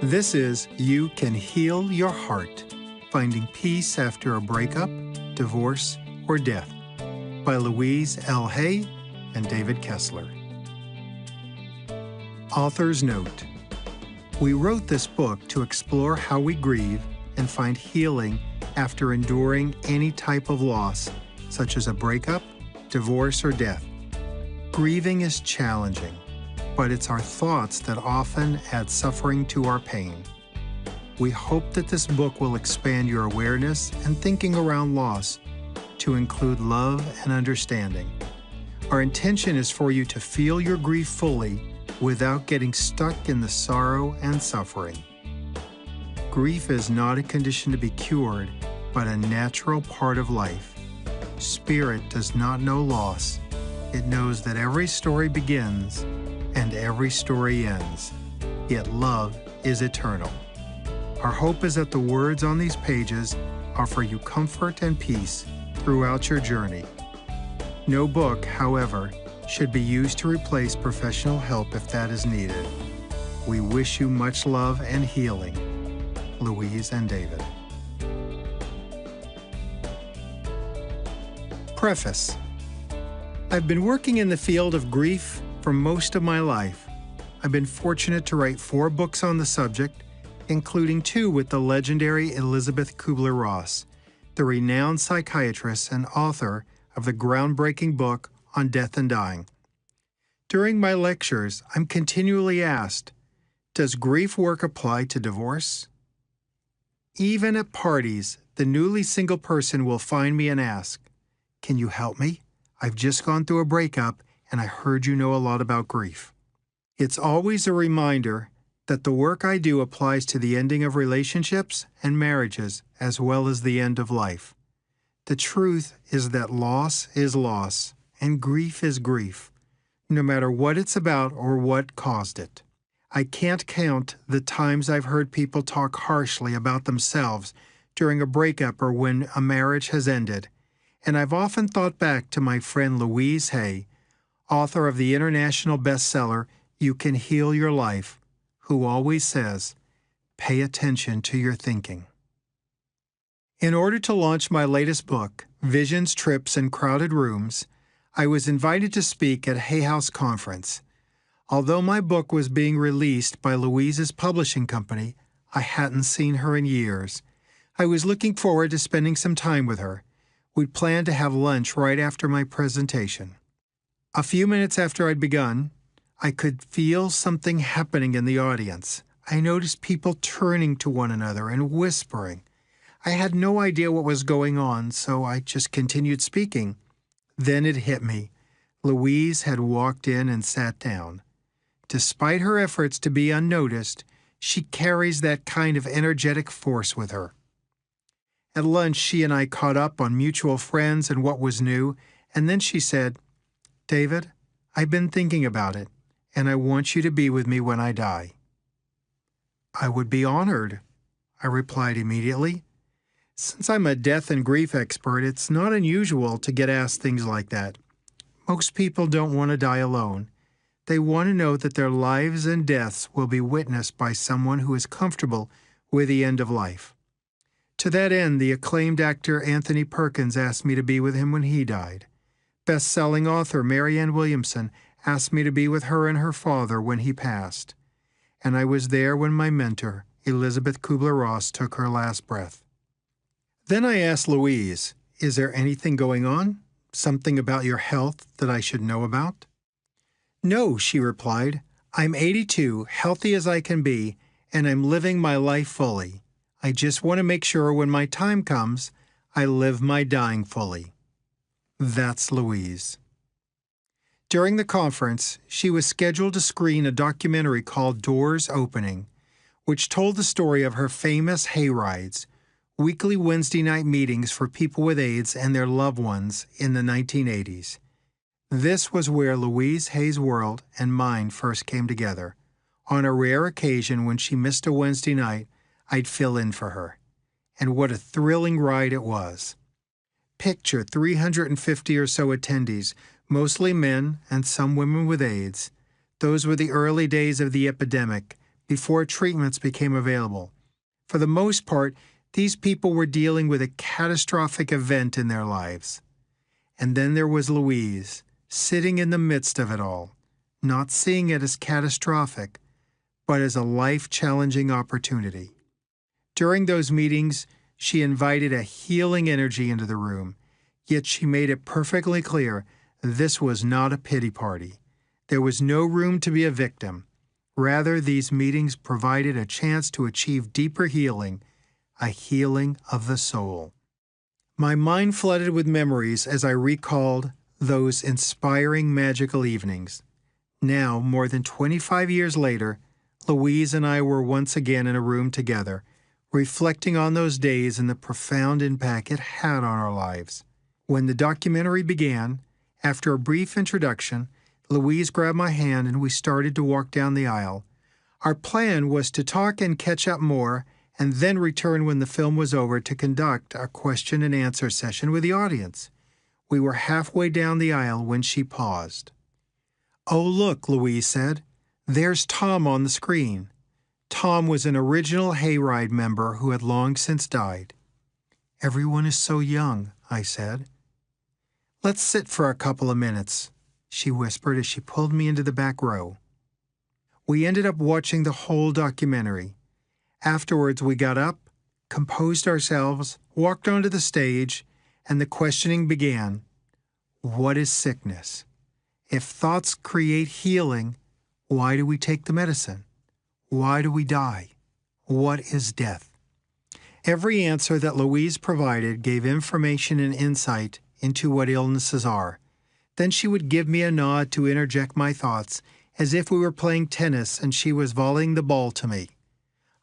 This is You Can Heal Your Heart, Finding Peace After a Breakup, Divorce, or Death by Louise Hay and David Kessler. Author's note: we wrote this book to explore how we grieve and find healing after enduring any type of loss, such as a breakup, divorce, or death. Grieving is challenging, but it's our thoughts that often add suffering to our pain. We hope that this book will expand your awareness and thinking around loss to include love and understanding. Our intention is for you to feel your grief fully without getting stuck in the sorrow and suffering. Grief is not a condition to be cured, but a natural part of life. Spirit does not know loss. It knows that every story begins and every story ends, yet love is eternal. Our hope is that the words on these pages offer you comfort and peace throughout your journey. No book, however, should be used to replace professional help if that is needed. We wish you much love and healing. Louise and David. Preface. I've been working in the field of grief for most of my life. I've been fortunate to write 4 books on the subject, including 2 with the legendary Elizabeth Kubler-Ross, the renowned psychiatrist and author of the groundbreaking book on death and dying. During my lectures, I'm continually asked, does grief work apply to divorce? Even at parties, the newly single person will find me and ask, can you help me? I've just gone through a breakup and I heard you know a lot about grief. It's always a reminder that the work I do applies to the ending of relationships and marriages as well as the end of life. The truth is that loss is loss and grief is grief, no matter what it's about or what caused it. I can't count the times I've heard people talk harshly about themselves during a breakup or when a marriage has ended, and I've often thought back to my friend Louise Hay, author of the international bestseller You Can Heal Your Life, who always says, pay attention to your thinking. In order to launch my latest book, Visions, Trips, and Crowded Rooms, I was invited to speak at Hay House Conference. Although my book was being released by Louise's publishing company, I hadn't seen her in years. I was looking forward to spending some time with her. We'd planned to have lunch right after my presentation. A few minutes after I'd begun, I could feel something happening in the audience. I noticed people turning to one another and whispering. I had no idea what was going on, so I just continued speaking. Then it hit me. Louise had walked in and sat down. Despite her efforts to be unnoticed, she carries that kind of energetic force with her. At lunch, she and I caught up on mutual friends and what was new, and then she said, David, I've been thinking about it, and I want you to be with me when I die. I would be honored, I replied immediately. Since I'm a death and grief expert, it's not unusual to get asked things like that. Most people don't want to die alone. They want to know that their lives and deaths will be witnessed by someone who is comfortable with the end of life. To that end, the acclaimed actor Anthony Perkins asked me to be with him when he died. Best-selling author Marianne Williamson asked me to be with her and her father when he passed. And I was there when my mentor, Elizabeth Kubler-Ross, took her last breath. Then I asked Louise, is there anything going on? Something about your health that I should know about? No, she replied. I'm 82, healthy as I can be, and I'm living my life fully. I just want to make sure when my time comes, I live my dying fully. That's Louise. During the conference, she was scheduled to screen a documentary called Doors Opening, which told the story of her famous hay rides, weekly Wednesday night meetings for people with AIDS and their loved ones in the 1980s. This was where Louise Hay's world and mine first came together. On a rare occasion when she missed a Wednesday night, I'd fill in for her. And what a thrilling ride it was. Picture 350 or so attendees, mostly men and some women with AIDS. Those were the early days of the epidemic, before treatments became available. For the most part, these people were dealing with a catastrophic event in their lives. And then there was Louise, sitting in the midst of it all, not seeing it as catastrophic, but as a life-challenging opportunity. During those meetings, she invited a healing energy into the room, yet she made it perfectly clear this was not a pity party. There was no room to be a victim. Rather, these meetings provided a chance to achieve deeper healing, a healing of the soul. My mind flooded with memories as I recalled those inspiring magical evenings. Now, more than 25 years later, Louise and I were once again in a room together, reflecting on those days and the profound impact it had on our lives. When the documentary began, after a brief introduction, Louise grabbed my hand and we started to walk down the aisle. Our plan was to talk and catch up more, and then return when the film was over to conduct a question and answer session with the audience. We were halfway down the aisle when she paused. "Oh, look," Louise said. "There's Tom on the screen." Tom was an original Hayride member who had long since died. "Everyone is so young," I said. "Let's sit for a couple of minutes," she whispered as she pulled me into the back row. We ended up watching the whole documentary. Afterwards, we got up, composed ourselves, walked onto the stage, and the questioning began. What is sickness? If thoughts create healing, why do we take the medicine? Why do we die? What is death? Every answer that Louise provided gave information and insight into what illnesses are. Then she would give me a nod to interject my thoughts, as if we were playing tennis and she was volleying the ball to me.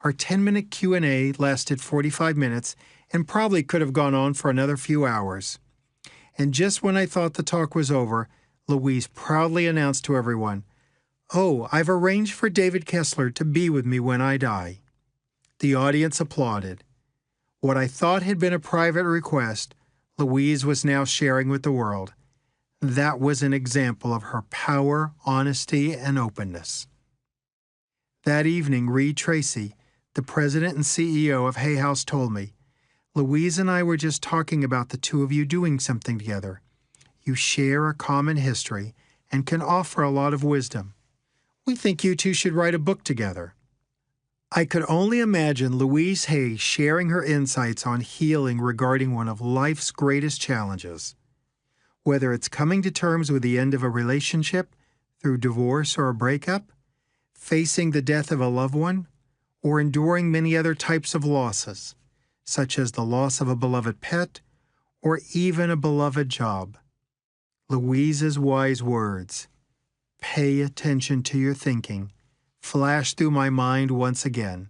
Our 10-minute Q&A lasted 45 minutes and probably could have gone on for another few hours. And just when I thought the talk was over, Louise proudly announced to everyone, "Oh, I've arranged for David Kessler to be with me when I die." The audience applauded. What I thought had been a private request, Louise was now sharing with the world. That was an example of her power, honesty, and openness. That evening, Reed Tracy, the president and CEO of Hay House, told me, "Louise and I were just talking about the two of you doing something together. You share a common history and can offer a lot of wisdom. We think you two should write a book together." I could only imagine Louise Hay sharing her insights on healing regarding one of life's greatest challenges. Whether it's coming to terms with the end of a relationship through divorce or a breakup, facing the death of a loved one, or enduring many other types of losses, such as the loss of a beloved pet or even a beloved job. Louise's wise words, "Pay attention to your thinking," flashed through my mind once again.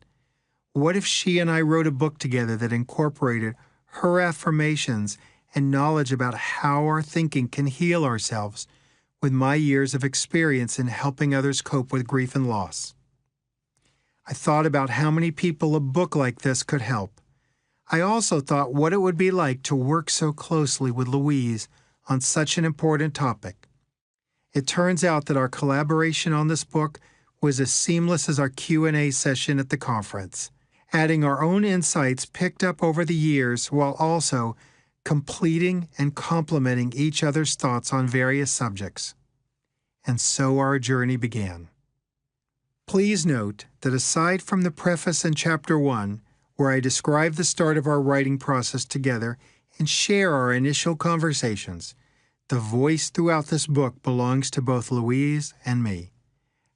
What if she and I wrote a book together that incorporated her affirmations and knowledge about how our thinking can heal ourselves with my years of experience in helping others cope with grief and loss? I thought about how many people a book like this could help. I also thought what it would be like to work so closely with Louise on such an important topic. It turns out that our collaboration on this book was as seamless as our Q&A session at the conference, adding our own insights picked up over the years while also completing and complementing each other's thoughts on various subjects. And so our journey began. Please note that aside from the preface in Chapter 1, where I describe the start of our writing process together and share our initial conversations, the voice throughout this book belongs to both Louise and me.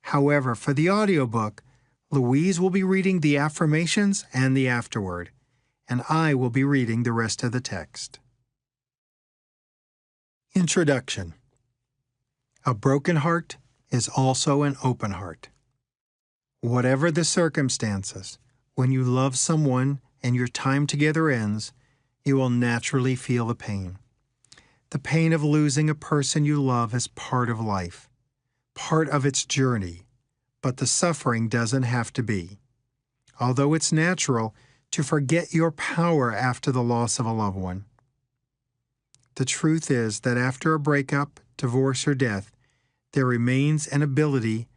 However, for the audiobook, Louise will be reading the affirmations and the afterword, and I will be reading the rest of the text. Introduction. A broken heart is also an open heart. Whatever the circumstances, when you love someone and your time together ends, you will naturally feel the pain. The pain of losing a person you love is part of life, part of its journey, but the suffering doesn't have to be. Although it's natural to forget your power after the loss of a loved one. The truth is that after a breakup, divorce, or death, there remains an ability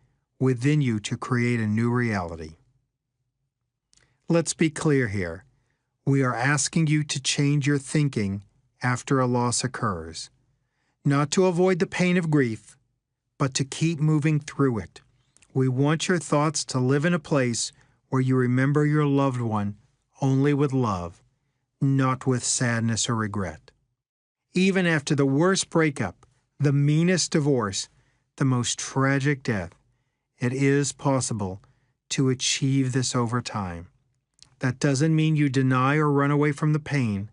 within you to create a new reality. Let's be clear here. We are asking you to change your thinking after a loss occurs, not to avoid the pain of grief, but to keep moving through it. We want your thoughts to live in a place where you remember your loved one only with love, not with sadness or regret. Even after the worst breakup, the meanest divorce, the most tragic death, it is possible to achieve this over time. That doesn't mean you deny or run away from the pain.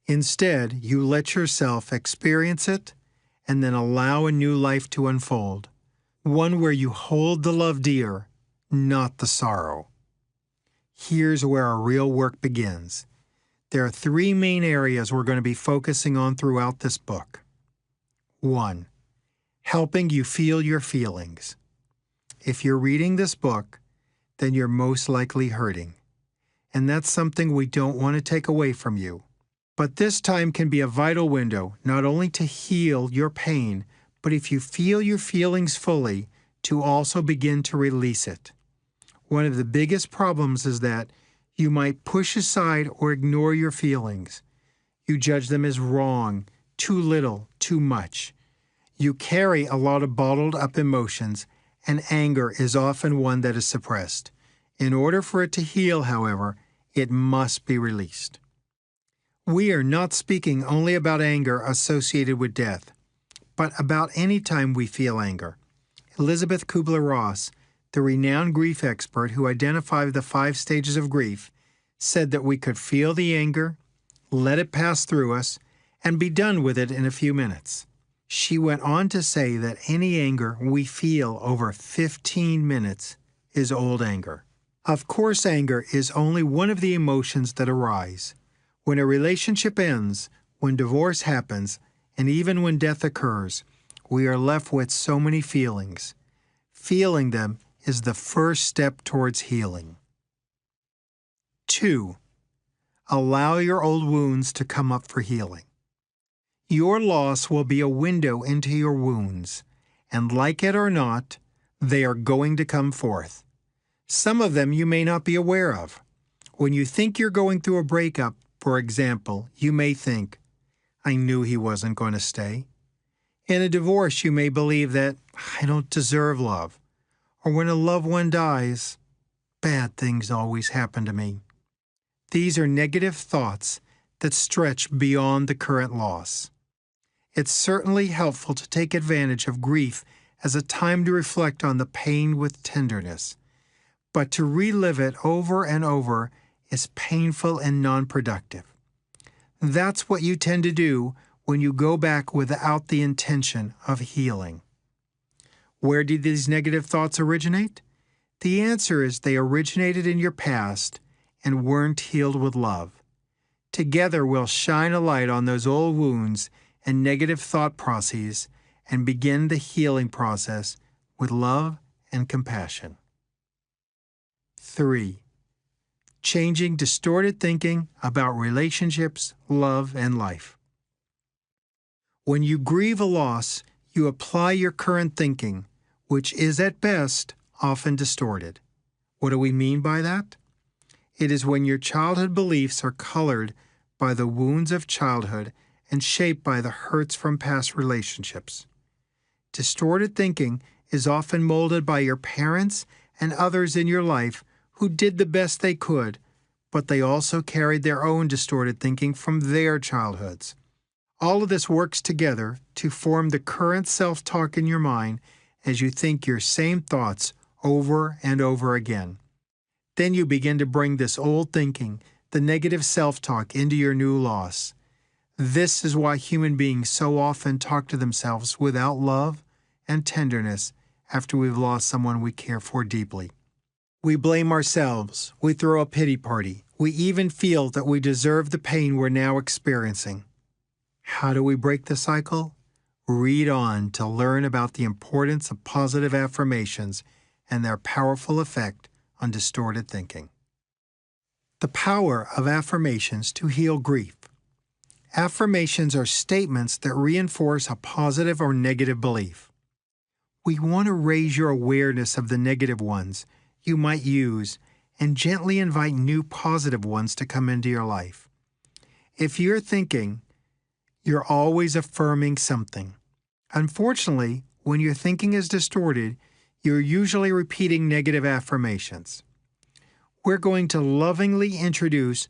Instead, you let yourself experience it and then allow a new life to unfold, one where you hold the love dear, not the sorrow. Here's where our real work begins. There are 3 main areas we're going to be focusing on throughout this book. 1. Helping you feel your feelings. If you're reading this book, then you're most likely hurting. And that's something we don't want to take away from you. But this time can be a vital window, not only to heal your pain, but if you feel your feelings fully, to also begin to release it. One of the biggest problems is that you might push aside or ignore your feelings. You judge them as wrong, too little, too much. You carry a lot of bottled up emotions, and anger is often one that is suppressed. In order for it to heal, however, it must be released. We are not speaking only about anger associated with death, but about any time we feel anger. Elizabeth Kubler-Ross, the renowned grief expert who identified the 5 stages of grief, said that we could feel the anger, let it pass through us, and be done with it in a few minutes. She went on to say that any anger we feel over 15 minutes is old anger. Of course, anger is only one of the emotions that arise. When a relationship ends, when divorce happens, and even when death occurs, we are left with so many feelings. Feeling them is the first step towards healing. 2. Allow your old wounds to come up for healing. Your loss will be a window into your wounds, and like it or not, they are going to come forth. Some of them you may not be aware of. When you think you're going through a breakup, for example, you may think, I knew he wasn't going to stay. In a divorce, you may believe that I don't deserve love. Or when a loved one dies, bad things always happen to me. These are negative thoughts that stretch beyond the current loss. It's certainly helpful to take advantage of grief as a time to reflect on the pain with tenderness. But to relive it over and over is painful and non-productive. That's what you tend to do when you go back without the intention of healing. Where did these negative thoughts originate? The answer is they originated in your past and weren't healed with love. Together we'll shine a light on those old wounds and negative thought processes and begin the healing process with love and compassion. 3. Changing distorted thinking about relationships, love, and life. When you grieve a loss, you apply your current thinking, which is at best often distorted. What do we mean by that? It is when your childhood beliefs are colored by the wounds of childhood and shaped by the hurts from past relationships. Distorted thinking is often molded by your parents and others in your life who did the best they could, but they also carried their own distorted thinking from their childhoods. All of this works together to form the current self-talk in your mind as you think your same thoughts over and over again. Then you begin to bring this old thinking, the negative self-talk, into your new loss. This is why human beings so often talk to themselves without love and tenderness after we've lost someone we care for deeply. We blame ourselves, we throw a pity party, we even feel that we deserve the pain we're now experiencing. How do we break the cycle? Read on to learn about the importance of positive affirmations and their powerful effect on distorted thinking. The power of affirmations to heal grief. Affirmations are statements that reinforce a positive or negative belief. We want to raise your awareness of the negative ones you might use and gently invite new positive ones to come into your life. If you're thinking, you're always affirming something. Unfortunately, when your thinking is distorted, you're usually repeating negative affirmations. We're going to lovingly introduce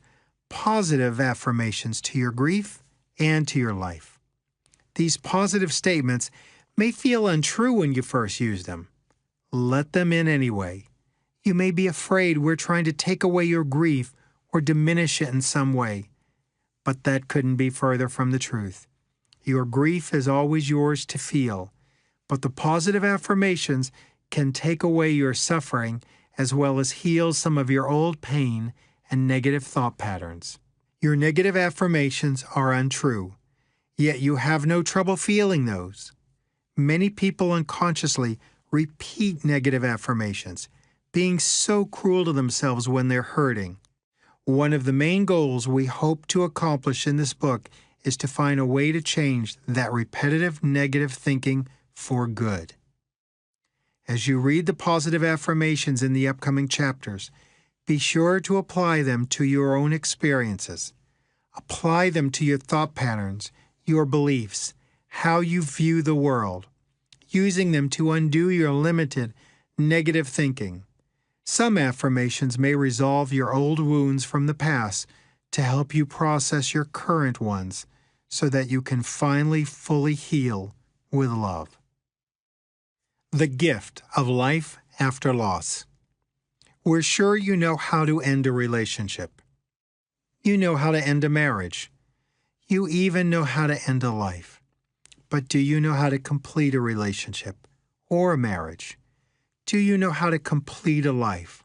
positive affirmations to your grief and to your life. These positive statements may feel untrue when you first use them. Let them in anyway. You may be afraid we're trying to take away your grief or diminish it in some way, but that couldn't be further from the truth. Your grief is always yours to feel, but the positive affirmations can take away your suffering as well as heal some of your old pain and negative thought patterns. Your negative affirmations are untrue, yet you have no trouble feeling those. Many people unconsciously repeat negative affirmations, being so cruel to themselves when they're hurting. One of the main goals we hope to accomplish in this book is to find a way to change that repetitive negative thinking for good. As you read the positive affirmations in the upcoming chapters, be sure to apply them to your own experiences. Apply them to your thought patterns, your beliefs, how you view the world, using them to undo your limited, negative thinking. Some affirmations may resolve your old wounds from the past to help you process your current ones so that you can finally fully heal with love. The gift of life after loss. We're sure you know how to end a relationship. You know how to end a marriage. You even know how to end a life. But do you know how to complete a relationship or a marriage? Do you know how to complete a life?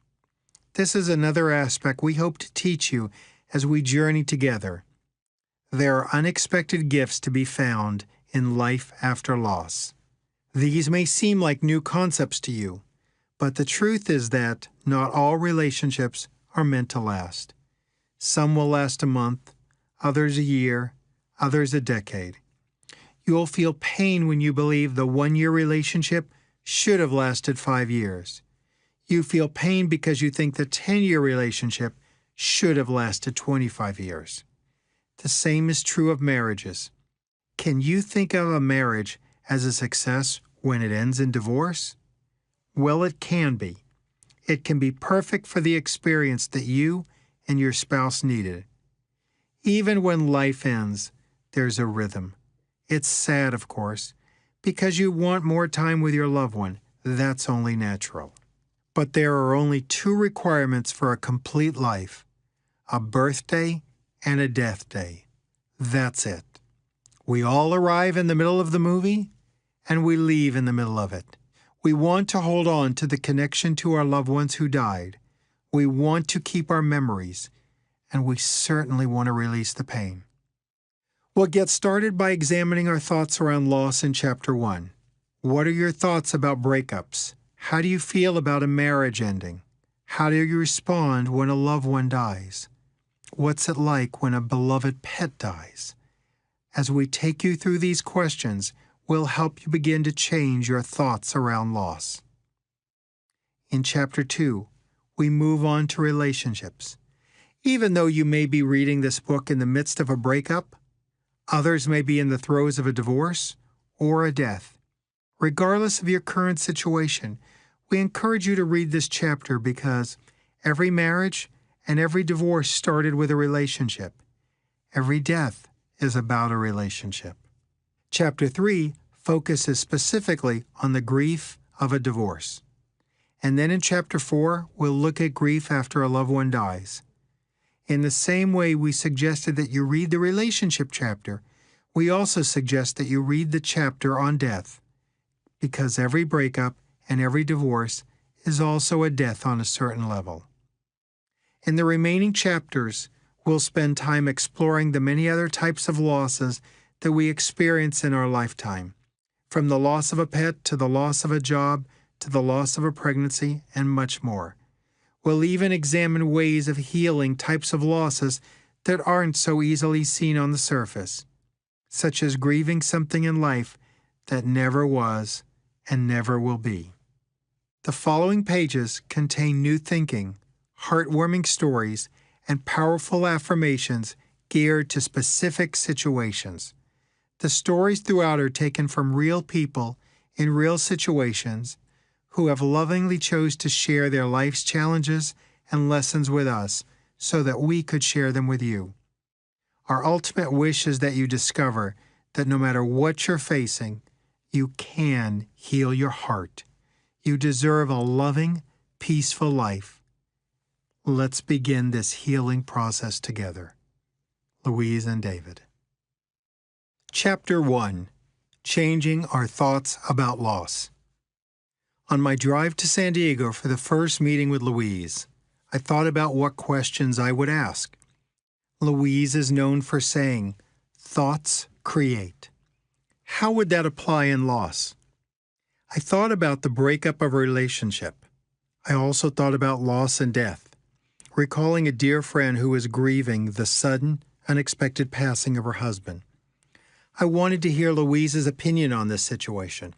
This is another aspect we hope to teach you as we journey together. There are unexpected gifts to be found in life after loss. These may seem like new concepts to you, but the truth is that not all relationships are meant to last. Some will last a month, others a year, others a decade. You'll feel pain when you believe the one-year relationship should have lasted 5 years. You feel pain because you think the 10-year relationship should have lasted 25 years. The same is true of marriages. Can you think of a marriage as a success when it ends in divorce? Well, it can be. It can be perfect for the experience that you and your spouse needed. Even when life ends, there's a rhythm. It's sad, of course, because you want more time with your loved one. That's only natural. But there are only 2 requirements for a complete life: a birthday and a death day. That's it. We all arrive in the middle of the movie, and we leave in the middle of it. We want to hold on to the connection to our loved ones who died. We want to keep our memories, and we certainly want to release the pain. We'll get started by examining our thoughts around loss in Chapter 1. What are your thoughts about breakups? How do you feel about a marriage ending? How do you respond when a loved one dies? What's it like when a beloved pet dies? As we take you through these questions, we'll help you begin to change your thoughts around loss. In Chapter 2, we move on to relationships. Even though you may be reading this book in the midst of a breakup, others may be in the throes of a divorce or a death. Regardless of your current situation, we encourage you to read this chapter because every marriage and every divorce started with a relationship. Every death is about a relationship. Chapter 3 focuses specifically on the grief of a divorce. And then in Chapter 4, we'll look at grief after a loved one dies. In the same way we suggested that you read the relationship chapter, we also suggest that you read the chapter on death, because every breakup and every divorce is also a death on a certain level. In the remaining chapters, we'll spend time exploring the many other types of losses that we experience in our lifetime, from the loss of a pet to the loss of a job to the loss of a pregnancy and much more. We'll even examine ways of healing types of losses that aren't so easily seen on the surface, such as grieving something in life that never was and never will be. The following pages contain new thinking, heartwarming stories, and powerful affirmations geared to specific situations. The stories throughout are taken from real people in real situations who have lovingly chose to share their life's challenges and lessons with us so that we could share them with you. Our ultimate wish is that you discover that no matter what you're facing, you can heal your heart. You deserve a loving, peaceful life. Let's begin this healing process together. Louise and David. Chapter 1. Changing Our Thoughts About Loss. On my drive to San Diego for the first meeting with Louise, I thought about what questions I would ask. Louise is known for saying, "Thoughts create." How would that apply in loss? I thought about the breakup of a relationship. I also thought about loss and death, recalling a dear friend who was grieving the sudden, unexpected passing of her husband. I wanted to hear Louise's opinion on this situation.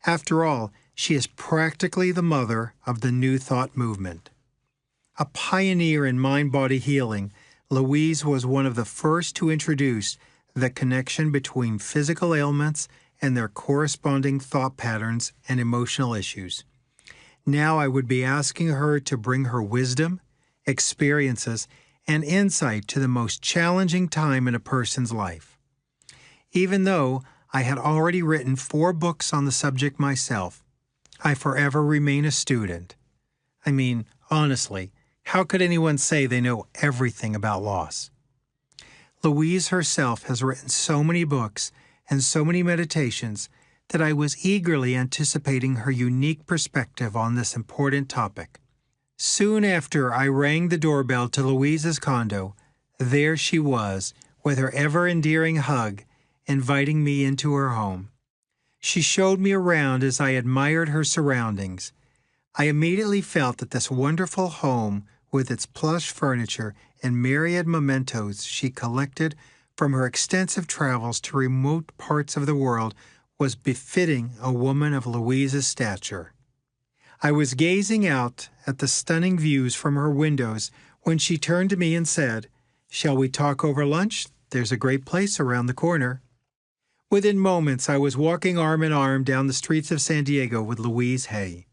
After all, she is practically the mother of the New Thought movement. A pioneer in mind-body healing, Louise was one of the first to introduce the connection between physical ailments and their corresponding thought patterns and emotional issues. Now I would be asking her to bring her wisdom, experiences, and insight to the most challenging time in a person's life. Even though I had already written 4 books on the subject myself, I forever remain a student. I mean, honestly, how could anyone say they know everything about loss? Louise herself has written so many books and so many meditations that I was eagerly anticipating her unique perspective on this important topic. Soon after I rang the doorbell to Louise's condo, there she was, with her ever-endearing hug, inviting me into her home. She showed me around as I admired her surroundings. I immediately felt that this wonderful home, with its plush furniture and myriad mementos she collected from her extensive travels to remote parts of the world, was befitting a woman of Louise's stature. I was gazing out at the stunning views from her windows when she turned to me and said, "Shall we talk over lunch? There's a great place around the corner." Within moments, I was walking arm in arm down the streets of San Diego with Louise Hay.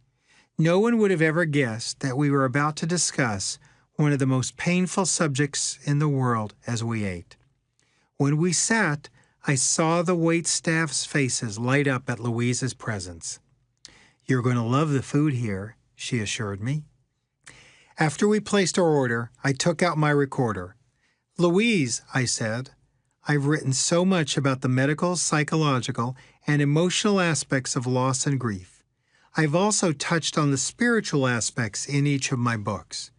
No one would have ever guessed that we were about to discuss one of the most painful subjects in the world as we ate. When we sat, I saw the waitstaff's faces light up at Louise's presence. "You're going to love the food here," she assured me. After we placed our order, I took out my recorder. "Louise," I said, "I've written so much about the medical, psychological, and emotional aspects of loss and grief. I've also touched on the spiritual aspects in each of my books.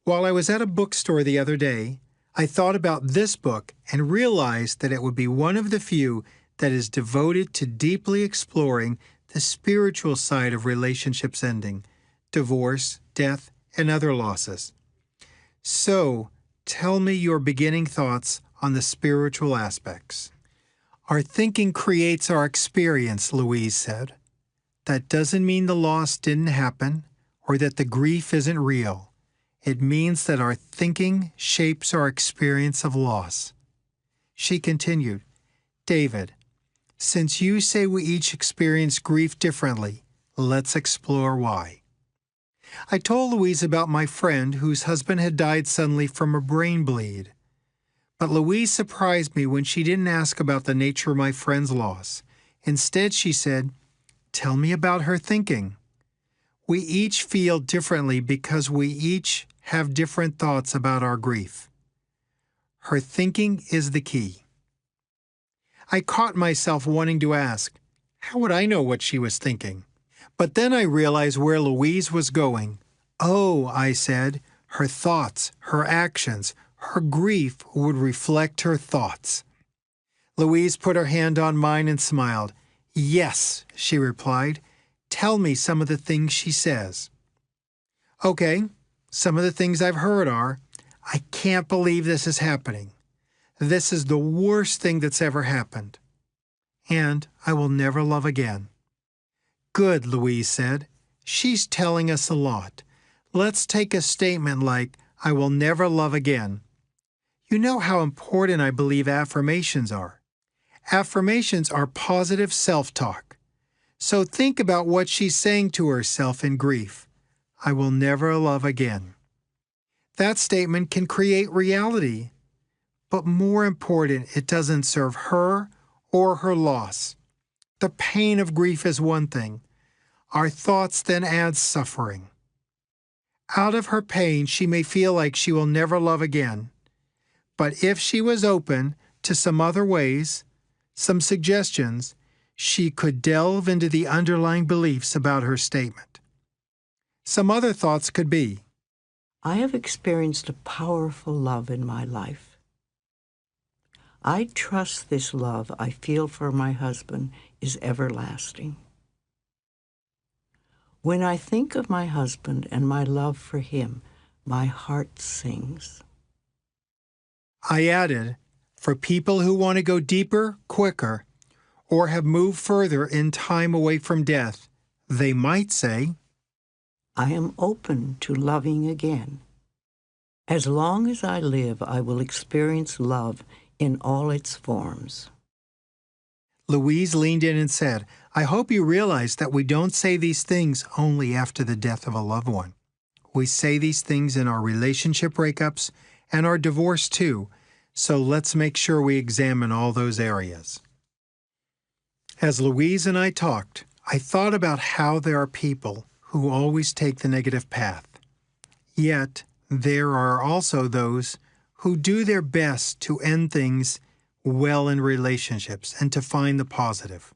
While I was at a bookstore the other day, I thought about this book and realized that it would be one of the few that is devoted to deeply exploring the spiritual side of relationships ending, divorce, death, and other losses. So, tell me your beginning thoughts on the spiritual aspects." "Our thinking creates our experience," Louise said. "That doesn't mean the loss didn't happen or that the grief isn't real. It means that our thinking shapes our experience of loss." She continued, "David, since you say we each experience grief differently, let's explore why." I told Louise about my friend whose husband had died suddenly from a brain bleed. But Louise surprised me when she didn't ask about the nature of my friend's loss. Instead, she said, "Tell me about her thinking." We each feel differently because we each have different thoughts about our grief. Her thinking is the key. I caught myself wanting to ask, how would I know what she was thinking? But then I realized where Louise was going. "Oh," I said, "her thoughts, her actions, her grief would reflect her thoughts." Louise put her hand on mine and smiled. "Yes," she replied. "Tell me some of the things she says." Okay, some of the things I've heard are, "I can't believe this is happening. This is the worst thing that's ever happened. And I will never love again." Good, Louise said. She's telling us a lot. Let's take a statement like, I will never love again. You know how important I believe affirmations are. Affirmations are positive self-talk. So think about what she's saying to herself in grief. I will never love again. That statement can create reality. But more important, it doesn't serve her or her loss. The pain of grief is one thing. Our thoughts then add suffering. Out of her pain, she may feel like she will never love again. But if she was open to some other ways, some suggestions, she could delve into the underlying beliefs about her statement. Some other thoughts could be, I have experienced a powerful love in my life. I trust this love I feel for my husband is everlasting. When I think of my husband and my love for him, my heart sings. I added, for people who want to go deeper, quicker, or have moved further in time away from death, they might say, I am open to loving again. As long as I live, I will experience love in all its forms. Louise leaned in and said, I hope you realize that we don't say these things only after the death of a loved one. We say these things in our relationship breakups and our divorce too, so let's make sure we examine all those areas. As Louise and I talked, I thought about how there are people who always take the negative path. Yet, there are also those who do their best to end things well in relationships and to find the positive.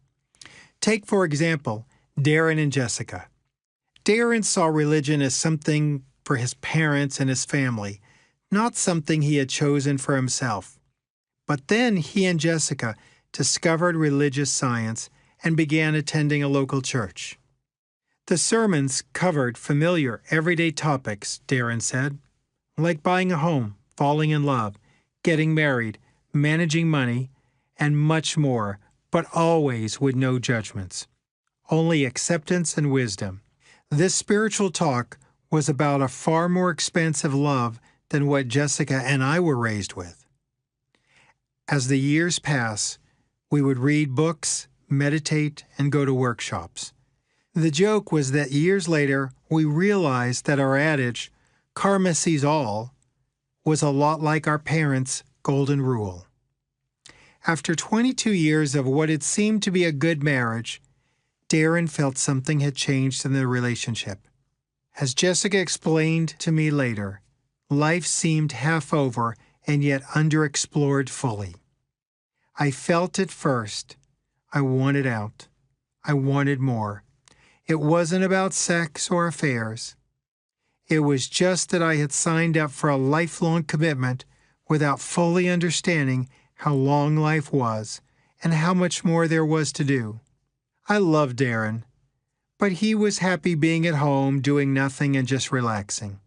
Take, for example, Darren and Jessica. Darren saw religion as something for his parents and his family, not something he had chosen for himself. But then he and Jessica discovered religious science and began attending a local church. The sermons covered familiar, everyday topics, Darren said, like buying a home, falling in love, getting married, managing money, and much more, but always with no judgments. Only acceptance and wisdom. This spiritual talk was about a far more expansive love than what Jessica and I were raised with. As the years pass, we would read books, meditate, and go to workshops. The joke was that years later, we realized that our adage, karma sees all, was a lot like our parents' golden rule. After 22 years of what had seemed to be a good marriage, Darren felt something had changed in the relationship. As Jessica explained to me later, life seemed half over and yet underexplored fully. I felt it first. I wanted out. I wanted more. It wasn't about sex or affairs. It was just that I had signed up for a lifelong commitment without fully understanding how long life was and how much more there was to do. I loved Darren, but he was happy being at home, doing nothing and just relaxing.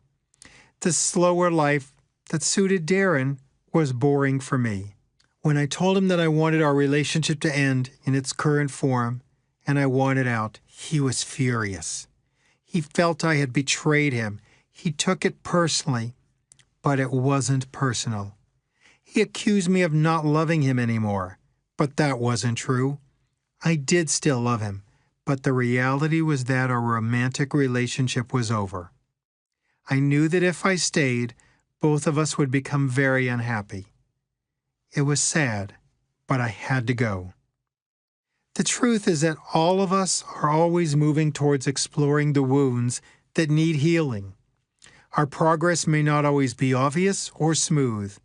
The slower life that suited Darren was boring for me. When I told him that I wanted our relationship to end in its current form and I wanted out, he was furious. He felt I had betrayed him. He took it personally, but it wasn't personal. He accused me of not loving him anymore, but that wasn't true. I did still love him, but the reality was that our romantic relationship was over. I knew that if I stayed, both of us would become very unhappy. It was sad, but I had to go. The truth is that all of us are always moving towards exploring the wounds that need healing. Our progress may not always be obvious or smooth,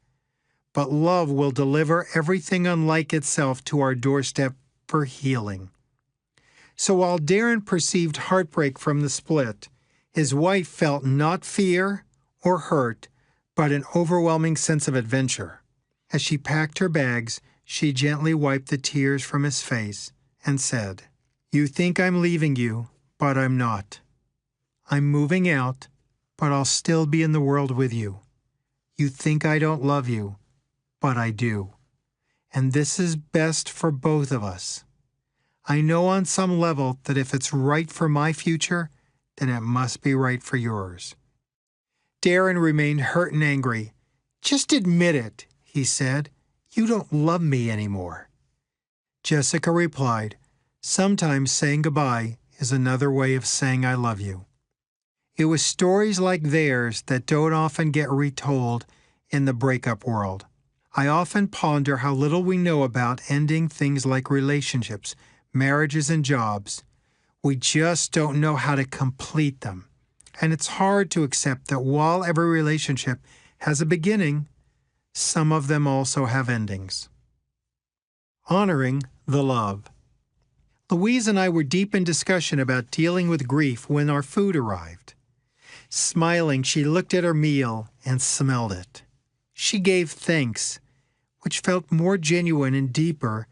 but love will deliver everything unlike itself to our doorstep for healing. So while Darren perceived heartbreak from the split, his wife felt not fear or hurt, but an overwhelming sense of adventure. As she packed her bags, she gently wiped the tears from his face and said, "You think I'm leaving you, but I'm not. I'm moving out, but I'll still be in the world with you. You think I don't love you, but I do. And this is best for both of us. I know on some level that if it's right for my future, then it must be right for yours." Darren remained hurt and angry. "Just admit it," he said. "You don't love me anymore." Jessica replied, "Sometimes saying goodbye is another way of saying I love you." It was stories like theirs that don't often get retold in the breakup world. I often ponder how little we know about ending things like relationships, marriages, and jobs. We just don't know how to complete them. And it's hard to accept that while every relationship has a beginning, some of them also have endings. Honoring the love. Louise and I were deep in discussion about dealing with grief when our food arrived. Smiling, she looked at her meal and smelled it. She gave thanks, which felt more genuine and deeper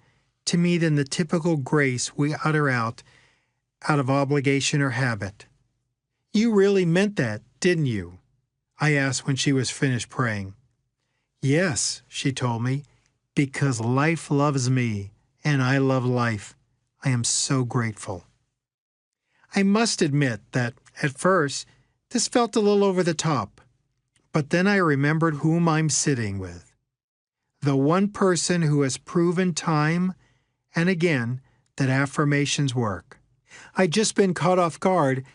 to me than the typical grace we utter out of obligation or habit. "You really meant that, didn't you?" I asked when she was finished praying. "Yes," she told me, "because life loves me, and I love life. I am so grateful." I must admit that, at first, this felt a little over the top, but then I remembered whom I'm sitting with. The one person who has proven time and again that affirmations work. I'd just been caught off guard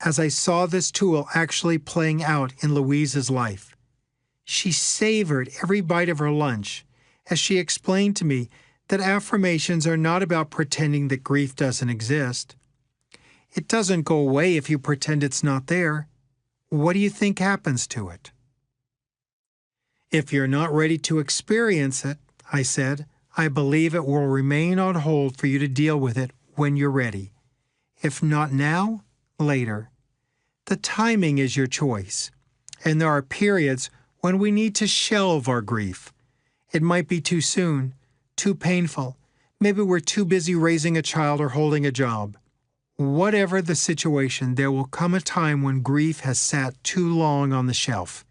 as I saw this tool actually playing out in Louise's life. She savored every bite of her lunch as she explained to me that affirmations are not about pretending that grief doesn't exist. It doesn't go away if you pretend it's not there. What do you think happens to it? "If you're not ready to experience it," I said, "I believe it will remain on hold for you to deal with it when you're ready. If not now, later. The timing is your choice, and there are periods when we need to shelve our grief. It might be too soon, too painful. Maybe we're too busy raising a child or holding a job. Whatever the situation, there will come a time when grief has sat too long on the shelf.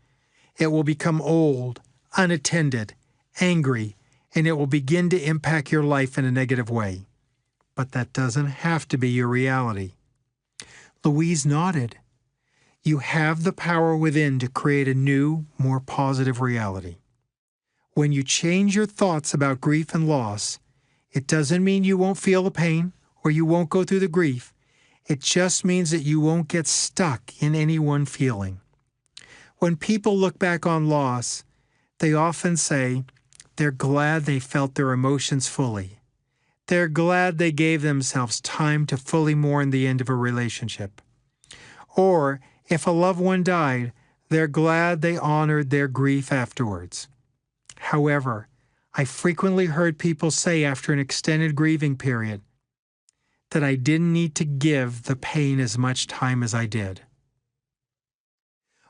It will become old, unattended, angry, and it will begin to impact your life in a negative way. But that doesn't have to be your reality." Louise nodded. "You have the power within to create a new, more positive reality. When you change your thoughts about grief and loss, it doesn't mean you won't feel the pain or you won't go through the grief. It just means that you won't get stuck in any one feeling. When people look back on loss, they often say they're glad they felt their emotions fully. They're glad they gave themselves time to fully mourn the end of a relationship. Or, if a loved one died, they're glad they honored their grief afterwards. However, I frequently heard people say after an extended grieving period that I didn't need to give the pain as much time as I did."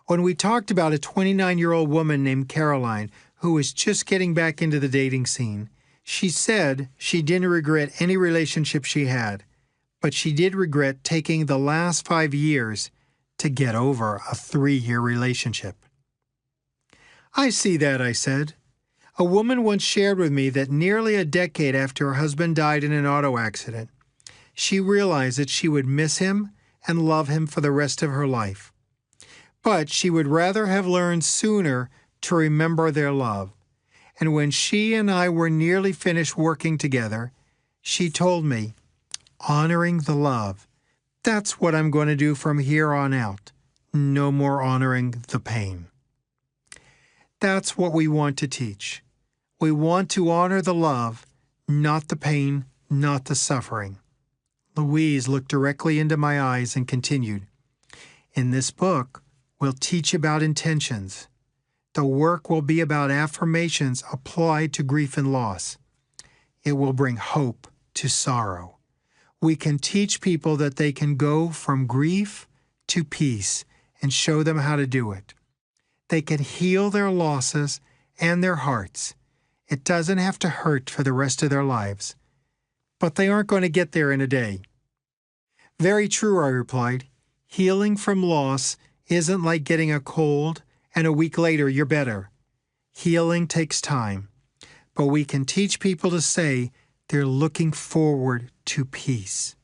When we talked about a 29-year-old woman named Caroline who was just getting back into the dating scene, she said she didn't regret any relationship she had, but she did regret taking the last 5 years to get over a 3-year relationship. "I see that," I said. "A woman once shared with me that nearly a decade after her husband died in an auto accident, she realized that she would miss him and love him for the rest of her life. But she would rather have learned sooner to remember their love. And when she and I were nearly finished working together, she told me, 'Honoring the love, that's what I'm going to do from here on out. No more honoring the pain.'" That's what we want to teach. We want to honor the love, not the pain, not the suffering. Louise looked directly into my eyes and continued, "In this book, we'll teach about intentions. The work will be about affirmations applied to grief and loss. It will bring hope to sorrow. We can teach people that they can go from grief to peace and show them how to do it. They can heal their losses and their hearts. It doesn't have to hurt for the rest of their lives. But they aren't going to get there in a day." "Very true," I replied. "Healing from loss isn't like getting a cold and a week later you're better. Healing takes time. But we can teach people to say They're looking forward to peace.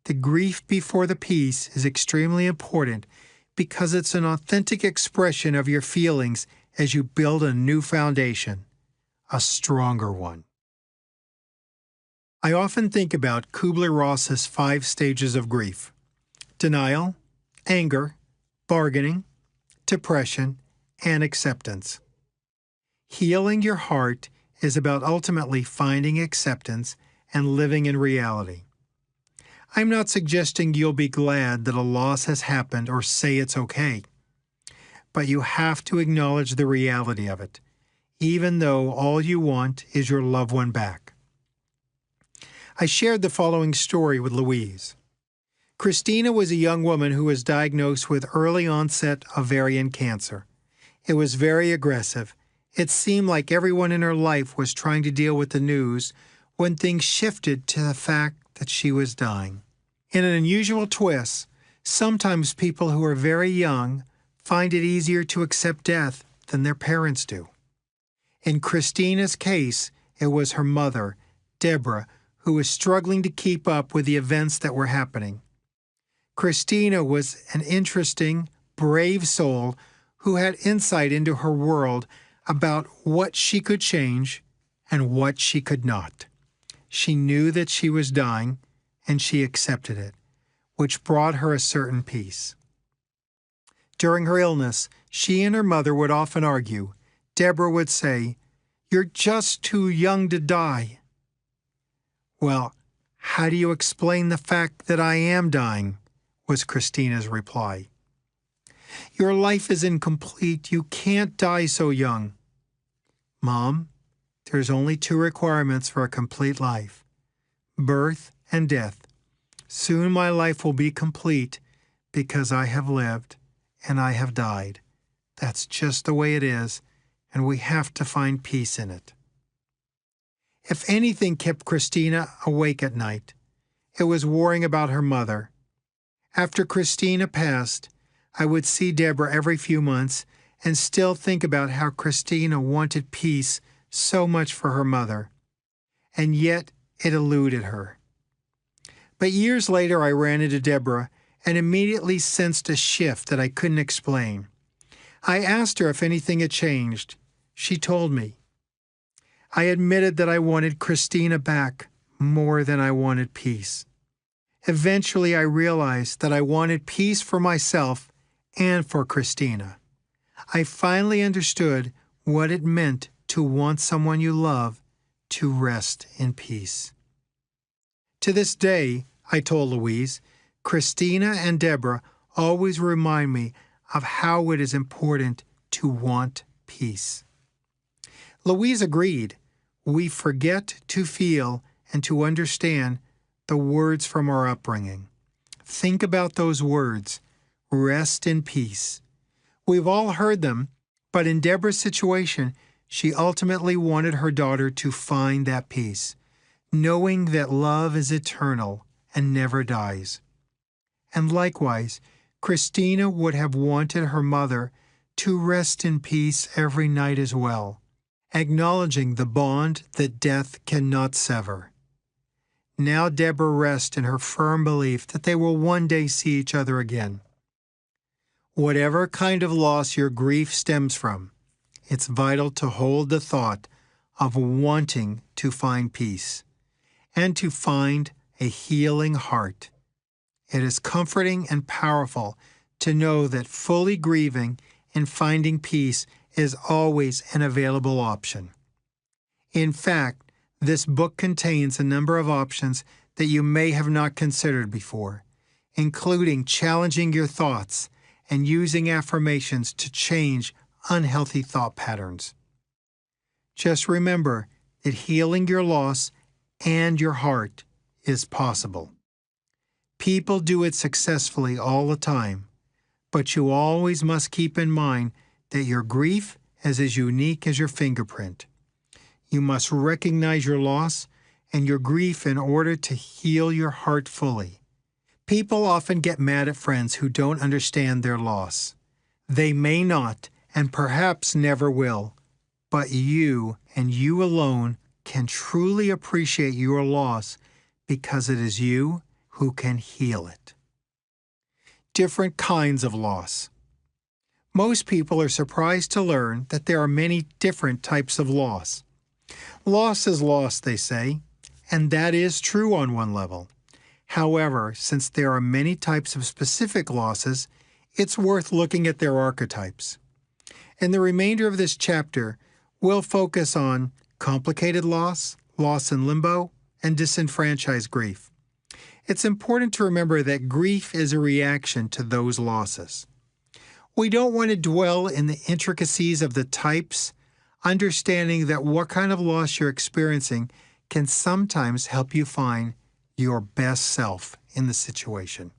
The grief before the peace is extremely important because it's an authentic expression of your feelings as you build a new foundation, a stronger one. I often think about Kubler-Ross's 5 stages of grief: denial, anger, bargaining, depression, and acceptance. Healing your heart is about ultimately finding acceptance and living in reality. I'm not suggesting you'll be glad that a loss has happened or say it's okay, but you have to acknowledge the reality of it, even though all you want is your loved one back. I shared the following story with Louise. Christina was a young woman who was diagnosed with early-onset ovarian cancer. It was very aggressive. It seemed like everyone in her life was trying to deal with the news when things shifted to the fact that she was dying. In an unusual twist, sometimes people who are very young find it easier to accept death than their parents do. In Christina's case, it was her mother, Deborah, who was struggling to keep up with the events that were happening. Christina was an interesting, brave soul who had insight into her world about what she could change and what she could not. She knew that she was dying, and she accepted it, which brought her a certain peace. During her illness, she and her mother would often argue. Deborah would say, "You're just too young to die." "Well, how do you explain the fact that I am dying?" was Christina's reply. "Your life is incomplete. You can't die so young." "Mom, there's only 2 requirements for a complete life: birth and death. Soon my life will be complete because I have lived and I have died. That's just the way it is, and we have to find peace in it." If anything kept Christina awake at night, it was worrying about her mother. After Christina passed, I would see Deborah every few months and still think about how Christina wanted peace so much for her mother, and yet it eluded her. But years later, I ran into Deborah and immediately sensed a shift that I couldn't explain. I asked her if anything had changed. She told me. I admitted that I wanted Christina back more than I wanted peace. Eventually, I realized that I wanted peace for myself and for Christina. I finally understood what it meant to want someone you love to rest in peace. To this day, I told Louise, Christina and Deborah always remind me of how it is important to want peace. Louise agreed. We forget to feel and to understand the words from our upbringing. Think about those words, rest in peace. We've all heard them, but in Deborah's situation, she ultimately wanted her daughter to find that peace, knowing that love is eternal and never dies. And likewise, Christina would have wanted her mother to rest in peace every night as well, acknowledging the bond that death cannot sever. Now Deborah rests in her firm belief that they will one day see each other again. Whatever kind of loss your grief stems from, it's vital to hold the thought of wanting to find peace and to find a healing heart. It is comforting and powerful to know that fully grieving and finding peace is always an available option. In fact, this book contains a number of options that you may have not considered before, including challenging your thoughts and using affirmations to change unhealthy thought patterns. Just remember that healing your loss and your heart is possible. People do it successfully all the time, but you always must keep in mind that your grief is as unique as your fingerprint. You must recognize your loss and your grief in order to heal your heart fully. People often get mad at friends who don't understand their loss. They may not, and perhaps never will, but you and you alone can truly appreciate your loss because it is you who can heal it. Different kinds of loss. Most people are surprised to learn that there are many different types of loss. Loss is loss, they say, and that is true on one level. However, since there are many types of specific losses, it's worth looking at their archetypes. In the remainder of this chapter, we'll focus on complicated loss, loss in limbo, and disenfranchised grief. It's important to remember that grief is a reaction to those losses. We don't want to dwell in the intricacies of the types, understanding that what kind of loss you're experiencing can sometimes help you find your best self in the situation.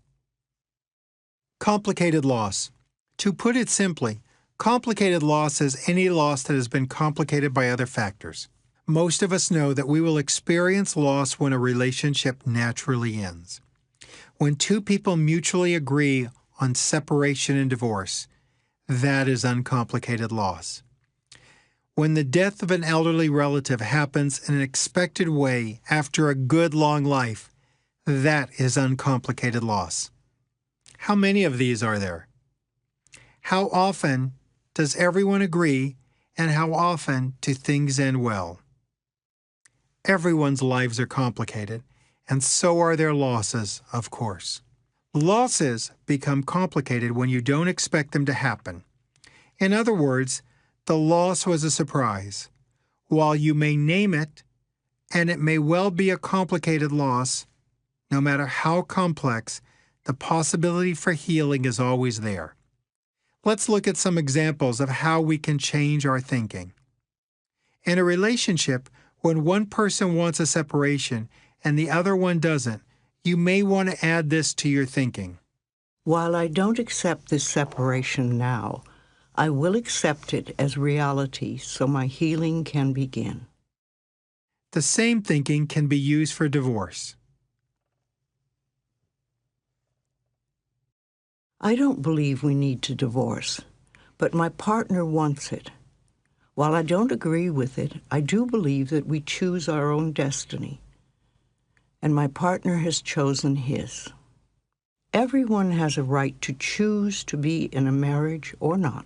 Complicated loss. To put it simply, complicated loss is any loss that has been complicated by other factors. Most of us know that we will experience loss when a relationship naturally ends. When two people mutually agree on separation and divorce, that is uncomplicated loss. When the death of an elderly relative happens in an expected way after a good long life, that is uncomplicated loss. How many of these are there? How often does everyone agree, and how often do things end well? Everyone's lives are complicated, and so are their losses, of course. Losses become complicated when you don't expect them to happen. In other words, the loss was a surprise. While you may name it, and it may well be a complicated loss, no matter how complex, the possibility for healing is always there. Let's look at some examples of how we can change our thinking. In a relationship, when one person wants a separation and the other one doesn't, you may want to add this to your thinking. While I don't accept this separation now, I will accept it as reality so my healing can begin. The same thinking can be used for divorce. I don't believe we need to divorce, but my partner wants it. While I don't agree with it, I do believe that we choose our own destiny, and my partner has chosen his. Everyone has a right to choose to be in a marriage or not.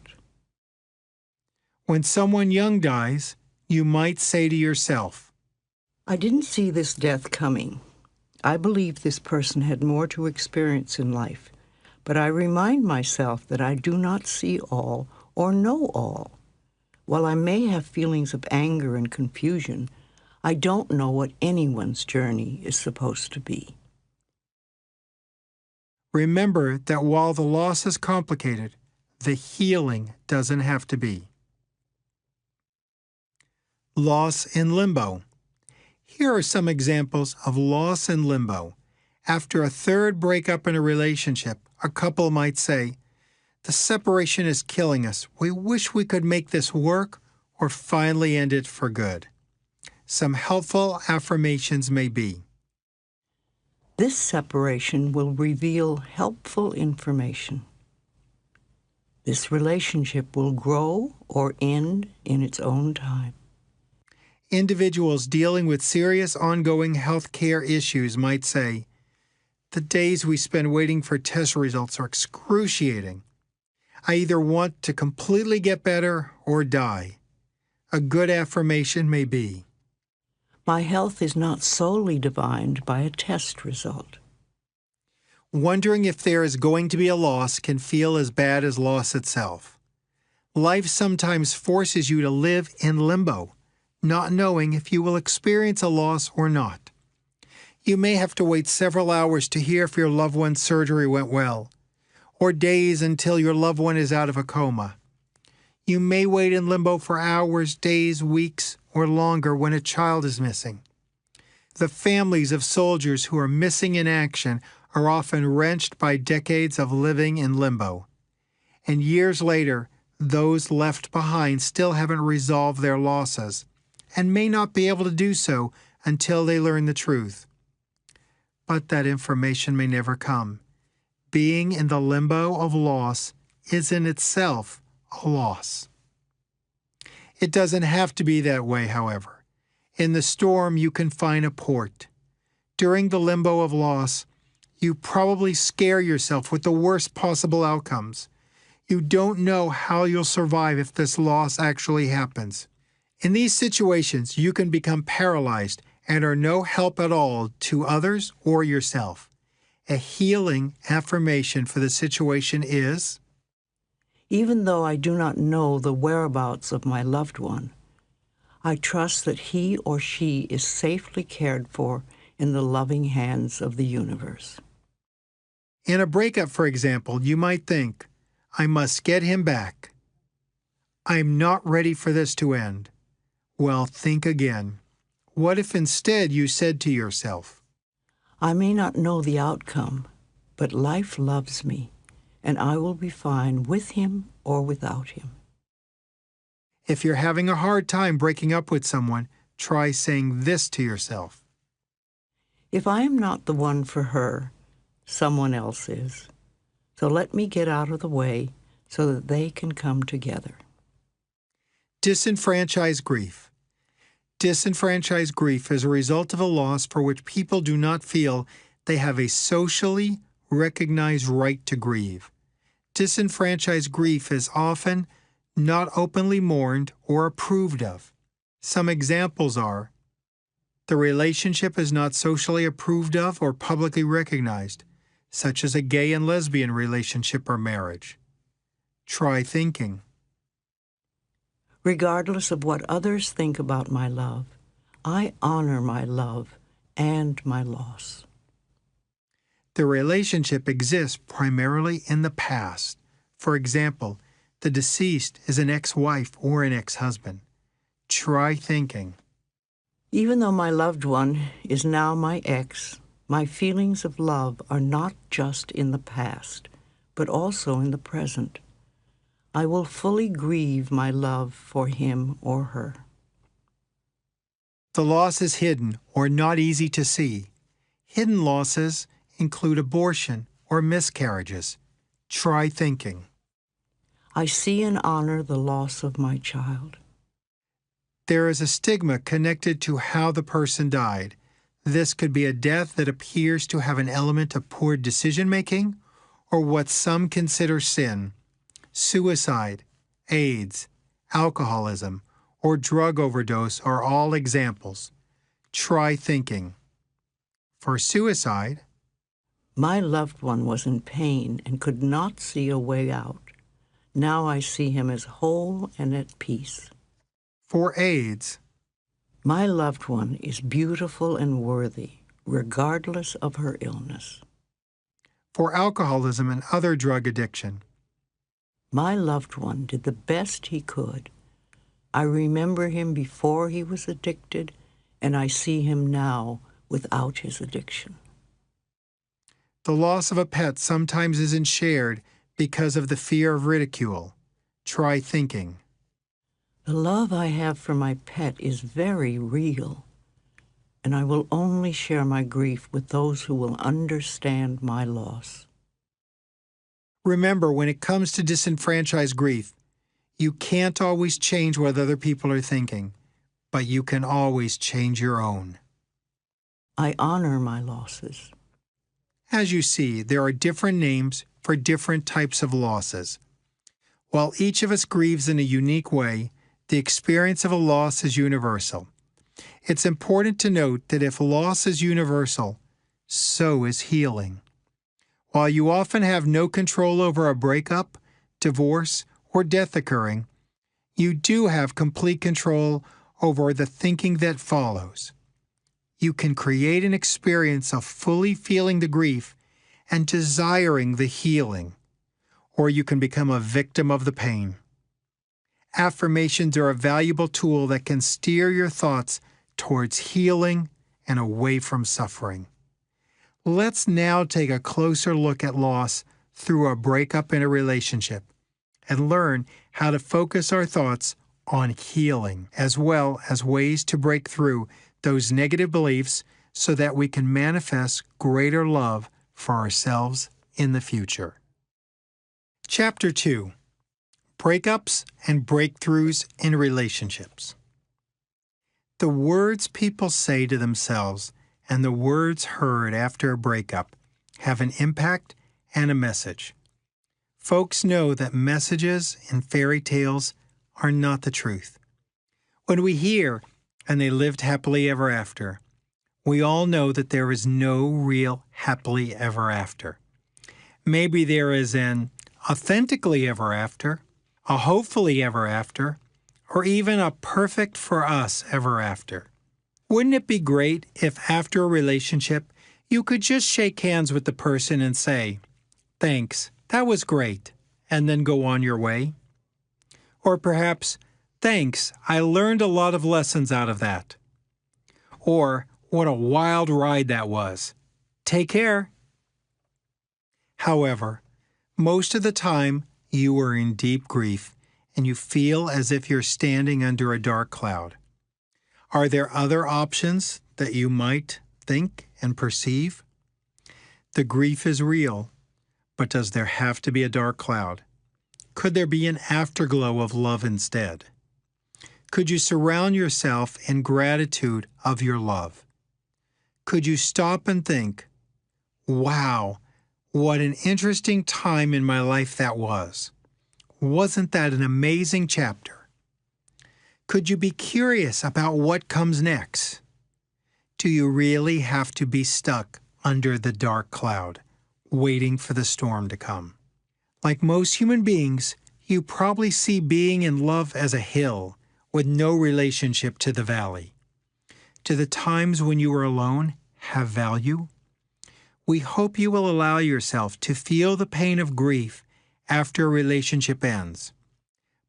When someone young dies, you might say to yourself, I didn't see this death coming. I believe this person had more to experience in life, but I remind myself that I do not see all or know all. While I may have feelings of anger and confusion, I don't know what anyone's journey is supposed to be. remember that while the loss is complicated, the healing doesn't have to be. Loss in limbo. Here are some examples of loss in limbo. After a third breakup in a relationship, a couple might say, "The separation is killing us. We wish we could make this work or finally end it for good." Some helpful affirmations may be, This separation will reveal helpful information. This relationship will grow or end in its own time. individuals dealing with serious ongoing health care issues might say, "The days we spend waiting for test results are excruciating. I either want to completely get better or die." A good affirmation may be, My health is not solely defined by a test result. wondering if there is going to be a loss can feel as bad as loss itself. Life sometimes forces you to live in limbo, not knowing if you will experience a loss or not. You may have to wait several hours to hear if your loved one's surgery went well, or days until your loved one is out of a coma. You may wait in limbo for hours, days, weeks, or longer when a child is missing. The families of soldiers who are missing in action are often wrenched by decades of living in limbo. And years later, those left behind still haven't resolved their losses and may not be able to do so until they learn the truth. But that information may never come. Being in the limbo of loss is in itself a loss. It doesn't have to be that way, however. In the storm, you can find a port. During the limbo of loss, you probably scare yourself with the worst possible outcomes. You don't know how you'll survive if this loss actually happens. In these situations, you can become paralyzed and are no help at all to others or yourself. A healing affirmation for the situation is, Even though I do not know the whereabouts of my loved one, I trust that he or she is safely cared for in the loving hands of the universe. In a breakup, for example, you might think, I must get him back. I'm not ready for this to end. Well, think again. What if instead you said to yourself, I may not know the outcome, but life loves me, and I will be fine with him or without him. if you're having a hard time breaking up with someone, try saying this to yourself. If I am not the one for her, someone else is. So let me get out of the way so that they can come together. Disenfranchised grief. Disenfranchised grief is a result of a loss for which people do not feel they have a socially recognized right to grieve. Disenfranchised grief is often not openly mourned or approved of. Some examples are: the relationship is not socially approved of or publicly recognized, such as a gay and lesbian relationship or marriage. Try thinking. Regardless of what others think about my love, I honor my love and my loss. The relationship exists primarily in the past. For example, the deceased is an ex-wife or an ex-husband. Try thinking. Even though my loved one is now my ex, my feelings of love are not just in the past, but also in the present. I will fully grieve my love for him or her. The loss is hidden or not easy to see. Hidden losses include abortion or miscarriages. Try thinking. I see and honor the loss of my child. There is a stigma connected to how the person died. This could be a death that appears to have an element of poor decision-making or what some consider sin. Suicide, AIDS, alcoholism, or drug overdose are all examples. Try thinking. For suicide, My loved one was in pain and could not see a way out. Now I see him as whole and at peace. for AIDS, My loved one is beautiful and worthy, regardless of her illness. for alcoholism and other drug addiction, My loved one did the best he could. I remember him before he was addicted, and I see him now without his addiction. the loss of a pet sometimes isn't shared because of the fear of ridicule. Try thinking. The love I have for my pet is very real, and I will only share my grief with those who will understand my loss. Remember, when it comes to disenfranchised grief, you can't always change what other people are thinking, but you can always change your own. I honor my losses. As you see, there are different names for different types of losses. While each of us grieves in a unique way, the experience of a loss is universal. It's important to note that if loss is universal, so is healing. While you often have no control over a breakup, divorce, or death occurring, you do have complete control over the thinking that follows. You can create an experience of fully feeling the grief and desiring the healing, or you can become a victim of the pain. Affirmations are a valuable tool that can steer your thoughts towards healing and away from suffering. Let's now take a closer look at loss through a breakup in a relationship and learn how to focus our thoughts on healing, as well as ways to break through those negative beliefs so that we can manifest greater love for ourselves in the future. Chapter 2: Breakups and Breakthroughs in Relationships. The words people say to themselves and the words heard after a breakup have an impact and a message. Folks know that messages in fairy tales are not the truth. When we hear, "and they lived happily ever after," we all know that there is no real happily ever after. Maybe there is an authentically ever after, a hopefully ever after, or even a perfect for us ever after. Wouldn't it be great if after a relationship you could just shake hands with the person and say, "Thanks, that was great," and then go on your way? Or perhaps, "Thanks, I learned a lot of lessons out of that." Or, "What a wild ride that was. Take care." However, most of the time you are in deep grief and you feel as if you're standing under a dark cloud. Are there other options that you might think and perceive? The grief is real, but does there have to be a dark cloud? Could there be an afterglow of love instead? Could you surround yourself in gratitude of your love? Could you stop and think, "Wow, what an interesting time in my life that was. Wasn't that an amazing chapter?" Could you be curious about what comes next? Do you really have to be stuck under the dark cloud, waiting for the storm to come? Like most human beings, you probably see being in love as a hill with no relationship to the valley. Do the times when you are alone have value? We hope you will allow yourself to feel the pain of grief after a relationship ends.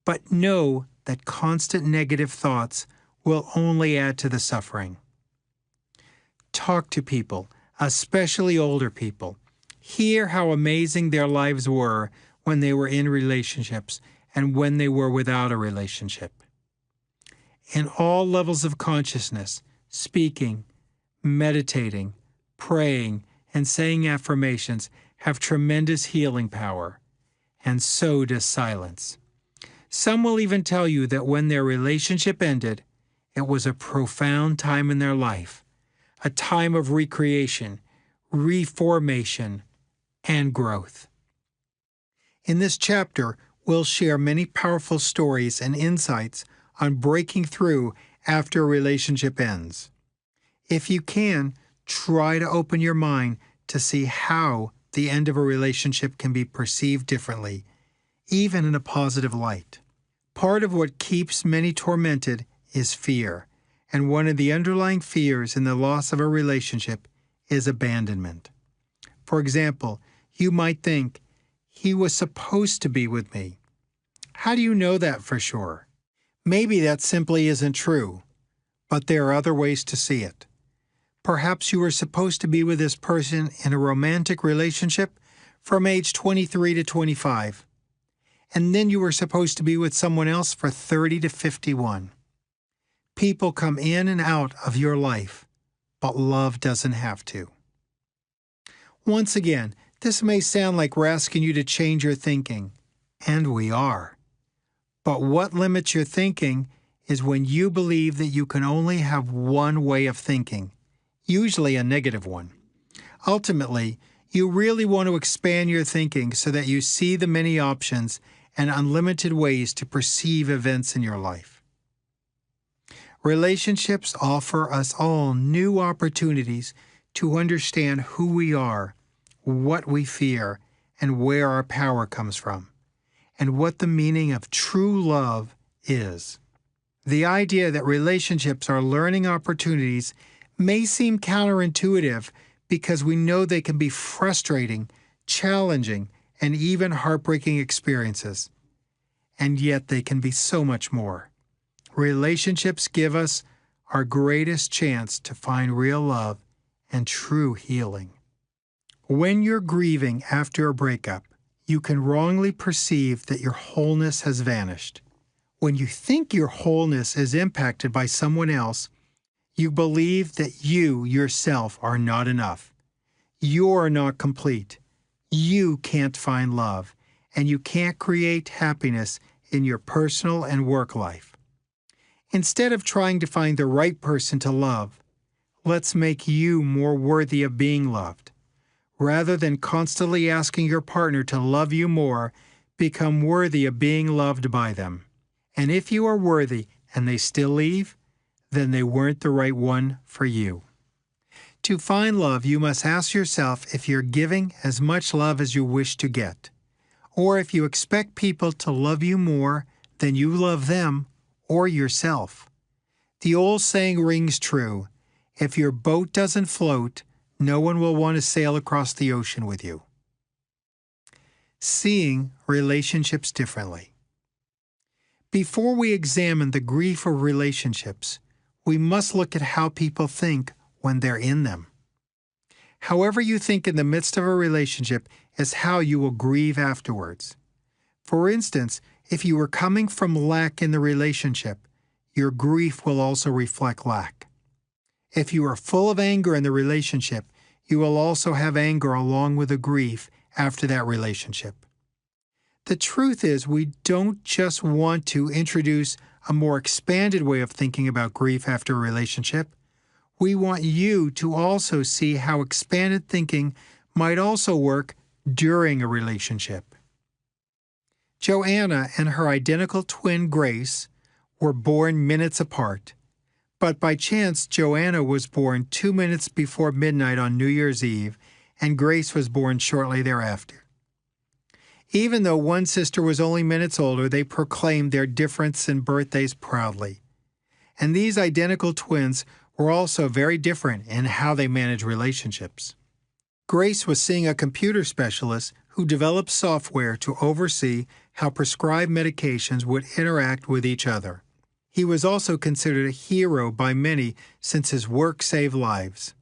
But know that constant negative thoughts will only add to the suffering. Talk to people, especially older people. Hear how amazing their lives were when they were in relationships and when they were without a relationship. In all levels of consciousness, speaking, meditating, praying, and saying affirmations have tremendous healing power, and so does silence. Some will even tell you that when their relationship ended, it was a profound time in their life, a time of recreation, reformation, and growth. In this chapter, we'll share many powerful stories and insights on breaking through after a relationship ends. If you can, try to open your mind to see how the end of a relationship can be perceived differently, even in a positive light. Part of what keeps many tormented is fear, and one of the underlying fears in the loss of a relationship is abandonment. For example, you might think, "He was supposed to be with me." How do you know that for sure? Maybe that simply isn't true, but there are other ways to see it. Perhaps you were supposed to be with this person in a romantic relationship from age 23 to 25, and then you were supposed to be with someone else for 30 to 51. People come in and out of your life, but love doesn't have to. Once again, this may sound like we're asking you to change your thinking, and we are. But what limits your thinking is when you believe that you can only have one way of thinking, usually a negative one. Ultimately, you really want to expand your thinking so that you see the many options and unlimited ways to perceive events in your life. Relationships offer us all new opportunities to understand who we are, what we fear, and where our power comes from, and what the meaning of true love is. The idea that relationships are learning opportunities may seem counterintuitive because we know they can be frustrating, challenging, and even heartbreaking experiences. And yet they can be so much more. Relationships give us our greatest chance to find real love and true healing. When you're grieving after a breakup, you can wrongly perceive that your wholeness has vanished. When you think your wholeness is impacted by someone else, you believe that you yourself are not enough. You're not complete. You can't find love, and you can't create happiness in your personal and work life. Instead of trying to find the right person to love, let's make you more worthy of being loved. Rather than constantly asking your partner to love you more, become worthy of being loved by them. And if you are worthy and they still leave, then they weren't the right one for you. To find love, you must ask yourself if you're giving as much love as you wish to get, or if you expect people to love you more than you love them or yourself. The old saying rings true: if your boat doesn't float, no one will want to sail across the ocean with you. Seeing relationships differently. Before we examine the grief of relationships, we must look at how people think when they're in them. However you think in the midst of a relationship is how you will grieve afterwards. For instance, if you were coming from lack in the relationship, your grief will also reflect lack. If you are full of anger in the relationship, you will also have anger along with the grief after that relationship. The truth is, we don't just want to introduce a more expanded way of thinking about grief after a relationship. We want you to also see how expanded thinking might also work during a relationship. Joanna and her identical twin Grace were born minutes apart, but by chance Joanna was born 2 minutes before midnight on New Year's Eve, and Grace was born shortly thereafter. Even though one sister was only minutes older, they proclaimed their difference in birthdays proudly. And these identical twins were also very different in how they managed relationships. Grace was seeing a computer specialist who developed software to oversee how prescribed medications would interact with each other. He was also considered a hero by many since his work saved lives.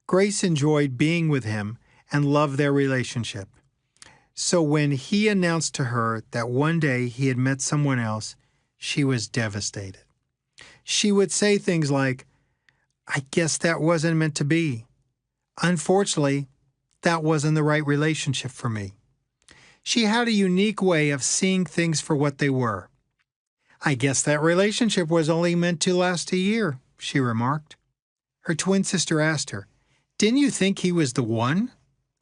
Grace enjoyed being with him and loved their relationship. So when he announced to her that one day he had met someone else, she was devastated. She would say things like, "I guess that wasn't meant to be. Unfortunately, that wasn't the right relationship for me." She had a unique way of seeing things for what they were. "I guess that relationship was only meant to last a year," she remarked. Her twin sister asked her, "Didn't you think he was the one?"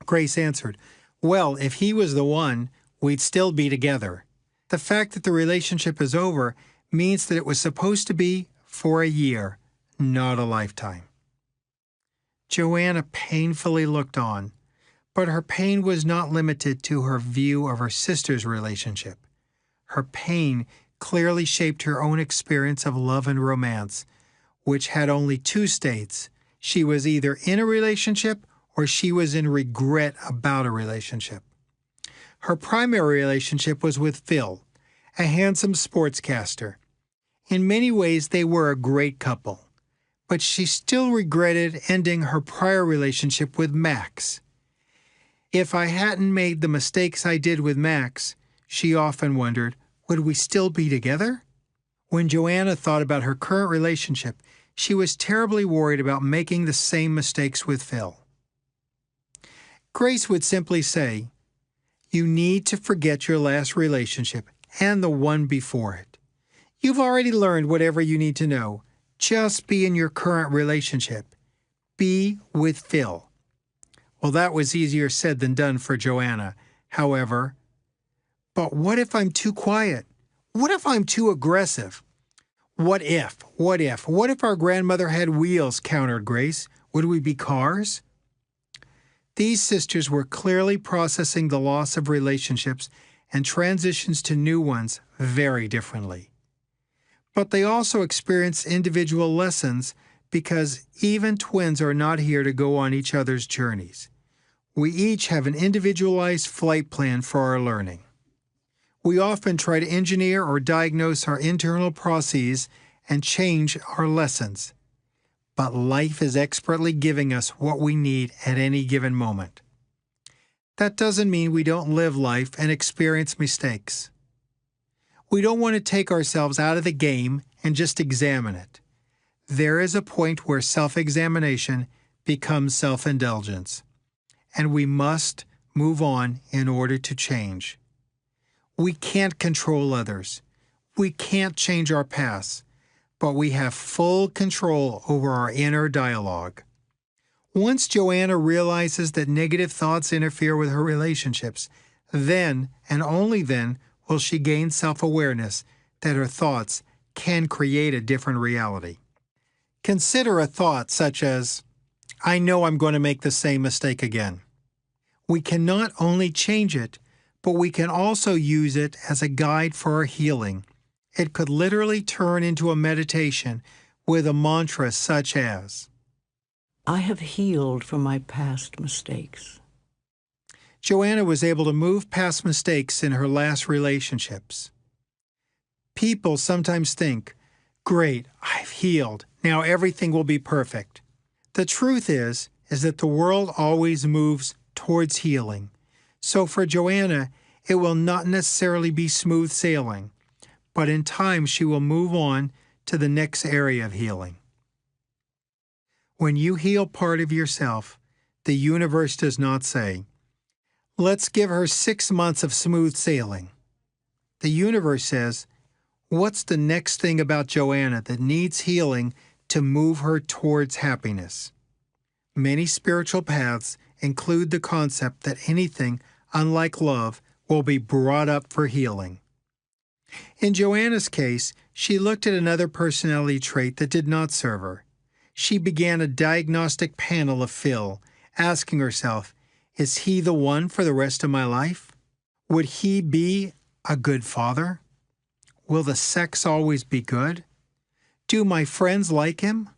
Grace answered, "Well, if he was the one, we'd still be together. The fact that the relationship is over means that it was supposed to be for a year, not a lifetime." Joanna painfully looked on, but her pain was not limited to her view of her sister's relationship. Her pain clearly shaped her own experience of love and romance, which had only two states. She was either in a relationship or she was in regret about a relationship. Her primary relationship was with Phil, a handsome sportscaster. In many ways, they were a great couple, but she still regretted ending her prior relationship with Max. If I hadn't made the mistakes I did with Max, she often wondered, would we still be together? When Joanna thought about her current relationship, she was terribly worried about making the same mistakes with Phil. Grace would simply say, "You need to forget your last relationship and the one before it. You've already learned whatever you need to know. Just be in your current relationship. Be with Phil." Well, that was easier said than done for Joanna, however. But what if I'm too quiet? What if I'm too aggressive? What if our grandmother had wheels, countered Grace? Would we be cars? These sisters were clearly processing the loss of relationships and transitions to new ones very differently. But they also experienced individual lessons because even twins are not here to go on each other's journeys. We each have an individualized flight plan for our learning. We often try to engineer or diagnose our internal processes and change our lessons. But life is expertly giving us what we need at any given moment. That doesn't mean we don't live life and experience mistakes. We don't want to take ourselves out of the game and just examine it. There is a point where self-examination becomes self-indulgence, and we must move on in order to change. We can't control others. We can't change our past. but we have full control over our inner dialogue. Once Joanna realizes that negative thoughts interfere with her relationships, then and only then will she gain self-awareness that her thoughts can create a different reality. Consider a thought such as, "I know I'm going to make the same mistake again." We can not only change it, but we can also use it as a guide for our healing. It could literally turn into a meditation with a mantra such as, I have healed from my past mistakes. Joanna was able to move past mistakes in her last relationships. People sometimes think, "Great, I've healed. Now everything will be perfect." The truth is that the world always moves towards healing. So for Joanna, it will not necessarily be smooth sailing, but in time she will move on to the next area of healing. When you heal part of yourself, the universe does not say, "Let's give her 6 months of smooth sailing." The universe says, "What's the next thing about Joanna that needs healing to move her towards happiness?" Many spiritual paths include the concept that anything, unlike love, will be brought up for healing. In Joanna's case, she looked at another personality trait that did not serve her. She began a diagnostic panel of Phil, asking herself, "Is he the one for the rest of my life? Would he be a good father? Will the sex always be good? Do my friends like him?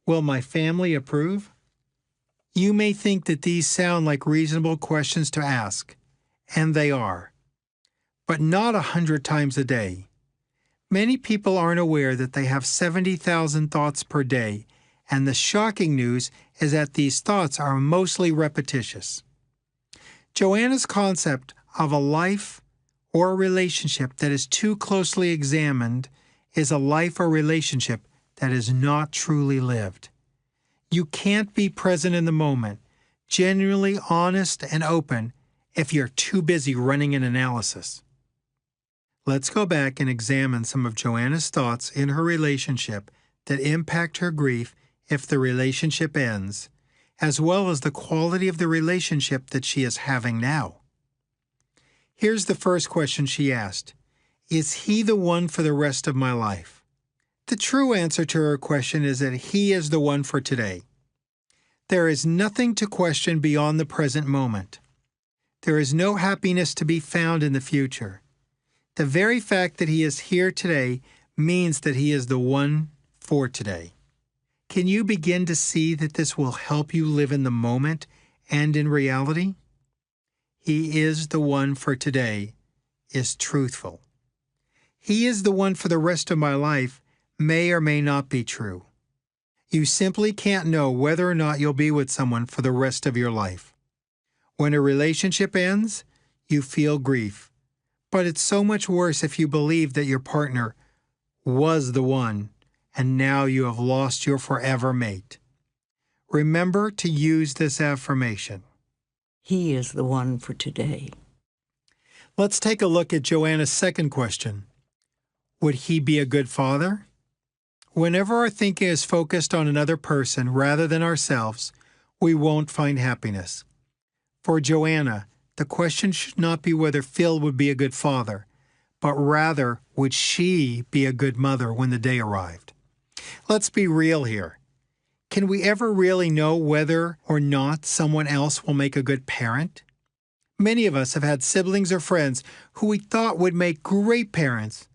Will my family approve?" You may think that these sound like reasonable questions to ask, and they are, but not 100 times a day. Many people aren't aware that they have 70,000 thoughts per day, and the shocking news is that these thoughts are mostly repetitious. Joanna's concept of a life or a relationship that is too closely examined is a life or relationship that is not truly lived. You can't be present in the moment, genuinely honest and open, if you're too busy running an analysis. Let's go back and examine some of Joanna's thoughts in her relationship that impact her grief if the relationship ends, as well as the quality of the relationship that she is having now. Here's the first question she asked. Is he the one for the rest of my life? The true answer to her question is that he is the one for today. There is nothing to question beyond the present moment. There is no happiness to be found in the future. The very fact that he is here today means that he is the one for today. Can you begin to see that this will help you live in the moment and in reality? He is the one for today is truthful. He is the one for the rest of my life may or may not be true. You simply can't know whether or not you'll be with someone for the rest of your life. When a relationship ends, you feel grief. But it's so much worse if you believe that your partner was the one and now you have lost your forever mate. Remember to use this affirmation. He is the one for today. Let's take a look at Joanna's second question. Would he be a good father? Whenever our thinking is focused on another person rather than ourselves, we won't find happiness. For Joanna, the question should not be whether Phil would be a good father, but rather, would she be a good mother when the day arrived? Let's be real here. Can we ever really know whether or not someone else will make a good parent? Many of us have had siblings or friends who we thought would make great parents,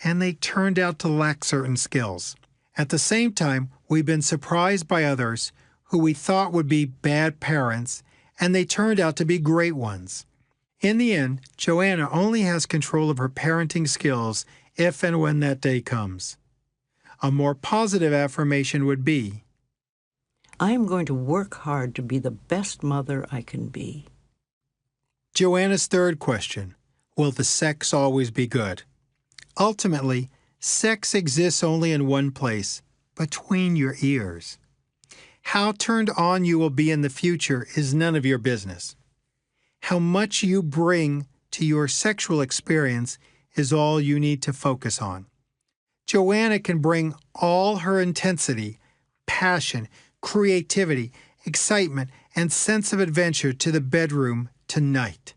and they turned out to lack certain skills. At the same time, we've been surprised by others who we thought would be bad parents, and they turned out to be great ones. In the end, Joanna only has control of her parenting skills if and when that day comes. A more positive affirmation would be, I am going to work hard to be the best mother I can be. Joanna's third question, will the sex always be good? Ultimately, sex exists only in one place, between your ears. How turned on you will be in the future is none of your business. How much you bring to your sexual experience is all you need to focus on. Joanna can bring all her intensity, passion, creativity, excitement, and sense of adventure to the bedroom tonight.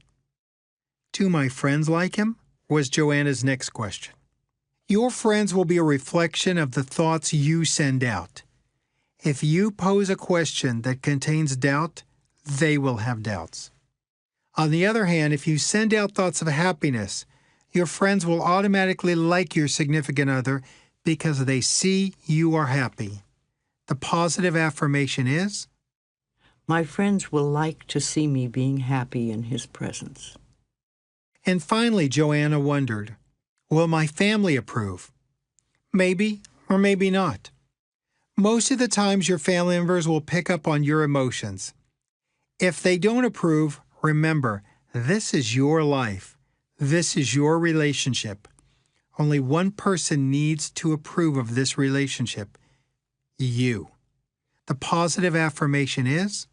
Do my friends like him? Was Joanna's next question. Your friends will be a reflection of the thoughts you send out. If you pose a question that contains doubt, they will have doubts. On the other hand, if you send out thoughts of happiness, your friends will automatically like your significant other because they see you are happy. The positive affirmation is, My friends will like to see me being happy in his presence. and finally, Joanna wondered, will my family approve? Maybe or maybe not. Most of the times your family members will pick up on your emotions. If they don't approve, remember, this is your life. This is your relationship. Only one person needs to approve of this relationship. You. The positive affirmation is,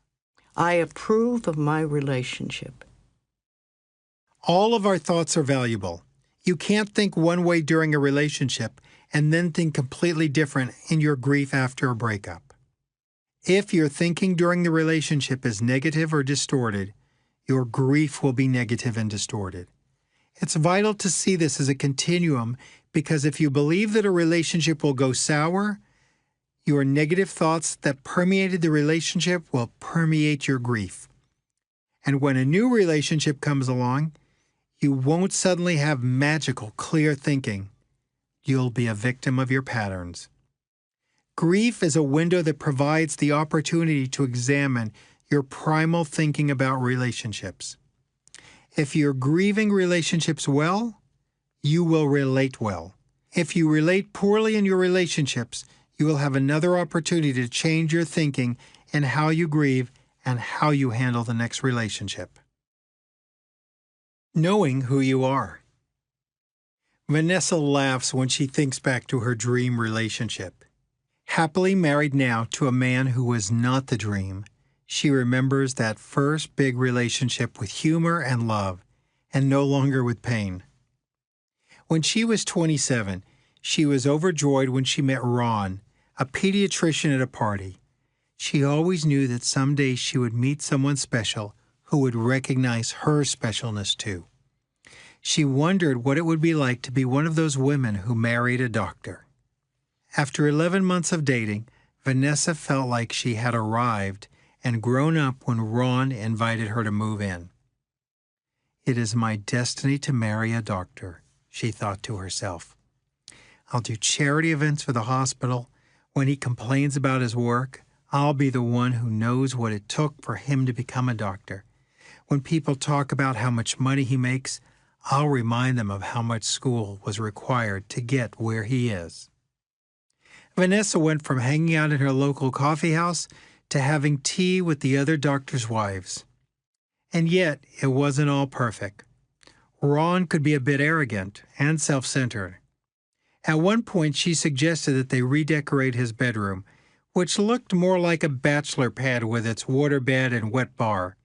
I approve of my relationship. all of our thoughts are valuable. You can't think one way during a relationship and then think completely different in your grief after a breakup. If your thinking during the relationship is negative or distorted, your grief will be negative and distorted. It's vital to see this as a continuum because if you believe that a relationship will go sour, your negative thoughts that permeated the relationship will permeate your grief. And when a new relationship comes along, you won't suddenly have magical, clear thinking. You'll be a victim of your patterns. Grief is a window that provides the opportunity to examine your primal thinking about relationships. If you're grieving relationships well, you will relate well. If you relate poorly in your relationships, you will have another opportunity to change your thinking and how you grieve and how you handle the next relationship. Knowing who you are. Vanessa laughs when she thinks back to her dream relationship. Happily married now to a man who was not the dream, she remembers that first big relationship with humor and love, and no longer with pain. When she was 27, she was overjoyed when she met Ron, a pediatrician at a party. She always knew that someday she would meet someone special who would recognize her specialness too. She wondered what it would be like to be one of those women who married a doctor. After 11 months of dating, Vanessa felt like she had arrived and grown up when Ron invited her to move in. It is my destiny to marry a doctor, she thought to herself. I'll do charity events for the hospital. When he complains about his work, I'll be the one who knows what it took for him to become a doctor. When people talk about how much money he makes, I'll remind them of how much school was required to get where he is. Vanessa went from hanging out in her local coffee house to having tea with the other doctors' wives. And yet, it wasn't all perfect. Ron could be a bit arrogant and self-centered. At one point, she suggested that they redecorate his bedroom, which looked more like a bachelor pad with its waterbed and wet bar.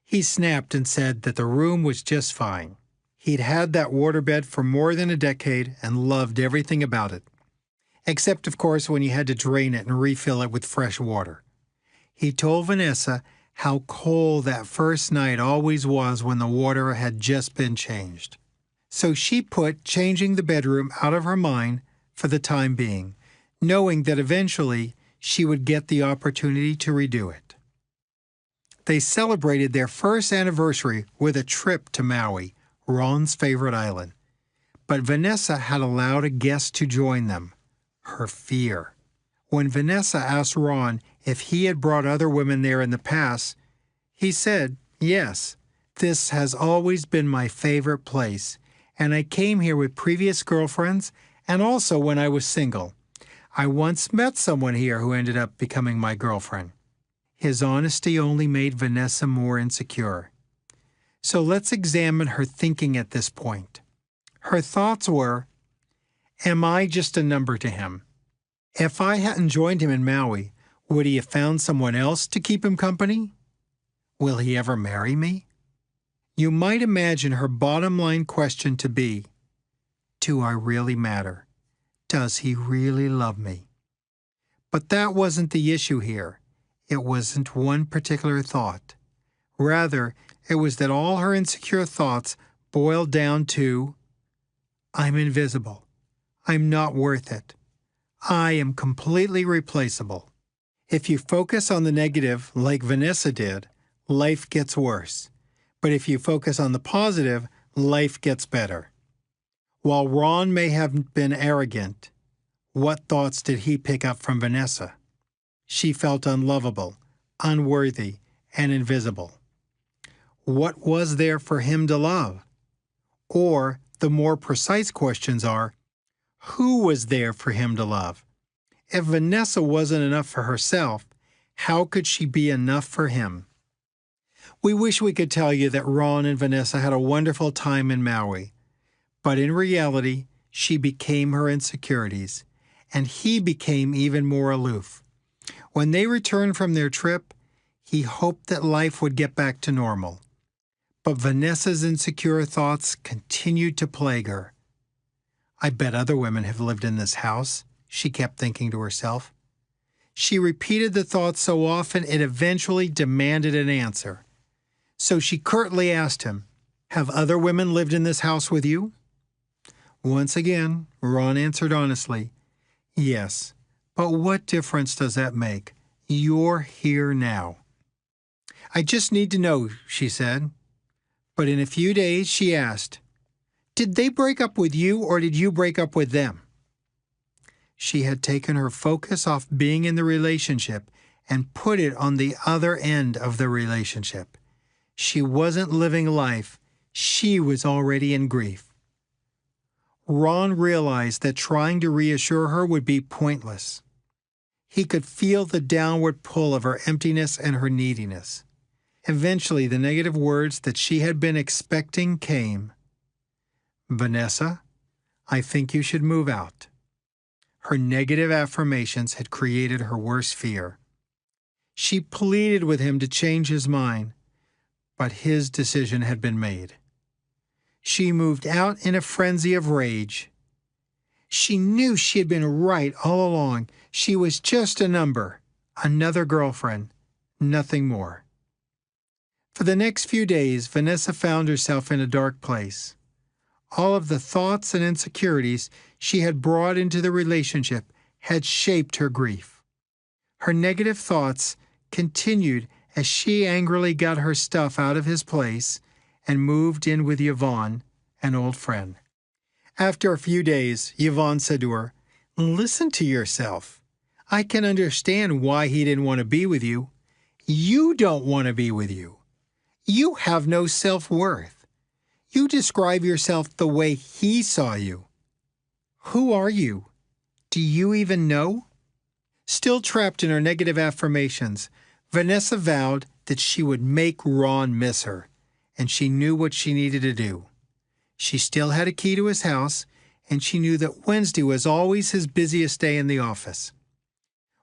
He snapped and said that the room was just fine. He'd had that waterbed for more than a decade and loved everything about it. Except, of course, when you had to drain it and refill it with fresh water. He told Vanessa how cold that first night always was when the water had just been changed. So she put changing the bedroom out of her mind for the time being, knowing that eventually she would get the opportunity to redo it. They celebrated their first anniversary with a trip to Maui, Ron's favorite island. But Vanessa had allowed a guest to join them. Her fear. When Vanessa asked Ron if he had brought other women there in the past, he said, "Yes, this has always been my favorite place, and I came here with previous girlfriends and also when I was single. I once met someone here who ended up becoming my girlfriend." His honesty only made Vanessa more insecure. So let's examine her thinking at this point. Her thoughts were, am I just a number to him? If I hadn't joined him in Maui, would he have found someone else to keep him company? Will he ever marry me? You might imagine her bottom line question to be, do I really matter? Does he really love me? But that wasn't the issue here. It wasn't one particular thought. Rather, it was that all her insecure thoughts boiled down to, I'm invisible. I'm not worth it. I am completely replaceable. If you focus on the negative like Vanessa did, life gets worse. But if you focus on the positive, life gets better. While Ron may have been arrogant, what thoughts did he pick up from Vanessa? She felt unlovable, unworthy, and invisible. What was there for him to love? Or, the more precise questions are, who was there for him to love? If Vanessa wasn't enough for herself, how could she be enough for him? We wish we could tell you that Ron and Vanessa had a wonderful time in Maui, but in reality, she became her insecurities, and he became even more aloof. When they returned from their trip, he hoped that life would get back to normal. But Vanessa's insecure thoughts continued to plague her. I bet other women have lived in this house, she kept thinking to herself. She repeated the thought so often it eventually demanded an answer. So she curtly asked him, Have other women lived in this house with you? Once again, Ron answered honestly, Yes, but what difference does that make? You're here now. I just need to know, she said. But in a few days, she asked, Did they break up with you or did you break up with them? She had taken her focus off being in the relationship and put it on the other end of the relationship. She wasn't living life. She was already in grief. Ron realized that trying to reassure her would be pointless. He could feel the downward pull of her emptiness and her neediness. Eventually, the negative words that she had been expecting came. Vanessa, I think you should move out. Her negative affirmations had created her worst fear. She pleaded with him to change his mind, but his decision had been made. She moved out in a frenzy of rage. She knew she had been right all along. She was just a number, another girlfriend, nothing more. For the next few days, Vanessa found herself in a dark place. All of the thoughts and insecurities she had brought into the relationship had shaped her grief. Her negative thoughts continued as she angrily got her stuff out of his place and moved in with Yvonne, an old friend. After a few days, Yvonne said to her, Listen to yourself. I can understand why he didn't want to be with you. You don't want to be with you. You have no self-worth. You describe yourself the way he saw you. Who are you? Do you even know? Still trapped in her negative affirmations, Vanessa vowed that she would make Ron miss her, and she knew what she needed to do. She still had a key to his house, and she knew that Wednesday was always his busiest day in the office.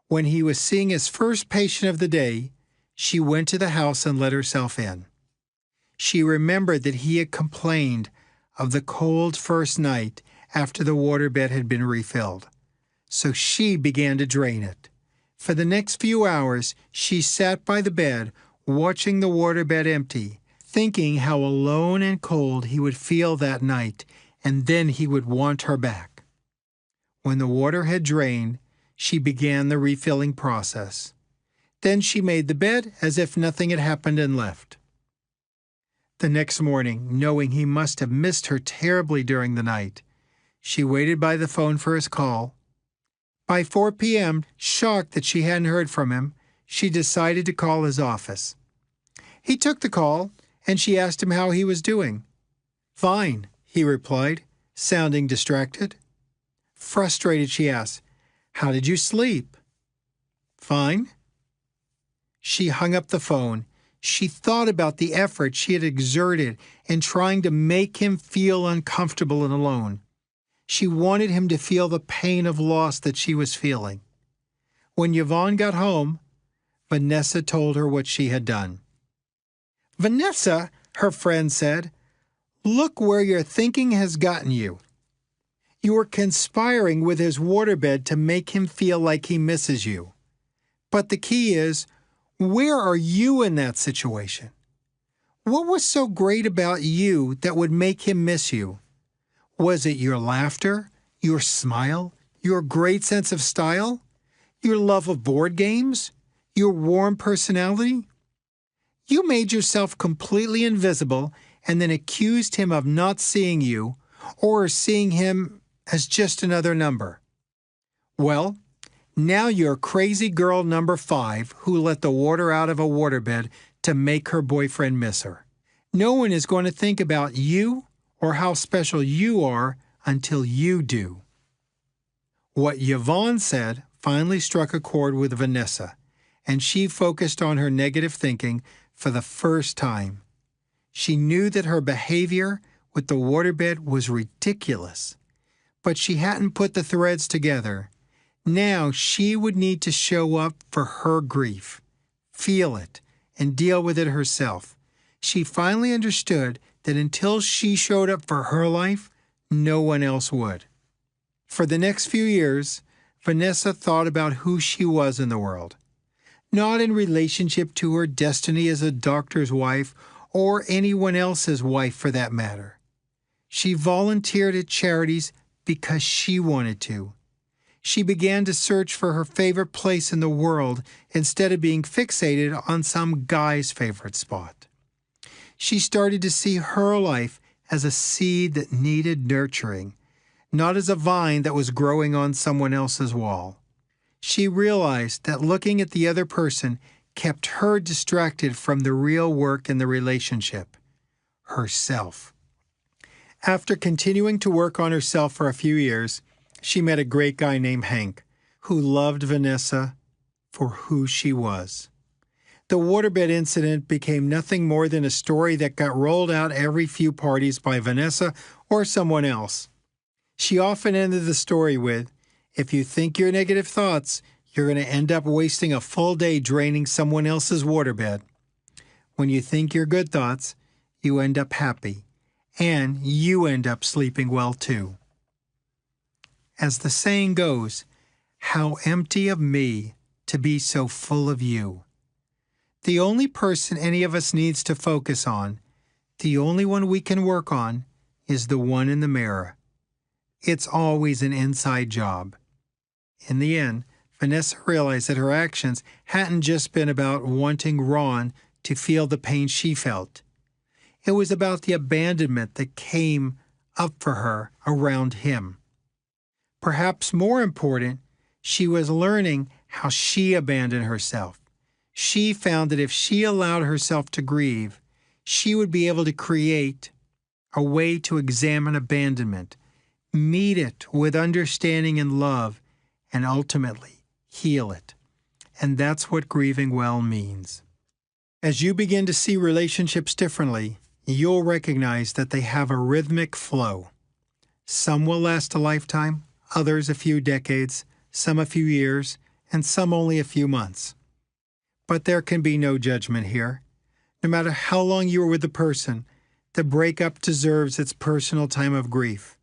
When he was seeing his first patient of the day, she went to the house and let herself in. She remembered that he had complained of the cold first night after the waterbed had been refilled. So she began to drain it. For the next few hours, she sat by the bed, watching the waterbed empty, thinking how alone and cold he would feel that night, and then he would want her back. When the water had drained, she began the refilling process. Then she made the bed as if nothing had happened and left. The next morning, knowing he must have missed her terribly during the night, she waited by the phone for his call. By 4 p.m., shocked that she hadn't heard from him, she decided to call his office. He took the call, and she asked him how he was doing. Fine, he replied, sounding distracted. Frustrated, she asked, How did you sleep? Fine. She hung up the phone. She thought about the effort she had exerted in trying to make him feel uncomfortable and alone. She wanted him to feel the pain of loss that she was feeling. When Yvonne got home, Vanessa told her what she had done. Vanessa, her friend said, look where your thinking has gotten you. You are conspiring with his waterbed to make him feel like he misses you. But the key is, where are you in that situation? What was so great about you that would make him miss you? Was it your laughter, your smile, your great sense of style, your love of board games, your warm personality? You made yourself completely invisible and then accused him of not seeing you or seeing him as just another number. Well, now you're crazy girl number 5 who let the water out of a waterbed to make her boyfriend miss her. No one is going to think about you or how special you are until you do. What Yvonne said finally struck a chord with Vanessa, and she focused on her negative thinking for the first time. She knew that her behavior with the waterbed was ridiculous, but she hadn't put the threads together. Now she would need to show up for her grief, feel it, and deal with it herself. She finally understood that until she showed up for her life, no one else would. For the next few years, Vanessa thought about who she was in the world, not in relationship to her destiny as a doctor's wife or anyone else's wife for that matter. She volunteered at charities because she wanted to. She began to search for her favorite place in the world instead of being fixated on some guy's favorite spot. She started to see her life as a seed that needed nurturing, not as a vine that was growing on someone else's wall. She realized that looking at the other person kept her distracted from the real work in the relationship, herself. After continuing to work on herself for a few years, she met a great guy named Hank, who loved Vanessa for who she was. The waterbed incident became nothing more than a story that got rolled out every few parties by Vanessa or someone else. She often ended the story with, "If you think your negative thoughts, you're going to end up wasting a full day draining someone else's waterbed. When you think your good thoughts, you end up happy, and you end up sleeping well too." As the saying goes, how empty of me to be so full of you. The only person any of us needs to focus on, the only one we can work on, is the one in the mirror. It's always an inside job. In the end, Vanessa realized that her actions hadn't just been about wanting Ron to feel the pain she felt. It was about the abandonment that came up for her around him. Perhaps more important, she was learning how she abandoned herself. She found that if she allowed herself to grieve, she would be able to create a way to examine abandonment, meet it with understanding and love, and ultimately heal it. And that's what grieving well means. As you begin to see relationships differently, you'll recognize that they have a rhythmic flow. Some will last a lifetime, others a few decades, some a few years, and some only a few months. But there can be no judgment here. No matter how long you were with the person, the breakup deserves its personal time of grief.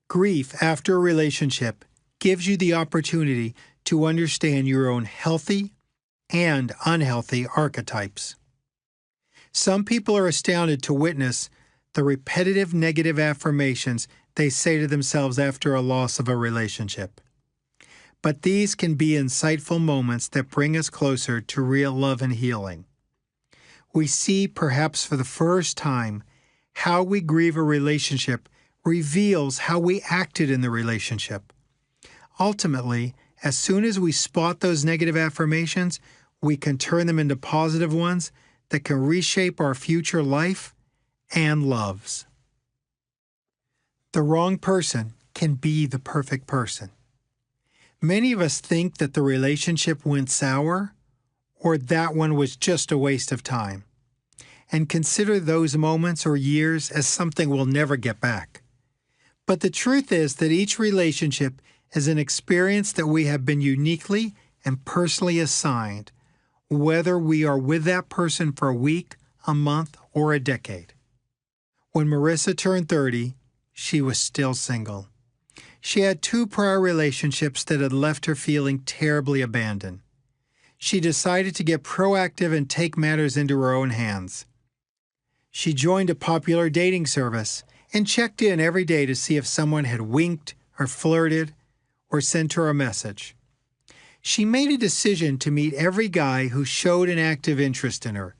Grief after a relationship gives you the opportunity to understand your own healthy and unhealthy archetypes. Some people are astounded to witness the repetitive negative affirmations they say to themselves after a loss of a relationship. But these can be insightful moments that bring us closer to real love and healing. We see, perhaps for the first time, how we grieve a relationship reveals how we acted in the relationship. Ultimately, as soon as we spot those negative affirmations, we can turn them into positive ones that can reshape our future life and loves. The wrong person can be the perfect person. Many of us think that the relationship went sour or that one was just a waste of time, and consider those moments or years as something we'll never get back. But the truth is that each relationship is an experience that we have been uniquely and personally assigned, whether we are with that person for a week, a month, or a decade. When Marissa turned 30, she was still single. She had 2 prior relationships that had left her feeling terribly abandoned. She decided to get proactive and take matters into her own hands. She joined a popular dating service and checked in every day to see if someone had winked or flirted or sent her a message. She made a decision to meet every guy who showed an active interest in her,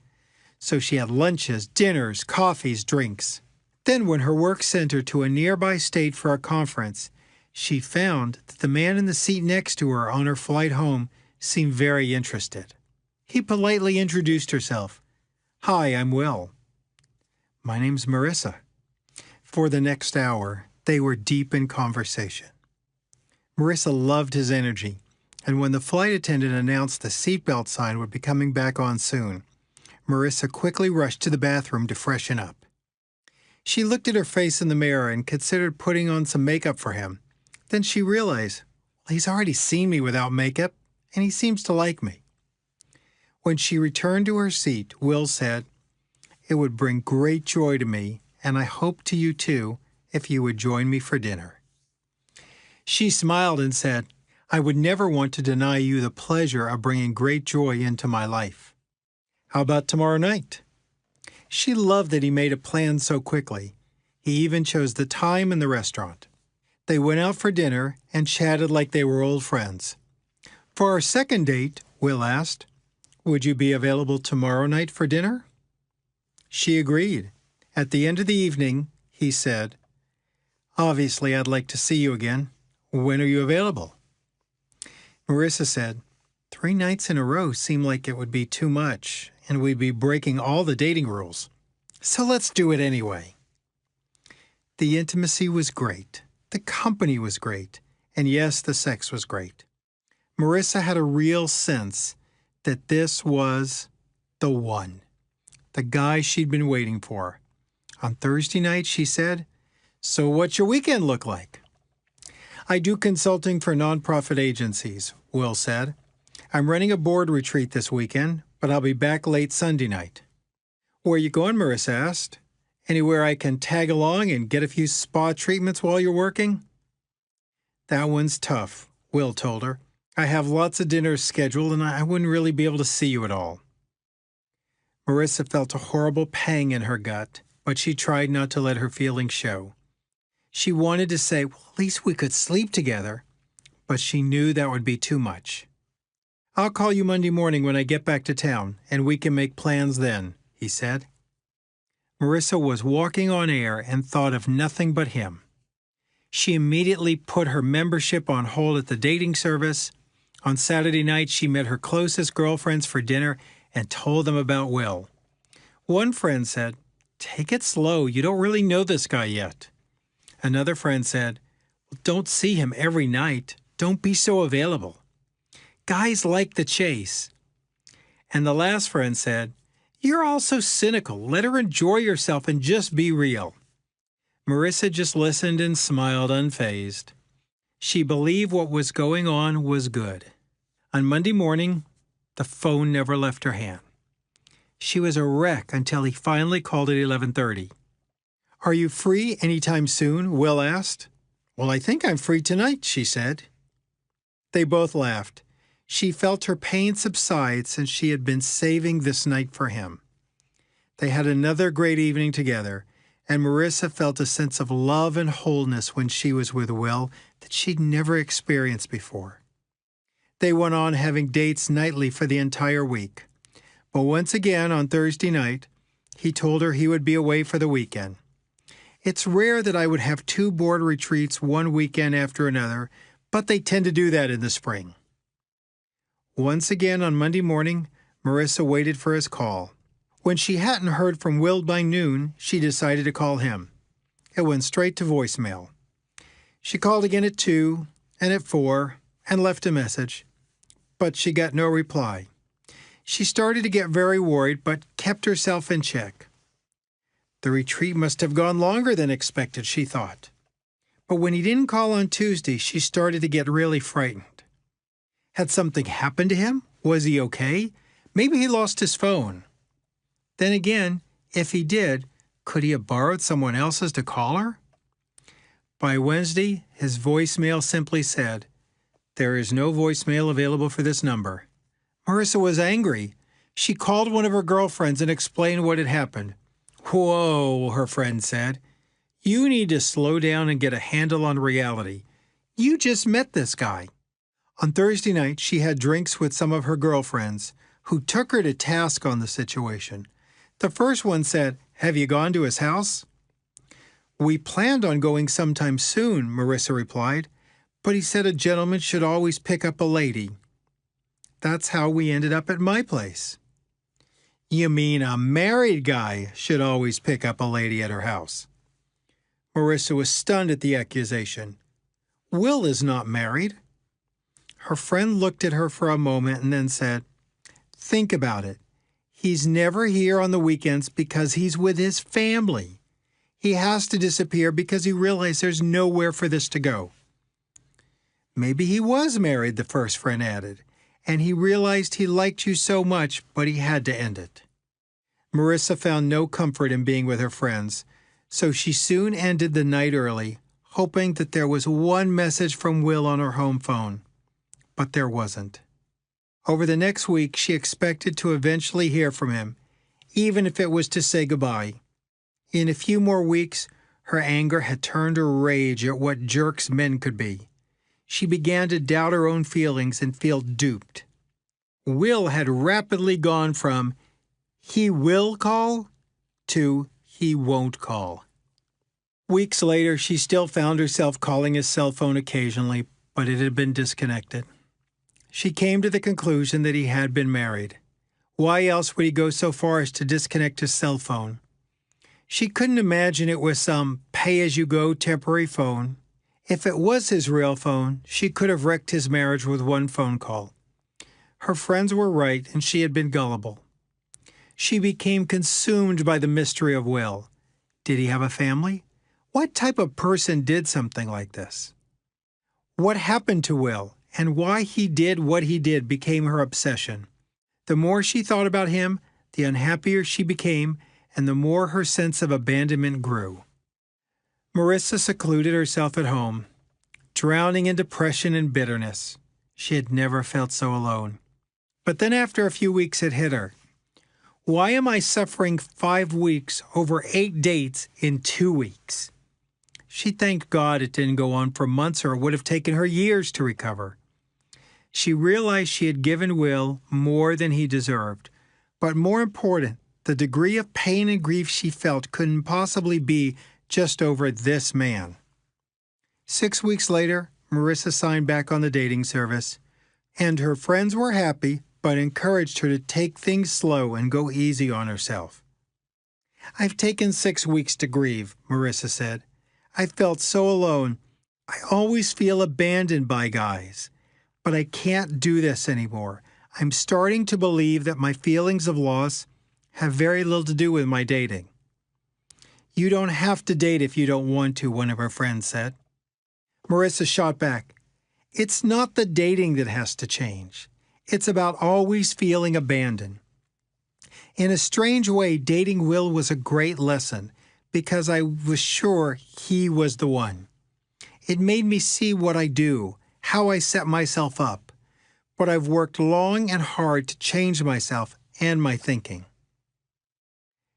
so she had lunches, dinners, coffees, drinks. Then when her work sent her to a nearby state for a conference, she found that the man in the seat next to her on her flight home seemed very interested. He politely introduced herself. "Hi, I'm Will." "My name's Marissa." For the next hour, they were deep in conversation. Marissa loved his energy, and when the flight attendant announced the seatbelt sign would be coming back on soon, Marissa quickly rushed to the bathroom to freshen up. She looked at her face in the mirror and considered putting on some makeup for him. Then she realized, well, he's already seen me without makeup, and he seems to like me. When she returned to her seat, Will said, "It would bring great joy to me, and I hope to you too, if you would join me for dinner." She smiled and said, "I would never want to deny you the pleasure of bringing great joy into my life. How about tomorrow night?" She loved that he made a plan so quickly. He even chose the time and the restaurant. They went out for dinner and chatted like they were old friends. For our second date, Will asked, "Would you be available tomorrow night for dinner?" She agreed. At the end of the evening, he said, "Obviously, I'd like to see you again. When are you available?" Marissa said, 3 nights in a row seem like it would be too much, and we'd be breaking all the dating rules. So let's do it anyway." The intimacy was great. The company was great. And yes, the sex was great. Marissa had a real sense that this was the one, the guy she'd been waiting for. On Thursday night, she said, "So what's your weekend look like?" "I do consulting for nonprofit agencies," Will said. "I'm running a board retreat this weekend, but I'll be back late Sunday night." "Where you going?" Marissa asked. "Anywhere I can tag along and get a few spa treatments while you're working?" "That one's tough," Will told her. "I have lots of dinners scheduled and I wouldn't really be able to see you at all." Marissa felt a horrible pang in her gut, but she tried not to let her feelings show. She wanted to say, "Well, at least we could sleep together," but she knew that would be too much. "I'll call you Monday morning when I get back to town, and we can make plans then," he said. Marissa was walking on air and thought of nothing but him. She immediately put her membership on hold at the dating service. On Saturday night, she met her closest girlfriends for dinner and told them about Will. One friend said, "Take it slow, you don't really know this guy yet." Another friend said, "Well, don't see him every night. Don't be so available. Guys like the chase." And the last friend said, "You're all so cynical. Let her enjoy herself and just be real." Marissa just listened and smiled unfazed. She believed what was going on was good. On Monday morning, the phone never left her hand. She was a wreck until he finally called at 11:30. "Are you free anytime soon?" Will asked. "Well, I think I'm free tonight," she said. They both laughed. She felt her pain subside since she had been saving this night for him. They had another great evening together, and Marissa felt a sense of love and wholeness when she was with Will that she'd never experienced before. They went on having dates nightly for the entire week. But once again, on Thursday night, he told her he would be away for the weekend. "It's rare that I would have 2 board retreats one weekend after another, but they tend to do that in the spring." Once again on Monday morning, Marissa waited for his call. When she hadn't heard from Will by noon, she decided to call him. It went straight to voicemail. She called again at 2 and at 4 and left a message, but she got no reply. She started to get very worried, but kept herself in check. The retreat must have gone longer than expected, she thought. But when he didn't call on Tuesday, she started to get really frightened. Had something happened to him? Was he okay? Maybe he lost his phone. Then again, if he did, could he have borrowed someone else's to call her? By Wednesday, his voicemail simply said, "There is no voicemail available for this number." Marissa was angry. She called one of her girlfriends and explained what had happened. "Whoa," her friend said. "You need to slow down and get a handle on reality. You just met this guy." On Thursday night, she had drinks with some of her girlfriends, who took her to task on the situation. The first one said, "Have you gone to his house?" "We planned on going sometime soon," Marissa replied, "but he said a gentleman should always pick up a lady. That's how we ended up at my place." "You mean a married guy should always pick up a lady at her house?" Marissa was stunned at the accusation. "Will is not married." Her friend looked at her for a moment and then said, "Think about it. He's never here on the weekends because he's with his family. He has to disappear because he realized there's nowhere for this to go." "Maybe he was married," the first friend added, "and he realized he liked you so much, but he had to end it." Marissa found no comfort in being with her friends, so she soon ended the night early, hoping that there was one message from Will on her home phone. But there wasn't. Over the next week, she expected to eventually hear from him, even if it was to say goodbye. In a few more weeks, her anger had turned to rage at what jerks men could be. She began to doubt her own feelings and feel duped. Will had rapidly gone from "he will call" to "he won't call." Weeks later, she still found herself calling his cell phone occasionally, but it had been disconnected. She came to the conclusion that he had been married. Why else would he go so far as to disconnect his cell phone? She couldn't imagine it was some pay-as-you-go temporary phone. If it was his real phone, she could have wrecked his marriage with one phone call. Her friends were right, and she had been gullible. She became consumed by the mystery of Will. Did he have a family? What type of person did something like this? What happened to Will, and why he did what he did became her obsession. The more she thought about him, the unhappier she became, and the more her sense of abandonment grew. Marissa secluded herself at home, drowning in depression and bitterness. She had never felt so alone. But then after a few weeks it hit her. Why am I suffering 5 weeks over 8 dates in 2 weeks? She thanked God it didn't go on for months, or it would have taken her years to recover. She realized she had given Will more than he deserved. But more important, the degree of pain and grief she felt couldn't possibly be just over this man. 6 weeks later, Marissa signed back on the dating service, and her friends were happy, but encouraged her to take things slow and go easy on herself. "I've taken 6 weeks to grieve," Marissa said. "I felt so alone. I always feel abandoned by guys. But I can't do this anymore. I'm starting to believe that my feelings of loss have very little to do with my dating." "You don't have to date if you don't want to," one of her friends said. Marissa shot back, "It's not the dating that has to change. It's about always feeling abandoned." In a strange way, dating Will was a great lesson because I was sure he was the one. It made me see what I do, how I set myself up. But I've worked long and hard to change myself and my thinking.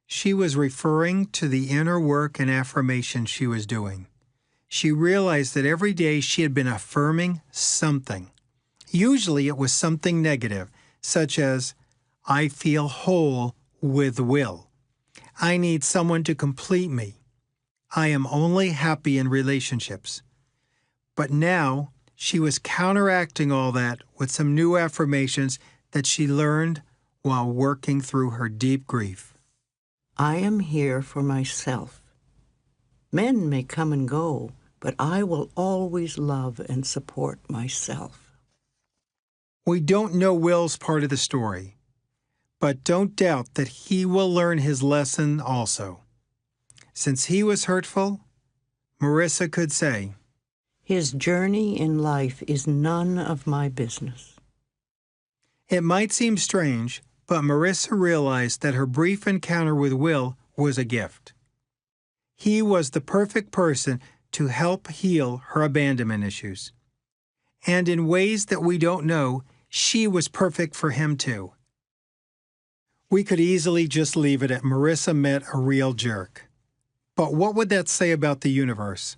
She was referring to the inner work and affirmation she was doing. She realized that every day she had been affirming something. Usually it was something negative, such as, "I feel whole with Will. I need someone to complete me. I am only happy in relationships." But now she was counteracting all that with some new affirmations that she learned while working through her deep grief. I am here for myself. Men may come and go, but I will always love and support myself. We don't know Will's part of the story, but don't doubt that he will learn his lesson also. Since he was hurtful, Marissa could say, His journey in life is none of my business. It might seem strange, but Marissa realized that her brief encounter with Will was a gift. He was the perfect person to help heal her abandonment issues. And in ways that we don't know, she was perfect for him too. We could easily just leave it at Marissa met a real jerk. But what would that say about the universe?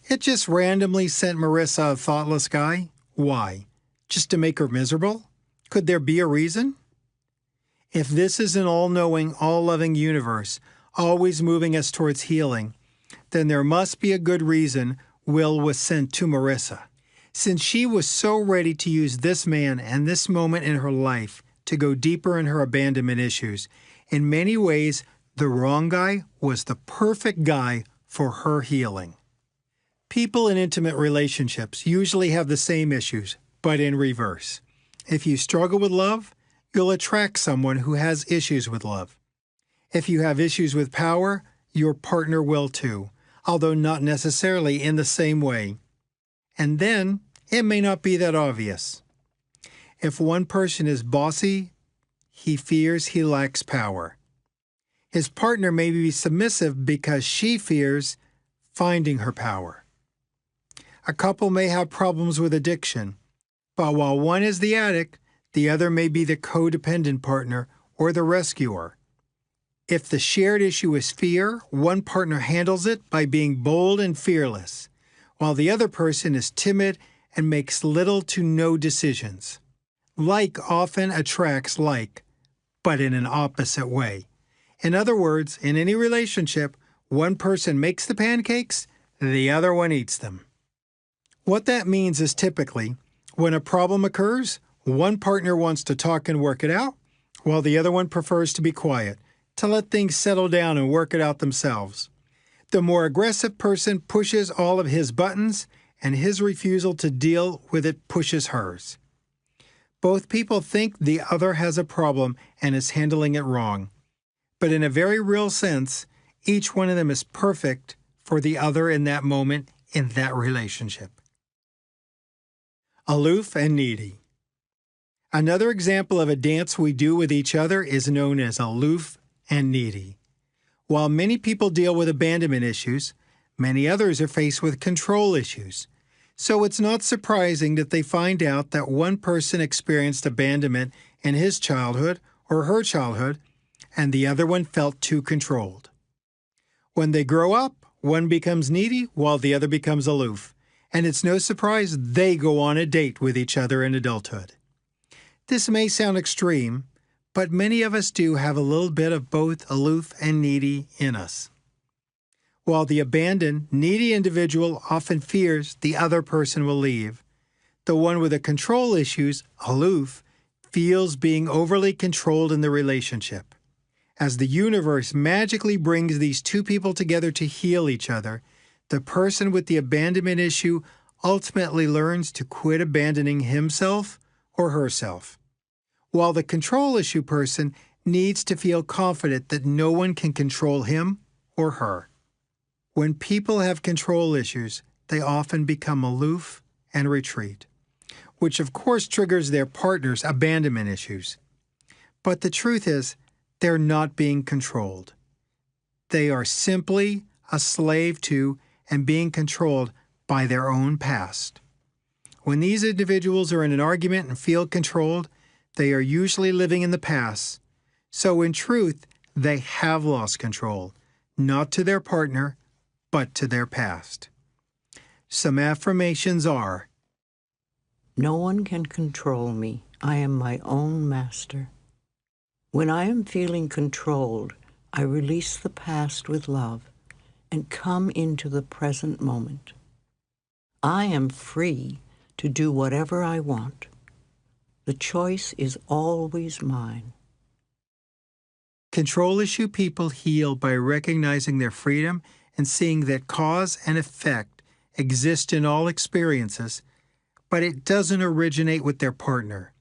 It just randomly sent Marissa a thoughtless guy? Why? Just to make her miserable? Could there be a reason? If this is an all-knowing, all-loving universe, always moving us towards healing, then there must be a good reason Will was sent to Marissa. Since she was so ready to use this man and this moment in her life to go deeper in her abandonment issues, in many ways, the wrong guy was the perfect guy for her healing. People in intimate relationships usually have the same issues, but in reverse. If you struggle with love, you'll attract someone who has issues with love. If you have issues with power, your partner will too, although not necessarily in the same way. And then, it may not be that obvious. If one person is bossy, he fears he lacks power. His partner may be submissive because she fears finding her power. A couple may have problems with addiction, but while one is the addict, the other may be the codependent partner or the rescuer. If the shared issue is fear, one partner handles it by being bold and fearless, while the other person is timid and makes little to no decisions. Like often attracts like, but in an opposite way. In other words, in any relationship, one person makes the pancakes, the other one eats them. What that means is typically, when a problem occurs, one partner wants to talk and work it out, while the other one prefers to be quiet, to let things settle down and work it out themselves. The more aggressive person pushes all of his buttons, and his refusal to deal with it pushes hers. Both people think the other has a problem and is handling it wrong. But in a very real sense, each one of them is perfect for the other in that moment, in that relationship. Aloof and needy. Another example of a dance we do with each other is known as aloof and needy. While many people deal with abandonment issues, many others are faced with control issues. So it's not surprising that they find out that one person experienced abandonment in his childhood or her childhood, and the other one felt too controlled. When they grow up, one becomes needy while the other becomes aloof, and it's no surprise they go on a date with each other in adulthood. This may sound extreme, but many of us do have a little bit of both aloof and needy in us. While the abandoned, needy individual often fears the other person will leave, the one with the control issues, aloof, feels being overly controlled in the relationship. As the universe magically brings these two people together to heal each other, the person with the abandonment issue ultimately learns to quit abandoning himself or herself, while the control issue person needs to feel confident that no one can control him or her. When people have control issues, they often become aloof and retreat, which of course triggers their partner's abandonment issues. But the truth is, they're not being controlled. They are simply a slave to and being controlled by their own past. When these individuals are in an argument and feel controlled, they are usually living in the past. So in truth, they have lost control, not to their partner, but to their past. Some affirmations are: No one can control me. I am my own master. When I am feeling controlled, I release the past with love and come into the present moment. I am free to do whatever I want. The choice is always mine. Control issue people heal by recognizing their freedom and seeing that cause and effect exist in all experiences, but it doesn't originate with their partner.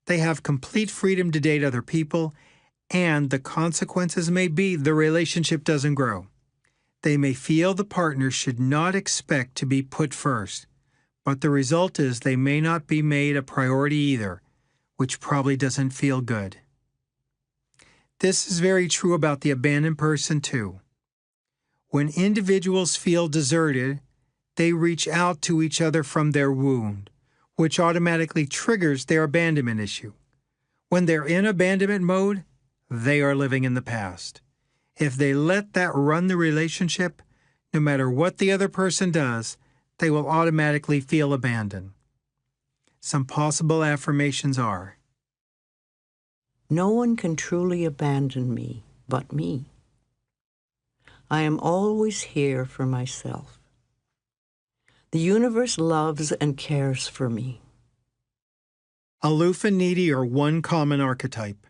They have complete freedom to date other people, and the consequences may be the relationship doesn't grow. They may feel the partner should not expect to be put first, but the result is they may not be made a priority either, which probably doesn't feel good. This is very true about the abandoned person too. When individuals feel deserted, they reach out to each other from their wound, which automatically triggers their abandonment issue. When they're in abandonment mode, they are living in the past. If they let that run the relationship, no matter what the other person does, they will automatically feel abandoned. Some possible affirmations are: No one can truly abandon me but me. I am always here for myself. The universe loves and cares for me. aloof and needy are one common archetype.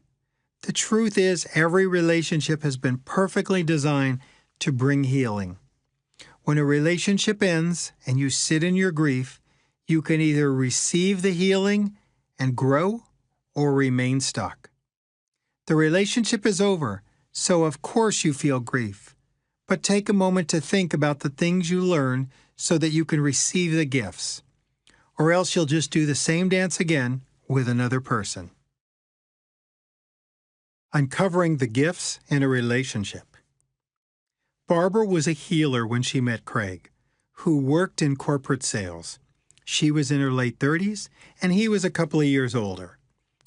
The truth is, every relationship has been perfectly designed to bring healing. When a relationship ends and you sit in your grief, you can either receive the healing and grow or remain stuck. The relationship is over, so of course you feel grief. But take a moment to think about the things you learned so that you can receive the gifts. Or else you'll just do the same dance again with another person. Uncovering the gifts in a relationship. Barbara was a healer when she met Craig, who worked in corporate sales. She was in her late 30s, and he was a couple of years older.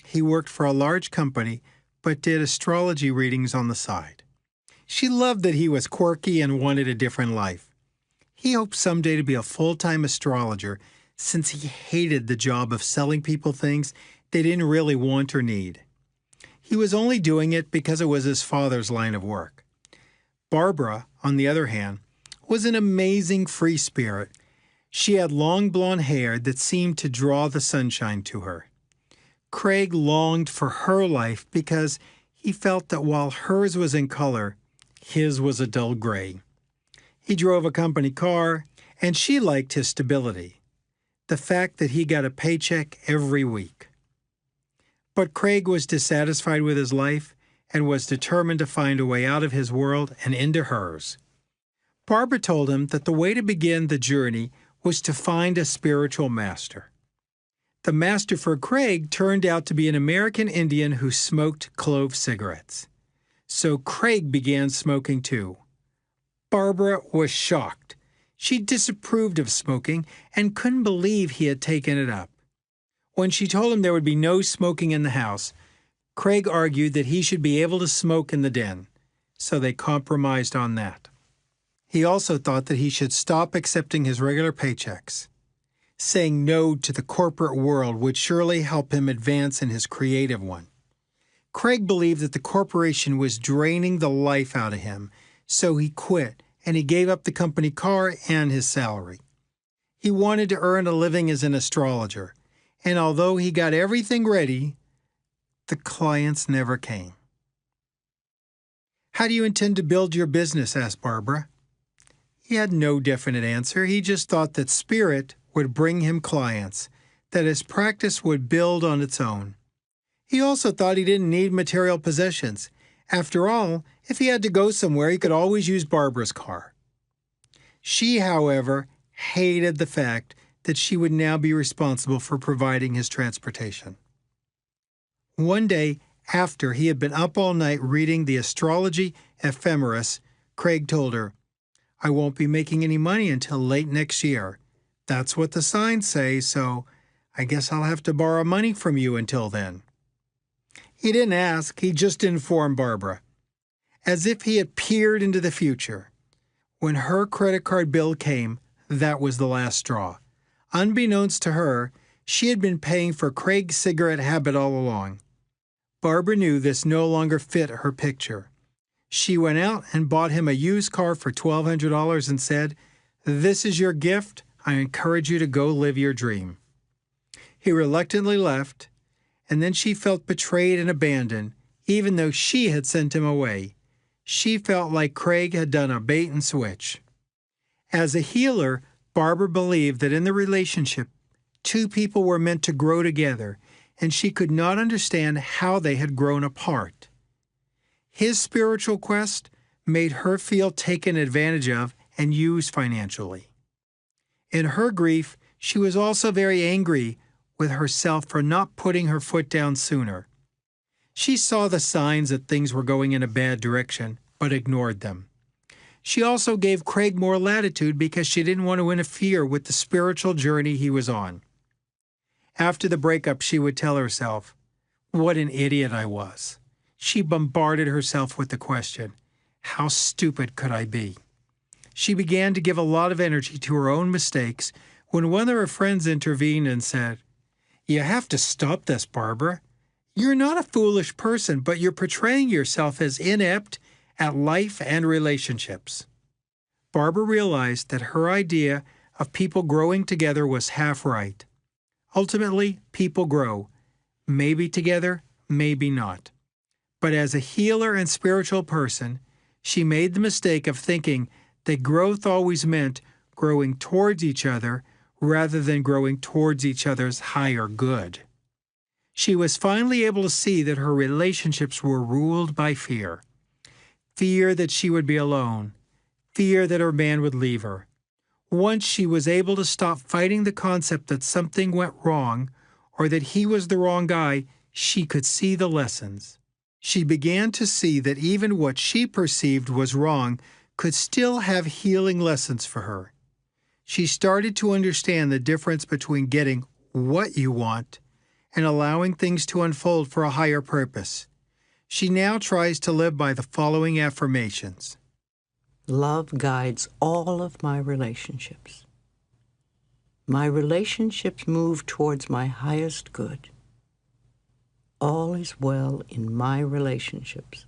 He worked for a large company, but did astrology readings on the side. She loved that he was quirky and wanted a different life. He hoped someday to be a full-time astrologer, since he hated the job of selling people things they didn't really want or need. He was only doing it because it was his father's line of work. Barbara, on the other hand, was an amazing free spirit. She had long blonde hair that seemed to draw the sunshine to her. Craig longed for her life because he felt that while hers was in color, his was a dull gray. He drove a company car, and she liked his stability, the fact that he got a paycheck every week. But Craig was dissatisfied with his life and was determined to find a way out of his world and into hers. Barbara told him that the way to begin the journey was to find a spiritual master. The master for Craig turned out to be an American Indian who smoked clove cigarettes. So Craig began smoking too. Barbara was shocked. She disapproved of smoking and couldn't believe he had taken it up. When she told him there would be no smoking in the house, Craig argued that he should be able to smoke in the den, so they compromised on that. He also thought that he should stop accepting his regular paychecks. Saying no to the corporate world would surely help him advance in his creative one. Craig believed that the corporation was draining the life out of him, so he quit and he gave up the company car and his salary. He wanted to earn a living as an astrologer, and although he got everything ready, the clients never came. "How do you intend to build your business?" asked Barbara. He had no definite answer. He just thought that spirit would bring him clients, that his practice would build on its own. He also thought he didn't need material possessions. After all, if he had to go somewhere, he could always use Barbara's car. She, however, hated the fact that she would now be responsible for providing his transportation. One day, after he had been up all night reading the astrology ephemeris, Craig told her, "I won't be making any money until late next year. That's what the signs say, so I guess I'll have to borrow money from you until then." He didn't ask, he just informed Barbara, as if he had peered into the future. When her credit card bill came, that was the last straw. Unbeknownst to her, she had been paying for Craig's cigarette habit all along. Barbara knew this no longer fit her picture. She went out and bought him a used car for $1,200 and said, "This is your gift. I encourage you to go live your dream." He reluctantly left, and then she felt betrayed and abandoned, even though she had sent him away. She felt like Craig had done a bait and switch. As a healer, Barbara believed that in the relationship, two people were meant to grow together, and she could not understand how they had grown apart. His spiritual quest made her feel taken advantage of and used financially. In her grief, she was also very angry with herself for not putting her foot down sooner. She saw the signs that things were going in a bad direction, but ignored them. She also gave Craig more latitude because she didn't want to interfere with the spiritual journey he was on. After the breakup, she would tell herself, "What an idiot I was." She bombarded herself with the question, "How stupid could I be?" She began to give a lot of energy to her own mistakes when one of her friends intervened and said, "You have to stop this, Barbara. You're not a foolish person, but you're portraying yourself as inept at life and relationships." Barbara realized that her idea of people growing together was half right. Ultimately, people grow, maybe together, maybe not. But as a healer and spiritual person, she made the mistake of thinking that growth always meant growing towards each other rather than growing towards each other's higher good. She was finally able to see that her relationships were ruled by fear. Fear that she would be alone. Fear that her man would leave her. Once she was able to stop fighting the concept that something went wrong or that he was the wrong guy, she could see the lessons. She began to see that even what she perceived was wrong could still have healing lessons for her. She started to understand the difference between getting what you want and allowing things to unfold for a higher purpose. She now tries to live by the following affirmations. Love guides all of my relationships. My relationships move towards my highest good. All is well in my relationships.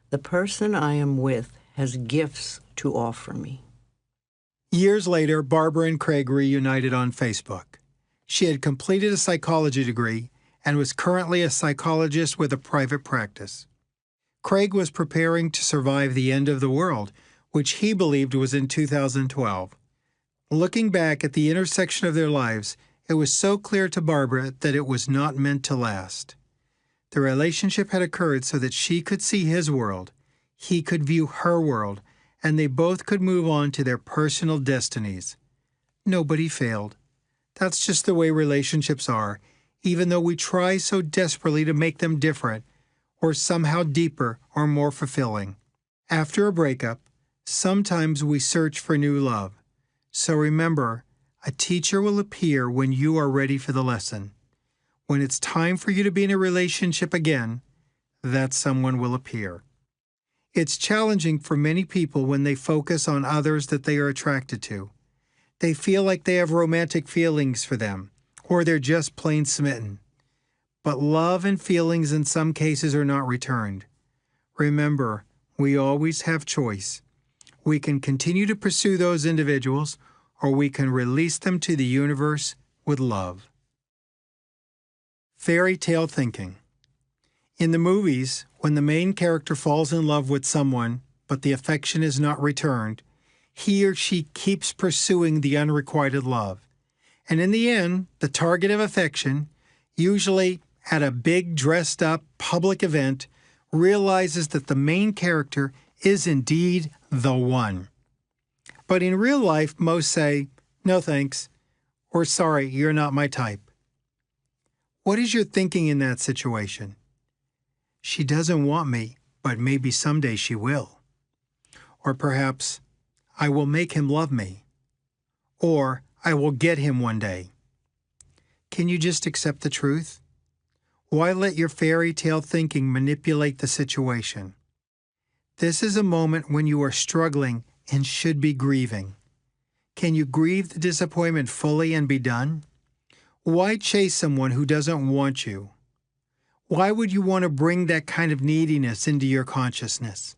The person I am with has gifts to offer me. Years later, Barbara and Craig reunited on Facebook. She had completed a psychology degree and was currently a psychologist with a private practice. Craig was preparing to survive the end of the world, which he believed was in 2012. Looking back at the intersection of their lives, it was so clear to Barbara that it was not meant to last. The relationship had occurred so that she could see his world, he could view her world, and they both could move on to their personal destinies. Nobody failed. That's just the way relationships are, even though we try so desperately to make them different, or somehow deeper or more fulfilling. After a breakup, sometimes we search for new love. So remember, a teacher will appear when you are ready for the lesson. When it's time for you to be in a relationship again, that someone will appear. It's challenging for many people when they focus on others that they are attracted to. They feel like they have romantic feelings for them, or they're just plain smitten. But love and feelings in some cases are not returned. Remember, we always have choice. We can continue to pursue those individuals, or we can release them to the universe with love. Fairy tale thinking. In the movies, when the main character falls in love with someone, but the affection is not returned, he or she keeps pursuing the unrequited love. And in the end, the target of affection, usually at a big dressed-up public event, realizes that the main character is indeed the one. But in real life, most say, "No thanks," or "Sorry, you're not my type." What is your thinking in that situation? She doesn't want me, but maybe someday she will. Or perhaps, I will make him love me. Or I will get him one day. Can you just accept the truth? Why let your fairy tale thinking manipulate the situation? This is a moment when you are struggling and should be grieving. Can you grieve the disappointment fully and be done? Why chase someone who doesn't want you? Why would you want to bring that kind of neediness into your consciousness?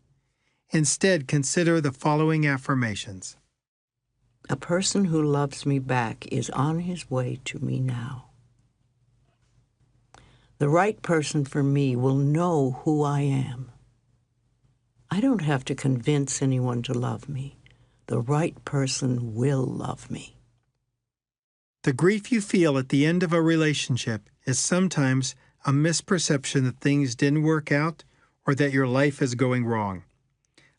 Instead, consider the following affirmations. A person who loves me back is on his way to me now. The right person for me will know who I am. I don't have to convince anyone to love me. The right person will love me. The grief you feel at the end of a relationship is sometimes a misperception that things didn't work out or that your life is going wrong.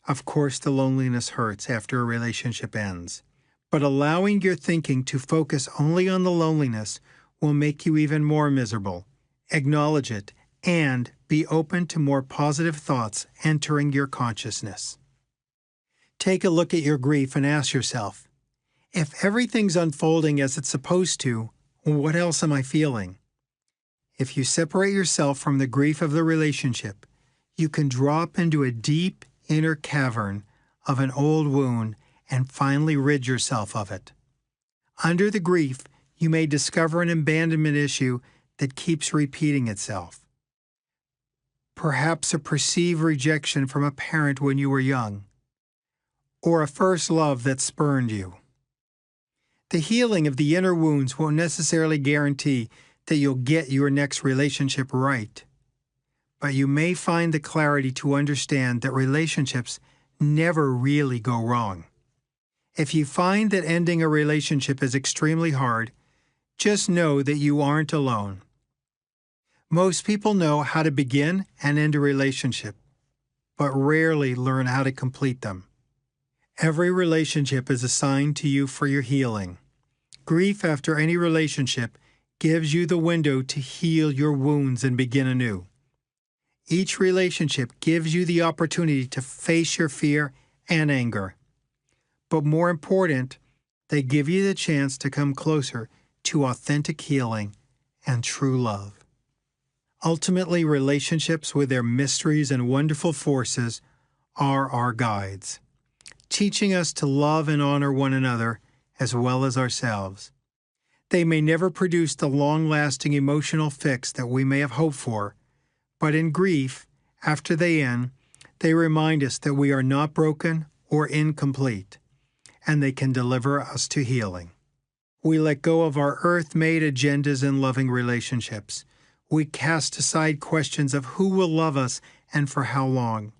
Of course, the loneliness hurts after a relationship ends. But allowing your thinking to focus only on the loneliness will make you even more miserable. Acknowledge it and be open to more positive thoughts entering your consciousness. Take a look at your grief and ask yourself, if everything's unfolding as it's supposed to, what else am I feeling? If you separate yourself from the grief of the relationship, you can drop into a deep inner cavern of an old wound and finally rid yourself of it. Under the grief, you may discover an abandonment issue that keeps repeating itself. Perhaps a perceived rejection from a parent when you were young, or a first love that spurned you. The healing of the inner wounds won't necessarily guarantee that you'll get your next relationship right, but you may find the clarity to understand that relationships never really go wrong. If you find that ending a relationship is extremely hard, just know that you aren't alone. Most people know how to begin and end a relationship, but rarely learn how to complete them. Every relationship is assigned to you for your healing. Grief after any relationship gives you the window to heal your wounds and begin anew. Each relationship gives you the opportunity to face your fear and anger. But more important, they give you the chance to come closer to authentic healing and true love. Ultimately, relationships with their mysteries and wonderful forces are our guides, teaching us to love and honor one another as well as ourselves. They may never produce the long-lasting emotional fix that we may have hoped for, but in grief, after they end, they remind us that we are not broken or incomplete, and they can deliver us to healing. We let go of our earth-made agendas in loving relationships. We cast aside questions of who will love us and for how long.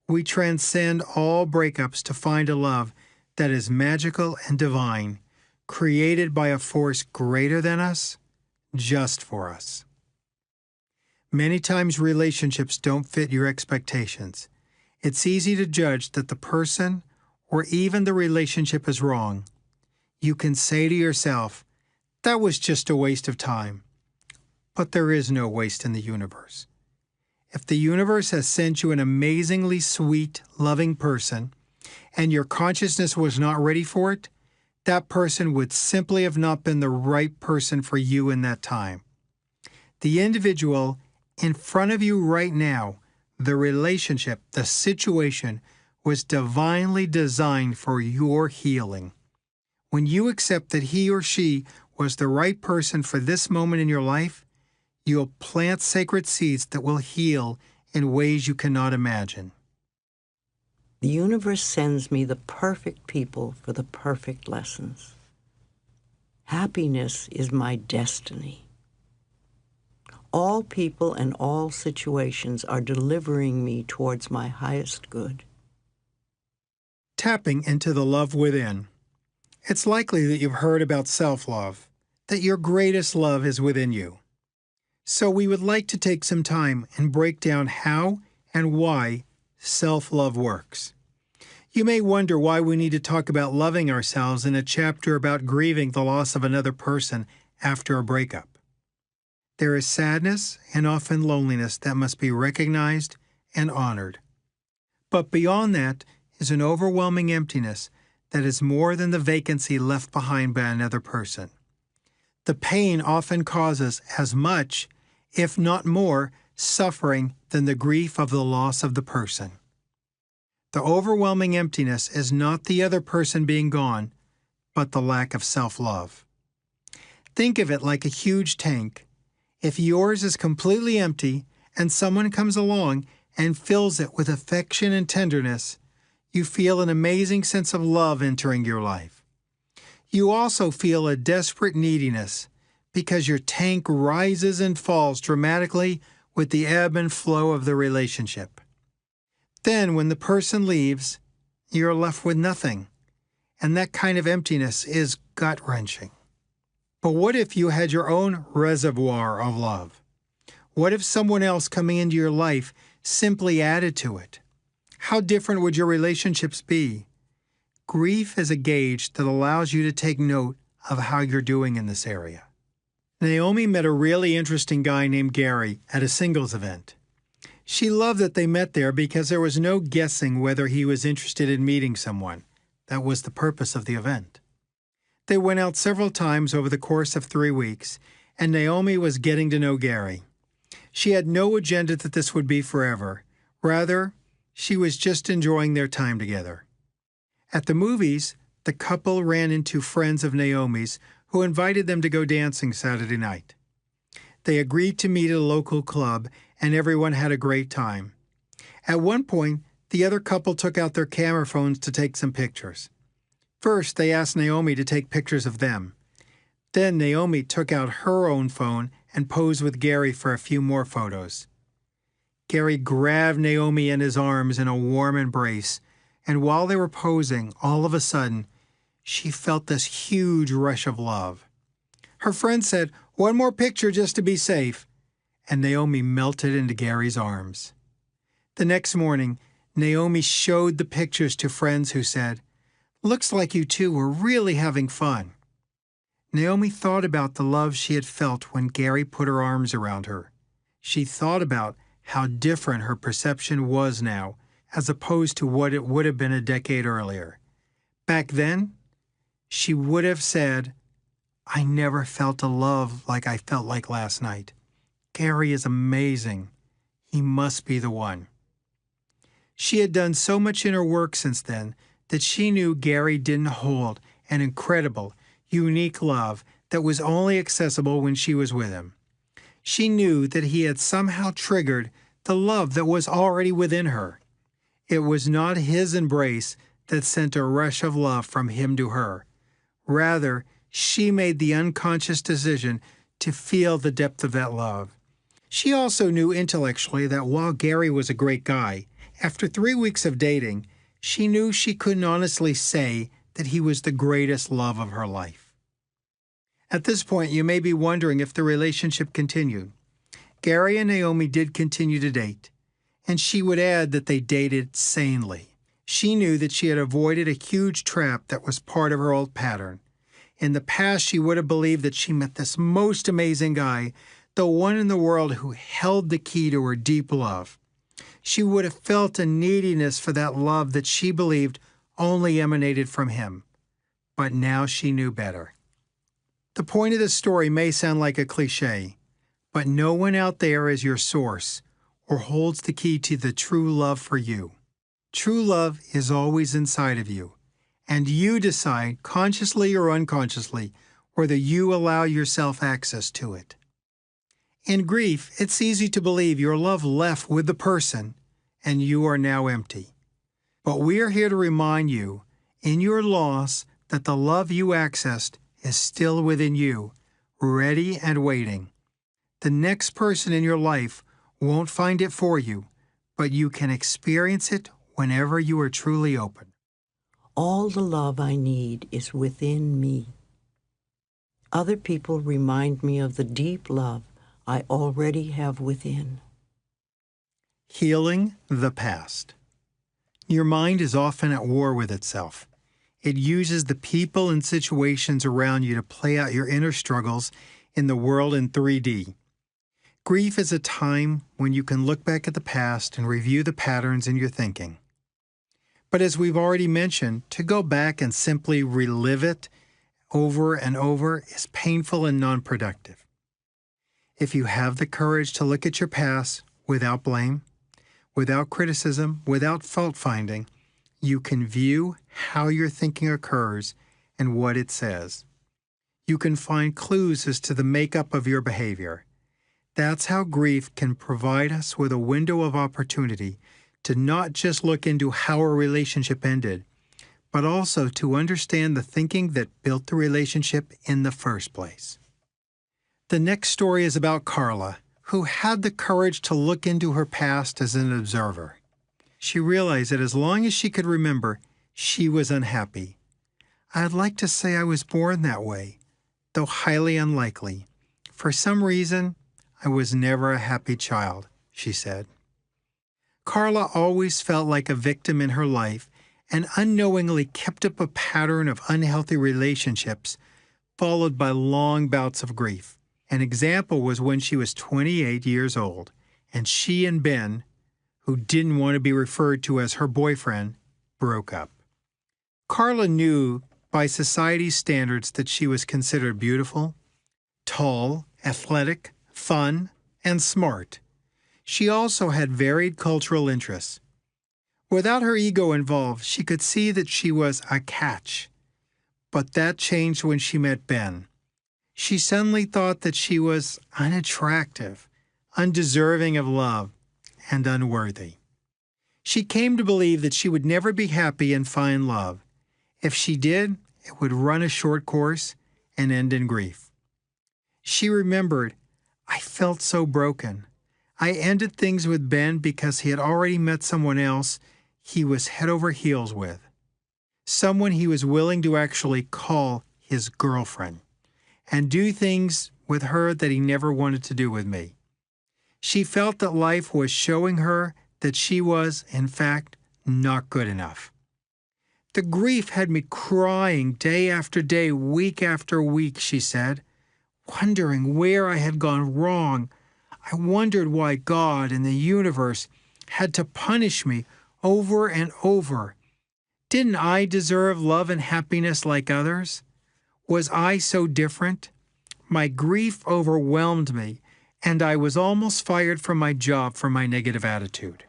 We transcend all breakups to find a love that is magical and divine, created by a force greater than us, just for us. Many times relationships don't fit your expectations. It's easy to judge that the person or even the relationship is wrong. You can say to yourself, that was just a waste of time. But there is no waste in the universe. If the universe has sent you an amazingly sweet, loving person, and your consciousness was not ready for it, that person would simply have not been the right person for you in that time. The individual in front of you right now, the relationship, the situation, was divinely designed for your healing. When you accept that he or she was the right person for this moment in your life, you'll plant sacred seeds that will heal in ways you cannot imagine. The universe sends me the perfect people for the perfect lessons. Happiness is my destiny. All people and all situations are delivering me towards my highest good. Tapping into the love within. It's likely that you've heard about self-love, that your greatest love is within you. So we would like to take some time and break down how and why self-love works. You may wonder why we need to talk about loving ourselves in a chapter about grieving the loss of another person after a breakup. There is sadness and often loneliness that must be recognized and honored. But beyond that is an overwhelming emptiness that is more than the vacancy left behind by another person. The pain often causes as much, if not more, suffering than the grief of the loss of the person. The overwhelming emptiness is not the other person being gone, but the lack of self-love. Think of it like a huge tank. If yours is completely empty and someone comes along and fills it with affection and tenderness, you feel an amazing sense of love entering your life. You also feel a desperate neediness because your tank rises and falls dramatically with the ebb and flow of the relationship. Then, when the person leaves, you're left with nothing, and that kind of emptiness is gut-wrenching. But what if you had your own reservoir of love? What if someone else coming into your life simply added to it? How different would your relationships be? Grief is a gauge that allows you to take note of how you're doing in this area. Naomi met a really interesting guy named Gary at a singles event. She loved that they met there because there was no guessing whether he was interested in meeting someone. That was the purpose of the event. They went out several times over the course of 3 weeks, and Naomi was getting to know Gary. She had no agenda that this would be forever. Rather, she was just enjoying their time together. At the movies, the couple ran into friends of Naomi's who invited them to go dancing Saturday night. They agreed to meet at a local club, and everyone had a great time. At one point, the other couple took out their camera phones to take some pictures. First, they asked Naomi to take pictures of them. Then Naomi took out her own phone and posed with Gary for a few more photos. Gary grabbed Naomi in his arms in a warm embrace, and while they were posing, all of a sudden, she felt this huge rush of love. Her friend said, "One more picture just to be safe," and Naomi melted into Gary's arms. The next morning, Naomi showed the pictures to friends who said, "Looks like you two were really having fun." Naomi thought about the love she had felt when Gary put her arms around her. She thought about how different her perception was now, as opposed to what it would have been a decade earlier. Back then, she would have said, "I never felt a love like I felt like last night. Gary is amazing. He must be the one." She had done so much inner work since then that she knew Gary didn't hold an incredible, unique love that was only accessible when she was with him. She knew that he had somehow triggered the love that was already within her. It was not his embrace that sent a rush of love from him to her. Rather, she made the unconscious decision to feel the depth of that love. She also knew intellectually that while Gary was a great guy, after 3 weeks of dating, she knew she couldn't honestly say that he was the greatest love of her life. At this point, you may be wondering if the relationship continued. Gary and Naomi did continue to date, and she would add that they dated sanely. She knew that she had avoided a huge trap that was part of her old pattern. In the past, she would have believed that she met this most amazing guy, the one in the world who held the key to her deep love. She would have felt a neediness for that love that she believed only emanated from him. But now she knew better. The point of this story may sound like a cliche, but no one out there is your source or holds the key to the true love for you. True love is always inside of you, and you decide, consciously or unconsciously, whether you allow yourself access to it. In grief, it's easy to believe your love left with the person and you are now empty. But we are here to remind you, in your loss, that the love you accessed is still within you, ready and waiting. The next person in your life won't find it for you, but you can experience it whenever you are truly open. All the love I need is within me. Other people remind me of the deep love I already have within. Healing the past. Your mind is often at war with itself. It uses the people and situations around you to play out your inner struggles in the world in 3D. Grief is a time when you can look back at the past and review the patterns in your thinking. But as we've already mentioned, to go back and simply relive it over and over is painful and non-productive. If you have the courage to look at your past without blame, without criticism, without fault-finding, you can view how your thinking occurs and what it says. You can find clues as to the makeup of your behavior. That's how grief can provide us with a window of opportunity to not just look into how a relationship ended, but also to understand the thinking that built the relationship in the first place. The next story is about Carla, who had the courage to look into her past as an observer. She realized that as long as she could remember, she was unhappy. "I'd like to say I was born that way, though highly unlikely. For some reason, I was never a happy child," she said. Carla always felt like a victim in her life and unknowingly kept up a pattern of unhealthy relationships, followed by long bouts of grief. An example was when she was 28 years old, and she and Ben, who didn't want to be referred to as her boyfriend, broke up. Carla knew by society's standards that she was considered beautiful, tall, athletic, fun, and smart. She also had varied cultural interests. Without her ego involved, she could see that she was a catch. But that changed when she met Ben. She suddenly thought that she was unattractive, undeserving of love, and unworthy. She came to believe that she would never be happy and find love. If she did, it would run a short course and end in grief. She remembered, I felt so broken. I ended things with Ben because he had already met someone else he was head over heels with. Someone he was willing to actually call his girlfriend and do things with her that he never wanted to do with me. She felt that life was showing her that she was, in fact, not good enough. The grief had me crying day after day, week after week, she said, wondering where I had gone wrong. I wondered why God and the universe had to punish me over and over. Didn't I deserve love and happiness like others? Was I so different? My grief overwhelmed me, and I was almost fired from my job for my negative attitude.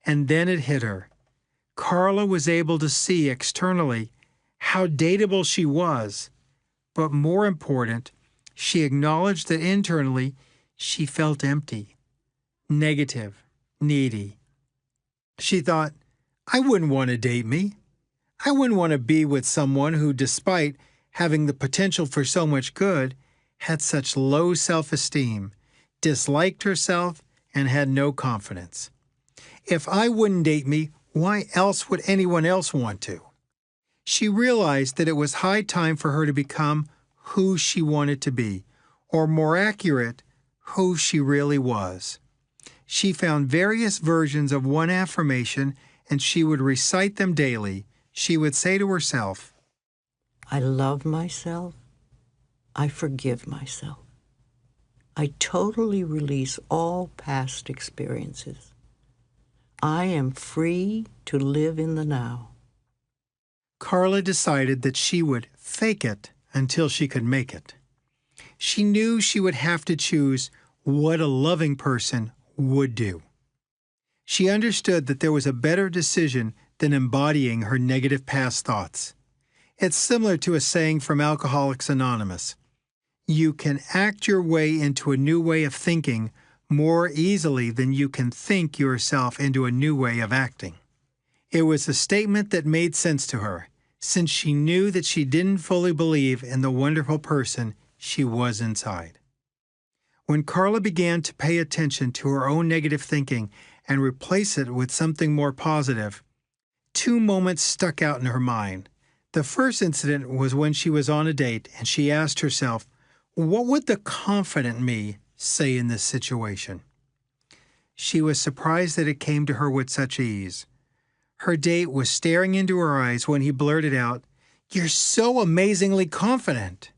And then it hit her. Carla was able to see externally how dateable she was, but more important, she acknowledged that internally she felt empty, negative, needy. She thought, I wouldn't want to date me. I wouldn't want to be with someone who, despite having the potential for so much good, had such low self-esteem, disliked herself, and had no confidence. If I wouldn't date me, why else would anyone else want to? She realized that it was high time for her to become who she wanted to be, or more accurate, who she really was. She found various versions of one affirmation, and she would recite them daily. She would say to herself, I love myself. I forgive myself. I totally release all past experiences. I am free to live in the now. Carla decided that she would fake it until she could make it. She knew she would have to choose what a loving person would do. She understood that there was a better decision than embodying her negative past thoughts. It's similar to a saying from Alcoholics Anonymous. You can act your way into a new way of thinking more easily than you can think yourself into a new way of acting. It was a statement that made sense to her, since she knew that she didn't fully believe in the wonderful person she was inside. When Carla began to pay attention to her own negative thinking and replace it with something more positive, two moments stuck out in her mind. The first incident was when she was on a date and she asked herself, what would the confident me say in this situation? She was surprised that it came to her with such ease. Her date was staring into her eyes when he blurted out, You're so amazingly confident.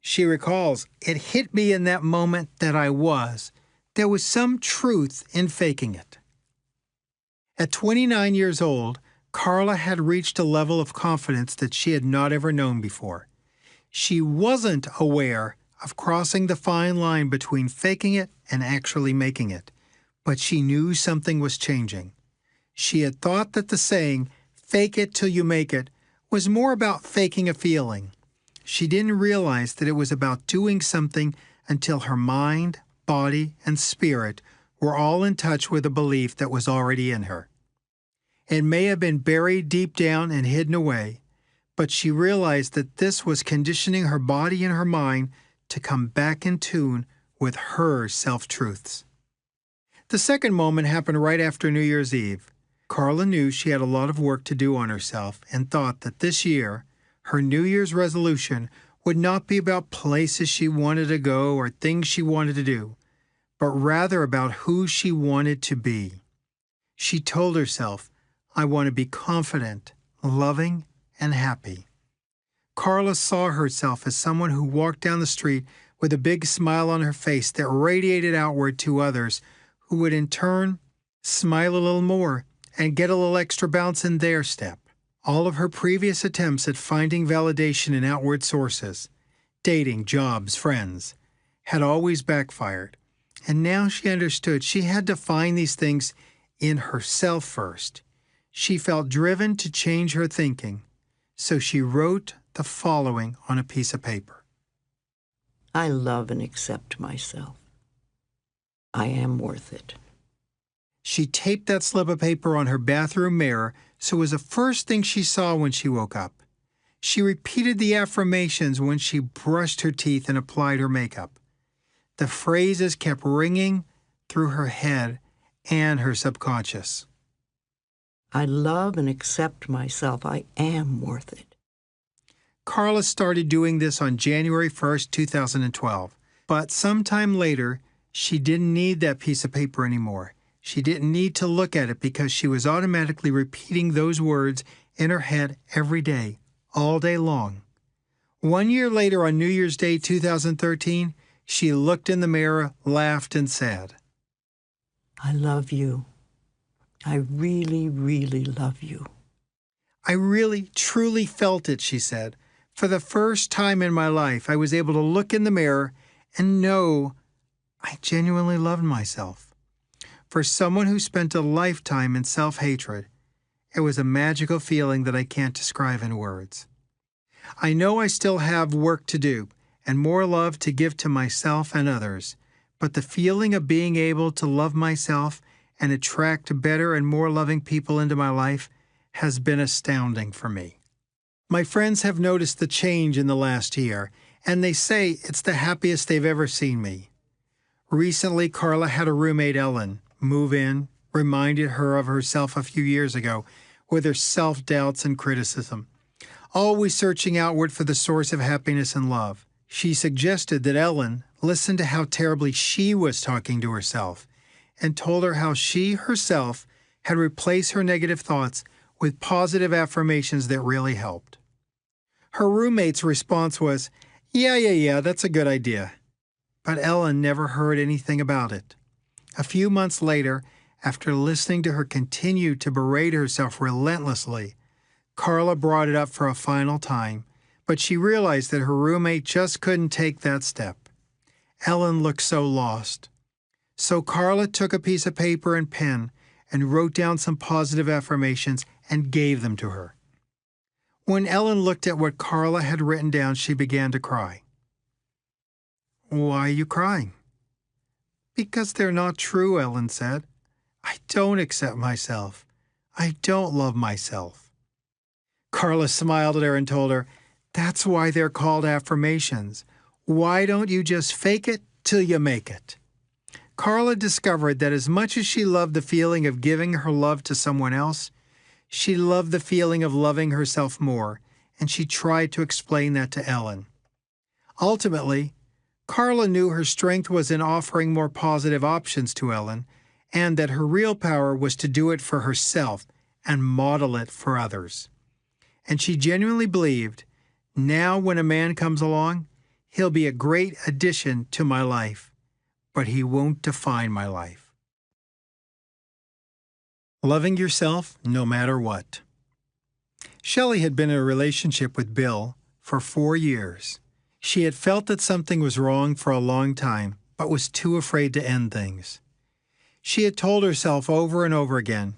She recalls, it hit me in that moment that I was. There was some truth in faking it. At 29 years old, Carla had reached a level of confidence that she had not ever known before. She wasn't aware of crossing the fine line between faking it and actually making it, but she knew something was changing. She had thought that the saying, fake it till you make it, was more about faking a feeling. She didn't realize that it was about doing something until her mind, body, and spirit were all in touch with a belief that was already in her. It may have been buried deep down and hidden away, but she realized that this was conditioning her body and her mind to come back in tune with her self-truths. The second moment happened right after New Year's Eve. Carla knew she had a lot of work to do on herself and thought that this year, her New Year's resolution would not be about places she wanted to go or things she wanted to do, but rather about who she wanted to be. She told herself, I want to be confident, loving, and happy. Carla saw herself as someone who walked down the street with a big smile on her face that radiated outward to others, who would in turn smile a little more, and get a little extra bounce in their step. All of her previous attempts at finding validation in outward sources, dating, jobs, friends, had always backfired. And now she understood she had to find these things in herself first. She felt driven to change her thinking, so she wrote the following on a piece of paper. I love and accept myself. I am worth it. She taped that slip of paper on her bathroom mirror so it was the first thing she saw when she woke up. She repeated the affirmations when she brushed her teeth and applied her makeup. The phrases kept ringing through her head and her subconscious. I love and accept myself. I am worth it. Carla started doing this on January 1st, 2012. But sometime later, she didn't need that piece of paper anymore. She didn't need to look at it because she was automatically repeating those words in her head every day, all day long. 1 year later, on New Year's Day 2013, she looked in the mirror, laughed, and said, I love you. I really, really love you. I really, truly felt it, she said. For the first time in my life, I was able to look in the mirror and know I genuinely loved myself. For someone who spent a lifetime in self-hatred, it was a magical feeling that I can't describe in words. I know I still have work to do and more love to give to myself and others, but the feeling of being able to love myself and attract better and more loving people into my life has been astounding for me. My friends have noticed the change in the last year, and they say it's the happiest they've ever seen me. Recently, Carla had a roommate, Ellen, move in, reminded her of herself a few years ago with her self-doubts and criticism, always searching outward for the source of happiness and love. She suggested that Ellen listen to how terribly she was talking to herself and told her how she herself had replaced her negative thoughts with positive affirmations that really helped. Her roommate's response was, yeah, that's a good idea. But Ellen never heard anything about it. A few months later, after listening to her continue to berate herself relentlessly, Carla brought it up for a final time, but she realized that her roommate just couldn't take that step. Ellen looked so lost. So Carla took a piece of paper and pen and wrote down some positive affirmations and gave them to her. When Ellen looked at what Carla had written down, she began to cry. Why are you crying? Because they're not true, Ellen said. I don't accept myself. I don't love myself. Carla smiled at her and told her, that's why they're called affirmations. Why don't you just fake it till you make it? Carla discovered that as much as she loved the feeling of giving her love to someone else, she loved the feeling of loving herself more, and she tried to explain that to Ellen. Ultimately, Carla knew her strength was in offering more positive options to Ellen, and that her real power was to do it for herself and model it for others. And she genuinely believed, now when a man comes along, he'll be a great addition to my life, but he won't define my life. Loving yourself no matter what. Shelley had been in a relationship with Bill for 4 years. She had felt that something was wrong for a long time, but was too afraid to end things. She had told herself over and over again,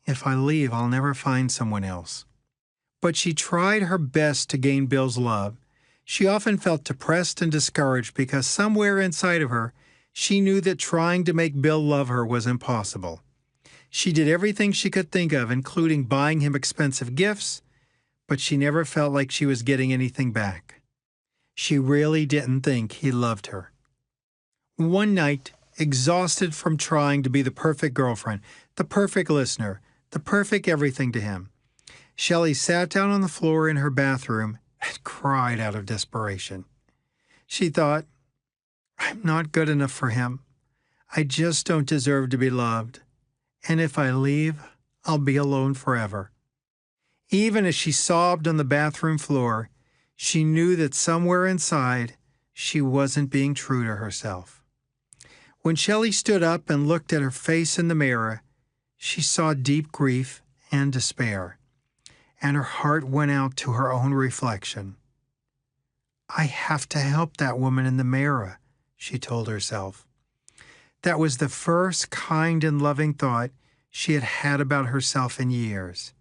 if I leave, I'll never find someone else. But she tried her best to gain Bill's love. She often felt depressed and discouraged because somewhere inside of her, she knew that trying to make Bill love her was impossible. She did everything she could think of, including buying him expensive gifts, but she never felt like she was getting anything back. She really didn't think he loved her. One night, exhausted from trying to be the perfect girlfriend, the perfect listener, the perfect everything to him, Shelley sat down on the floor in her bathroom and cried out of desperation. She thought, I'm not good enough for him. I just don't deserve to be loved. And if I leave, I'll be alone forever. Even as she sobbed on the bathroom floor, she knew that somewhere inside, she wasn't being true to herself. When Shelley stood up and looked at her face in the mirror, she saw deep grief and despair, and her heart went out to her own reflection. I have to help that woman in the mirror, she told herself. That was the first kind and loving thought she had had about herself in years,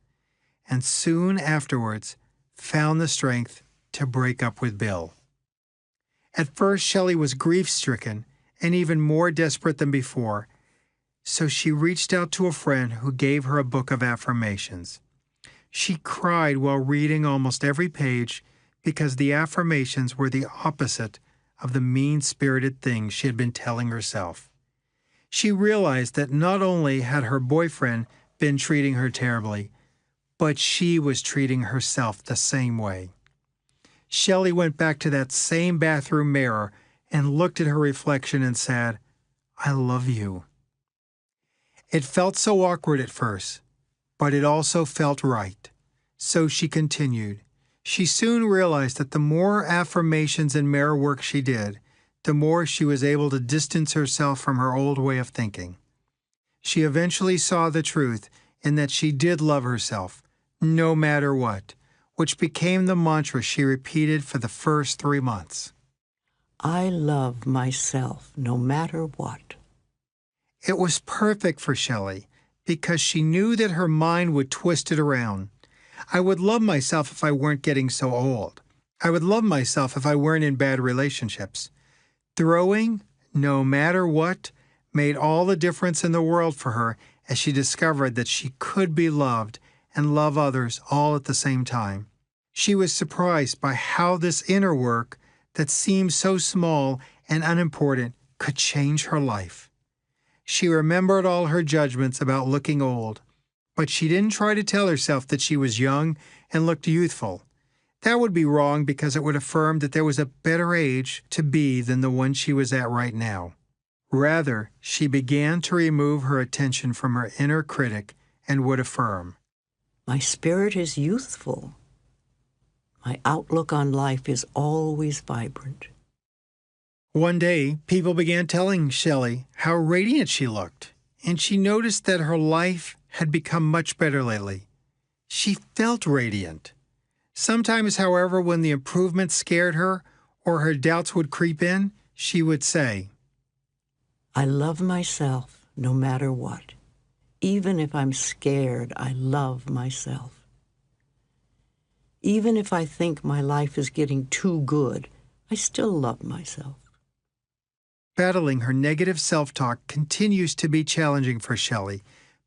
and soon afterwards found the strength to break up with Bill. At first, Shelley was grief-stricken and even more desperate than before, so she reached out to a friend who gave her a book of affirmations. She cried while reading almost every page because the affirmations were the opposite of the mean-spirited things she had been telling herself. She realized that not only had her boyfriend been treating her terribly, but she was treating herself the same way. Shelley went back to that same bathroom mirror and looked at her reflection and said, I love you. It felt so awkward at first, but it also felt right. So she continued. She soon realized that the more affirmations and mirror work she did, the more she was able to distance herself from her old way of thinking. She eventually saw the truth in that she did love herself, no matter what, which became the mantra she repeated for the first 3 months. I love myself no matter what. It was perfect for Shelley because she knew that her mind would twist it around. I would love myself if I weren't getting so old. I would love myself if I weren't in bad relationships. Throwing, no matter what, made all the difference in the world for her as she discovered that she could be loved and love others all at the same time. She was surprised by how this inner work that seemed so small and unimportant could change her life. She remembered all her judgments about looking old, but she didn't try to tell herself that she was young and looked youthful. That would be wrong because it would affirm that there was a better age to be than the one she was at right now. Rather, she began to remove her attention from her inner critic and would affirm, My spirit is youthful. My outlook on life is always vibrant. One day, people began telling Shelley how radiant she looked, and she noticed that her life had become much better lately. She felt radiant. Sometimes, however, when the improvement scared her or her doubts would creep in, she would say, I love myself no matter what. Even if I'm scared, I love myself. Even if I think my life is getting too good, I still love myself. Battling her negative self-talk continues to be challenging for Shelley,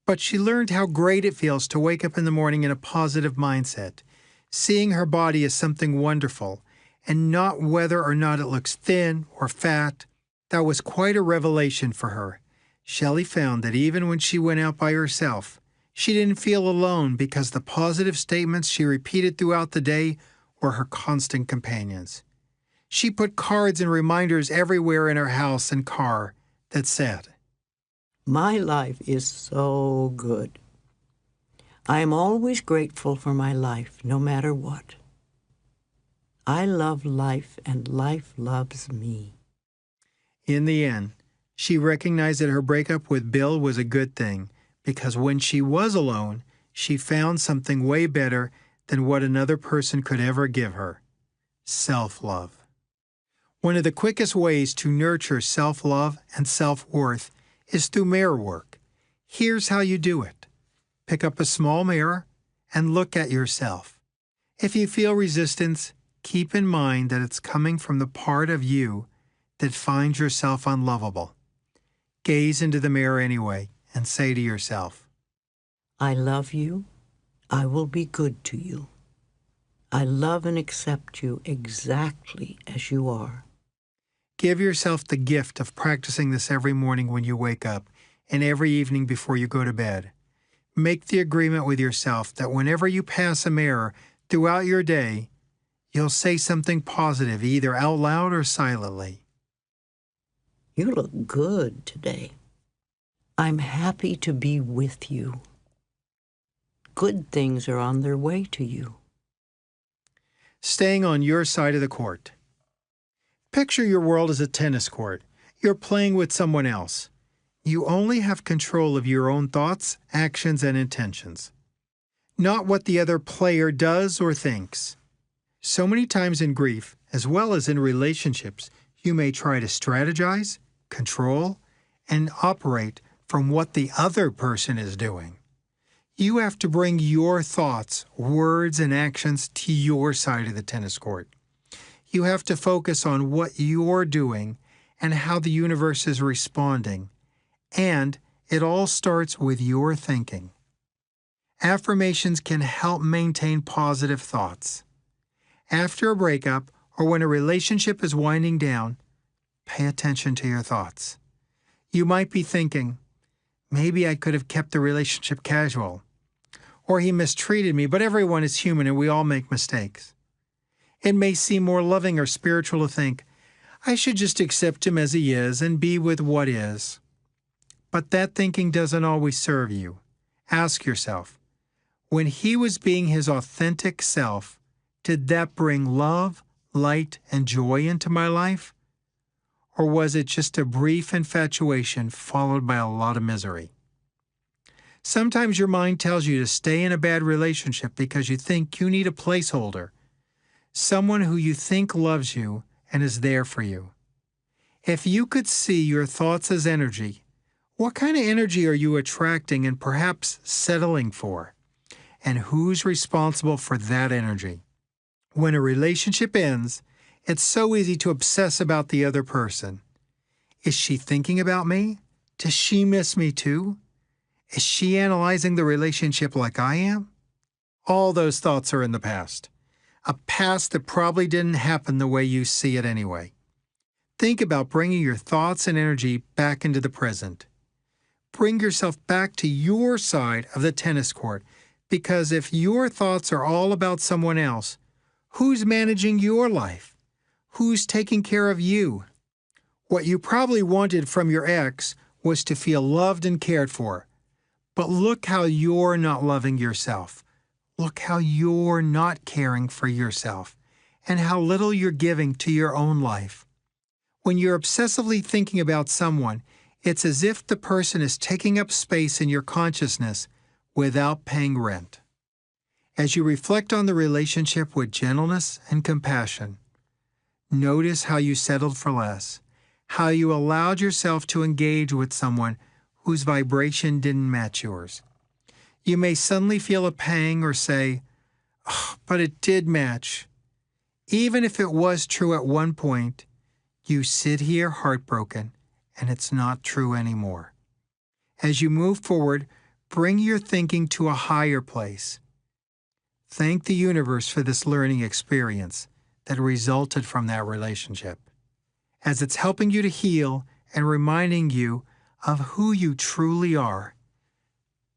but she learned how great it feels to wake up in the morning in a positive mindset, seeing her body as something wonderful, and not whether or not it looks thin or fat. That was quite a revelation for her. Shelley found that even when she went out by herself, she didn't feel alone because the positive statements she repeated throughout the day were her constant companions. She put cards and reminders everywhere in her house and car that said, My life is so good. I am always grateful for my life, no matter what. I love life, and life loves me. In the end, she recognized that her breakup with Bill was a good thing because when she was alone, she found something way better than what another person could ever give her: self-love. One of the quickest ways to nurture self-love and self-worth is through mirror work. Here's how you do it. Pick up a small mirror and look at yourself. If you feel resistance, keep in mind that it's coming from the part of you that finds yourself unlovable. Gaze into the mirror anyway and say to yourself, I love you. I will be good to you. I love and accept you exactly as you are. Give yourself the gift of practicing this every morning when you wake up and every evening before you go to bed. Make the agreement with yourself that whenever you pass a mirror throughout your day, you'll say something positive either out loud or silently. You look good today. I'm happy to be with you. Good things are on their way to you. Staying on your side of the court. Picture your world as a tennis court. You're playing with someone else. You only have control of your own thoughts, actions, and intentions, not what the other player does or thinks. So many times in grief, as well as in relationships, you may try to strategize, control, and operate from what the other person is doing. You have to bring your thoughts, words, and actions to your side of the tennis court. You have to focus on what you're doing and how the universe is responding. And it all starts with your thinking. Affirmations can help maintain positive thoughts. After a breakup or when a relationship is winding down, pay attention to your thoughts. You might be thinking, maybe I could have kept the relationship casual. Or he mistreated me, but everyone is human and we all make mistakes. It may seem more loving or spiritual to think, I should just accept him as he is and be with what is. But that thinking doesn't always serve you. Ask yourself, when he was being his authentic self, did that bring love, light, and joy into my life? Or was it just a brief infatuation followed by a lot of misery? Sometimes your mind tells you to stay in a bad relationship because you think you need a placeholder, someone who you think loves you and is there for you. If you could see your thoughts as energy, what kind of energy are you attracting and perhaps settling for? And who's responsible for that energy? When a relationship ends, it's so easy to obsess about the other person. Is she thinking about me? Does she miss me too? Is she analyzing the relationship like I am? All those thoughts are in the past. A past that probably didn't happen the way you see it anyway. Think about bringing your thoughts and energy back into the present. Bring yourself back to your side of the tennis court, because if your thoughts are all about someone else, who's managing your life? Who's taking care of you? What you probably wanted from your ex was to feel loved and cared for. But look how you're not loving yourself. Look how you're not caring for yourself, and how little you're giving to your own life. When you're obsessively thinking about someone, it's as if the person is taking up space in your consciousness without paying rent. As you reflect on the relationship with gentleness and compassion, notice how you settled for less, how you allowed yourself to engage with someone whose vibration didn't match yours. You may suddenly feel a pang or say, oh, but it did match. Even if it was true at one point, you sit here heartbroken and it's not true anymore. As you move forward, bring your thinking to a higher place. Thank the universe for this learning experience that resulted from that relationship, as it's helping you to heal and reminding you of who you truly are.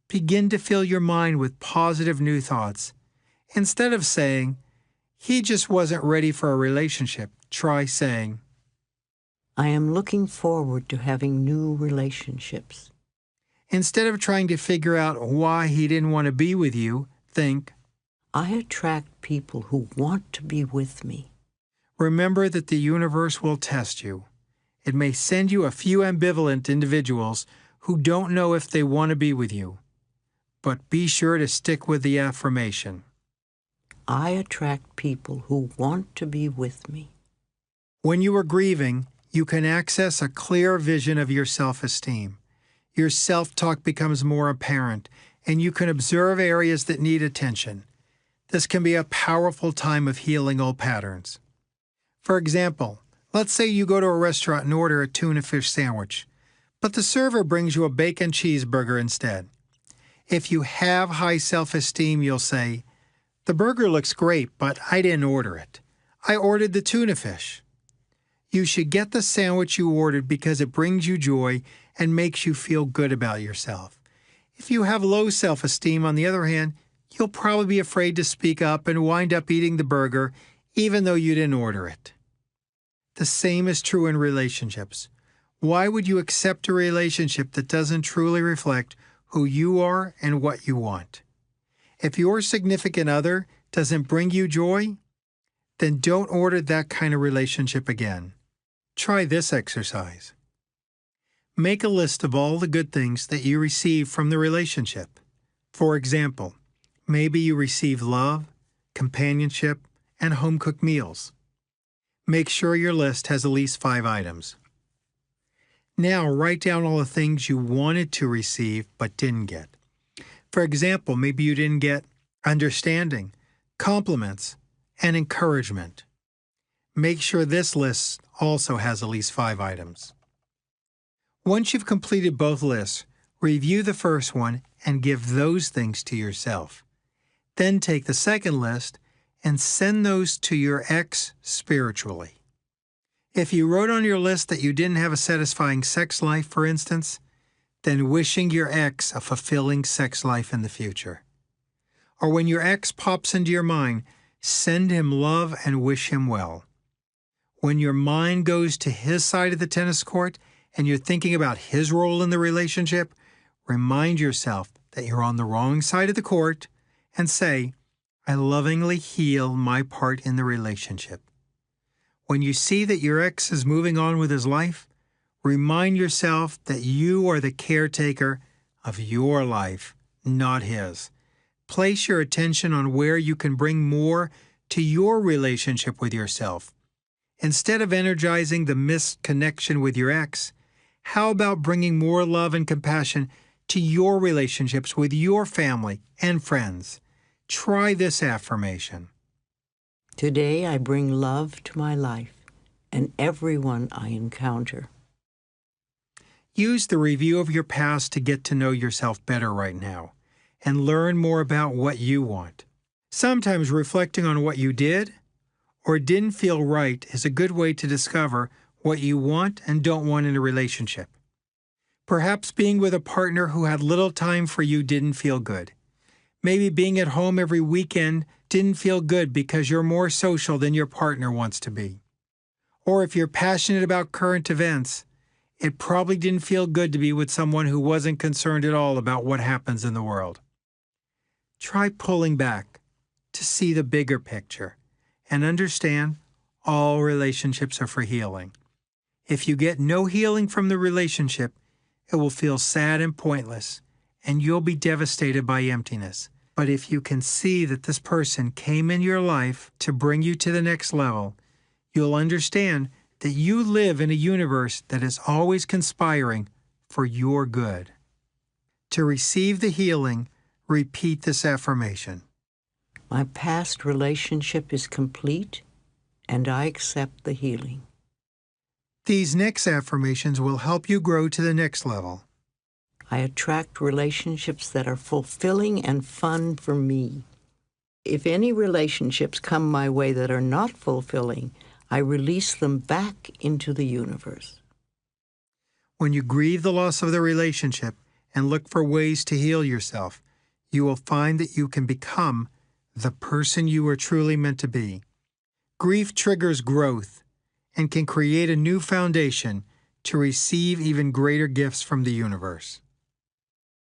Begin to fill your mind with positive new thoughts. Instead of saying, he just wasn't ready for a relationship, try saying, I am looking forward to having new relationships. Instead of trying to figure out why he didn't want to be with you, think, I attract people who want to be with me. Remember that the universe will test you. It may send you a few ambivalent individuals who don't know if they want to be with you. But be sure to stick with the affirmation. I attract people who want to be with me. When you are grieving, you can access a clear vision of your self-esteem. Your self-talk becomes more apparent, and you can observe areas that need attention. This can be a powerful time of healing old patterns. For example, let's say you go to a restaurant and order a tuna fish sandwich, but the server brings you a bacon cheeseburger instead. If you have high self-esteem, you'll say, the burger looks great, but I didn't order it. I ordered the tuna fish. You should get the sandwich you ordered because it brings you joy and makes you feel good about yourself. If you have low self-esteem, on the other hand, you'll probably be afraid to speak up and wind up eating the burger even though you didn't order it. The same is true in relationships. Why would you accept a relationship that doesn't truly reflect who you are and what you want? If your significant other doesn't bring you joy, then don't order that kind of relationship again. Try this exercise. Make a list of all the good things that you receive from the relationship. For example, maybe you receive love, companionship, and home-cooked meals. Make sure your list has at least 5 items. Now write down all the things you wanted to receive but didn't get. For example, maybe you didn't get understanding, compliments, and encouragement. Make sure this list also has at least 5 items. Once you've completed both lists, review the first one and give those things to yourself. Then take the second list and send those to your ex spiritually. If you wrote on your list that you didn't have a satisfying sex life, for instance, then wishing your ex a fulfilling sex life in the future. Or when your ex pops into your mind, send him love and wish him well. When your mind goes to his side of the tennis court and you're thinking about his role in the relationship, remind yourself that you're on the wrong side of the court and say, I lovingly heal my part in the relationship. When you see that your ex is moving on with his life, remind yourself that you are the caretaker of your life, not his. Place your attention on where you can bring more to your relationship with yourself. Instead of energizing the missed connection with your ex, how about bringing more love and compassion to your relationships with your family and friends? Try this affirmation. Today I bring love to my life and everyone I encounter. Use the review of your past to get to know yourself better right now and learn more about what you want. Sometimes reflecting on what you did or didn't feel right is a good way to discover what you want and don't want in a relationship. Perhaps being with a partner who had little time for you didn't feel good. Maybe being at home every weekend didn't feel good because you're more social than your partner wants to be. Or if you're passionate about current events, it probably didn't feel good to be with someone who wasn't concerned at all about what happens in the world. Try pulling back to see the bigger picture and understand all relationships are for healing. If you get no healing from the relationship, it will feel sad and pointless, and you'll be devastated by emptiness. But if you can see that this person came in your life to bring you to the next level, you'll understand that you live in a universe that is always conspiring for your good. To receive the healing, repeat this affirmation. My past relationship is complete, and I accept the healing. These next affirmations will help you grow to the next level. I attract relationships that are fulfilling and fun for me. If any relationships come my way that are not fulfilling, I release them back into the universe. When you grieve the loss of the relationship and look for ways to heal yourself, you will find that you can become the person you are truly meant to be. Grief triggers growth and can create a new foundation to receive even greater gifts from the universe.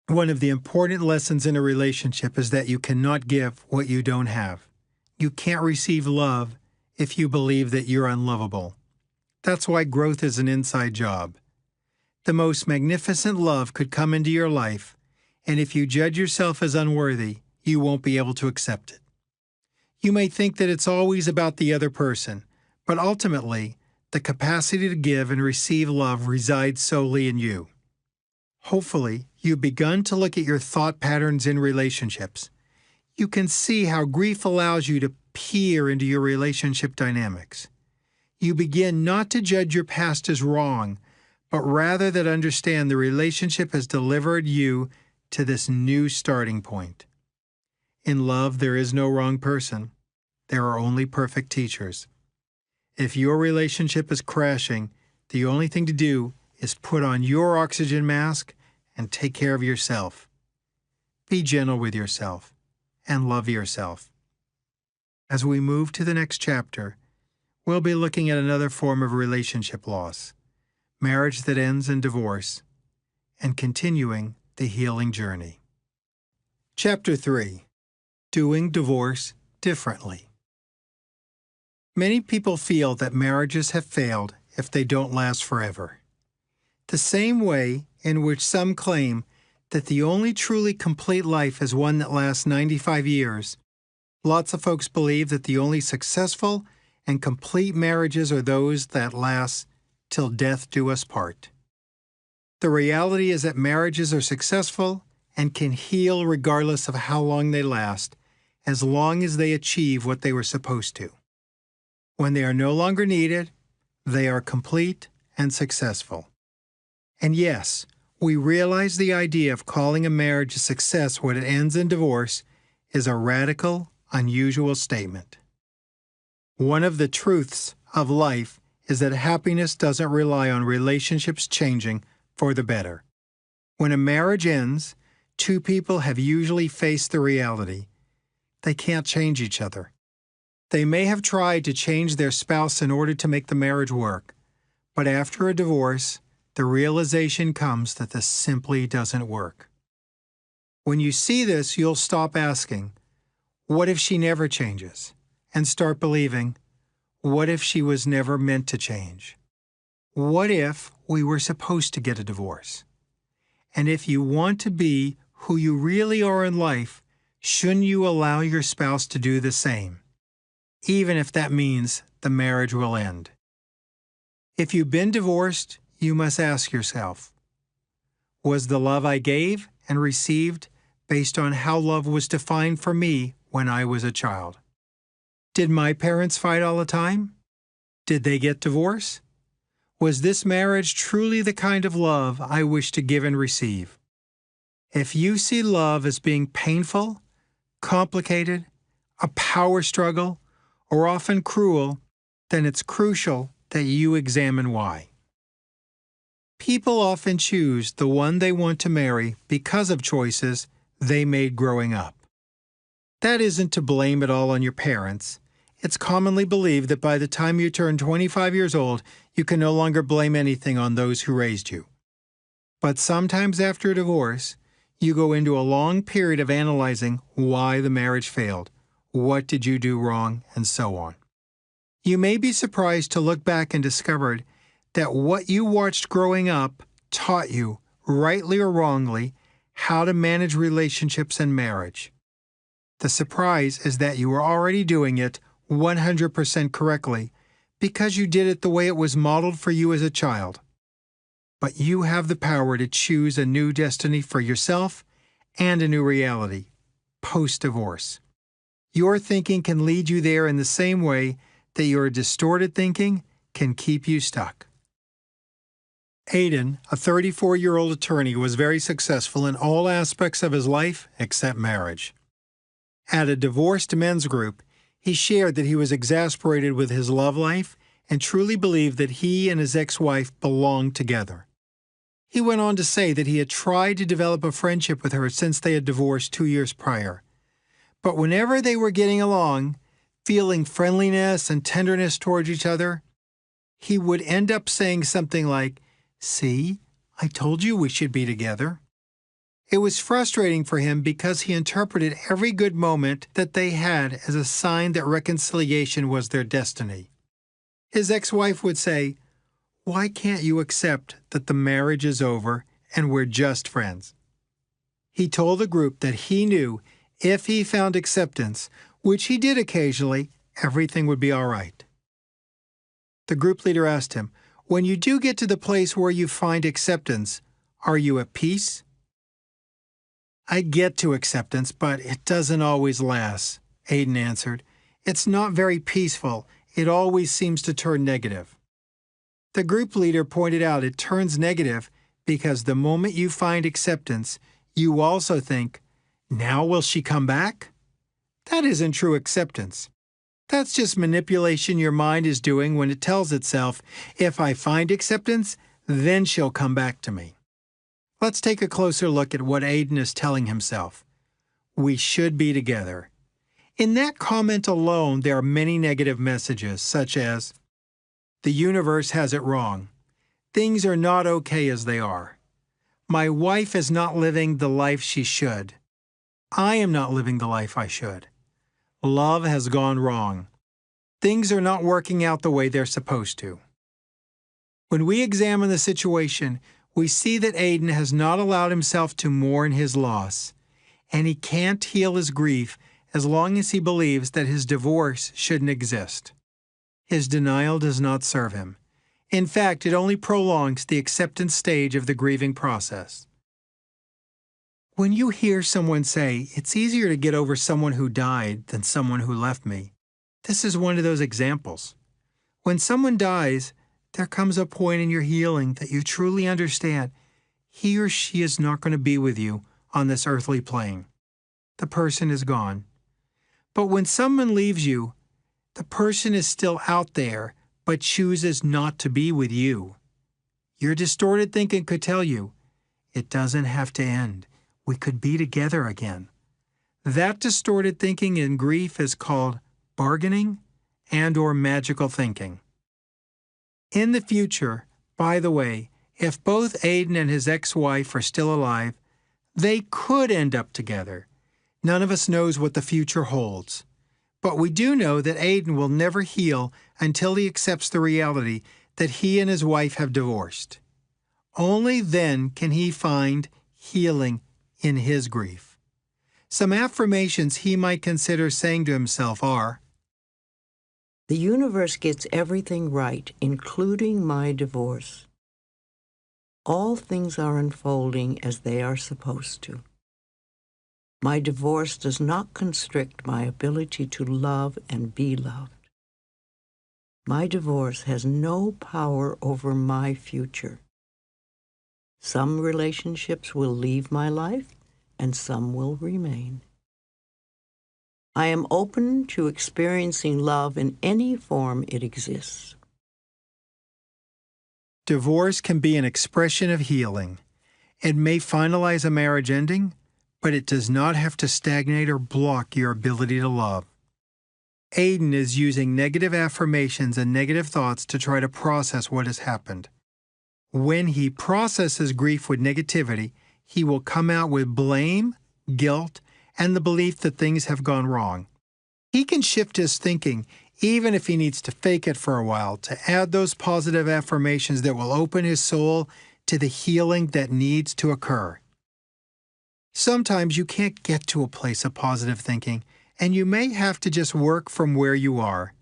One of the important lessons in a relationship is that you cannot give what you don't have. You can't receive love if you believe that you're unlovable. That's why growth is an inside job. The most magnificent love could come into your life, and if you judge yourself as unworthy, you won't be able to accept it. You may think that it's always about the other person, but ultimately, the capacity to give and receive love resides solely in you. Hopefully, you've begun to look at your thought patterns in relationships. You can see how grief allows you to peer into your relationship dynamics. You begin not to judge your past as wrong, but rather that understand the relationship has delivered you to this new starting point. In love, there is no wrong person. There are only perfect teachers. If your relationship is crashing, the only thing to do is put on your oxygen mask and take care of yourself. Be gentle with yourself and love yourself. As we move to the next chapter, we'll be looking at another form of relationship loss, marriage that ends in divorce, and continuing the healing journey. Chapter 3. Doing Divorce Differently. Many people feel that marriages have failed if they don't last forever. The same way in which some claim that the only truly complete life is one that lasts 95 years, lots of folks believe that the only successful and complete marriages are those that last till death do us part. The reality is that marriages are successful and can heal regardless of how long they last, as long as they achieve what they were supposed to. When they are no longer needed, they are complete and successful. And yes, we realize the idea of calling a marriage a success when it ends in divorce is a radical, unusual statement. One of the truths of life is that happiness doesn't rely on relationships changing for the better. When a marriage ends, two people have usually faced the reality. They can't change each other. They may have tried to change their spouse in order to make the marriage work, but after a divorce, the realization comes that this simply doesn't work. When you see this, you'll stop asking, "What if she never changes?" and start believing, "What if she was never meant to change? What if we were supposed to get a divorce?" And if you want to be who you really are in life, shouldn't you allow your spouse to do the same, even if that means the marriage will end? If you've been divorced, you must ask yourself, was the love I gave and received based on how love was defined for me when I was a child? Did my parents fight all the time? Did they get divorced? Was this marriage truly the kind of love I wish to give and receive? If you see love as being painful, complicated, a power struggle, or often cruel, then it's crucial that you examine why. People often choose the one they want to marry because of choices they made growing up. That isn't to blame at all on your parents. It's commonly believed that by the time you turn 25 years old, you can no longer blame anything on those who raised you. But sometimes after a divorce, you go into a long period of analyzing why the marriage failed, what did you do wrong, and so on. You may be surprised to look back and discover that what you watched growing up taught you, rightly or wrongly, how to manage relationships and marriage. The surprise is that you were already doing it 100% correctly because you did it the way it was modeled for you as a child. But you have the power to choose a new destiny for yourself and a new reality, post-divorce. Your thinking can lead you there in the same way that your distorted thinking can keep you stuck. Aidan, a 34-year-old attorney, was very successful in all aspects of his life except marriage. At a divorced men's group, he shared that he was exasperated with his love life and truly believed that he and his ex-wife belonged together. He went on to say that he had tried to develop a friendship with her since they had divorced 2 years prior. But whenever they were getting along, feeling friendliness and tenderness towards each other, he would end up saying something like, "See, I told you we should be together." It was frustrating for him because he interpreted every good moment that they had as a sign that reconciliation was their destiny. His ex-wife would say, "Why can't you accept that the marriage is over and we're just friends?" He told the group that he knew if he found acceptance, which he did occasionally, everything would be all right. The group leader asked him, "When you do get to the place where you find acceptance, are you at peace?" "I get to acceptance, but it doesn't always last," Aidan answered. "It's not very peaceful. It always seems to turn negative." The group leader pointed out it turns negative because the moment you find acceptance, you also think, "Now will she come back?" That isn't true acceptance. That's just manipulation your mind is doing when it tells itself, "If I find acceptance, then she'll come back to me." Let's take a closer look at what Aidan is telling himself. We should be together. In that comment alone, there are many negative messages, such as, "The universe has it wrong. Things are not okay as they are. My wife is not living the life she should. I am not living the life I should. Love has gone wrong. Things are not working out the way they're supposed to." When we examine the situation, we see that Aidan has not allowed himself to mourn his loss, and he can't heal his grief as long as he believes that his divorce shouldn't exist. His denial does not serve him. In fact, it only prolongs the acceptance stage of the grieving process. When you hear someone say, "It's easier to get over someone who died than someone who left me," this is one of those examples. When someone dies, there comes a point in your healing that you truly understand he or she is not going to be with you on this earthly plane. The person is gone. But when someone leaves you, the person is still out there, but chooses not to be with you. Your distorted thinking could tell you, it doesn't have to end. We could be together again. That distorted thinking in grief is called bargaining and/or magical thinking. In the future, by the way, if both Aidan and his ex-wife are still alive, they could end up together. None of us knows what the future holds. But we do know that Aidan will never heal until he accepts the reality that he and his wife have divorced. Only then can he find healing in his grief. Some affirmations he might consider saying to himself are, The universe gets everything right, including my divorce. All things are unfolding as they are supposed to. My divorce does not constrict my ability to love and be loved. My divorce has no power over my future. Some relationships will leave my life, and some will remain. I am open to experiencing love in any form it exists. divorce can be an expression of healing. It may finalize a marriage ending, but it does not have to stagnate or block your ability to love. Aidan is using negative affirmations and negative thoughts to try to process what has happened. When he processes grief with negativity, he will come out with blame, guilt, and the belief that things have gone wrong. He can shift his thinking, even if he needs to fake it for a while, to add those positive affirmations that will open his soul to the healing that needs to occur. Sometimes you can't get to a place of positive thinking, and you may have to just work from where you are.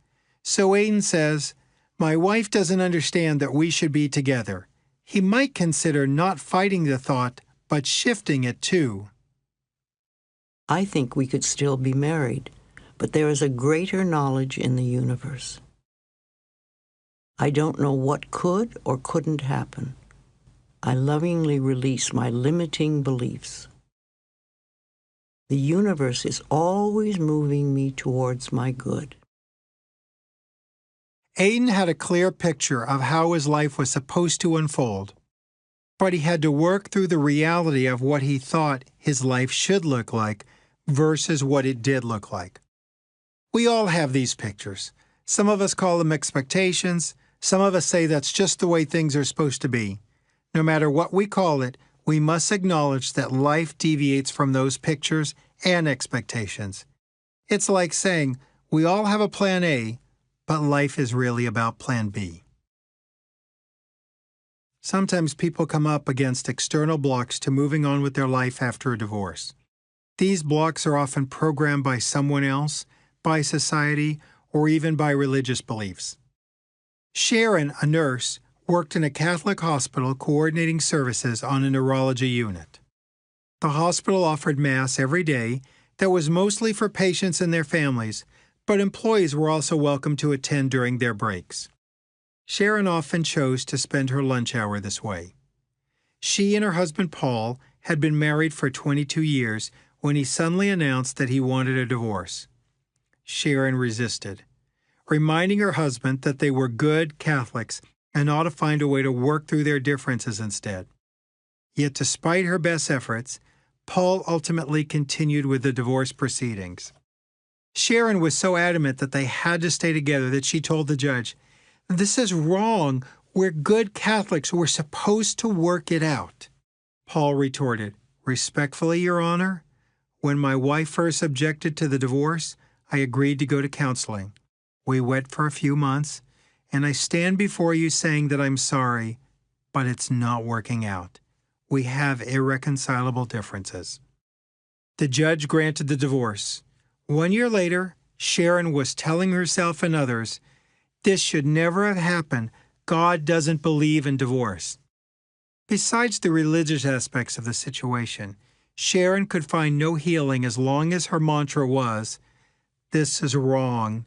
So Aidan says, "My wife doesn't understand that we should be together." He might consider not fighting the thought, but shifting it too. I think we could still be married, but there is a greater knowledge in the universe. I don't know what could or couldn't happen. I lovingly release my limiting beliefs. The universe is always moving me towards my good. Aidan had a clear picture of how his life was supposed to unfold, but he had to work through the reality of what he thought his life should look like versus what it did look like. We all have these pictures. Some of us call them expectations. Some of us say that's just the way things are supposed to be. No matter what we call it, we must acknowledge that life deviates from those pictures and expectations. It's like saying, we all have a plan A, but life is really about plan B. Sometimes people come up against external blocks to moving on with their life after a divorce. These blocks are often programmed by someone else, by society, or even by religious beliefs. Sharon, a nurse, worked in a Catholic hospital coordinating services on a neurology unit. The hospital offered Mass every day that was mostly for patients and their families, but employees were also welcome to attend during their breaks. Sharon often chose to spend her lunch hour this way. She and her husband Paul had been married for 22 years when he suddenly announced that he wanted a divorce. Sharon resisted, reminding her husband that they were good Catholics and ought to find a way to work through their differences instead. Yet despite her best efforts, Paul ultimately continued with the divorce proceedings. Sharon was so adamant that they had to stay together that she told the judge, "This is wrong. We're good Catholics. We're supposed to work it out." Paul retorted, "Respectfully, Your Honor, when my wife first objected to the divorce, I agreed to go to counseling. We went for a few months, and I stand before you saying that I'm sorry, but it's not working out. We have irreconcilable differences. The judge granted the divorce. 1 year later, Sharon was telling herself and others, "This should never have happened. God doesn't believe in divorce." Besides the religious aspects of the situation, Sharon could find no healing as long as her mantra was, "This is wrong,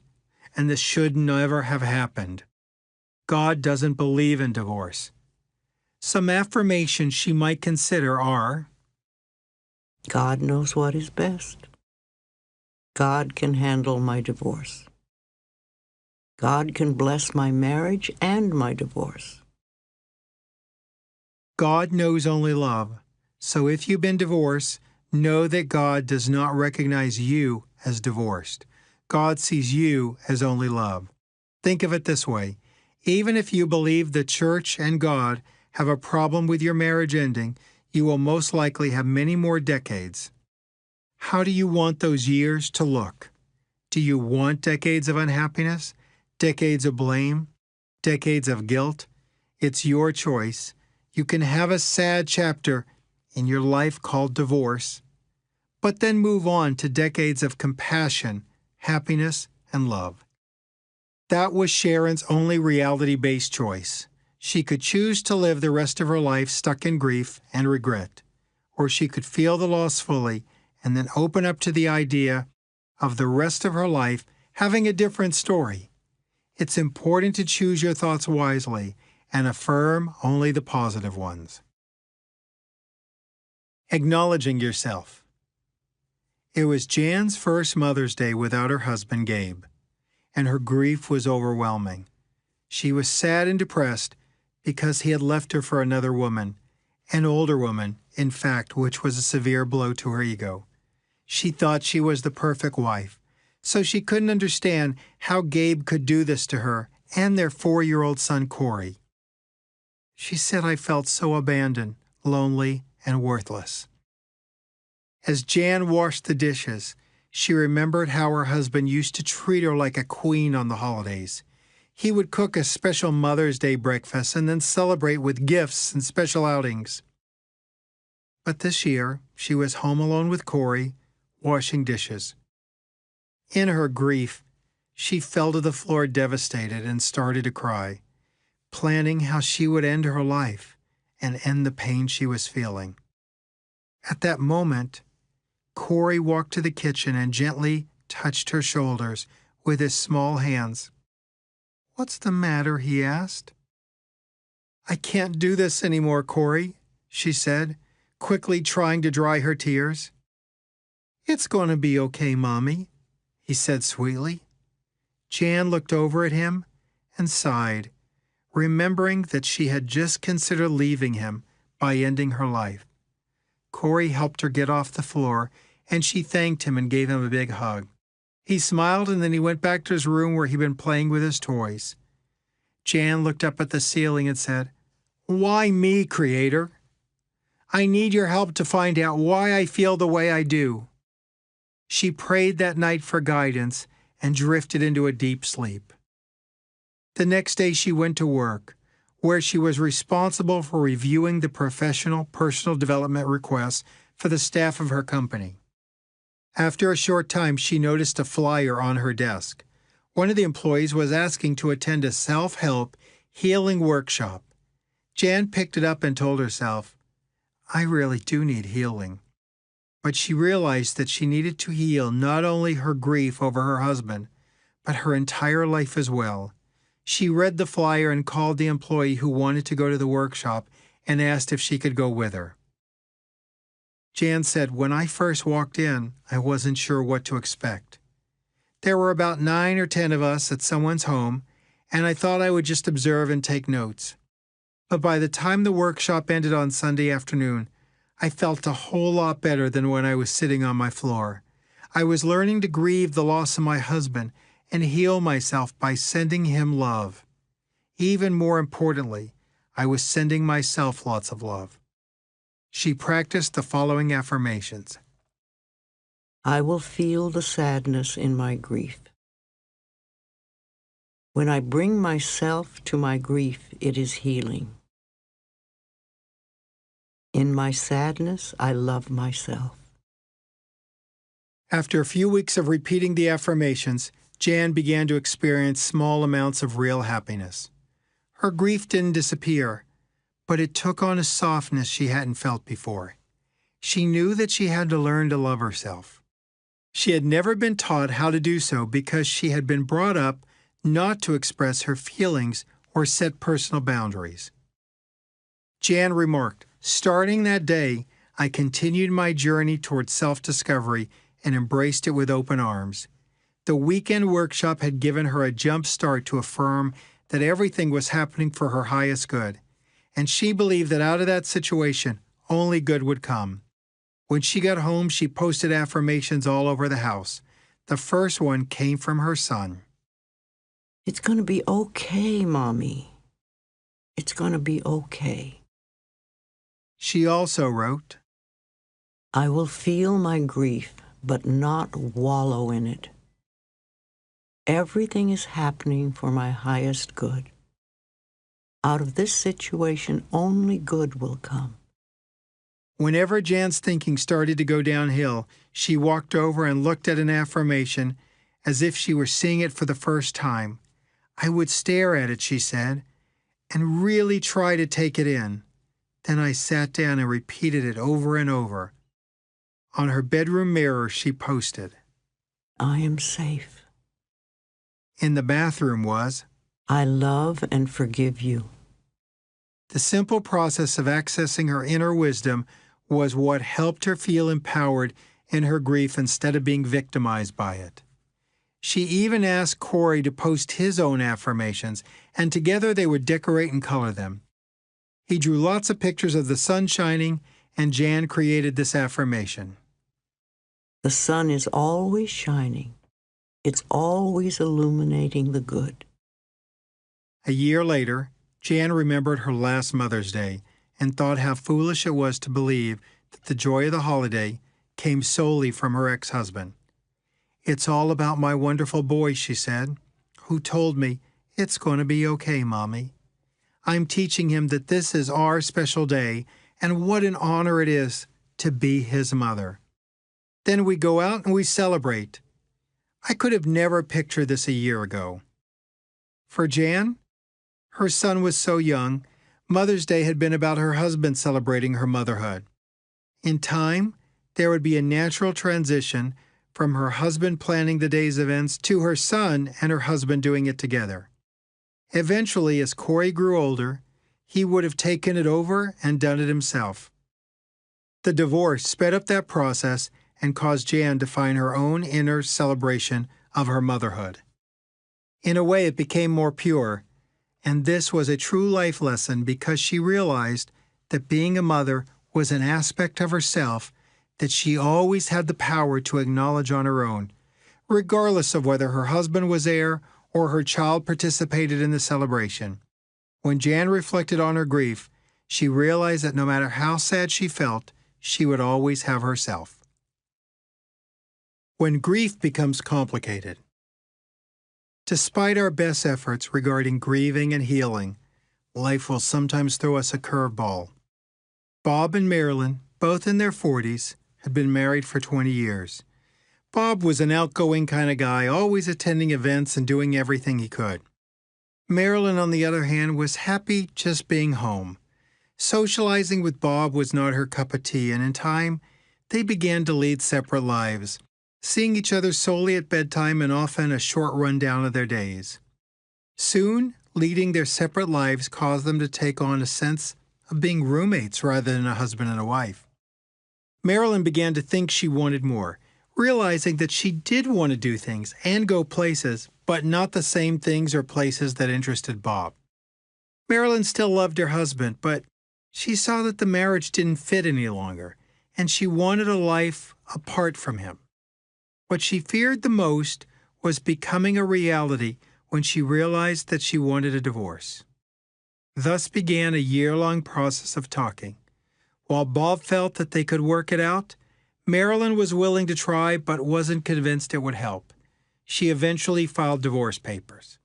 and this should never have happened. God doesn't believe in divorce." Some affirmations she might consider are, God knows what is best. God can handle my divorce. God can bless my marriage and my divorce. God knows only love. So if you've been divorced, know that God does not recognize you as divorced. God sees you as only love. Think of it this way. Even if you believe the church and God have a problem with your marriage ending, you will most likely have many more decades. How do you want those years to look? Do you want decades of unhappiness? Decades of blame? Decades of guilt? It's your choice. You can have a sad chapter in your life called divorce, but then move on to decades of compassion, happiness, and love. That was Sharon's only reality-based choice. She could choose to live the rest of her life stuck in grief and regret, or she could feel the loss fully and then open up to the idea of the rest of her life having a different story. It's important to choose your thoughts wisely and affirm only the positive ones. Acknowledging yourself. It was Jan's first Mother's Day without her husband, Gabe, and her grief was overwhelming. She was sad and depressed because he had left her for another woman, an older woman, in fact, which was a severe blow to her ego. She thought she was the perfect wife, so she couldn't understand how Gabe could do this to her and their 4-year-old son, Corey. She said, "I felt so abandoned, lonely, and worthless." As Jan washed the dishes, she remembered how her husband used to treat her like a queen on the holidays. He would cook a special Mother's Day breakfast and then celebrate with gifts and special outings. But this year, she was home alone with Corey, washing dishes. In her grief, she fell to the floor devastated and started to cry, planning how she would end her life and end the pain she was feeling. At that moment, Corey walked to the kitchen and gently touched her shoulders with his small hands. "What's the matter?" he asked. "I can't do this anymore, Corey," she said, quickly trying to dry her tears. "It's going to be okay, Mommy," he said sweetly. Jan looked over at him and sighed, remembering that she had just considered leaving him by ending her life. Corey helped her get off the floor, and she thanked him and gave him a big hug. He smiled, and then he went back to his room where he'd been playing with his toys. Jan looked up at the ceiling and said, "Why me, Creator? I need your help to find out why I feel the way I do." She prayed that night for guidance and drifted into a deep sleep. The next day she went to work, where she was responsible for reviewing the professional personal development requests for the staff of her company. After a short time, she noticed a flyer on her desk. One of the employees was asking to attend a self-help healing workshop. Jan picked it up and told herself, "I really do need healing." But she realized that she needed to heal not only her grief over her husband, but her entire life as well. She read the flyer and called the employee who wanted to go to the workshop and asked if she could go with her. Jan said, "When I first walked in, I wasn't sure what to expect. There were about 9 or 10 of us at someone's home, and I thought I would just observe and take notes. But by the time the workshop ended on Sunday afternoon, I felt a whole lot better than when I was sitting on my floor. I was learning to grieve the loss of my husband and heal myself by sending him love. Even more importantly, I was sending myself lots of love." She practiced the following affirmations. I will feel the sadness in my grief. When I bring myself to my grief, it is healing. In my sadness, I love myself. After a few weeks of repeating the affirmations, Jan began to experience small amounts of real happiness. Her grief didn't disappear, but it took on a softness she hadn't felt before. She knew that she had to learn to love herself. She had never been taught how to do so because she had been brought up not to express her feelings or set personal boundaries. Jan remarked, "Starting that day, I continued my journey towards self-discovery and embraced it with open arms. The weekend workshop had given her a jump start to affirm that everything was happening for her highest good, and she believed that out of that situation, only good would come. When she got home, she posted affirmations all over the house. The first one came from her son. It's going to be okay, Mommy. It's going to be okay. She also wrote, I will feel my grief, but not wallow in it. Everything is happening for my highest good. Out of this situation, only good will come. Whenever Jan's thinking started to go downhill, she walked over and looked at an affirmation as if she were seeing it for the first time. I would stare at it, she said, and really try to take it in. Then I sat down and repeated it over and over. On her bedroom mirror, she posted, I am safe. In the bathroom was, I love and forgive you. The simple process of accessing her inner wisdom was what helped her feel empowered in her grief instead of being victimized by it. She even asked Corey to post his own affirmations, and together they would decorate and color them. He drew lots of pictures of the sun shining, and Jan created this affirmation. The sun is always shining. It's always illuminating the good. A year later, Jan remembered her last Mother's Day and thought how foolish it was to believe that the joy of the holiday came solely from her ex-husband. It's all about my wonderful boy, she said, who told me, it's going to be okay, Mommy. I'm teaching him that this is our special day and what an honor it is to be his mother. Then we go out and we celebrate. I could have never pictured this a year ago. For Jan, her son was so young, Mother's Day had been about her husband celebrating her motherhood. In time, there would be a natural transition from her husband planning the day's events to her son and her husband doing it together. Eventually, as Corey grew older, he would have taken it over and done it himself. The divorce sped up that process and caused Jan to find her own inner celebration of her motherhood. In a way, it became more pure, and this was a true life lesson because she realized that being a mother was an aspect of herself that she always had the power to acknowledge on her own, regardless of whether her husband was there or her child participated in the celebration. When Jan reflected on her grief, she realized that no matter how sad she felt, she would always have herself. When grief becomes complicated. Despite our best efforts regarding grieving and healing, life will sometimes throw us a curveball. Bob and Marilyn, both in their 40s, had been married for 20 years. Bob was an outgoing kind of guy, always attending events and doing everything he could. Marilyn, on the other hand, was happy just being home. Socializing with Bob was not her cup of tea, and in time, they began to lead separate lives, seeing each other solely at bedtime and often a short rundown of their days. Soon, leading their separate lives caused them to take on a sense of being roommates rather than a husband and a wife. Marilyn began to think she wanted more, realizing that she did want to do things and go places, but not the same things or places that interested Bob. Marilyn still loved her husband, but she saw that the marriage didn't fit any longer, and she wanted a life apart from him. What she feared the most was becoming a reality when she realized that she wanted a divorce. Thus began a year-long process of talking. While Bob felt that they could work it out, Marilyn was willing to try but wasn't convinced it would help. She eventually filed divorce papers.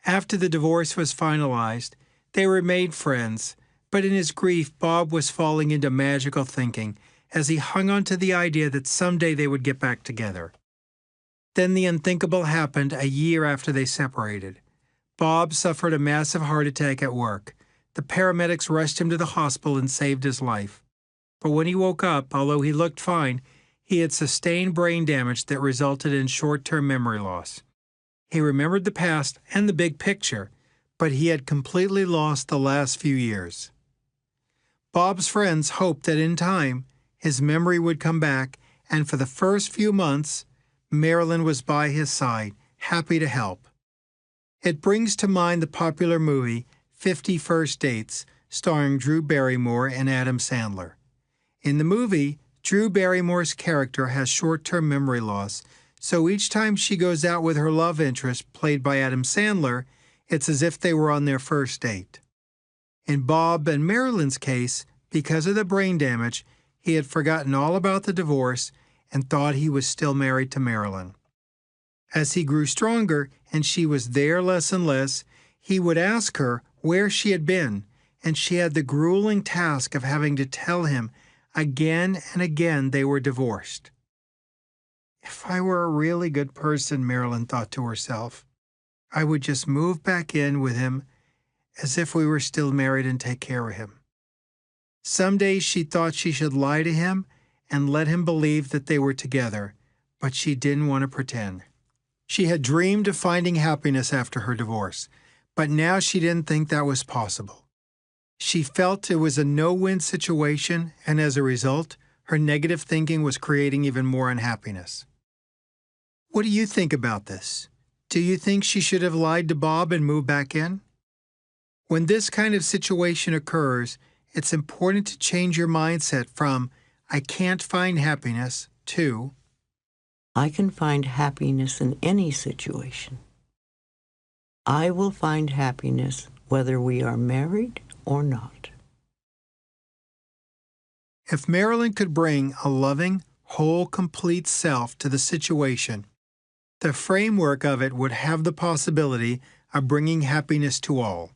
After the divorce was finalized, they remained friends, But in his grief, Bob was falling into magical thinking as he hung on to the idea that someday they would get back together. Then the unthinkable happened a year after they separated. Bob suffered a massive heart attack at work. The paramedics rushed him to the hospital and saved his life. But when he woke up, although he looked fine, he had sustained brain damage that resulted in short-term memory loss. He remembered the past and the big picture, but he had completely lost the last few years. Bob's friends hoped that in time, his memory would come back, and for the first few months, Marilyn was by his side, happy to help. It brings to mind the popular movie 50 First Dates, starring Drew Barrymore and Adam Sandler. In the movie, Drew Barrymore's character has short-term memory loss, so each time she goes out with her love interest, played by Adam Sandler, it's as if they were on their first date. In Bob and Marilyn's case, because of the brain damage, he had forgotten all about the divorce and thought he was still married to Marilyn. As he grew stronger and she was there less and less, he would ask her where she had been, and she had the grueling task of having to tell him again and again they were divorced. If I were a really good person, Marilyn thought to herself, I would just move back in with him as if we were still married and take care of him. Some days she thought she should lie to him and let him believe that they were together, but she didn't want to pretend. She had dreamed of finding happiness after her divorce, but now she didn't think that was possible. She felt it was a no-win situation, and as a result, her negative thinking was creating even more unhappiness. What do you think about this? Do you think she should have lied to Bob and moved back in? When this kind of situation occurs, it's important to change your mindset from, I can't find happiness, to, I can find happiness in any situation. I will find happiness whether we are married or not. If Marilyn could bring a loving, whole, complete self to the situation, the framework of it would have the possibility of bringing happiness to all.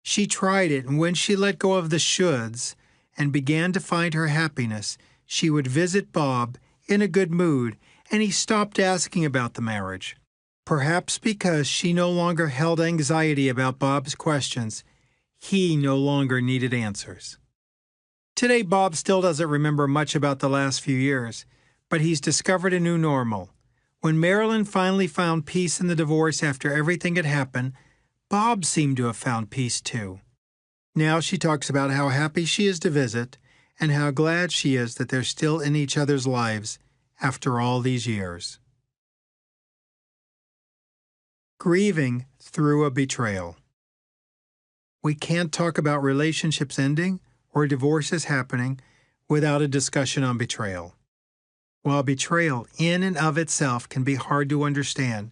She tried it, and when she let go of the shoulds and began to find her happiness, she would visit Bob in a good mood, and he stopped asking about the marriage. Perhaps because she no longer held anxiety about Bob's questions, he no longer needed answers. Today, Bob still doesn't remember much about the last few years, but he's discovered a new normal. When Marilyn finally found peace in the divorce after everything had happened, Bob seemed to have found peace too. Now she talks about how happy she is to visit and how glad she is that they're still in each other's lives after all these years. Grieving through a betrayal. We can't talk about relationships ending or divorces happening without a discussion on betrayal. While betrayal in and of itself can be hard to understand,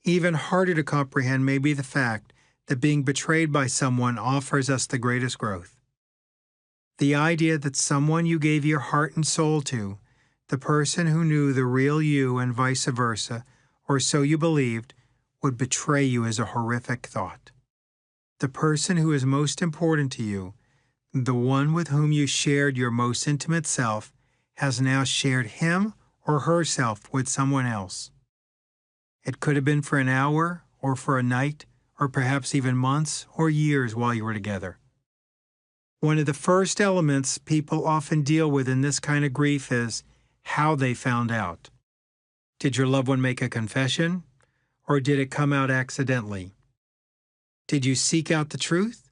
even harder to comprehend may be the fact that being betrayed by someone offers us the greatest growth. The idea that someone you gave your heart and soul to, the person who knew the real you and vice versa, or so you believed, would betray you is a horrific thought. The person who is most important to you, the one with whom you shared your most intimate self, has now shared him or herself with someone else. It could have been for an hour or for a night, or perhaps even months or years while you were together. One of the first elements people often deal with in this kind of grief is how they found out. Did your loved one make a confession, or did it come out accidentally? Did you seek out the truth?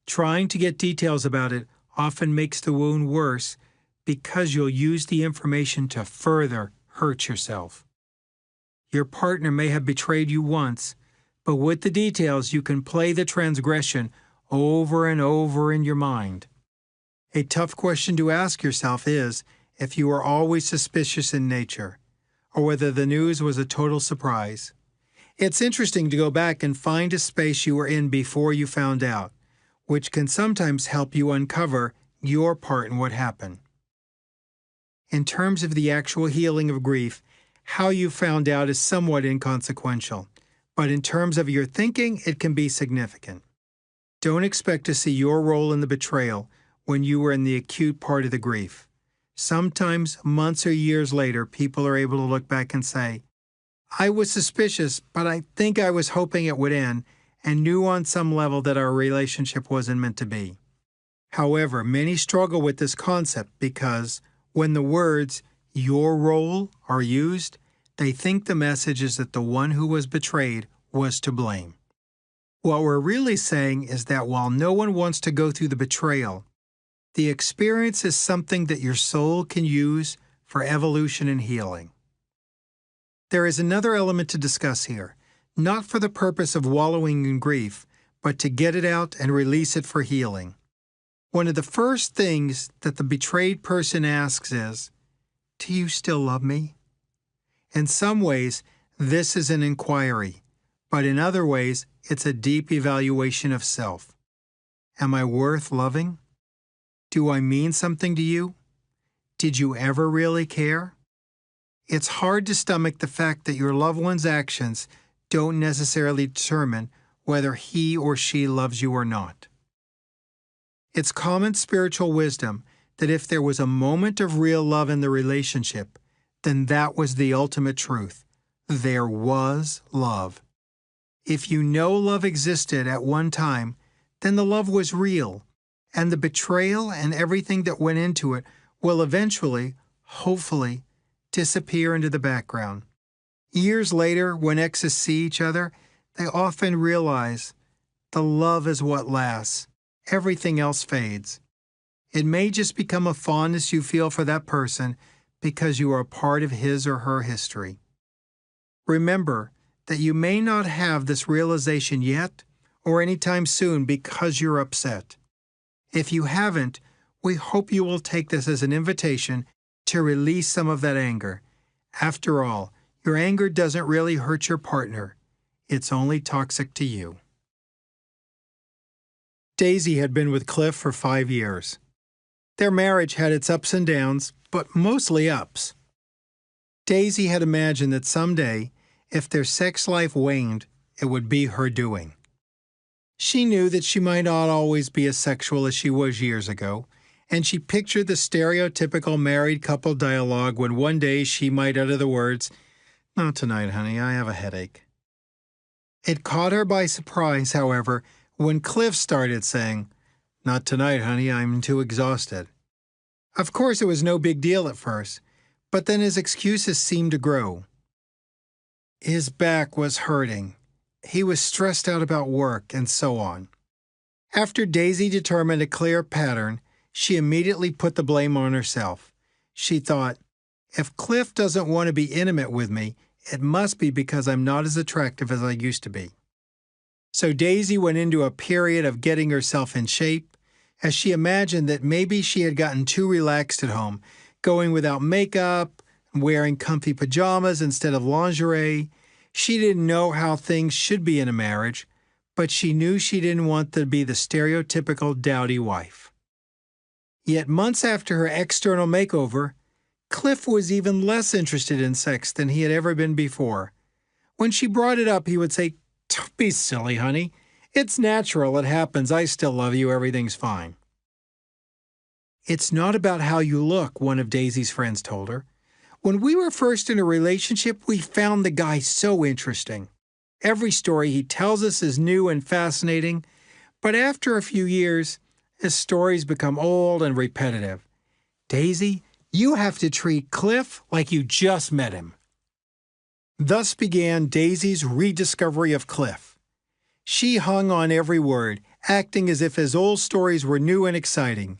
Trying to get details about it often makes the wound worse because you'll use the information to further hurt yourself. Your partner may have betrayed you once, but with the details you can play the transgression over and over in your mind. A tough question to ask yourself is if you are always suspicious in nature, or whether the news was a total surprise. It's interesting to go back and find a space you were in before you found out, which can sometimes help you uncover your part in what happened. In terms of the actual healing of grief, how you found out is somewhat inconsequential, but in terms of your thinking, it can be significant. Don't expect to see your role in the betrayal when you were in the acute part of the grief. Sometimes, months or years later, people are able to look back and say, I was suspicious, but I think I was hoping it would end and knew on some level that our relationship wasn't meant to be. However, many struggle with this concept because when the words, your role, are used, they think the message is that the one who was betrayed was to blame. What we're really saying is that while no one wants to go through the betrayal, the experience is something that your soul can use for evolution and healing. There is another element to discuss here, not for the purpose of wallowing in grief, but to get it out and release it for healing. One of the first things that the betrayed person asks is, do you still love me? In some ways, this is an inquiry, but in other ways, it's a deep evaluation of self. Am I worth loving? Do I mean something to you? Did you ever really care? It's hard to stomach the fact that your loved one's actions don't necessarily determine whether he or she loves you or not. It's common spiritual wisdom that if there was a moment of real love in the relationship, then that was the ultimate truth. There was love. If you know love existed at one time, then the love was real, and the betrayal and everything that went into it will eventually, hopefully, disappear into the background. Years later, when exes see each other, they often realize the love is what lasts. Everything else fades. It may just become a fondness you feel for that person because you are a part of his or her history. Remember that you may not have this realization yet or anytime soon because you're upset. If you haven't, we hope you will take this as an invitation to release some of that anger. After all, your anger doesn't really hurt your partner. It's only toxic to you. Daisy had been with Cliff for 5 years. Their marriage had its ups and downs, but mostly ups. Daisy had imagined that someday, if their sex life waned, it would be her doing. She knew that she might not always be as sexual as she was years ago, and she pictured the stereotypical married couple dialogue when one day she might utter the words, "Not tonight, honey, I have a headache." It caught her by surprise, however, when Cliff started saying, "Not tonight, honey, I'm too exhausted." Of course, it was no big deal at first, but then his excuses seemed to grow. His back was hurting. He was stressed out about work, and so on. After Daisy determined a clear pattern, she immediately put the blame on herself. She thought, if Cliff doesn't want to be intimate with me, it must be because I'm not as attractive as I used to be. So Daisy went into a period of getting herself in shape, as she imagined that maybe she had gotten too relaxed at home, going without makeup, wearing comfy pajamas instead of lingerie. She didn't know how things should be in a marriage, but she knew she didn't want to be the stereotypical dowdy wife. Yet months after her external makeover, Cliff was even less interested in sex than he had ever been before. When she brought it up, he would say, "Don't be silly, honey. It's natural, it happens, I still love you, everything's fine." "It's not about how you look," one of Daisy's friends told her. "When we were first in a relationship, we found the guy so interesting. Every story he tells us is new and fascinating, but after a few years, his stories become old and repetitive. Daisy, you have to treat Cliff like you just met him." Thus began Daisy's rediscovery of Cliff. She hung on every word, acting as if his old stories were new and exciting.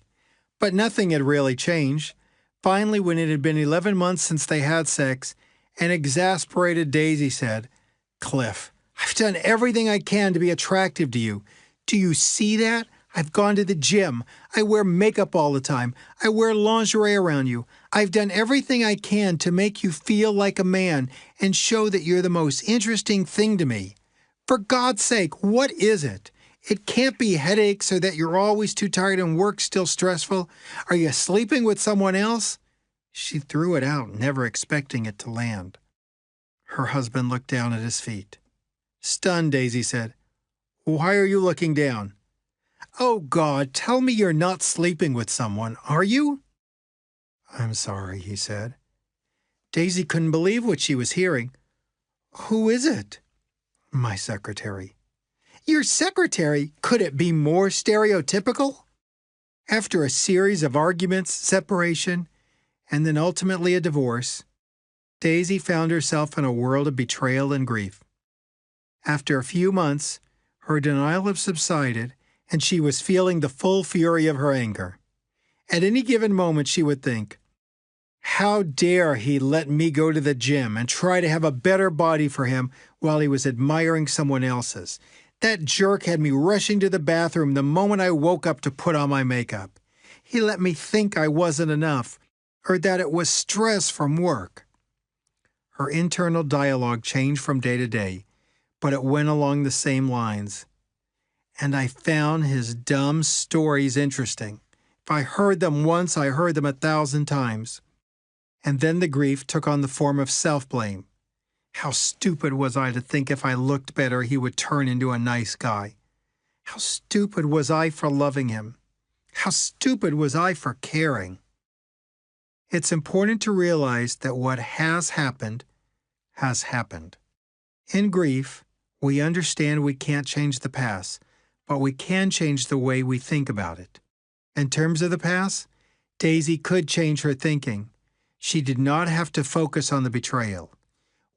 But nothing had really changed. Finally, when it had been 11 months since they had sex, an exasperated Daisy said, "Cliff, I've done everything I can to be attractive to you. Do you see that? I've gone to the gym. I wear makeup all the time. I wear lingerie around you. I've done everything I can to make you feel like a man and show that you're the most interesting thing to me. For God's sake, what is it? It can't be headaches or that you're always too tired and work's still stressful. Are you sleeping with someone else?" She threw it out, never expecting it to land. Her husband looked down at his feet. Stunned, Daisy said, "Why are you looking down?" "Oh, God, tell me you're not sleeping with someone, are you?" "I'm sorry," he said. Daisy couldn't believe what she was hearing. "Who is it?" "My secretary." "Your secretary? Could it be more stereotypical?" After a series of arguments, separation, and then ultimately a divorce, Daisy found herself in a world of betrayal and grief. After a few months, her denial had subsided, and she was feeling the full fury of her anger. At any given moment, she would think, "How dare he let me go to the gym and try to have a better body for him while he was admiring someone else's? That jerk had me rushing to the bathroom the moment I woke up to put on my makeup. He let me think I wasn't enough, or that it was stress from work." Her internal dialogue changed from day to day, but it went along the same lines. "And I found his dumb stories interesting. If I heard them once, I heard them 1,000 times. And then the grief took on the form of self-blame. How stupid was I to think if I looked better he would turn into a nice guy? How stupid was I for loving him? How stupid was I for caring?" It's important to realize that what has happened has happened. In grief, we understand we can't change the past, but we can change the way we think about it. In terms of the past, Daisy could change her thinking. She did not have to focus on the betrayal.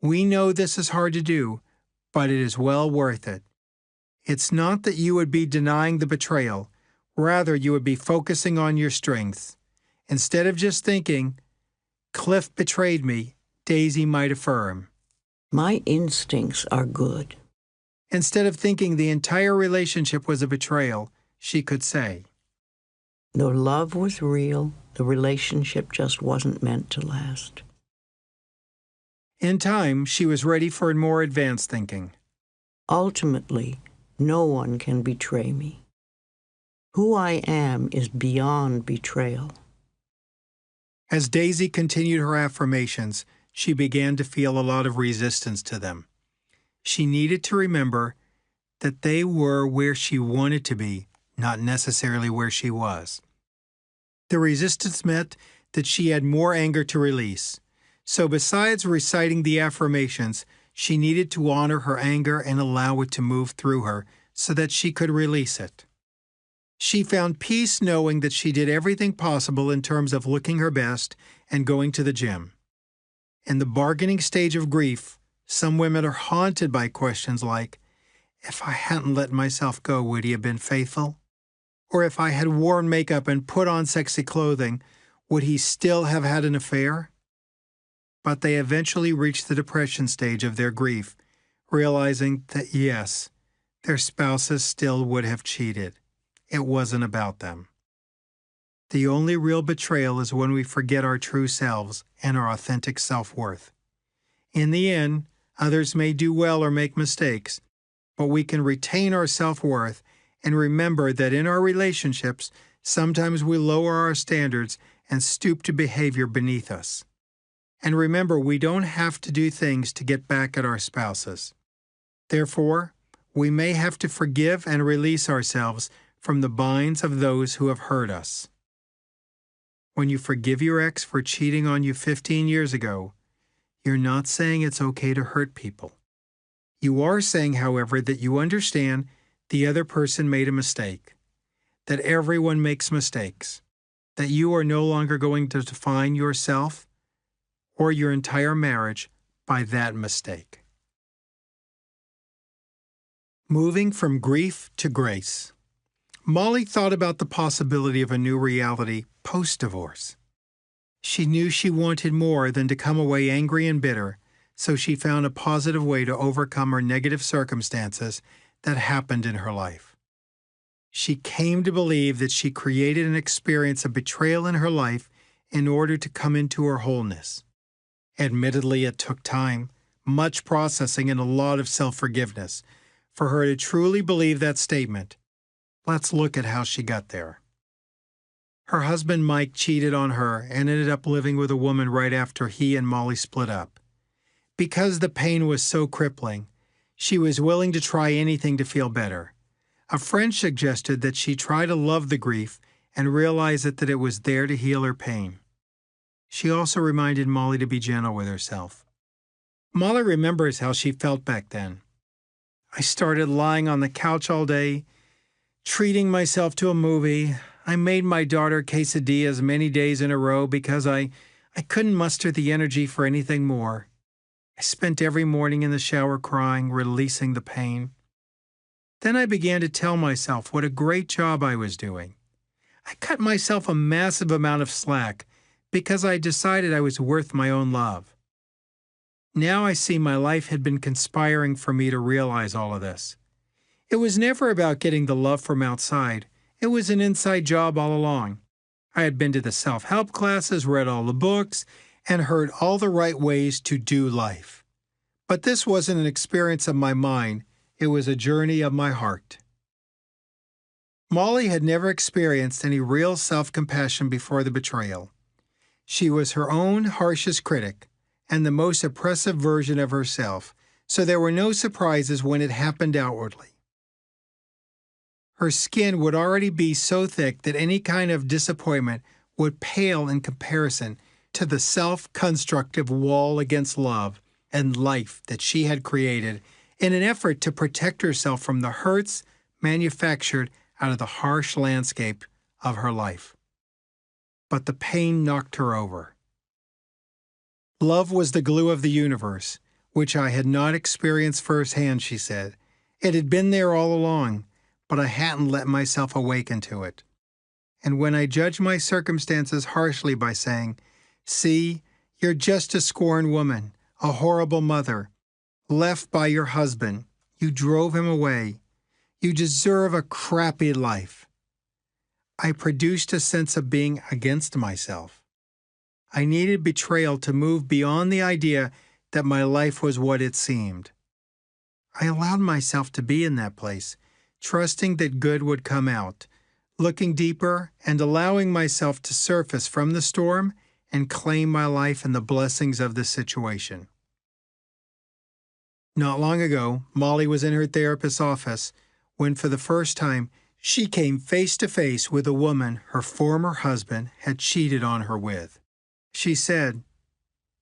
We know this is hard to do, but it is well worth it. It's not that you would be denying the betrayal, rather you would be focusing on your strengths. Instead of just thinking, "Cliff betrayed me," Daisy might affirm, My instincts are good. instead of thinking the entire relationship was a betrayal, she could say, The love was real. The relationship just wasn't meant to last. In time, she was ready for more advanced thinking. Ultimately, no one can betray me. Who I am is beyond betrayal. As Daisy continued her affirmations, she began to feel a lot of resistance to them. She needed to remember that they were where she wanted to be, not necessarily where she was. The resistance meant that she had more anger to release. So besides reciting the affirmations, she needed to honor her anger and allow it to move through her so that she could release it. She found peace knowing that she did everything possible in terms of looking her best and going to the gym. In the bargaining stage of grief, some women are haunted by questions like, "If I hadn't let myself go, would he have been faithful? Or if I had worn makeup and put on sexy clothing, would he still have had an affair?" But they eventually reach the depression stage of their grief, realizing that yes, their spouses still would have cheated. It wasn't about them. The only real betrayal is when we forget our true selves and our authentic self-worth. In the end, others may do well or make mistakes, but we can retain our self-worth and remember that in our relationships, sometimes we lower our standards and stoop to behavior beneath us. And remember, we don't have to do things to get back at our spouses. Therefore, we may have to forgive and release ourselves from the binds of those who have hurt us. When you forgive your ex for cheating on you 15 years ago, you're not saying it's okay to hurt people. You are saying, however, that you understand the other person made a mistake, that everyone makes mistakes, that you are no longer going to define yourself or your entire marriage by that mistake. Moving from grief to grace. Molly thought about the possibility of a new reality post-divorce. She knew she wanted more than to come away angry and bitter, so she found a positive way to overcome her negative circumstances that happened in her life. She came to believe that she created an experience of betrayal in her life in order to come into her wholeness. Admittedly, it took time, much processing, and a lot of self-forgiveness for her to truly believe that statement. Let's look at how she got there. Her husband Mike cheated on her and ended up living with a woman right after he and Molly split up. Because the pain was so crippling, she was willing to try anything to feel better. A friend suggested that she try to love the grief and realize that it was there to heal her pain. She also reminded Molly to be gentle with herself. Molly remembers how she felt back then. I started lying on the couch all day, treating myself to a movie. I made my daughter quesadillas many days in a row because I couldn't muster the energy for anything more. I spent every morning in the shower crying, releasing the pain. Then I began to tell myself what a great job I was doing. I cut myself a massive amount of slack because I decided I was worth my own love. Now I see my life had been conspiring for me to realize all of this. It was never about getting the love from outside. It was an inside job all along. I had been to the self-help classes, read all the books, and heard all the right ways to do life. But this wasn't an experience of my mind. It was a journey of my heart. Molly had never experienced any real self-compassion before the betrayal. She was her own harshest critic and the most oppressive version of herself, so there were no surprises when it happened outwardly. Her skin would already be so thick that any kind of disappointment would pale in comparison to the self-constructive wall against love and life that she had created in an effort to protect herself from the hurts manufactured out of the harsh landscape of her life. But the pain knocked her over. Love was the glue of the universe, which I had not experienced firsthand, she said. It had been there all along, but I hadn't let myself awaken to it. And when I judged my circumstances harshly by saying, "See, you're just a scorned woman, a horrible mother, left by your husband, you drove him away, you deserve a crappy life," I produced a sense of being against myself. I needed betrayal to move beyond the idea that my life was what it seemed. I allowed myself to be in that place, trusting that good would come out, looking deeper and allowing myself to surface from the storm and claim my life and the blessings of the situation. Not long ago, Molly was in her therapist's office when, for the first time, she came face to face with a woman her former husband had cheated on her with. She said,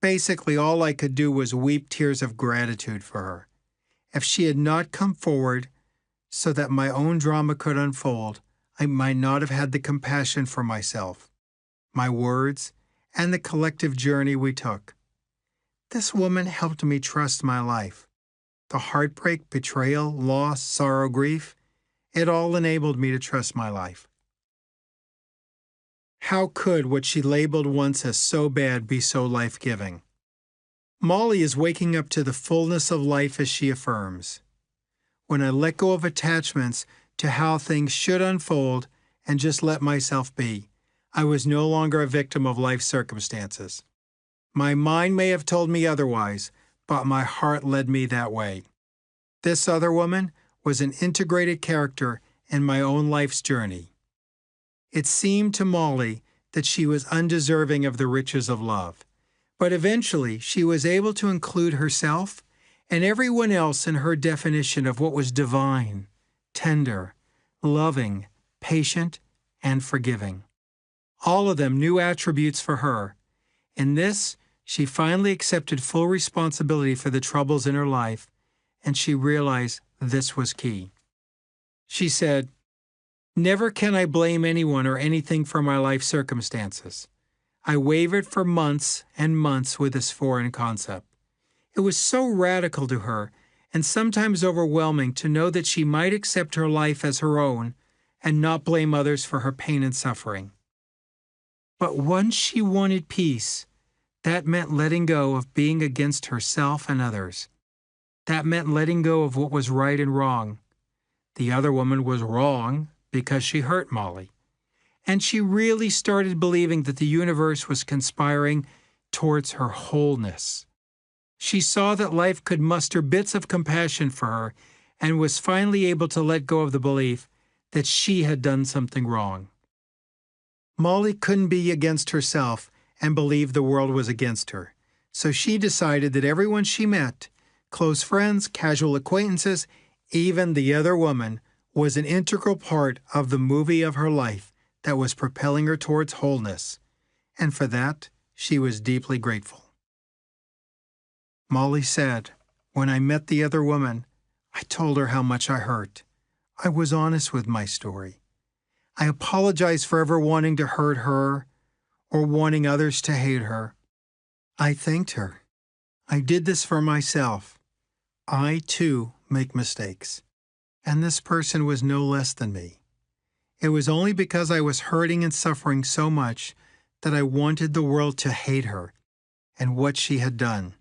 basically all I could do was weep tears of gratitude for her. If she had not come forward so that my own drama could unfold, I might not have had the compassion for myself, my words, and the collective journey we took. This woman helped me trust my life. The heartbreak, betrayal, loss, sorrow, grief, it all enabled me to trust my life. How could what she labeled once as so bad be so life-giving? Molly is waking up to the fullness of life as she affirms. When I let go of attachments to how things should unfold and just let myself be, I was no longer a victim of life circumstances. My mind may have told me otherwise, but my heart led me that way. This other woman was an integrated character in my own life's journey. It seemed to Molly that she was undeserving of the riches of love, but eventually she was able to include herself and everyone else in her definition of what was divine, tender, loving, patient, and forgiving. All of them new attributes for her. In this, she finally accepted full responsibility for the troubles in her life, and she realized this was key. She said, "Never can I blame anyone or anything for my life circumstances. I wavered for months and months with this foreign concept. It was so radical to her and sometimes overwhelming to know that she might accept her life as her own and not blame others for her pain and suffering. But once she wanted peace, that meant letting go of being against herself and others. That meant letting go of what was right and wrong. The other woman was wrong because she hurt Molly. And she really started believing that the universe was conspiring towards her wholeness. She saw that life could muster bits of compassion for her and was finally able to let go of the belief that she had done something wrong. Molly couldn't be against herself and believe the world was against her, so she decided that everyone she met, close friends, casual acquaintances, even the other woman, was an integral part of the movie of her life that was propelling her towards wholeness, and for that she was deeply grateful. Molly said, "When I met the other woman, I told her how much I hurt. I was honest with my story. I apologized for ever wanting to hurt her or wanting others to hate her. I thanked her. I did this for myself. I, too, make mistakes. And this person was no less than me. It was only because I was hurting and suffering so much that I wanted the world to hate her and what she had done.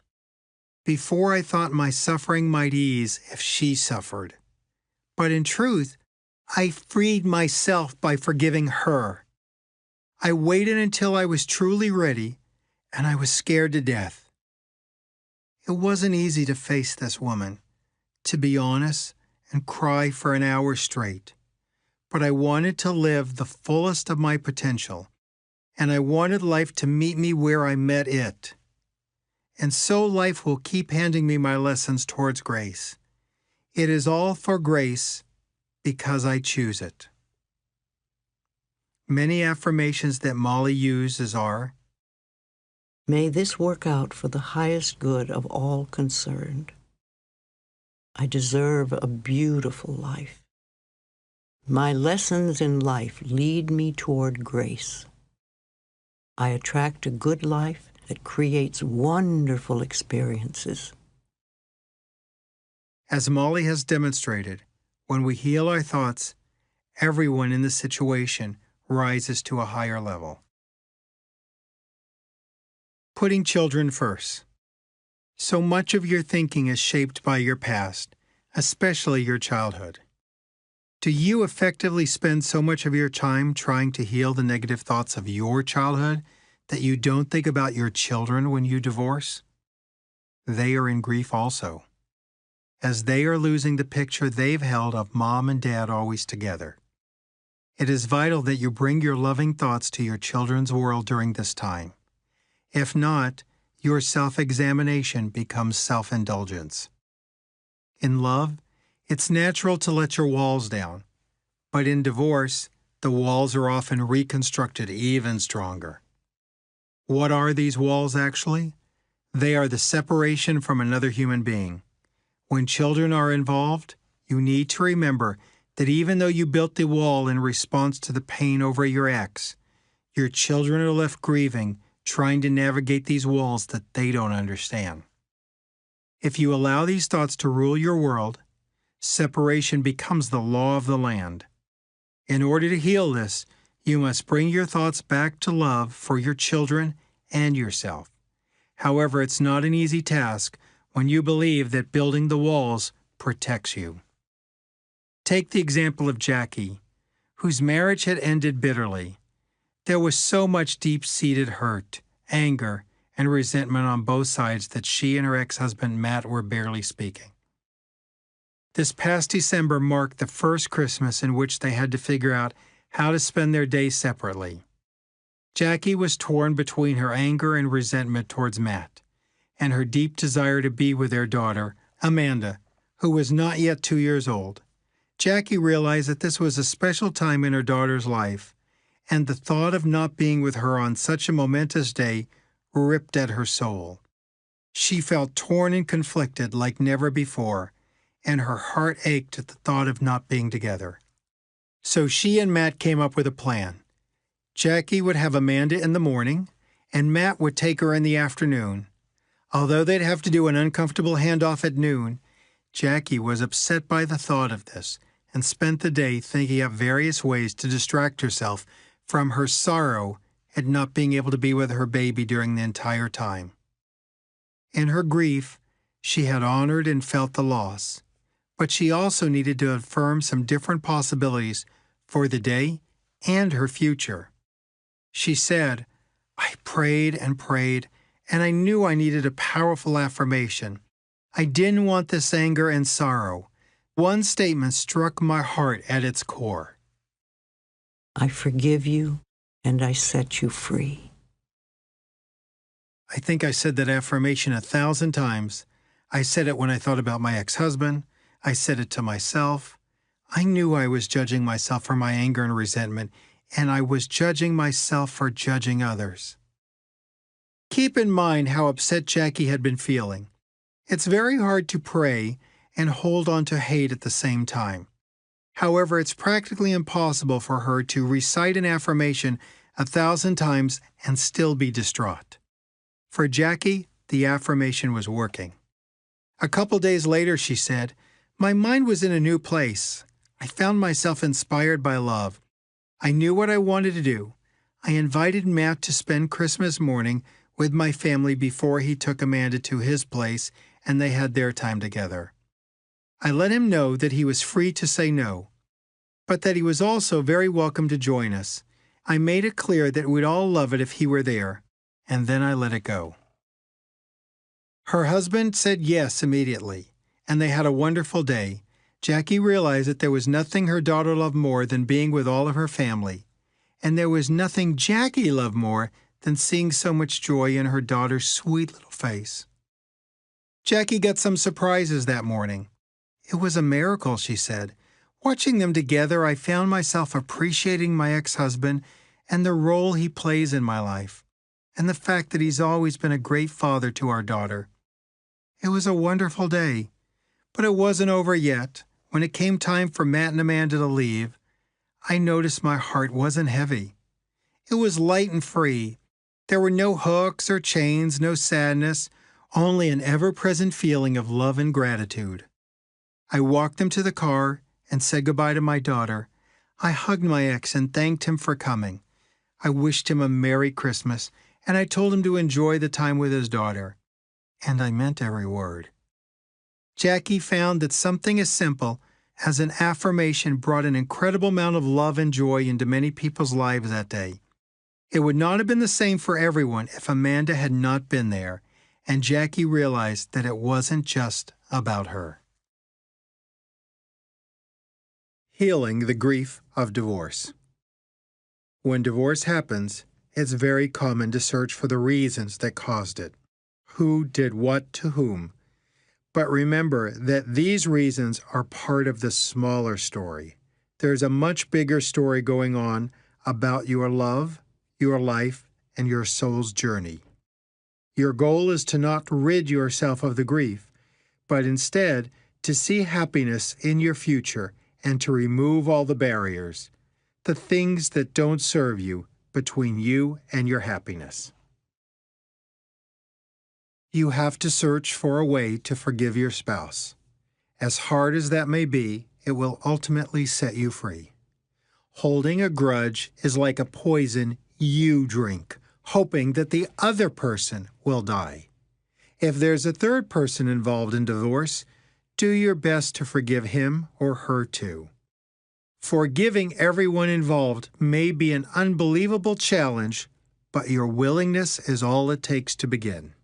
Before I thought my suffering might ease if she suffered. But in truth, I freed myself by forgiving her. I waited until I was truly ready, and I was scared to death. It wasn't easy to face this woman, to be honest and cry for an hour straight. But I wanted to live the fullest of my potential, and I wanted life to meet me where I met it. And so life will keep handing me my lessons towards grace. It is all for grace because I choose it." Many affirmations that Molly uses are, May this work out for the highest good of all concerned. I deserve a beautiful life. My lessons in life lead me toward grace. I attract a good life that creates wonderful experiences. as Molly has demonstrated, when we heal our thoughts, everyone in the situation rises to a higher level. Putting children first. So much of your thinking is shaped by your past, especially your childhood. Do you effectively spend so much of your time trying to heal the negative thoughts of your childhood that you don't think about your children when you divorce? They are in grief also, as they are losing the picture they've held of mom and dad always together. It is vital that you bring your loving thoughts to your children's world during this time. If not, your self-examination becomes self-indulgence. In love, it's natural to let your walls down, but in divorce, the walls are often reconstructed even stronger. What are these walls actually? They are the separation from another human being. When children are involved, you need to remember that even though you built the wall in response to the pain over your ex, your children are left grieving, trying to navigate these walls that they don't understand. If you allow these thoughts to rule your world, separation becomes the law of the land. In order to heal this, you must bring your thoughts back to love for your children and yourself. However, it's not an easy task when you believe that building the walls protects you. Take the example of Jackie, whose marriage had ended bitterly. There was so much deep-seated hurt, anger, and resentment on both sides that she and her ex-husband Matt were barely speaking. This past December marked the first Christmas in which they had to figure out how to spend their days separately. Jackie was torn between her anger and resentment towards Matt, and her deep desire to be with their daughter, Amanda, who was not yet 2 years old. Jackie realized that this was a special time in her daughter's life, and the thought of not being with her on such a momentous day ripped at her soul. She felt torn and conflicted like never before, and her heart ached at the thought of not being together. So she and Matt came up with a plan. Jackie would have Amanda in the morning, and Matt would take her in the afternoon. Although they'd have to do an uncomfortable handoff at noon, Jackie was upset by the thought of this and spent the day thinking up various ways to distract herself from her sorrow at not being able to be with her baby during the entire time. In her grief, she had honored and felt the loss, but she also needed to affirm some different possibilities for the day and her future. She said, "I prayed and prayed, and I knew I needed a powerful affirmation. I didn't want this anger and sorrow. One statement struck my heart at its core. I forgive you, and I set you free." I think I said that affirmation 1,000 times. I said it when I thought about my ex-husband. I said it to myself. I knew I was judging myself for my anger and resentment, and I was judging myself for judging others. Keep in mind how upset Jackie had been feeling. It's very hard to pray and hold on to hate at the same time. However, it's practically impossible for her to recite an affirmation 1,000 times and still be distraught. For Jackie, the affirmation was working. A couple days later, she said, "My mind was in a new place. I found myself inspired by love. I knew what I wanted to do. I invited Matt to spend Christmas morning with my family before he took Amanda to his place and they had their time together. I let him know that he was free to say no, but that he was also very welcome to join us. I made it clear that we'd all love it if he were there, and then I let it go." Her husband said yes immediately, and they had a wonderful day. Jackie realized that there was nothing her daughter loved more than being with all of her family, and there was nothing Jackie loved more than seeing so much joy in her daughter's sweet little face. Jackie got some surprises that morning. "It was a miracle," she said. "Watching them together, I found myself appreciating my ex-husband and the role he plays in my life, and the fact that he's always been a great father to our daughter. It was a wonderful day, but it wasn't over yet. When it came time for Matt and Amanda to leave, I noticed my heart wasn't heavy. It was light and free. There were no hooks or chains, no sadness, only an ever-present feeling of love and gratitude. I walked them to the car and said goodbye to my daughter. I hugged my ex and thanked him for coming. I wished him a Merry Christmas, and I told him to enjoy the time with his daughter. And I meant every word." Jackie found that something as simple as an affirmation brought an incredible amount of love and joy into many people's lives that day. It would not have been the same for everyone if Amanda had not been there, and Jackie realized that it wasn't just about her. Healing the grief of divorce. When divorce happens, it's very common to search for the reasons that caused it. Who did what to whom? But remember that these reasons are part of the smaller story. There's a much bigger story going on about your love, your life, and your soul's journey. Your goal is to not rid yourself of the grief, but instead to see happiness in your future and to remove all the barriers, the things that don't serve you, between you and your happiness. You have to search for a way to forgive your spouse. As hard as that may be, it will ultimately set you free. Holding a grudge is like a poison you drink, hoping that the other person will die. If there's a third person involved in divorce, do your best to forgive him or her too. Forgiving everyone involved may be an unbelievable challenge, but your willingness is all it takes to begin.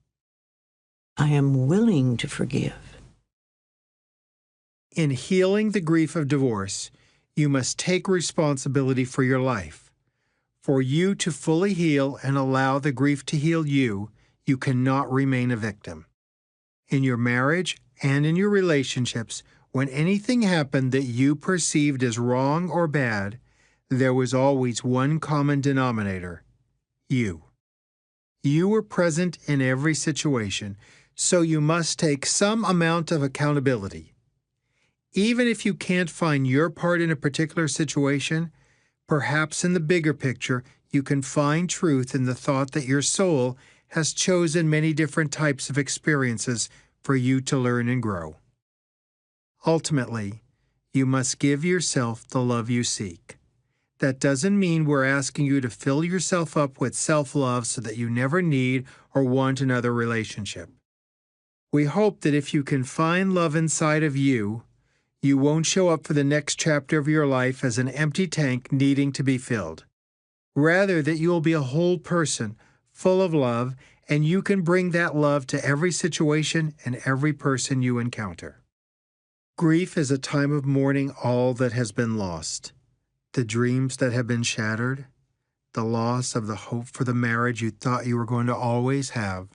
I am willing to forgive. In healing the grief of divorce, you must take responsibility for your life. For you to fully heal and allow the grief to heal you, you cannot remain a victim. In your marriage and in your relationships, when anything happened that you perceived as wrong or bad, there was always one common denominator: you. You were present in every situation, so you must take some amount of accountability. Even if you can't find your part in a particular situation, perhaps in the bigger picture you can find truth in the thought that your soul has chosen many different types of experiences for you to learn and grow. Ultimately, you must give yourself the love you seek. That doesn't mean we're asking you to fill yourself up with self-love so that you never need or want another relationship. We hope that if you can find love inside of you, you won't show up for the next chapter of your life as an empty tank needing to be filled. Rather, that you will be a whole person, full of love, and you can bring that love to every situation and every person you encounter. Grief is a time of mourning all that has been lost, the dreams that have been shattered, the loss of the hope for the marriage you thought you were going to always have.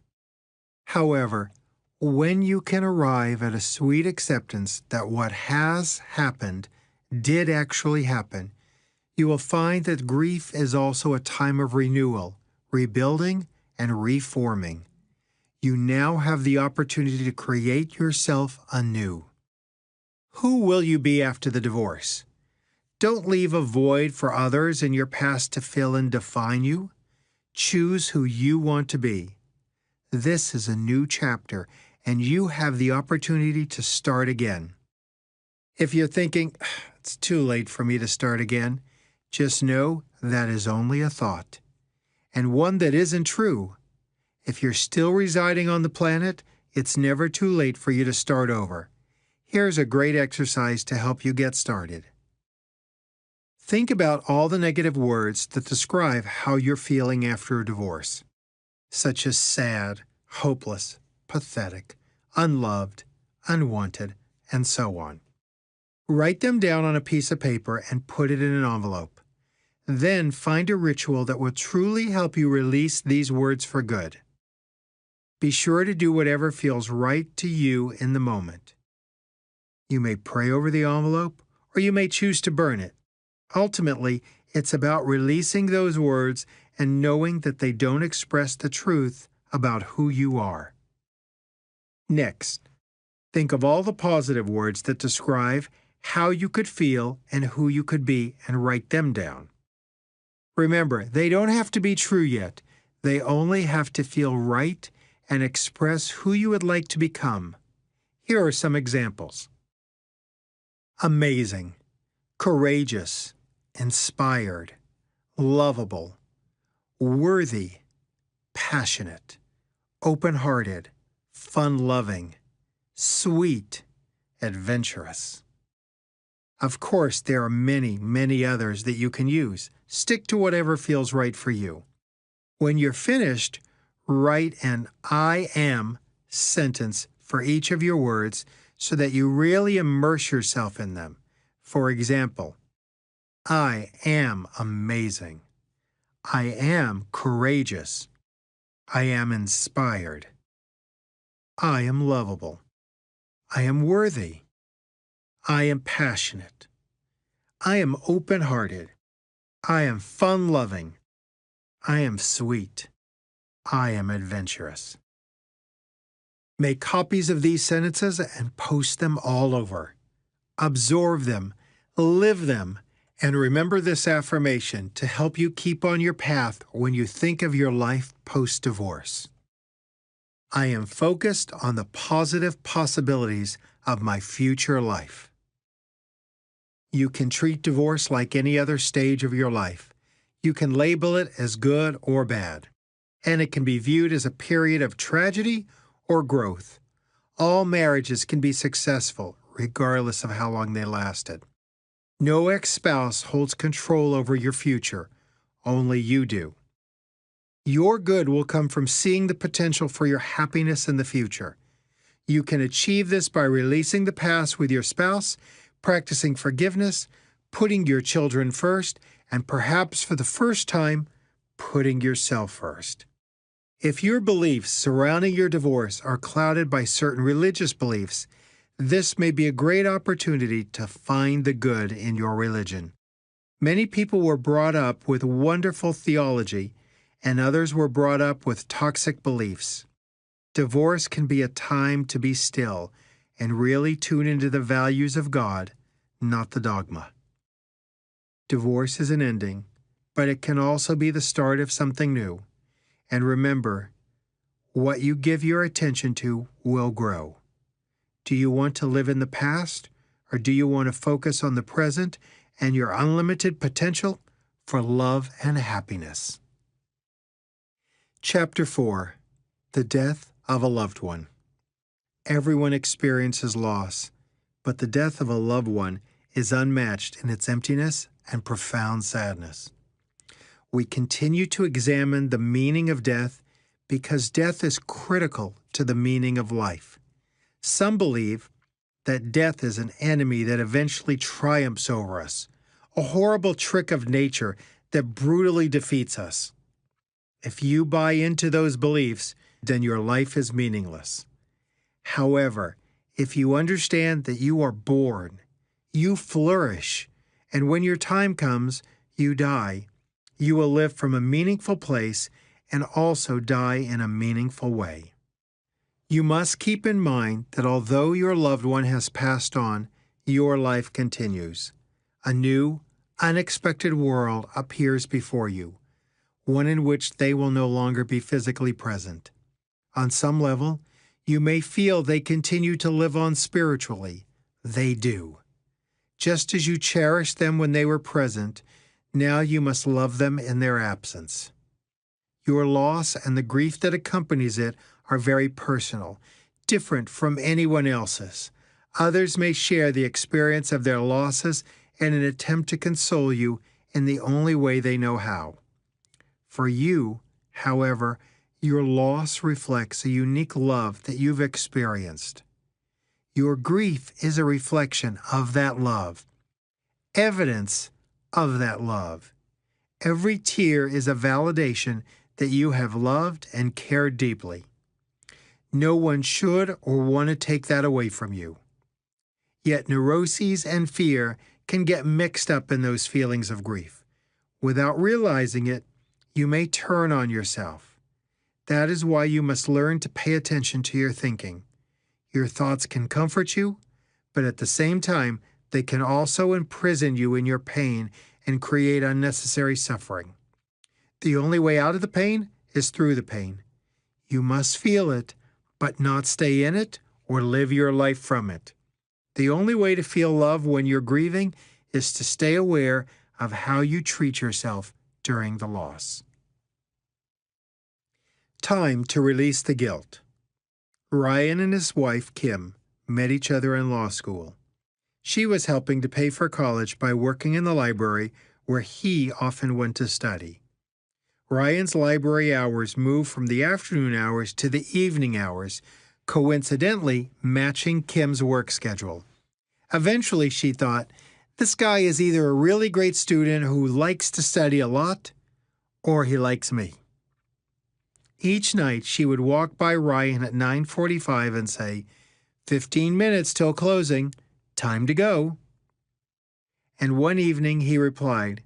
However, when you can arrive at a sweet acceptance that what has happened did actually happen, you will find that grief is also a time of renewal, rebuilding, and reforming. You now have the opportunity to create yourself anew. Who will you be after the divorce? Don't leave a void for others in your past to fill and define you. Choose who you want to be. This is a new chapter, and you have the opportunity to start again. If you're thinking, it's too late for me to start again, just know that is only a thought, and one that isn't true. If you're still residing on the planet, it's never too late for you to start over. Here's a great exercise to help you get started. Think about all the negative words that describe how you're feeling after a divorce, such as sad, hopeless, pathetic, unloved, unwanted, and so on. Write them down on a piece of paper and put it in an envelope. Then find a ritual that will truly help you release these words for good. Be sure to do whatever feels right to you in the moment. You may pray over the envelope, or you may choose to burn it. Ultimately, it's about releasing those words and knowing that they don't express the truth about who you are. Next, think of all the positive words that describe how you could feel and who you could be and write them down. Remember, they don't have to be true yet. They only have to feel right and express who you would like to become. Here are some examples. Amazing, courageous, inspired, lovable, worthy, passionate, open-hearted, fun-loving, sweet, adventurous. Of course, there are many, many others that you can use. Stick to whatever feels right for you. When you're finished, write an I am sentence for each of your words so that you really immerse yourself in them. For example, I am amazing. I am courageous. I am inspired. I am lovable. I am worthy. I am passionate. I am open-hearted. I am fun-loving. I am sweet. I am adventurous. Make copies of these sentences and post them all over. Absorb them, live them, and remember this affirmation to help you keep on your path when you think of your life post-divorce. I am focused on the positive possibilities of my future life. You can treat divorce like any other stage of your life. You can label it as good or bad, and it can be viewed as a period of tragedy or growth. All marriages can be successful, regardless of how long they lasted. No ex-spouse holds control over your future. Only you do. Your good will come from seeing the potential for your happiness in the future. You can achieve this by releasing the past with your spouse, practicing forgiveness, putting your children first, and perhaps for the first time, putting yourself first. If your beliefs surrounding your divorce are clouded by certain religious beliefs, this may be a great opportunity to find the good in your religion. Many people were brought up with wonderful theology, and others were brought up with toxic beliefs. Divorce can be a time to be still and really tune into the values of God, not the dogma. Divorce is an ending, but it can also be the start of something new. And remember, what you give your attention to will grow. Do you want to live in the past, or do you want to focus on the present and your unlimited potential for love and happiness? Chapter 4. The Death of a Loved One. Everyone experiences loss, but the death of a loved one is unmatched in its emptiness and profound sadness. We continue to examine the meaning of death because death is critical to the meaning of life. Some believe that death is an enemy that eventually triumphs over us, a horrible trick of nature that brutally defeats us. If you buy into those beliefs, then your life is meaningless. However, if you understand that you are born, You flourish, and when your time comes, you die. You will live from a meaningful place and also die in a meaningful way. You must keep in mind that although your loved one has passed on, your life continues. A new, unexpected world appears before you, one in which they will no longer be physically present. On some level, you may feel they continue to live on spiritually. They do. Just as you cherished them when they were present, now you must love them in their absence. Your loss and the grief that accompanies it are very personal, different from anyone else's. Others may share the experience of their losses in an attempt to console you in the only way they know how. For you, however, your loss reflects a unique love that you've experienced. Your grief is a reflection of that love, evidence of that love. Every tear is a validation that you have loved and cared deeply. No one should or want to take that away from you. Yet neuroses and fear can get mixed up in those feelings of grief. Without realizing it, you may turn on yourself. That is why you must learn to pay attention to your thinking. Your thoughts can comfort you, but at the same time, they can also imprison you in your pain and create unnecessary suffering. The only way out of the pain is through the pain. You must feel it, but not stay in it or live your life from it. The only way to feel love when you're grieving is to stay aware of how you treat yourself during the loss. Time to release the guilt. Ryan and his wife, Kim, met each other in law school. She was helping to pay for college by working in the library where he often went to study. Ryan's library hours moved from the afternoon hours to the evening hours, coincidentally matching Kim's work schedule. Eventually, she thought, this guy is either a really great student who likes to study a lot, or he likes me. Each night, she would walk by Ryan at 9:45 and say, 15 minutes till closing, time to go. And one evening, he replied,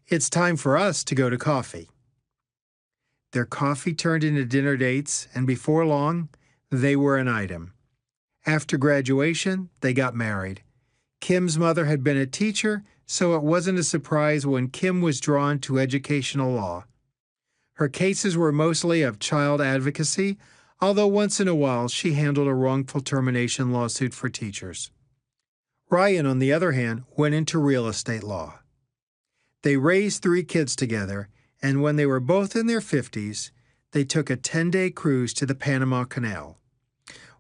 it's time for us to go to coffee. Their coffee turned into dinner dates, and before long, they were an item. After graduation, they got married. Kim's mother had been a teacher, so it wasn't a surprise when Kim was drawn to educational law. Her cases were mostly of child advocacy, although once in a while she handled a wrongful termination lawsuit for teachers. Ryan, on the other hand, went into real estate law. They raised 3 kids together, and when they were both in their 50s, they took a 10-day cruise to the Panama Canal.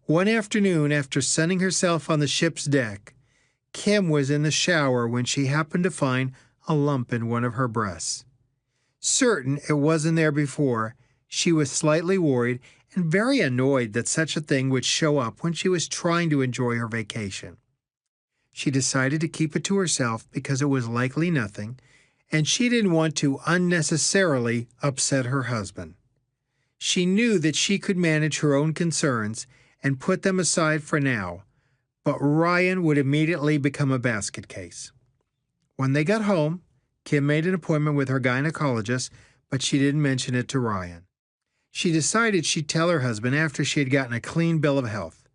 One afternoon, after sunning herself on the ship's deck, Kim was in the shower when she happened to find a lump in one of her breasts. Certain it wasn't there before, she was slightly worried and very annoyed that such a thing would show up when she was trying to enjoy her vacation. She decided to keep it to herself because it was likely nothing, and she didn't want to unnecessarily upset her husband. She knew that she could manage her own concerns and put them aside for now, but Ryan would immediately become a basket case. When they got home, Kim made an appointment with her gynecologist, but she didn't mention it to Ryan. She decided she'd tell her husband after she had gotten a clean bill of health.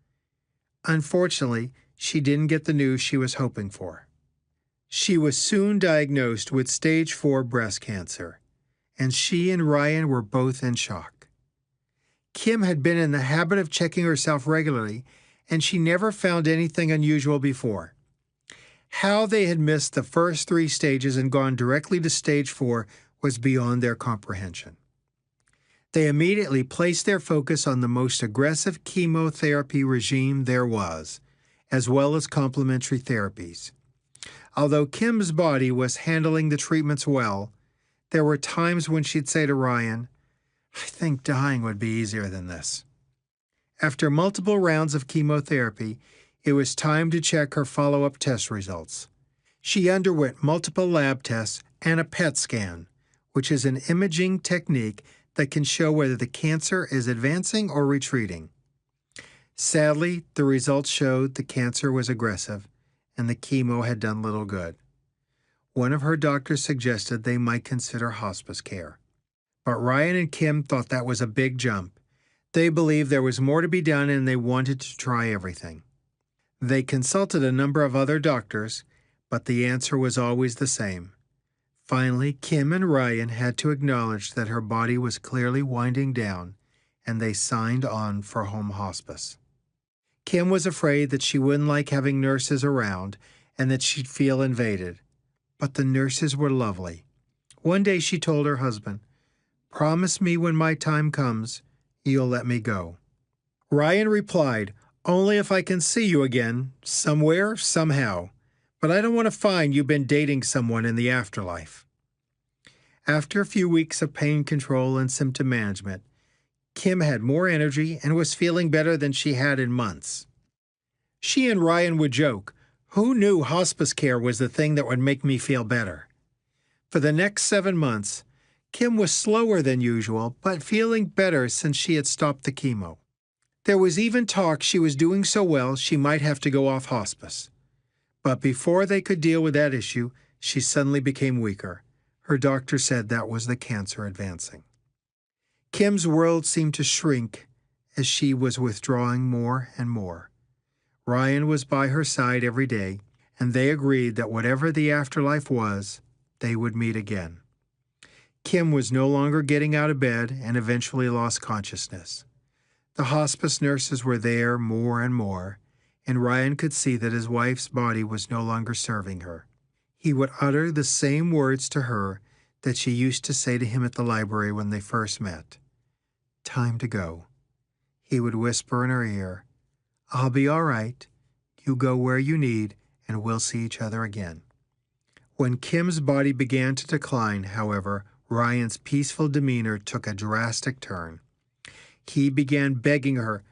Unfortunately, she didn't get the news she was hoping for. She was soon diagnosed with stage 4 breast cancer, and she and Ryan were both in shock. Kim had been in the habit of checking herself regularly, and she never found anything unusual before. How they had missed the first 3 stages and gone directly to stage 4 was beyond their comprehension. They immediately placed their focus on the most aggressive chemotherapy regime there was, as well as complementary therapies. Although Kim's body was handling the treatments well, there were times when she'd say to Ryan, I think dying would be easier than this. After multiple rounds of chemotherapy, it was time to check her follow-up test results. She underwent multiple lab tests and a PET scan, which is an imaging technique that can show whether the cancer is advancing or retreating. Sadly, the results showed the cancer was aggressive, and the chemo had done little good. One of her doctors suggested they might consider hospice care. But Ryan and Kim thought that was a big jump. They believed there was more to be done and they wanted to try everything. They consulted a number of other doctors, but the answer was always the same. Finally, Kim and Ryan had to acknowledge that her body was clearly winding down, and they signed on for home hospice. Kim was afraid that she wouldn't like having nurses around and that she'd feel invaded. But the nurses were lovely. One day she told her husband, "Promise me when my time comes, you'll let me go." Ryan replied, "Only if I can see you again, somewhere, somehow. But I don't want to find you've been dating someone in the afterlife." After a few weeks of pain control and symptom management, Kim had more energy and was feeling better than she had in months. She and Ryan would joke, "Who knew hospice care was the thing that would make me feel better?" For the next 7 months, Kim was slower than usual, but feeling better since she had stopped the chemo. There was even talk she was doing so well she might have to go off hospice. But before they could deal with that issue, she suddenly became weaker. Her doctor said that was the cancer advancing. Kim's world seemed to shrink as she was withdrawing more and more. Ryan was by her side every day, and they agreed that whatever the afterlife was, they would meet again. Kim was no longer getting out of bed and eventually lost consciousness. The hospice nurses were there more and more, and Ryan could see that his wife's body was no longer serving her. He would utter the same words to her that she used to say to him at the library when they first met. "Time to go." He would whisper in her ear, "I'll be all right. You go where you need, and we'll see each other again." When Kim's body began to decline, however, Ryan's peaceful demeanor took a drastic turn. He began begging her,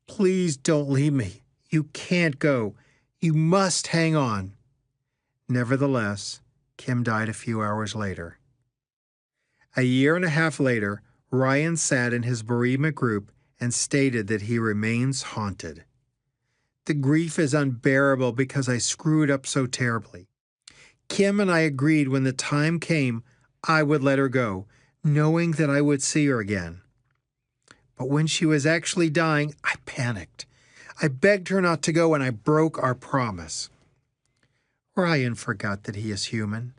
"Please don't leave me. You can't go. You must hang on." Nevertheless, Kim died a few hours later. A year and a half later, Ryan sat in his bereavement group and stated that he remains haunted. "The grief is unbearable because I screwed up so terribly. Kim and I agreed when the time came I would let her go, knowing that I would see her again. But when she was actually dying, I panicked. I begged her not to go and I broke our promise." Ryan forgot that he is human,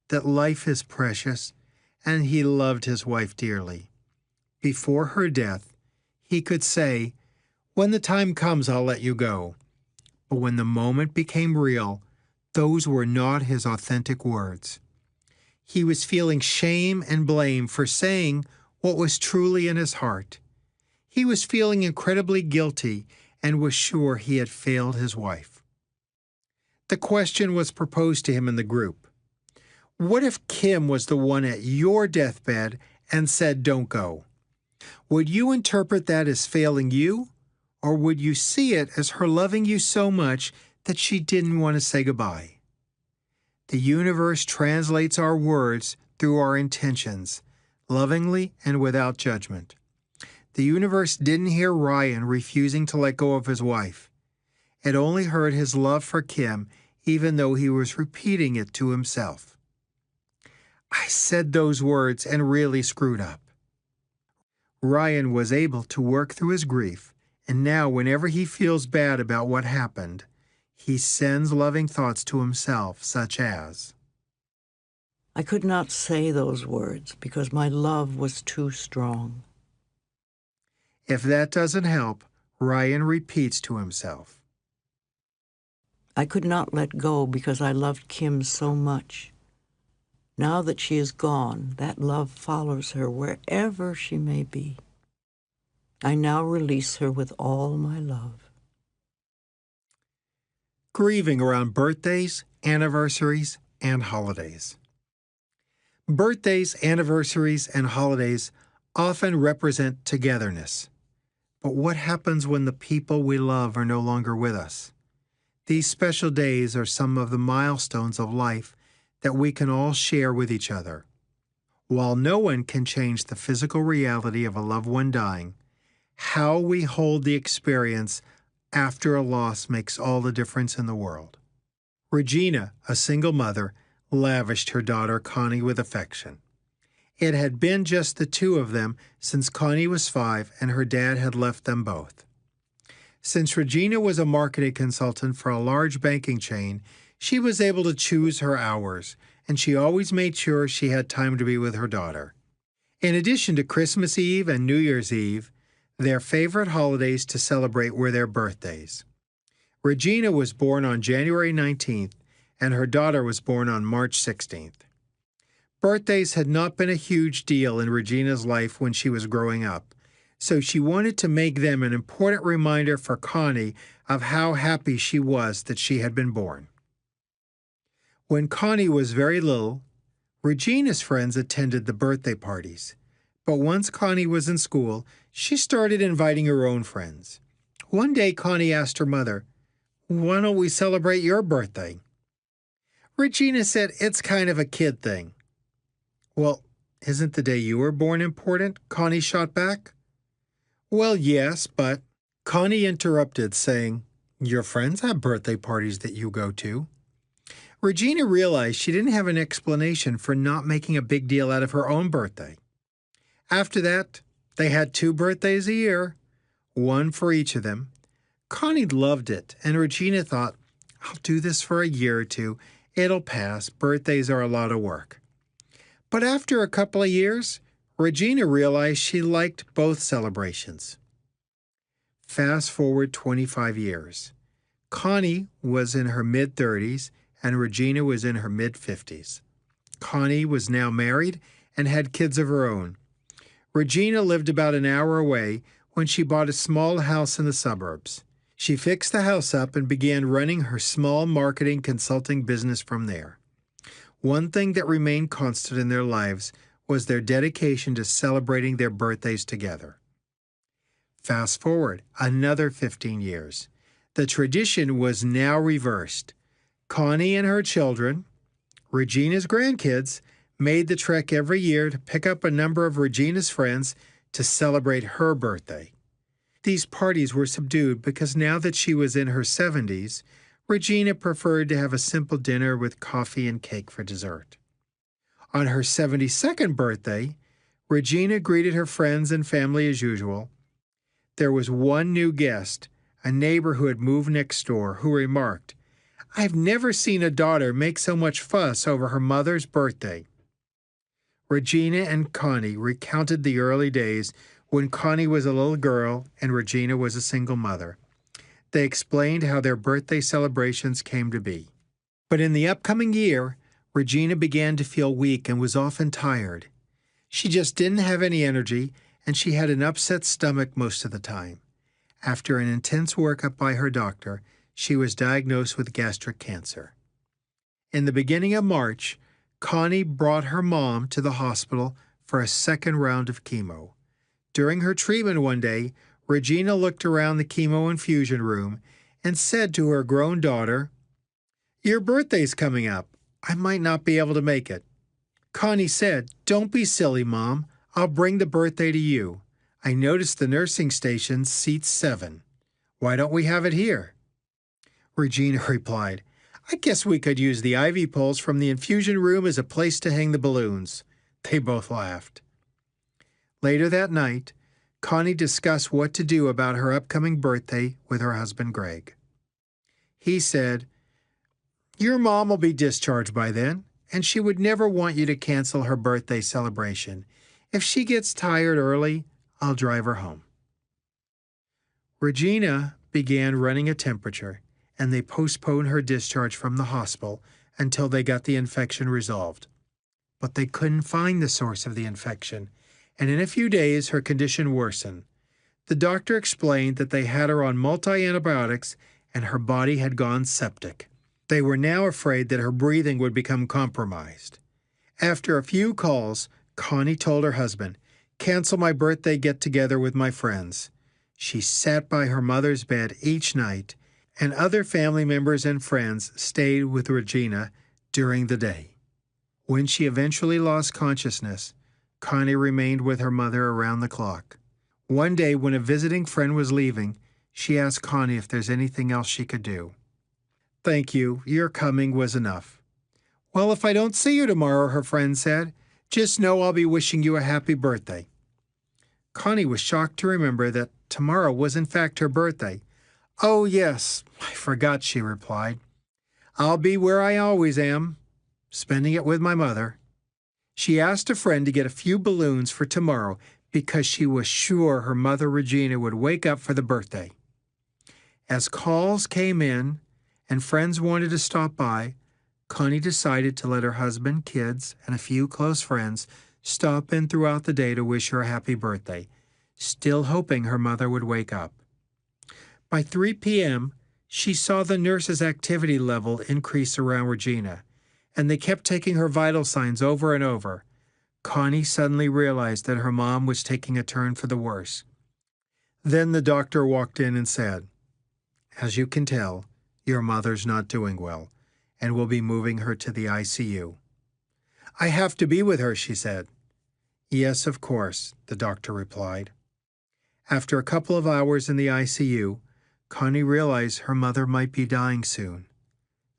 that life is precious, and he loved his wife dearly. Before her death, he could say, "When the time comes, I'll let you go." But when the moment became real, those were not his authentic words. He was feeling shame and blame for saying what was truly in his heart. He was feeling incredibly guilty and was sure he had failed his wife. The question was proposed to him in the group. What if Kim was the one at your deathbed and said, "Don't go"? Would you interpret that as failing you, or would you see it as her loving you so much that she didn't want to say goodbye? The universe translates our words through our intentions, lovingly and without judgment. The universe didn't hear Ryan refusing to let go of his wife. It only heard his love for Kim, even though he was repeating it to himself. I said those words and really screwed up. Ryan was able to work through his grief, and now whenever he feels bad about what happened, he sends loving thoughts to himself, such as, I could not say those words because my love was too strong. If that doesn't help, Ryan repeats to himself, I could not let go because I loved Kim so much. Now that she is gone, that love follows her wherever she may be. I now release her with all my love. Grieving around birthdays, anniversaries, and holidays. Birthdays, anniversaries, and holidays often represent togetherness. But what happens when the people we love are no longer with us? These special days are some of the milestones of life that we can all share with each other. While no one can change the physical reality of a loved one dying, how we hold the experience after a loss makes all the difference in the world. Regina, a single mother, lavished her daughter Connie with affection. It had been just the two of them since Connie was 5 and her dad had left them both. Since Regina was a marketing consultant for a large banking chain, she was able to choose her hours, and she always made sure she had time to be with her daughter. In addition to Christmas Eve and New Year's Eve, their favorite holidays to celebrate were their birthdays. Regina was born on January 19th, and her daughter was born on March 16th. Birthdays had not been a huge deal in Regina's life when she was growing up, so she wanted to make them an important reminder for Connie of how happy she was that she had been born. When Connie was very little, Regina's friends attended the birthday parties, but once Connie was in school, she started inviting her own friends. One day Connie asked her mother, "Why don't we celebrate your birthday?" Regina said, "It's kind of a kid thing." "Well, isn't the day you were born important?" Connie shot back. "Well, yes, but—" Connie interrupted, saying, "Your friends have birthday parties that you go to." Regina realized she didn't have an explanation for not making a big deal out of her own birthday. After that, they had 2 birthdays a year, one for each of them. Connie loved it, and Regina thought, "I'll do this for a year or 2. It'll pass. Birthdays are a lot of work." But after a couple of years, Regina realized she liked both celebrations. Fast forward 25 years. Connie was in her mid-30s, and Regina was in her mid-50s. Connie was now married and had kids of her own. Regina lived about an hour away when she bought a small house in the suburbs. She fixed the house up and began running her small marketing consulting business from there. One thing that remained constant in their lives was their dedication to celebrating their birthdays together. Fast forward another 15 years. The tradition was now reversed. Connie and her children, Regina's grandkids, made the trek every year to pick up a number of Regina's friends to celebrate her birthday. These parties were subdued because now that she was in her 70s, Regina preferred to have a simple dinner with coffee and cake for dessert. On her 72nd birthday, Regina greeted her friends and family as usual. There was one new guest, a neighbor who had moved next door, who remarked, "I've never seen a daughter make so much fuss over her mother's birthday." Regina and Connie recounted the early days when Connie was a little girl and Regina was a single mother. They explained how their birthday celebrations came to be. But in the upcoming year, Regina began to feel weak and was often tired. She just didn't have any energy, and she had an upset stomach most of the time. After an intense workup by her doctor, she was diagnosed with gastric cancer. In the beginning of March, Connie brought her mom to the hospital for a second round of chemo. During her treatment one day, Regina looked around the chemo infusion room and said to her grown daughter, "Your birthday's coming up. I might not be able to make it." Connie said, "Don't be silly, Mom. I'll bring the birthday to you. I noticed the nursing station seats 7. Why don't we have it here?" Regina replied, "I guess we could use the ivy poles from the infusion room as a place to hang the balloons." They both laughed. Later that night, Connie discussed what to do about her upcoming birthday with her husband Greg. He said, "Your mom will be discharged by then, and she would never want you to cancel her birthday celebration. If she gets tired early, I'll drive her home." Regina began running a temperature, and they postponed her discharge from the hospital until they got the infection resolved. But they couldn't find the source of the infection, and in a few days her condition worsened. The doctor explained that they had her on multi-antibiotics and her body had gone septic. They were now afraid that her breathing would become compromised. After a few calls, Connie told her husband, "Cancel my birthday get-together with my friends." She sat by her mother's bed each night, and other family members and friends stayed with Regina during the day. When she eventually lost consciousness, Connie remained with her mother around the clock. One day, when a visiting friend was leaving, she asked Connie if there's anything else she could do. Thank you. Your coming was enough. Well, if I don't see you tomorrow, her friend said, just know I'll be wishing you a happy birthday. Connie was shocked to remember that tomorrow was in fact her birthday. Oh, yes, I forgot, she replied. I'll be where I always am, spending it with my mother. She asked a friend to get a few balloons for tomorrow because she was sure her mother Regina would wake up for the birthday. As calls came in and friends wanted to stop by, Connie decided to let her husband, kids, and a few close friends stop in throughout the day to wish her a happy birthday, still hoping her mother would wake up. By 3 p.m., she saw the nurses' activity level increase around Regina, and they kept taking her vital signs over and over. Connie suddenly realized that her mom was taking a turn for the worse. Then the doctor walked in and said, "As you can tell, your mother's not doing well, and we'll be moving her to the ICU." "I have to be with her," she said. "Yes, of course," the doctor replied. After a couple of hours in the ICU, Connie realized her mother might be dying soon.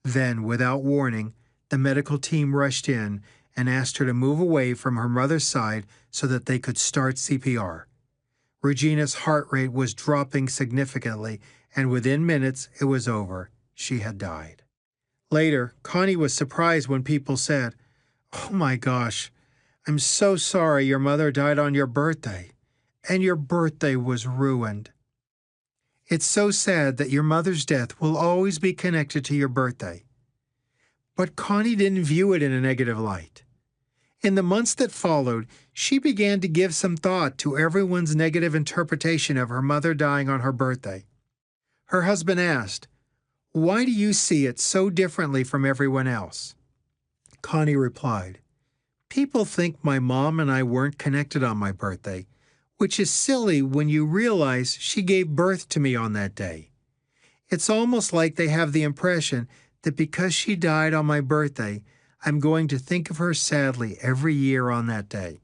Then, without warning, the medical team rushed in and asked her to move away from her mother's side so that they could start CPR. Regina's heart rate was dropping significantly, and within minutes it was over. She had died. Later, Connie was surprised when people said, "Oh my gosh, I'm so sorry your mother died on your birthday, and your birthday was ruined." It's so sad that your mother's death will always be connected to your birthday. But Connie didn't view it in a negative light. In the months that followed, she began to give some thought to everyone's negative interpretation of her mother dying on her birthday. Her husband asked, "Why do you see it so differently from everyone else?" Connie replied, "People think my mom and I weren't connected on my birthday, which is silly when you realize she gave birth to me on that day. It's almost like they have the impression that because she died on my birthday, I'm going to think of her sadly every year on that day.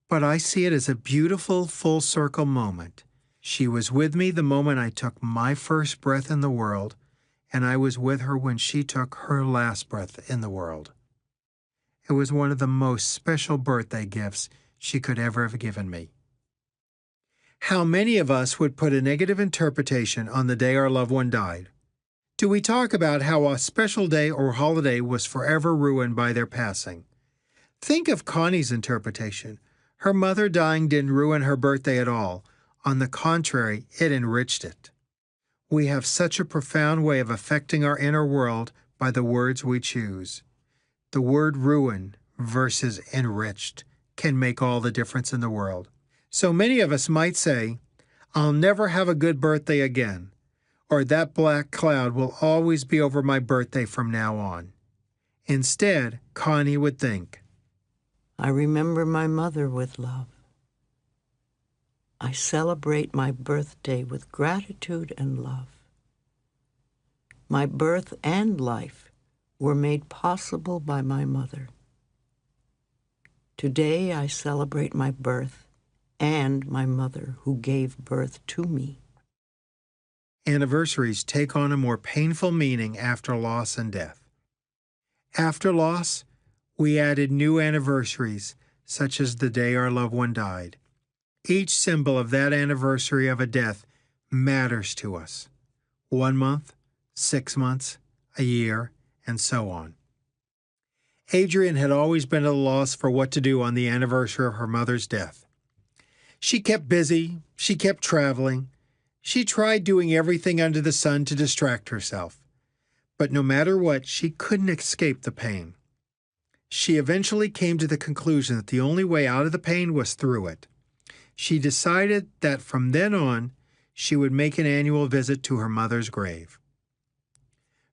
But I see it as a beautiful full circle moment. She was with me the moment I took my first breath in the world, and I was with her when she took her last breath in the world. It was one of the most special birthday gifts she could ever have given me." How many of us would put a negative interpretation on the day our loved one died? Do we talk about how a special day or holiday was forever ruined by their passing? Think of Connie's interpretation. Her mother dying didn't ruin her birthday at all. On the contrary, it enriched it. We have such a profound way of affecting our inner world by the words we choose. The word ruin versus enriched can make all the difference in the world. So many of us might say, "I'll never have a good birthday again," or "that black cloud will always be over my birthday from now on." Instead, Connie would think, I remember my mother with love. I celebrate my birthday with gratitude and love. My birth and life were made possible by my mother. Today I celebrate my birth and my mother who gave birth to me. Anniversaries take on a more painful meaning after loss and death. After loss, we added new anniversaries, such as the day our loved one died. Each symbol of that anniversary of a death matters to us. 1 month, 6 months, a year, and so on. Adrienne had always been at a loss for what to do on the anniversary of her mother's death. She kept busy, she kept traveling, she tried doing everything under the sun to distract herself. But no matter what, she couldn't escape the pain. She eventually came to the conclusion that the only way out of the pain was through it. She decided that from then on, she would make an annual visit to her mother's grave.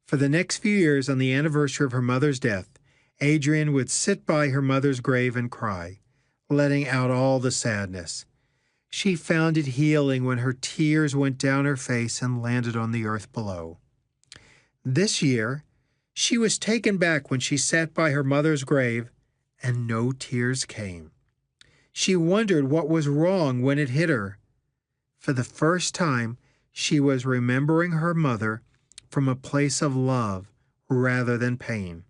For the next few years on the anniversary of her mother's death, Adrienne would sit by her mother's grave and cry, letting out all the sadness. She found it healing when her tears went down her face and landed on the earth below. This year, she was taken back when she sat by her mother's grave, and no tears came. She wondered what was wrong when it hit her. For the first time, she was remembering her mother, from a place of love rather than pain.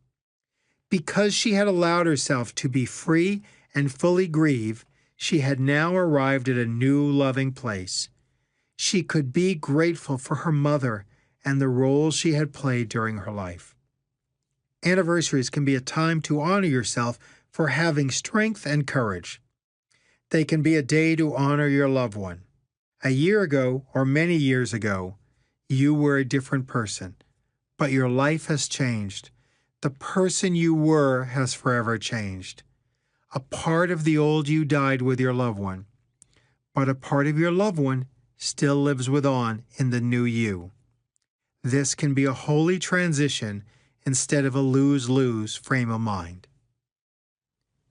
Because she had allowed herself to be free and fully grieve, she had now arrived at a new loving place. She could be grateful for her mother and the role she had played during her life. Anniversaries can be a time to honor yourself for having strength and courage. They can be a day to honor your loved one. A year ago, or many years ago, you were a different person, but your life has changed. The person you were has forever changed. A part of the old you died with your loved one, but a part of your loved one still lives with on in the new you. This can be a holy transition instead of a lose-lose frame of mind.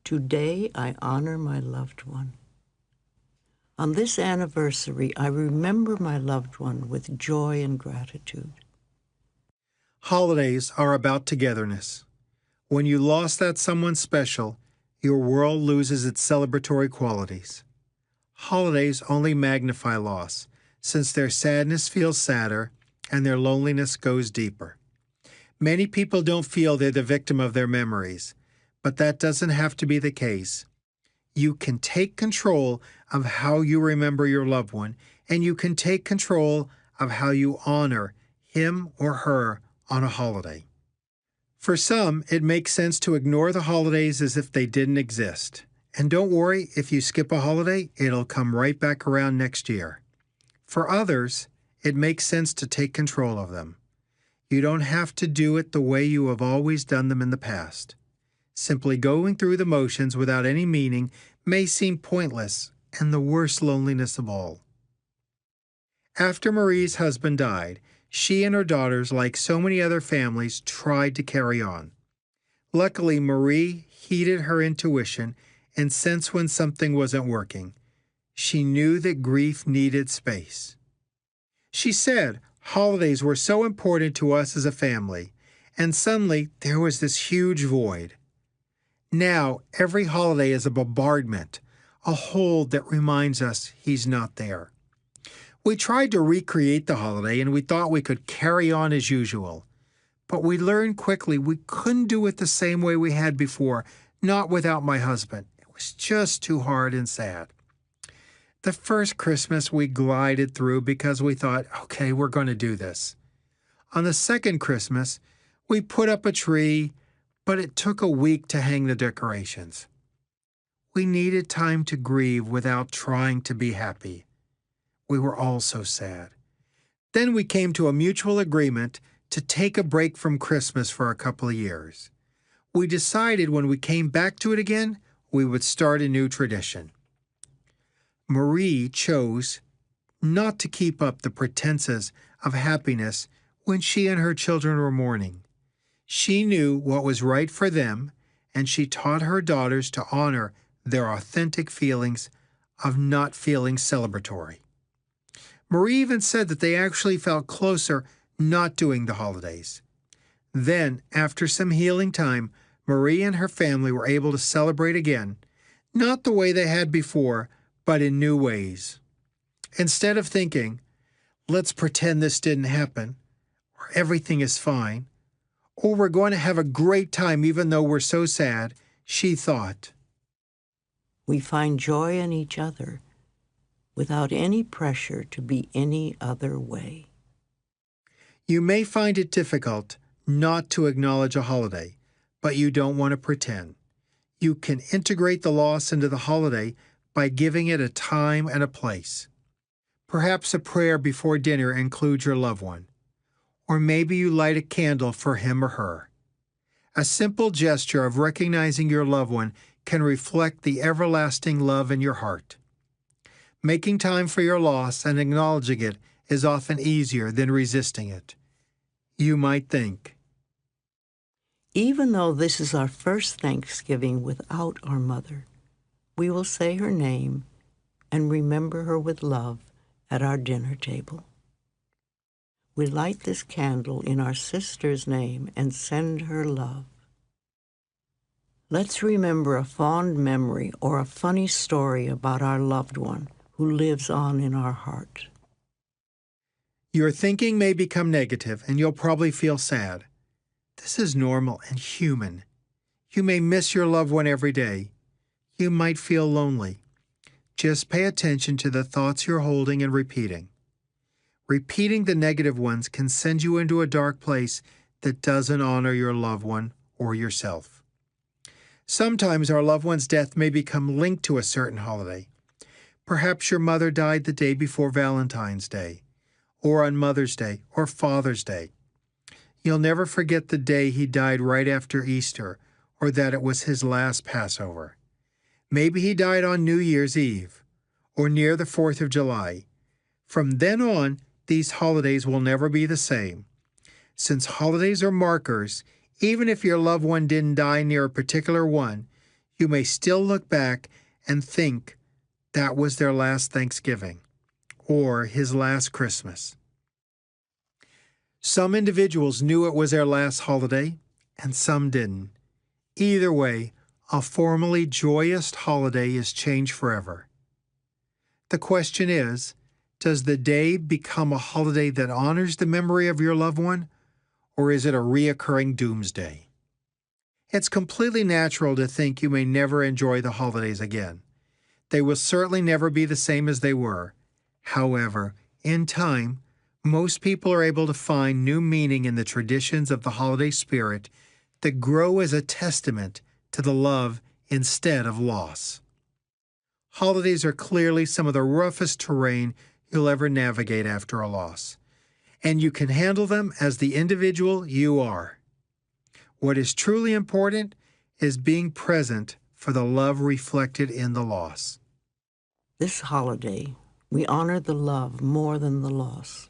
Today I honor my loved one. On this anniversary, I remember my loved one with joy and gratitude. Holidays are about togetherness. When you lost that someone special, your world loses its celebratory qualities. Holidays only magnify loss, since their sadness feels sadder and their loneliness goes deeper. Many people don't feel they're the victim of their memories, but that doesn't have to be the case. You can take control of how you remember your loved one, and you can take control of how you honor him or her on a holiday. For some, it makes sense to ignore the holidays as if they didn't exist. And don't worry, if you skip a holiday, it'll come right back around next year. For others, it makes sense to take control of them. You don't have to do it the way you have always done them in the past. Simply going through the motions without any meaning may seem pointless and the worst loneliness of all. After Marie's husband died, she and her daughters, like so many other families, tried to carry on. Luckily, Marie heeded her intuition and sensed when something wasn't working. She knew that grief needed space. She said holidays were so important to us as a family, and suddenly there was this huge void. Now, every holiday is a bombardment, a hold that reminds us he's not there. We tried to recreate the holiday and we thought we could carry on as usual. But we learned quickly we couldn't do it the same way we had before, not without my husband. It was just too hard and sad. The first Christmas we glided through because we thought, okay, we're going to do this. On the second Christmas, we put up a tree, but it took a week to hang the decorations. We needed time to grieve without trying to be happy. We were all so sad. Then we came to a mutual agreement to take a break from Christmas for a couple of years. We decided when we came back to it again, we would start a new tradition. Marie chose not to keep up the pretenses of happiness when she and her children were mourning. She knew what was right for them, and she taught her daughters to honor their authentic feelings of not feeling celebratory. Marie even said that they actually felt closer not doing the holidays. Then, after some healing time, Marie and her family were able to celebrate again, not the way they had before, but in new ways. Instead of thinking, let's pretend this didn't happen, or everything is fine, or we're going to have a great time even though we're so sad, she thought, We find joy in each other without any pressure to be any other way. You may find it difficult not to acknowledge a holiday, but you don't want to pretend. You can integrate the loss into the holiday by giving it a time and a place. Perhaps a prayer before dinner includes your loved one, or maybe you light a candle for him or her. A simple gesture of recognizing your loved one can reflect the everlasting love in your heart. Making time for your loss and acknowledging it is often easier than resisting it. You might think, Even though this is our first Thanksgiving without our mother, we will say her name and remember her with love at our dinner table. We light this candle in our sister's name and send her love. Let's remember a fond memory or a funny story about our loved one who lives on in our heart. Your thinking may become negative and you'll probably feel sad. This is normal and human. You may miss your loved one every day. You might feel lonely. Just pay attention to the thoughts you're holding and repeating. Repeating the negative ones can send you into a dark place that doesn't honor your loved one or yourself. Sometimes our loved one's death may become linked to a certain holiday. Perhaps your mother died the day before Valentine's Day, or on Mother's Day, or Father's Day. You'll never forget the day he died right after Easter, or that it was his last Passover. Maybe he died on New Year's Eve, or near the 4th of July. From then on, these holidays will never be the same. Since holidays are markers, even if your loved one didn't die near a particular one, you may still look back and think that was their last Thanksgiving, or his last Christmas. Some individuals knew it was their last holiday, and some didn't. Either way, a formerly joyous holiday is changed forever. The question is, does the day become a holiday that honors the memory of your loved one, or is it a reoccurring doomsday? It's completely natural to think you may never enjoy the holidays again. They will certainly never be the same as they were. However, in time, most people are able to find new meaning in the traditions of the holiday spirit that grow as a testament to the love instead of loss. Holidays are clearly some of the roughest terrain you'll ever navigate after a loss, and you can handle them as the individual you are. What is truly important is being present for the love reflected in the loss. This holiday, we honor the love more than the loss.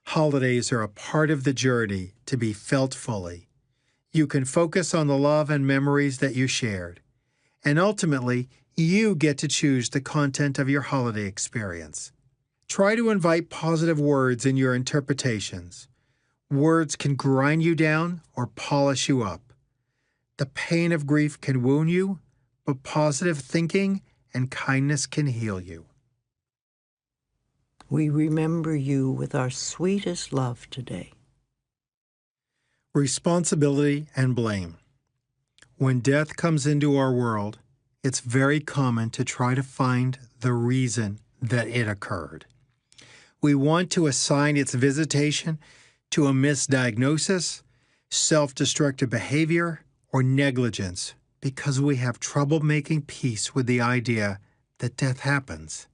Holidays are a part of the journey to be felt fully. You can focus on the love and memories that you shared, and ultimately, you get to choose the content of your holiday experience. Try to invite positive words in your interpretations. Words can grind you down or polish you up. The pain of grief can wound you, but positive thinking and kindness can heal you. We remember you with our sweetest love today. Responsibility and blame. When death comes into our world, it's very common to try to find the reason that it occurred. We want to assign its visitation to a misdiagnosis, self-destructive behavior, or negligence because we have trouble making peace with the idea that death happens.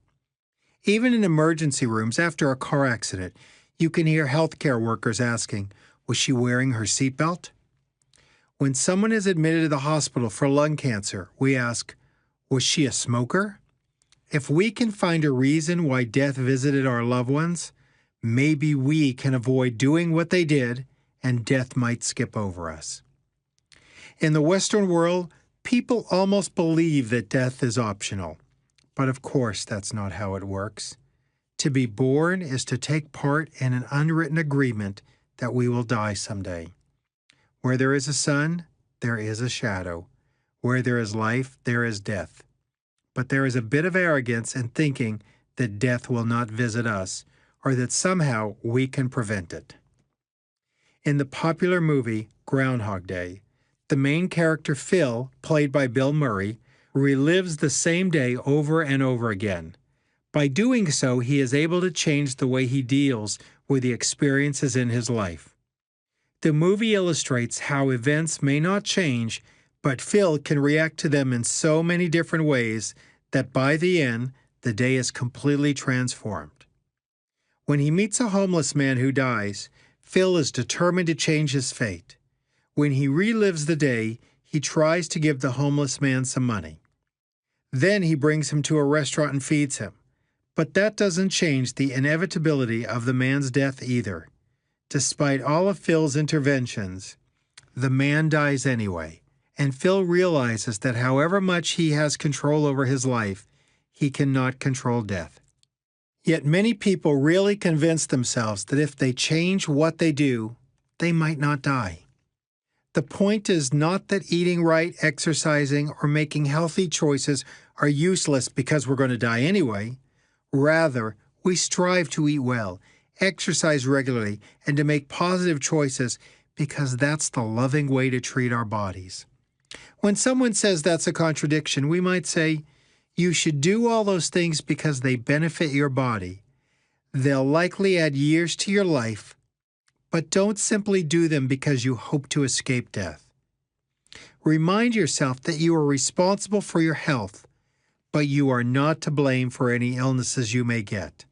Even in emergency rooms after a car accident, you can hear healthcare workers asking, "Was she wearing her seatbelt?" When someone is admitted to the hospital for lung cancer, we ask, "Was she a smoker?" If we can find a reason why death visited our loved ones, maybe we can avoid doing what they did and death might skip over us. In the Western world, people almost believe that death is optional. But of course, that's not how it works. To be born is to take part in an unwritten agreement that we will die someday. Where there is a sun, there is a shadow. Where there is life, there is death. But there is a bit of arrogance in thinking that death will not visit us, or that somehow we can prevent it. In the popular movie Groundhog Day, the main character Phil, played by Bill Murray, relives the same day over and over again. By doing so, he is able to change the way he deals with the experiences in his life. The movie illustrates how events may not change, but Phil can react to them in so many different ways that by the end, the day is completely transformed. When he meets a homeless man who dies, Phil is determined to change his fate. When he relives the day, he tries to give the homeless man some money. Then he brings him to a restaurant and feeds him. But that doesn't change the inevitability of the man's death either. Despite all of Phil's interventions, the man dies anyway, and Phil realizes that however much he has control over his life, he cannot control death. Yet many people really convince themselves that if they change what they do, they might not die. The point is not that eating right, exercising, or making healthy choices are useless because we're going to die anyway. Rather, we strive to eat well exercise regularly, and to make positive choices because that's the loving way to treat our bodies. When someone says that's a contradiction, we might say, you should do all those things because they benefit your body. They'll likely add years to your life, but don't simply do them because you hope to escape death. Remind yourself that you are responsible for your health, but you are not to blame for any illnesses you may get.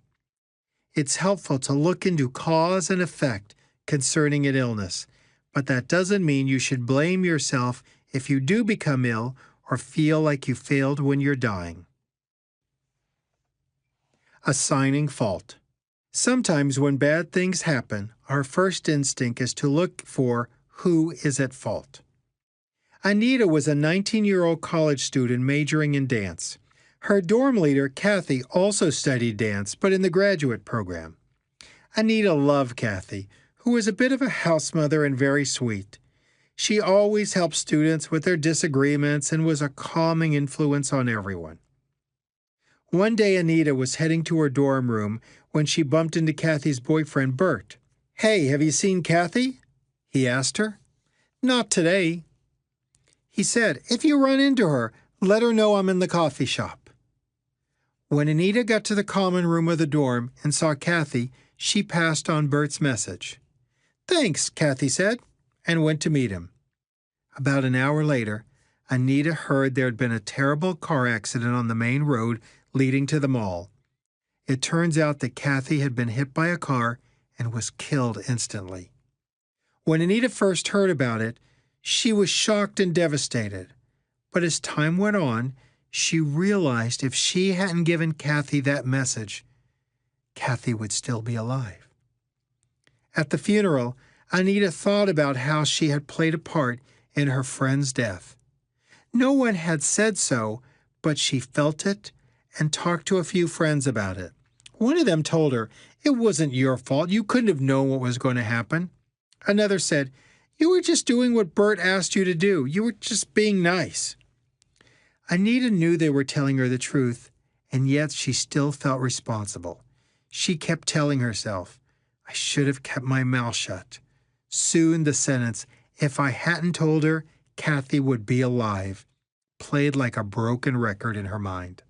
It's helpful to look into cause and effect concerning an illness, but that doesn't mean you should blame yourself if you do become ill or feel like you failed when you're dying. Assigning fault. Sometimes when bad things happen, our first instinct is to look for who is at fault. Anita was a 19-year-old college student majoring in dance. Her dorm leader, Kathy, also studied dance, but in the graduate program. Anita loved Kathy, who was a bit of a house mother and very sweet. She always helped students with their disagreements and was a calming influence on everyone. One day Anita was heading to her dorm room when she bumped into Kathy's boyfriend, Bert. "Hey, have you seen Kathy?" he asked her. "Not today." He said, "If you run into her, let her know I'm in the coffee shop." When Anita got to the common room of the dorm and saw Kathy, she passed on Bert's message. "Thanks," Kathy said, and went to meet him. About an hour later, Anita heard there had been a terrible car accident on the main road leading to the mall. It turns out that Kathy had been hit by a car and was killed instantly. When Anita first heard about it, she was shocked and devastated. But as time went on, she realized if she hadn't given Kathy that message, Kathy would still be alive. At the funeral, Anita thought about how she had played a part in her friend's death. No one had said so, but she felt it and talked to a few friends about it. One of them told her, "It wasn't your fault. You couldn't have known what was going to happen." Another said, "You were just doing what Bert asked you to do. You were just being nice." Anita knew they were telling her the truth, and yet she still felt responsible. She kept telling herself, "I should have kept my mouth shut." Soon the sentence, "If I hadn't told her, Kathy would be alive," played like a broken record in her mind.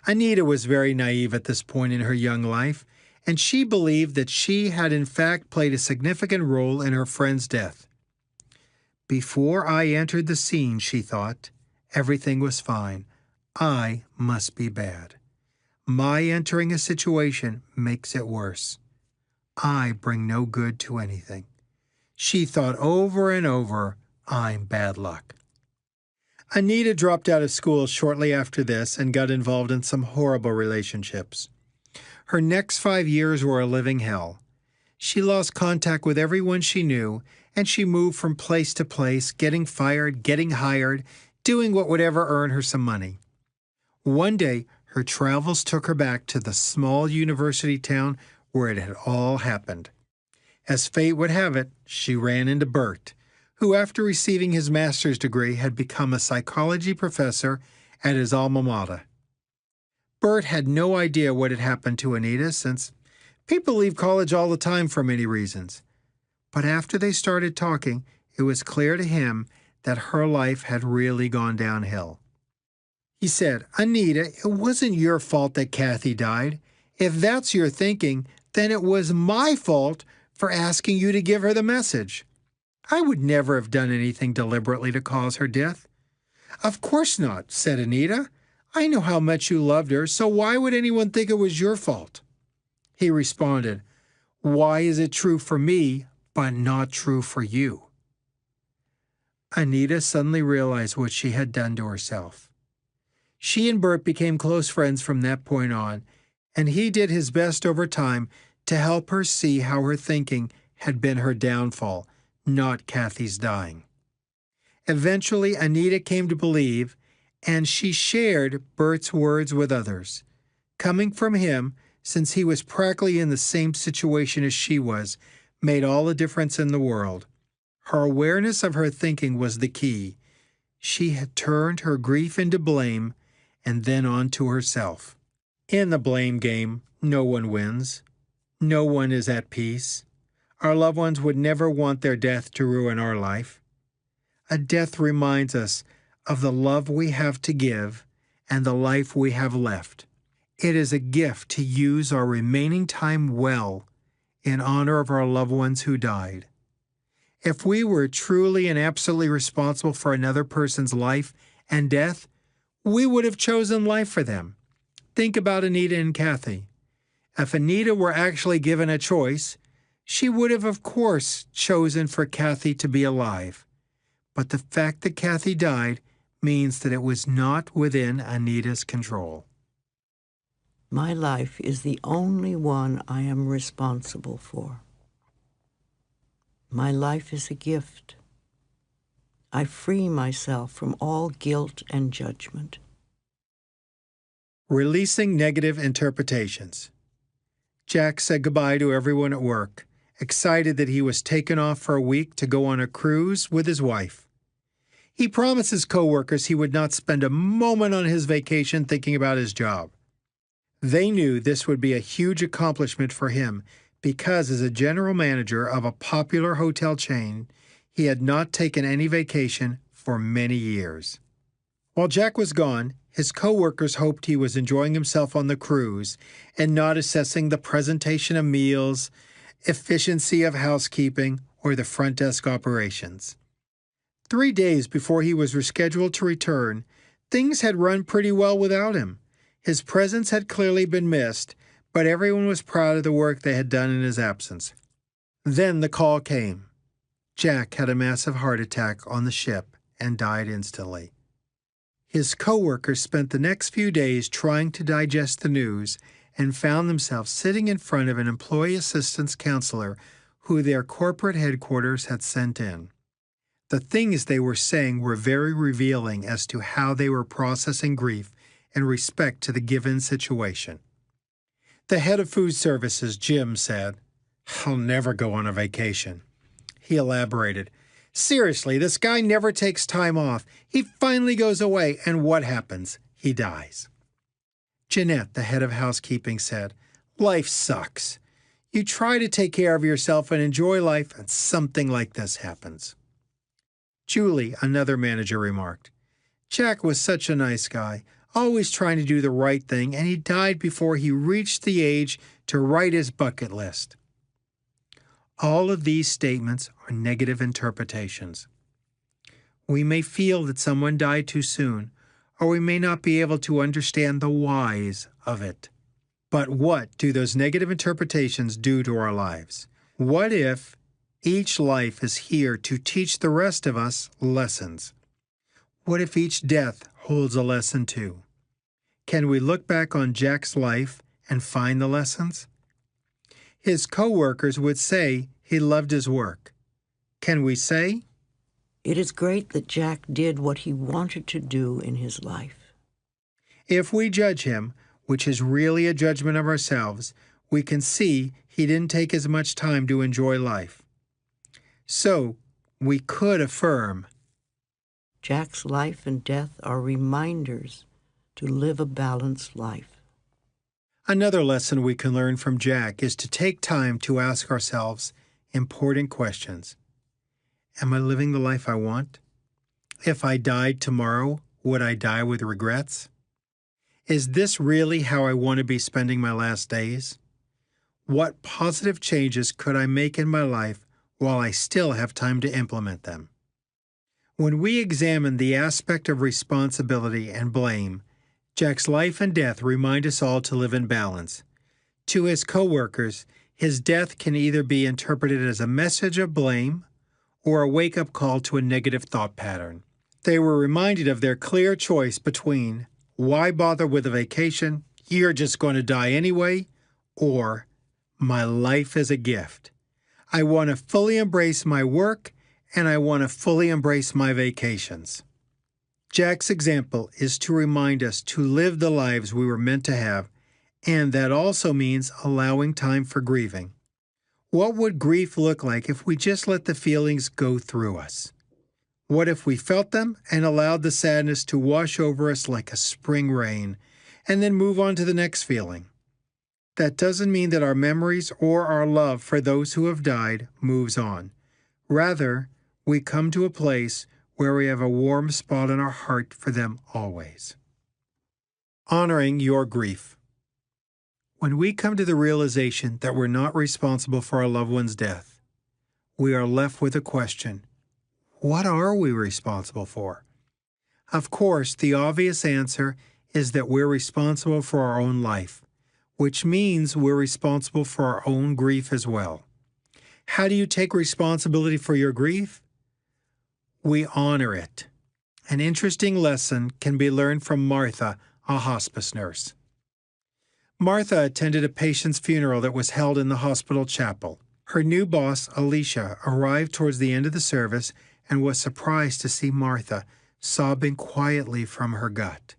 Anita was very naive at this point in her young life, and she believed that she had in fact played a significant role in her friend's death. "Before I entered the scene," she thought, "everything was fine. I must be bad. My entering a situation makes it worse. I bring no good to anything." She thought over and over, "I'm bad luck." Anita dropped out of school shortly after this and got involved in some horrible relationships. Her next 5 years were a living hell. She lost contact with everyone she knew, and she moved from place to place, getting fired, getting hired, doing what would ever earn her some money. One day, her travels took her back to the small university town where it had all happened. As fate would have it, she ran into Bert, who after receiving his master's degree had become a psychology professor at his alma mater. Bert had no idea what had happened to Anita, since people leave college all the time for many reasons. But after they started talking, it was clear to him that her life had really gone downhill. He said, "Anita, it wasn't your fault that Kathy died. If that's your thinking, then it was my fault for asking you to give her the message. I would never have done anything deliberately to cause her death." "Of course not," said Anita. "I know how much you loved her, so why would anyone think it was your fault?" He responded, "Why is it true for me, but not true for you?" Anita suddenly realized what she had done to herself. She and Bert became close friends from that point on, and he did his best over time to help her see how her thinking had been her downfall, not Kathy's dying. Eventually, Anita came to believe, and she shared Bert's words with others. Coming from him, since he was practically in the same situation as she was, made all the difference in the world. Her awareness of her thinking was the key. She had turned her grief into blame and then on to herself. In the blame game, no one wins. No one is at peace. Our loved ones would never want their death to ruin our life. A death reminds us of the love we have to give and the life we have left. It is a gift to use our remaining time well in honor of our loved ones who died. If we were truly and absolutely responsible for another person's life and death, we would have chosen life for them. Think about Anita and Kathy. If Anita were actually given a choice, she would have, of course, chosen for Kathy to be alive. But the fact that Kathy died means that it was not within Anita's control. My life is the only one I am responsible for. My life is a gift. I free myself from all guilt and judgment. Releasing negative interpretations. Jack said goodbye to everyone at work, excited that he was taken off for a week to go on a cruise with his wife. He promised his coworkers he would not spend a moment on his vacation thinking about his job. They knew this would be a huge accomplishment for him because as a general manager of a popular hotel chain, he had not taken any vacation for many years. While Jack was gone, his coworkers hoped he was enjoying himself on the cruise and not assessing the presentation of meals, efficiency of housekeeping, or the front desk operations. 3 days before he was rescheduled to return, things had run pretty well without him. His presence had clearly been missed, but everyone was proud of the work they had done in his absence. Then the call came. Jack had a massive heart attack on the ship and died instantly. His coworkers spent the next few days trying to digest the news and found themselves sitting in front of an employee assistance counselor who their corporate headquarters had sent in. The things they were saying were very revealing as to how they were processing grief in respect to the given situation. The head of food services, Jim, said, "I'll never go on a vacation." He elaborated, "Seriously, this guy never takes time off. He finally goes away, and what happens? He dies." Jeanette, the head of housekeeping, said, "Life sucks. You try to take care of yourself and enjoy life, and something like this happens." Julie, another manager, remarked, "Jack was such a nice guy, always trying to do the right thing, and he died before he reached the age to write his bucket list." All of these statements are negative interpretations. We may feel that someone died too soon, or we may not be able to understand the whys of it. But what do those negative interpretations do to our lives? What if each life is here to teach the rest of us lessons? What if each death holds a lesson too? Can we look back on Jack's life and find the lessons? His coworkers would say he loved his work. Can we say? It is great that Jack did what he wanted to do in his life. If we judge him, which is really a judgment of ourselves, we can see he didn't take as much time to enjoy life. So, we could affirm, Jack's life and death are reminders to live a balanced life. Another lesson we can learn from Jack is to take time to ask ourselves important questions. Am I living the life I want? If I died tomorrow, would I die with regrets? Is this really how I want to be spending my last days? What positive changes could I make in my life while I still have time to implement them? When we examine the aspect of responsibility and blame, Jack's life and death remind us all to live in balance. To his coworkers, his death can either be interpreted as a message of blame or a wake-up call to a negative thought pattern. They were reminded of their clear choice between, why bother with a vacation, you're just going to die anyway, or, my life is a gift. I want to fully embrace my work, and I want to fully embrace my vacations. Jack's example is to remind us to live the lives we were meant to have, and that also means allowing time for grieving. What would grief look like if we just let the feelings go through us? What if we felt them and allowed the sadness to wash over us like a spring rain, and then move on to the next feeling? That doesn't mean that our memories or our love for those who have died moves on. Rather, we come to a place where we have a warm spot in our heart for them always. Honoring your grief. When we come to the realization that we're not responsible for our loved one's death, we are left with a question: what are we responsible for? Of course, the obvious answer is that we're responsible for our own life, which means we're responsible for our own grief as well. How do you take responsibility for your grief? We honor it. An interesting lesson can be learned from Martha, a hospice nurse. Martha attended a patient's funeral that was held in the hospital chapel. Her new boss, Alicia, arrived towards the end of the service and was surprised to see Martha sobbing quietly from her gut.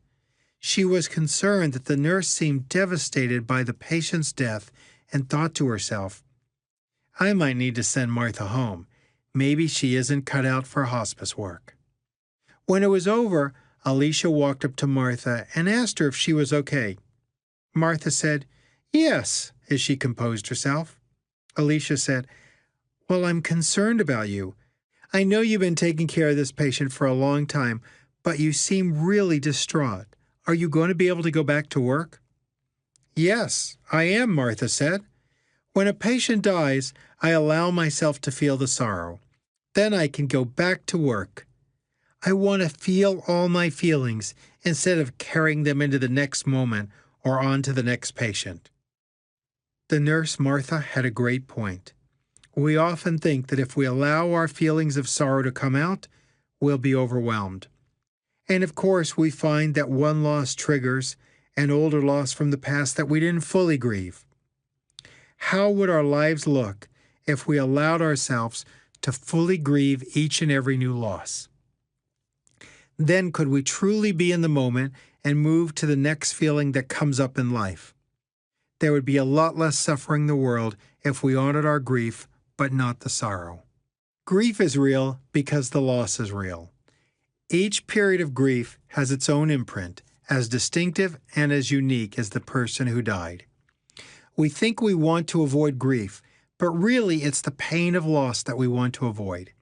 She was concerned that the nurse seemed devastated by the patient's death and thought to herself, "I might need to send Martha home. Maybe she isn't cut out for hospice work." When it was over, Alicia walked up to Martha and asked her if she was okay. Martha said, "Yes," as she composed herself. Alicia said, "Well, I'm concerned about you. I know you've been taking care of this patient for a long time, but you seem really distraught. Are you going to be able to go back to work?" "Yes, I am," Martha said. "When a patient dies, I allow myself to feel the sorrow. Then I can go back to work. I want to feel all my feelings instead of carrying them into the next moment or on to the next patient." The nurse Martha had a great point. We often think that if we allow our feelings of sorrow to come out, we'll be overwhelmed. And of course, we find that one loss triggers an older loss from the past that we didn't fully grieve. How would our lives look if we allowed ourselves to fully grieve each and every new loss? Then could we truly be in the moment and move to the next feeling that comes up in life? There would be a lot less suffering in the world if we honored our grief, but not the sorrow. Grief is real because the loss is real. Each period of grief has its own imprint, as distinctive and as unique as the person who died. We think we want to avoid grief, but really it's the pain of loss that we want to avoid.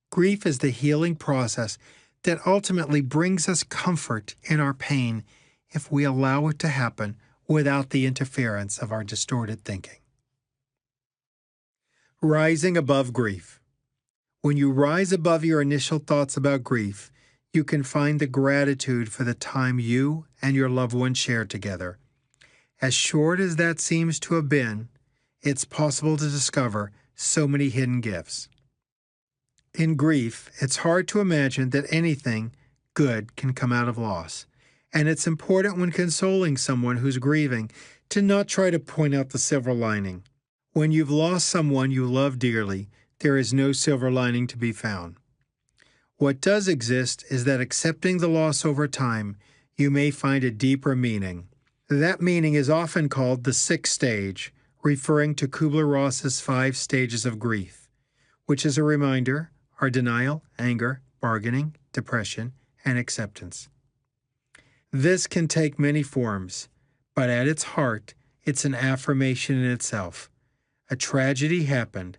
Grief is the healing process that ultimately brings us comfort in our pain if we allow it to happen without the interference of our distorted thinking. Rising above grief. When you rise above your initial thoughts about grief, you can find the gratitude for the time you and your loved one shared together. As short as that seems to have been, it's possible to discover so many hidden gifts. In grief, it's hard to imagine that anything good can come out of loss, and it's important when consoling someone who's grieving to not try to point out the silver lining. When you've lost someone you love dearly, there is no silver lining to be found. What does exist is that accepting the loss over time, you may find a deeper meaning. That meaning is often called the 6th stage, referring to Kubler-Ross's 5 stages of grief, which is a reminder are denial, anger, bargaining, depression, and acceptance. This can take many forms, but at its heart, it's an affirmation in itself. A tragedy happened,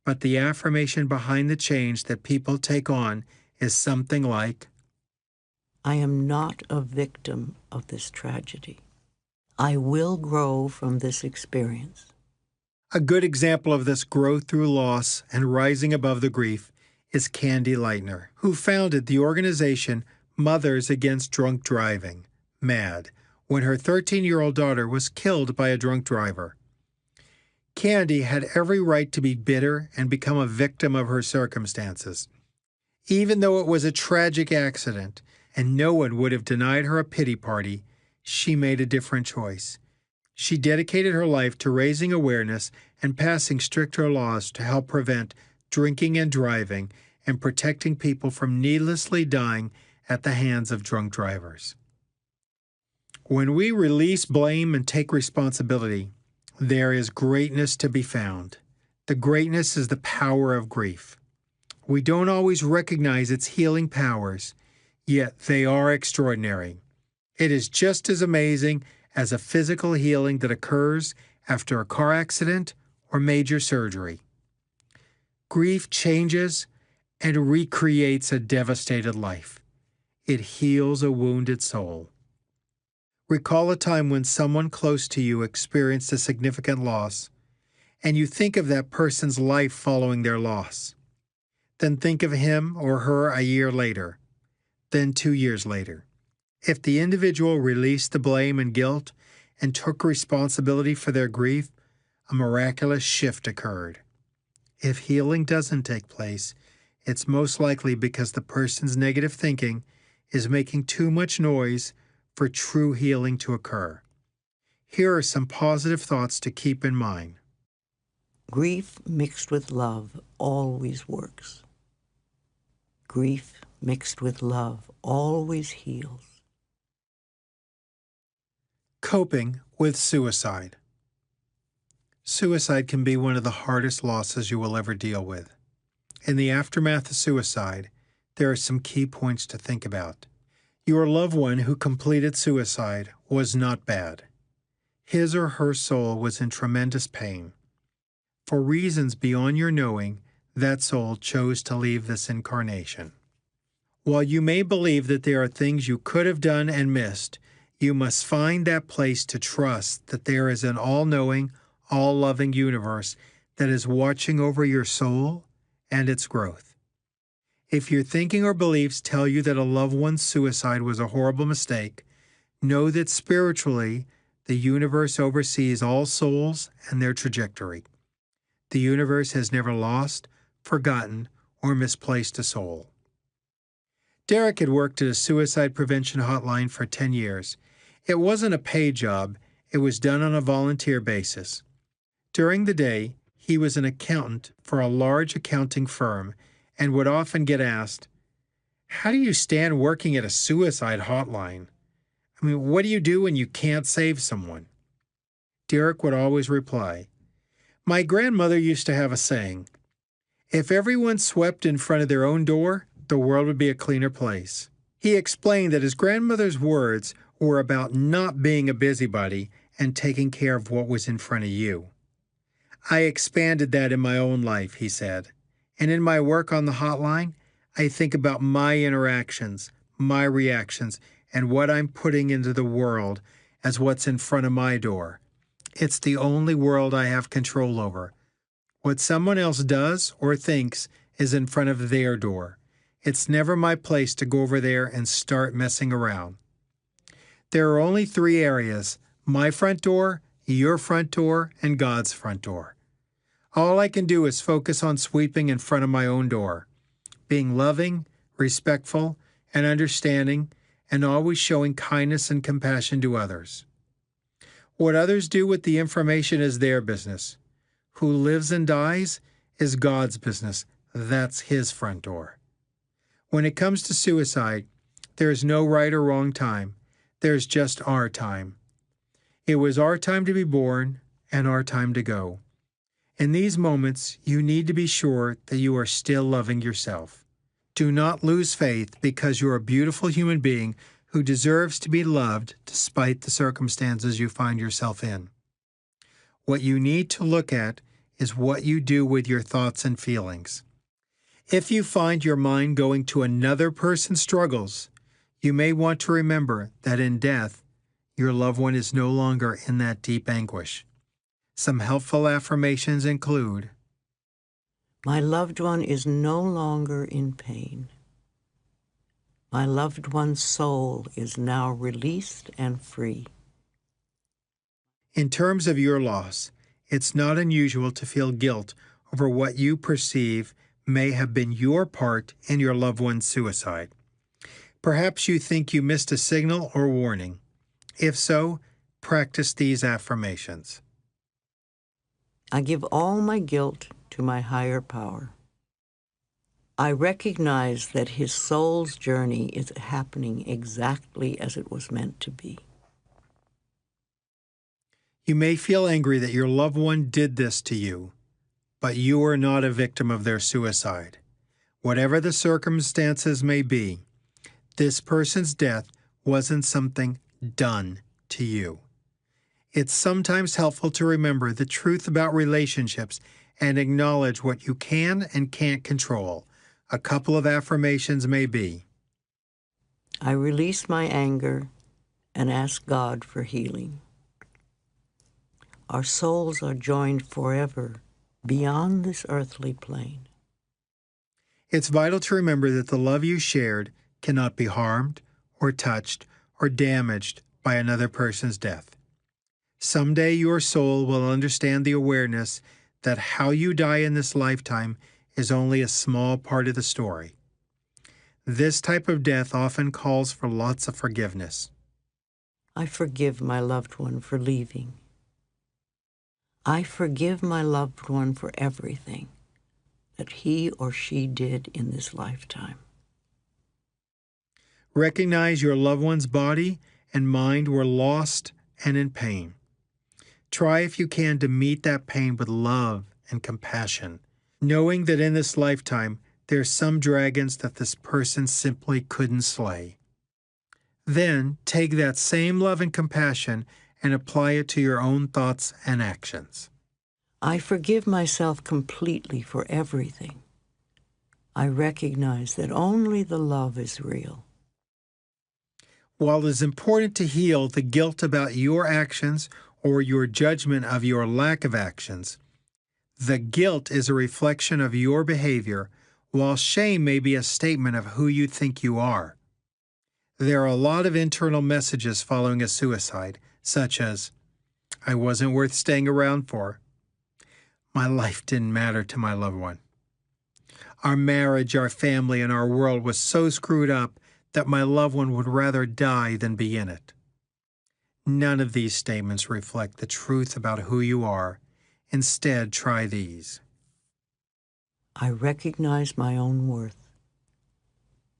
but the affirmation behind the change that people take on is something like, I am not a victim of this tragedy. I will grow from this experience. A good example of this growth through loss and rising above the grief is Candy Lightner, who founded the organization Mothers Against Drunk Driving, MAD, when her 13-year-old daughter was killed by a drunk driver. Candy had every right to be bitter and become a victim of her circumstances. Even though it was a tragic accident and no one would have denied her a pity party, she made a different choice. She dedicated her life to raising awareness and passing stricter laws to help prevent drinking and driving and protecting people from needlessly dying at the hands of drunk drivers. When we release blame and take responsibility, there is greatness to be found. The greatness is the power of grief. We don't always recognize its healing powers, yet they are extraordinary. It is just as amazing as a physical healing that occurs after a car accident or major surgery. Grief changes and recreates a devastated life. It heals a wounded soul. Recall a time when someone close to you experienced a significant loss, and you think of that person's life following their loss. Then think of him or her a year later, then 2 years later. If the individual released the blame and guilt and took responsibility for their grief, a miraculous shift occurred. If healing doesn't take place, it's most likely because the person's negative thinking is making too much noise for true healing to occur. Here are some positive thoughts to keep in mind. Grief mixed with love always works. Grief mixed with love always heals. Coping with suicide. Suicide can be one of the hardest losses you will ever deal with. In the aftermath of suicide, there are some key points to think about. Your loved one who completed suicide was not bad. His or her soul was in tremendous pain. For reasons beyond your knowing, that soul chose to leave this incarnation. While you may believe that there are things you could have done and missed, you must find that place to trust that there is an all-knowing, all-loving universe that is watching over your soul and its growth. If your thinking or beliefs tell you that a loved one's suicide was a horrible mistake, know that spiritually, the universe oversees all souls and their trajectory. The universe has never lost, forgotten, or misplaced a soul. Derek had worked at a suicide prevention hotline for 10 years. It wasn't a paid job, it was done on a volunteer basis. During the day, he was an accountant for a large accounting firm and would often get asked, "How do you stand working at a suicide hotline? What do you do when you can't save someone?" Derek would always reply, "My grandmother used to have a saying, if everyone swept in front of their own door, the world would be a cleaner place." He explained that his grandmother's words were about not being a busybody and taking care of what was in front of you. I expanded that in my own life, he said, and in my work on the hotline, I think about my interactions, my reactions, and what I'm putting into the world as what's in front of my door. It's the only world I have control over. What someone else does or thinks is in front of their door. It's never my place to go over there and start messing around. There are only 3 areas: my front door, your front door, and God's front door. All I can do is focus on sweeping in front of my own door, being loving, respectful, and understanding, and always showing kindness and compassion to others. What others do with the information is their business. Who lives and dies is God's business. That's His front door. When it comes to suicide, there is no right or wrong time. There's just our time. It was our time to be born and our time to go. In these moments, you need to be sure that you are still loving yourself. Do not lose faith because you're a beautiful human being who deserves to be loved despite the circumstances you find yourself in. What you need to look at is what you do with your thoughts and feelings. If you find your mind going to another person's struggles, you may want to remember that in death, your loved one is no longer in that deep anguish. Some helpful affirmations include, My loved one is no longer in pain. My loved one's soul is now released and free. In terms of your loss, it's not unusual to feel guilt over what you perceive may have been your part in your loved one's suicide. Perhaps you think you missed a signal or warning. If so, practice these affirmations. I give all my guilt to my higher power. I recognize that his soul's journey is happening exactly as it was meant to be. You may feel angry that your loved one did this to you, but you are not a victim of their suicide. Whatever the circumstances may be, this person's death wasn't something done to you. It's sometimes helpful to remember the truth about relationships and acknowledge what you can and can't control. A couple of affirmations may be: I release my anger and ask God for healing. Our souls are joined forever beyond this earthly plane. It's vital to remember that the love you shared cannot be harmed or touched or damaged by another person's death. Someday your soul will understand the awareness that how you die in this lifetime is only a small part of the story. This type of death often calls for lots of forgiveness. I forgive my loved one for leaving. I forgive my loved one for everything that he or she did in this lifetime. Recognize your loved one's body and mind were lost and in pain. Try if you can to meet that pain with love and compassion, knowing that in this lifetime there are some dragons that this person simply couldn't slay. Then take that same love and compassion and apply it to your own thoughts and actions. I forgive myself completely for everything. I recognize that only the love is real. While it is important to heal the guilt about your actions or your judgment of your lack of actions, the guilt is a reflection of your behavior, while shame may be a statement of who you think you are. There are a lot of internal messages following a suicide, such as, I wasn't worth staying around for. My life didn't matter to my loved one. Our marriage, our family, and our world was so screwed up that my loved one would rather die than be in it. None of these statements reflect the truth about who you are. Instead, try these. I recognize my own worth.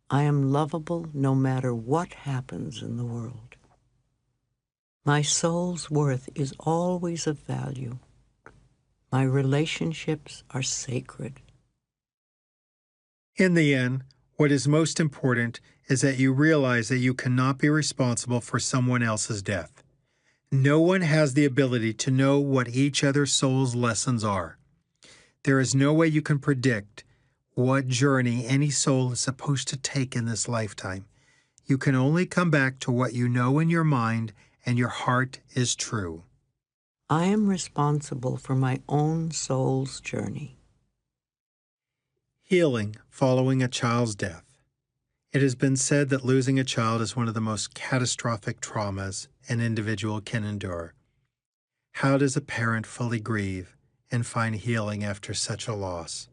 I am lovable no matter what happens in the world. My soul's worth is always of value. My relationships are sacred. In the end, what is most important is that you realize that you cannot be responsible for someone else's death. No one has the ability to know what each other's soul's lessons are. There is no way you can predict what journey any soul is supposed to take in this lifetime. You can only come back to what you know in your mind and your heart is true. I am responsible for my own soul's journey. Healing following a child's death. It has been said that losing a child is one of the most catastrophic traumas an individual can endure. How does a parent fully grieve and find healing after such a loss?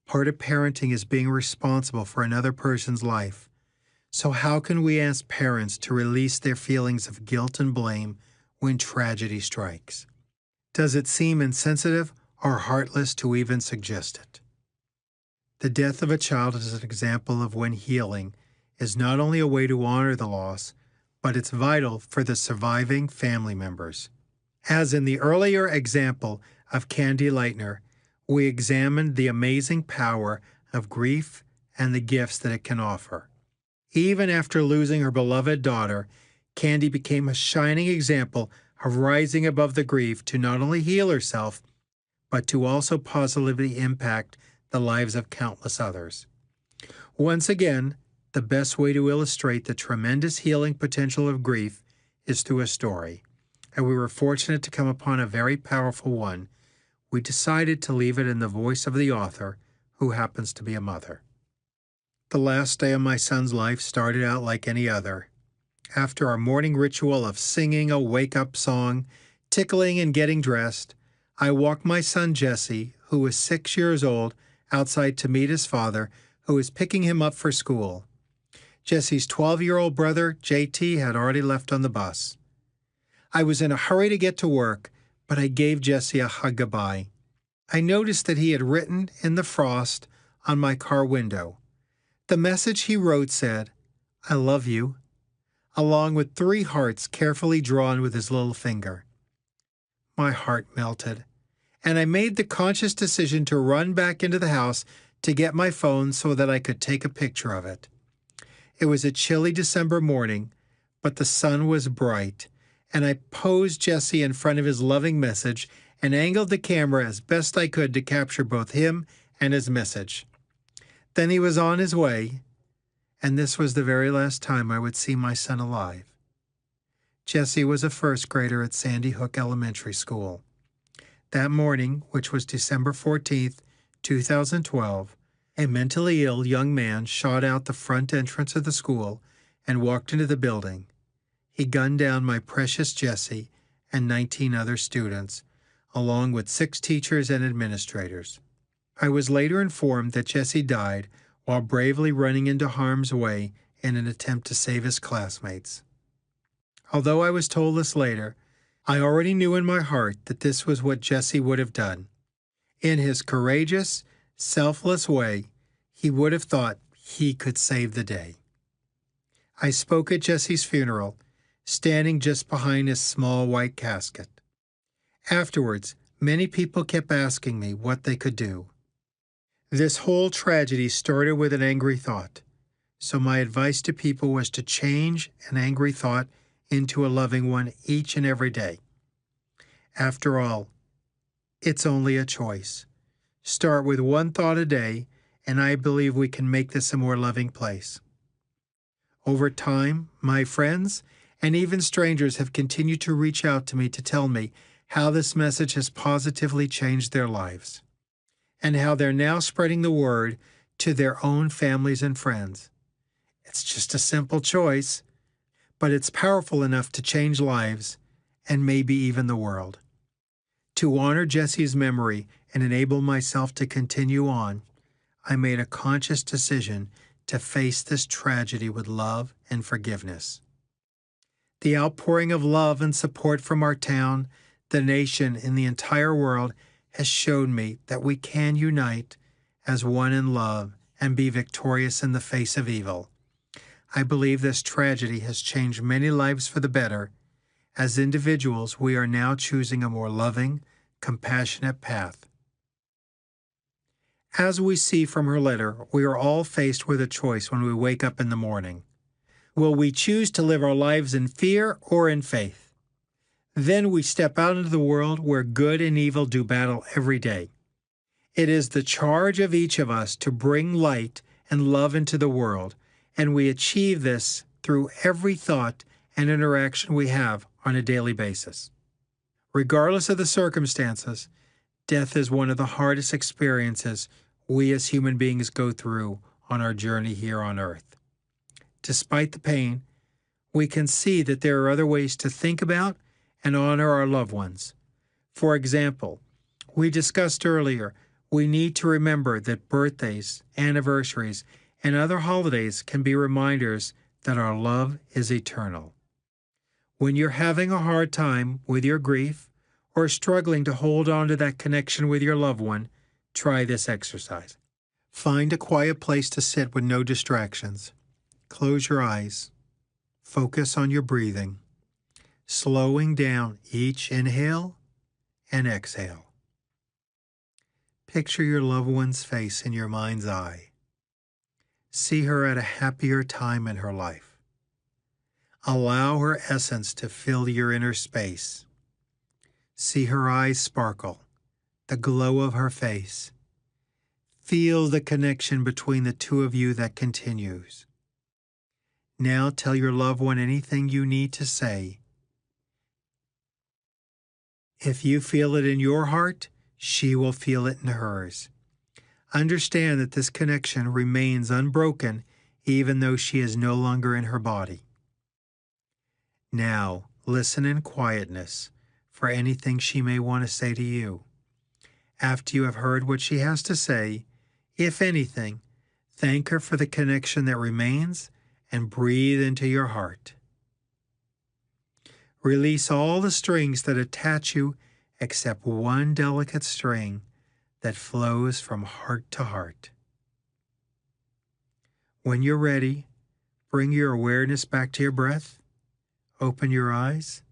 Part of parenting is being responsible for another person's life. So how can we ask parents to release their feelings of guilt and blame when tragedy strikes? Does it seem insensitive or heartless to even suggest it? The death of a child is an example of when healing is not only a way to honor the loss, but it's vital for the surviving family members. As in the earlier example of Candy Lightner, we examined the amazing power of grief and the gifts that it can offer. Even after losing her beloved daughter, Candy became a shining example of rising above the grief to not only heal herself, but to also positively impact the lives of countless others. Once again, the best way to illustrate the tremendous healing potential of grief is through a story, and we were fortunate to come upon a very powerful one. We decided to leave it in the voice of the author, who happens to be a mother. The last day of my son's life started out like any other. After our morning ritual of singing a wake-up song, tickling and getting dressed, I walked my son Jesse, who was 6 years old, outside to meet his father, who was picking him up for school. Jesse's 12-year-old brother, JT, had already left on the bus. I was in a hurry to get to work, but I gave Jesse a hug goodbye. I noticed that he had written in the frost on my car window. The message he wrote said, "I love you," along with 3 hearts carefully drawn with his little finger. My heart melted, and I made the conscious decision to run back into the house to get my phone so that I could take a picture of it. It was a chilly December morning, but the sun was bright, and I posed Jesse in front of his loving message and angled the camera as best I could to capture both him and his message. Then he was on his way, and this was the very last time I would see my son alive. Jesse was a first grader at Sandy Hook Elementary School. That morning, which was December 14th, 2012, a mentally ill young man shot out the front entrance of the school and walked into the building. He gunned down my precious Jesse and 19 other students, along with 6 teachers and administrators. I was later informed that Jesse died while bravely running into harm's way in an attempt to save his classmates. Although I was told this later, I already knew in my heart that this was what Jesse would have done. In his courageous, selfless way, he would have thought he could save the day. I spoke at Jesse's funeral, standing just behind his small white casket. Afterwards, many people kept asking me what they could do. This whole tragedy started with an angry thought, so my advice to people was to change an angry thought into a loving one each and every day. After all, it's only a choice. Start with one thought a day, and I believe we can make this a more loving place. Over time, my friends and even strangers have continued to reach out to me to tell me how this message has positively changed their lives, and how they're now spreading the word to their own families and friends. It's just a simple choice, but it's powerful enough to change lives and maybe even the world. To honor Jesse's memory and enable myself to continue on, I made a conscious decision to face this tragedy with love and forgiveness. The outpouring of love and support from our town, the nation, and the entire world has shown me that we can unite as one in love and be victorious in the face of evil. I believe this tragedy has changed many lives for the better. As individuals, we are now choosing a more loving, compassionate path. As we see from her letter, we are all faced with a choice when we wake up in the morning. Will we choose to live our lives in fear or in faith? Then we step out into the world where good and evil do battle every day. It is the charge of each of us to bring light and love into the world, and we achieve this through every thought and interaction we have on a daily basis. Regardless of the circumstances, death is one of the hardest experiences we as human beings go through on our journey here on earth. Despite the pain, we can see that there are other ways to think about and honor our loved ones. For example, we discussed earlier, we need to remember that birthdays, anniversaries, and other holidays can be reminders that our love is eternal. When you're having a hard time with your grief or struggling to hold on to that connection with your loved one, try this exercise. Find a quiet place to sit with no distractions. Close your eyes. Focus on your breathing, slowing down each inhale and exhale. Picture your loved one's face in your mind's eye. See her at a happier time in her life. Allow her essence to fill your inner space. See her eyes sparkle, the glow of her face. Feel the connection between the two of you that continues. Now tell your loved one anything you need to say. If you feel it in your heart, she will feel it in hers. Understand that this connection remains unbroken even though she is no longer in her body. Now, listen in quietness for anything she may want to say to you. After you have heard what she has to say, if anything, thank her for the connection that remains and breathe into your heart. Release all the strings that attach you except one delicate string that flows from heart to heart. When you're ready, bring your awareness back to your breath, open your eyes,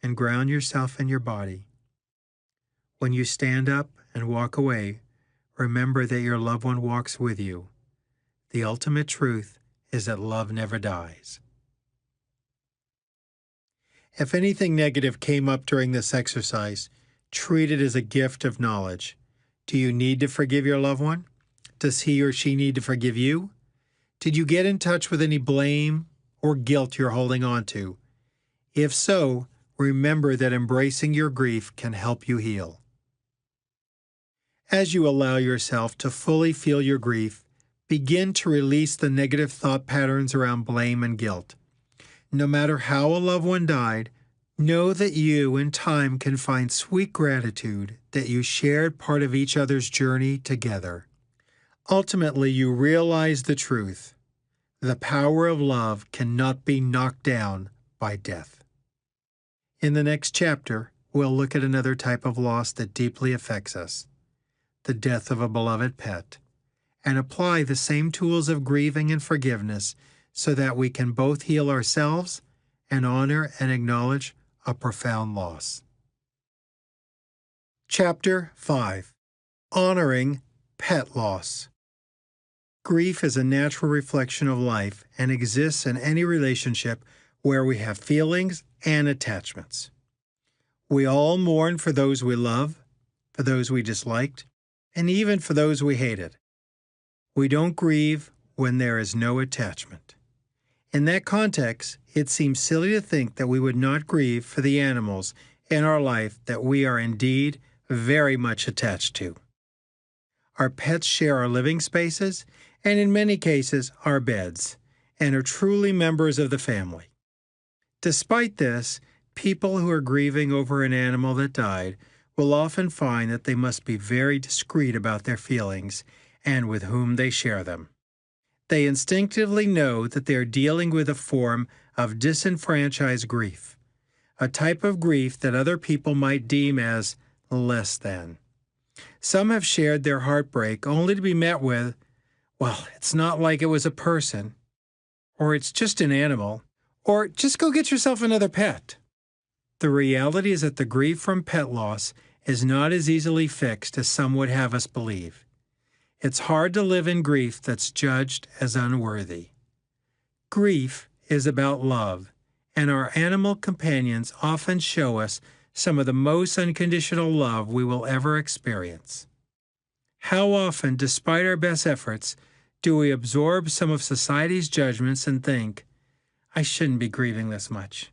and ground yourself in your body. When you stand up and walk away, remember that your loved one walks with you. The ultimate truth is that love never dies. If anything negative came up during this exercise, treat it as a gift of knowledge. Do you need to forgive your loved one? Does he or she need to forgive you? Did you get in touch with any blame or guilt you're holding on to? If so, remember that embracing your grief can help you heal. As you allow yourself to fully feel your grief, begin to release the negative thought patterns around blame and guilt. No matter how a loved one died, know that you in time can find sweet gratitude that you shared part of each other's journey together. Ultimately, you realize the truth. The power of love cannot be knocked down by death. In the next chapter, we'll look at another type of loss that deeply affects us, the death of a beloved pet, and apply the same tools of grieving and forgiveness so that we can both heal ourselves and honor and acknowledge a profound loss. Chapter 5. Honoring Pet Loss. Grief is a natural reflection of life and exists in any relationship where we have feelings and attachments. We all mourn for those we love, for those we disliked, and even for those we hated. We don't grieve when there is no attachment. In that context, it seems silly to think that we would not grieve for the animals in our life that we are indeed very much attached to. Our pets share our living spaces, and in many cases, our beds, and are truly members of the family. Despite this, people who are grieving over an animal that died will often find that they must be very discreet about their feelings and with whom they share them. They instinctively know that they are dealing with a form of disenfranchised grief, a type of grief that other people might deem as less than. Some have shared their heartbreak only to be met with, "Well, it's not like it was a person," or "It's just an animal," or "Just go get yourself another pet." The reality is that the grief from pet loss is not as easily fixed as some would have us believe. It's hard to live in grief that's judged as unworthy. Grief is about love, and our animal companions often show us some of the most unconditional love we will ever experience. How often, despite our best efforts, do we absorb some of society's judgments and think, "I shouldn't be grieving this much"?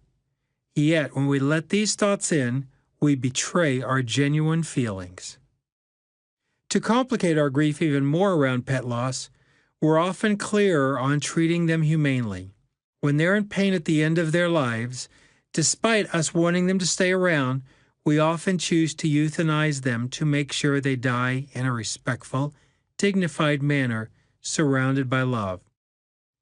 Yet, when we let these thoughts in, we betray our genuine feelings. To complicate our grief even more around pet loss, we're often clearer on treating them humanely. When they're in pain at the end of their lives, despite us wanting them to stay around, we often choose to euthanize them to make sure they die in a respectful, dignified manner, surrounded by love.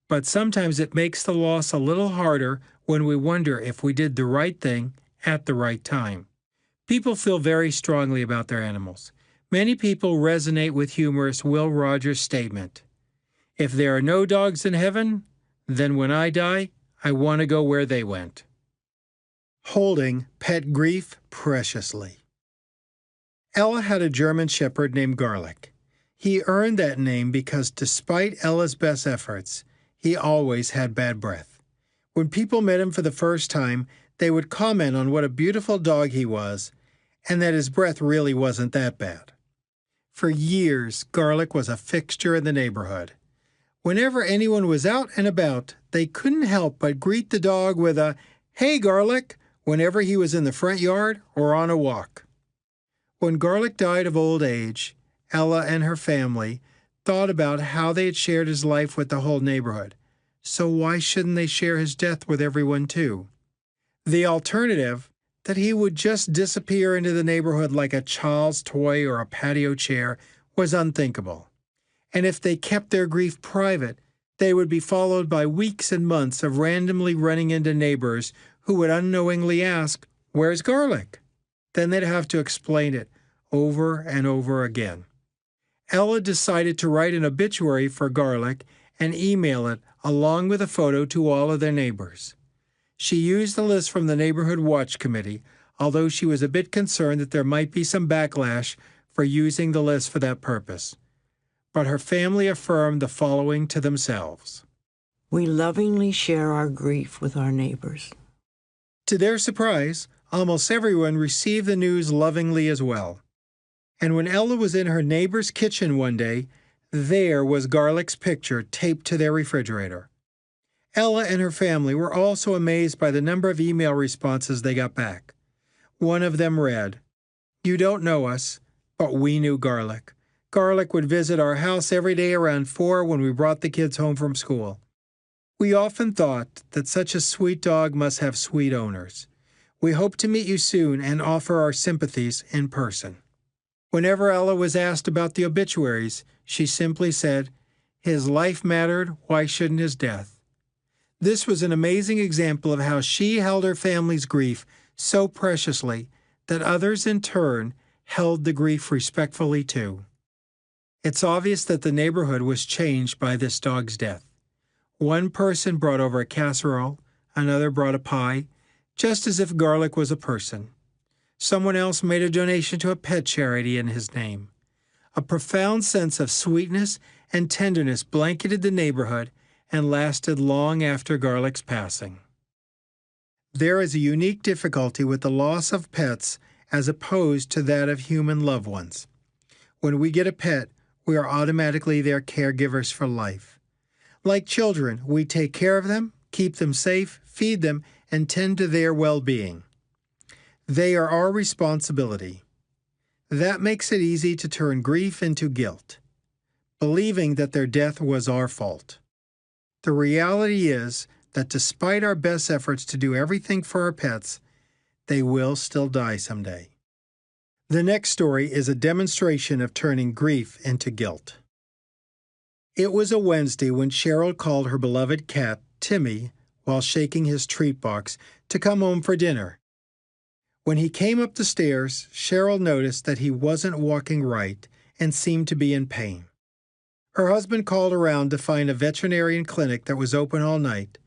But sometimes it makes the loss a little harder when we wonder if we did the right thing at the right time. People feel very strongly about their animals. Many people resonate with humorist Will Rogers' statement, "If there are no dogs in heaven, then when I die, I want to go where they went." Holding pet grief preciously. Ella had a German Shepherd named Garlic. He earned that name because despite Ella's best efforts, he always had bad breath. When people met him for the first time, they would comment on what a beautiful dog he was, and that his breath really wasn't that bad. For years, Garlic was a fixture in the neighborhood. Whenever anyone was out and about, they couldn't help but greet the dog with a, "Hey, Garlic," whenever he was in the front yard or on a walk. When Garlic died of old age, Ella and her family thought about how they had shared his life with the whole neighborhood. So why shouldn't they share his death with everyone too? The alternative, that he would just disappear into the neighborhood like a child's toy or a patio chair, was unthinkable. And if they kept their grief private, they would be followed by weeks and months of randomly running into neighbors who would unknowingly ask, "Where's Garlic?" Then they'd have to explain it over and over again. Ella decided to write an obituary for Garlic and email it along with a photo to all of their neighbors. She used the list from the Neighborhood Watch Committee, although she was a bit concerned that there might be some backlash for using the list for that purpose. But her family affirmed the following to themselves. We lovingly share our grief with our neighbors. To their surprise, almost everyone received the news lovingly as well. And when Ella was in her neighbor's kitchen one day, there was Garlic's picture taped to their refrigerator. Ella and her family were also amazed by the number of email responses they got back. One of them read, "You don't know us, but we knew Garlic. Garlic would visit our house every day around 4 when we brought the kids home from school. We often thought that such a sweet dog must have sweet owners. We hope to meet you soon and offer our sympathies in person." Whenever Ella was asked about the obituaries, she simply said, "His life mattered, why shouldn't his death?" This was an amazing example of how she held her family's grief so preciously that others in turn held the grief respectfully too. It's obvious that the neighborhood was changed by this dog's death. One person brought over a casserole, another brought a pie, just as if Garlic was a person. Someone else made a donation to a pet charity in his name. A profound sense of sweetness and tenderness blanketed the neighborhood and lasted long after Garlic's passing. There is a unique difficulty with the loss of pets as opposed to that of human loved ones. When we get a pet, we are automatically their caregivers for life. Like children, we take care of them, keep them safe, feed them, and tend to their well-being. They are our responsibility. That makes it easy to turn grief into guilt, believing that their death was our fault. The reality is that despite our best efforts to do everything for our pets, they will still die someday. The next story is a demonstration of turning grief into guilt. It was a Wednesday when Cheryl called her beloved cat, Timmy, while shaking his treat box, to come home for dinner. When he came up the stairs, Cheryl noticed that he wasn't walking right and seemed to be in pain. Her husband called around to find a veterinarian clinic that was open all night,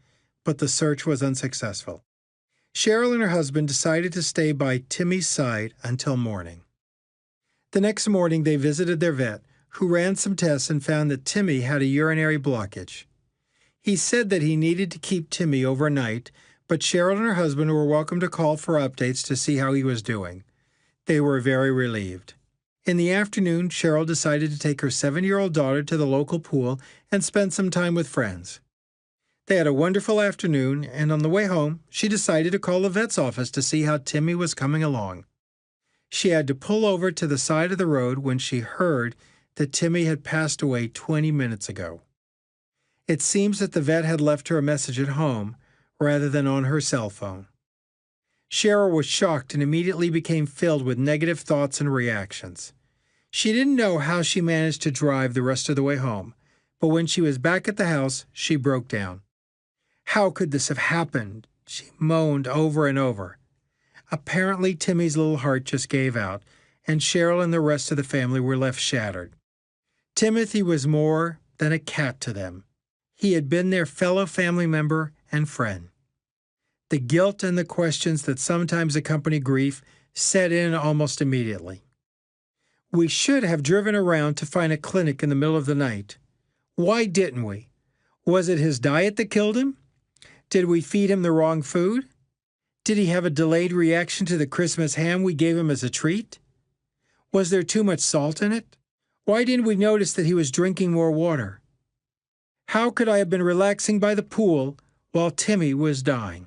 but the search was unsuccessful. Cheryl and her husband decided to stay by Timmy's side until morning. The next morning, they visited their vet, who ran some tests and found that Timmy had a urinary blockage. He said that he needed to keep Timmy overnight, but Cheryl and her husband were welcome to call for updates to see how he was doing. They were very relieved. In the afternoon, Cheryl decided to take her 7-year-old daughter to the local pool and spend some time with friends. They had a wonderful afternoon, and on the way home, she decided to call the vet's office to see how Timmy was coming along. She had to pull over to the side of the road when she heard that Timmy had passed away 20 minutes ago. It seems that the vet had left her a message at home rather than on her cell phone. Cheryl was shocked and immediately became filled with negative thoughts and reactions. She didn't know how she managed to drive the rest of the way home, but when she was back at the house, she broke down. How could this have happened? She moaned over and over. Apparently, Timmy's little heart just gave out, and Cheryl and the rest of the family were left shattered. Timothy was more than a cat to them. He had been their fellow family member and friend. The guilt and the questions that sometimes accompany grief set in almost immediately. We should have driven around to find a clinic in the middle of the night. Why didn't we? Was it his diet that killed him? Did we feed him the wrong food? Did he have a delayed reaction to the Christmas ham we gave him as a treat? Was there too much salt in it? Why didn't we notice that he was drinking more water? How could I have been relaxing by the pool while Timmy was dying?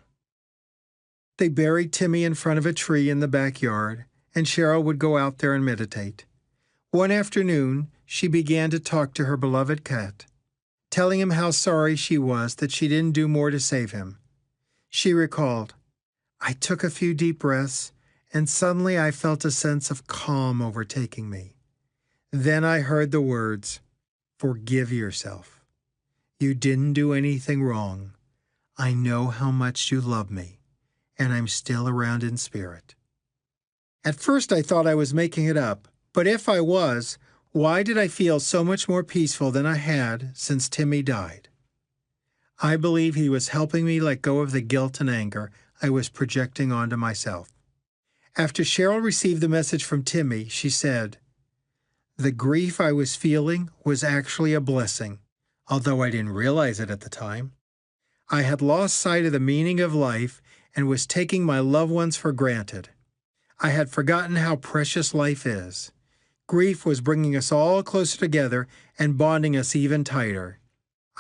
They buried Timmy in front of a tree in the backyard, and Cheryl would go out there and meditate. One afternoon, she began to talk to her beloved cat, telling him how sorry she was that she didn't do more to save him. She recalled, "I took a few deep breaths, and suddenly I felt a sense of calm overtaking me. Then I heard the words, 'Forgive yourself. You didn't do anything wrong. I know how much you love me, and I'm still around in spirit.' At first I thought I was making it up, but if I was, why did I feel so much more peaceful than I had since Timmy died? I believe he was helping me let go of the guilt and anger I was projecting onto myself." After Cheryl received the message from Timmy, she said, "The grief I was feeling was actually a blessing, although I didn't realize it at the time. I had lost sight of the meaning of life and was taking my loved ones for granted. I had forgotten how precious life is. Grief was bringing us all closer together and bonding us even tighter.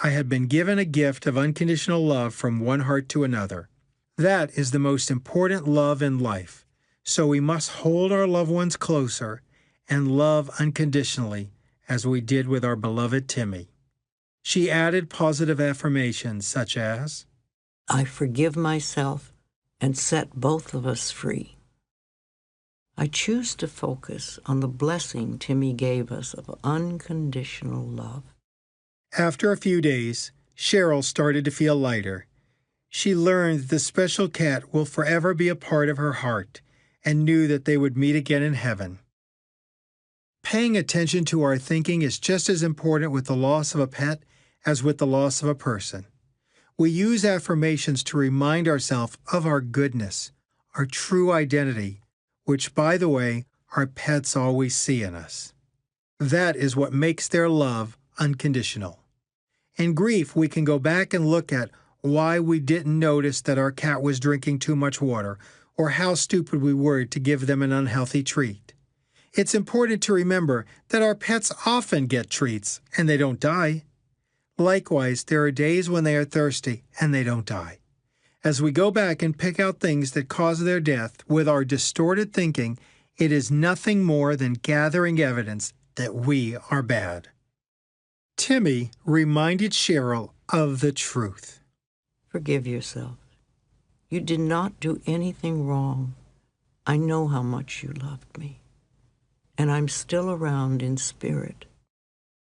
I had been given a gift of unconditional love from one heart to another. That is the most important love in life, so we must hold our loved ones closer and love unconditionally as we did with our beloved Timmy. She added positive affirmations such as, I forgive myself and set both of us free. I choose to focus on the blessing Timmy gave us of unconditional love. After a few days, Cheryl started to feel lighter. She learned the special cat will forever be a part of her heart and knew that they would meet again in heaven. Paying attention to our thinking is just as important with the loss of a pet as with the loss of a person. We use affirmations to remind ourselves of our goodness, our true identity, which, by the way, our pets always see in us. That is what makes their love unconditional. In grief, we can go back and look at why we didn't notice that our cat was drinking too much water, or how stupid we were to give them an unhealthy treat. It's important to remember that our pets often get treats and they don't die. Likewise, there are days when they are thirsty and they don't die. As we go back and pick out things that cause their death with our distorted thinking, it is nothing more than gathering evidence that we are bad. Timmy reminded Cheryl of the truth. Forgive yourself. You did not do anything wrong. I know how much you loved me, and I'm still around in spirit.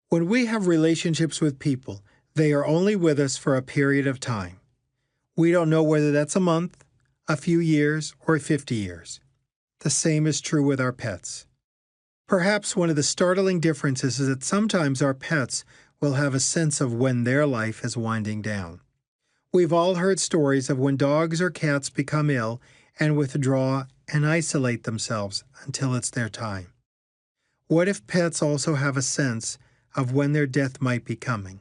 When we have relationships with people, they are only with us for a period of time. We don't know whether that's a month, a few years, or 50 years. The same is true with our pets. Perhaps one of the startling differences is that sometimes our pets will have a sense of when their life is winding down. We've all heard stories of when dogs or cats become ill and withdraw and isolate themselves until it's their time. What if pets also have a sense of when their death might be coming,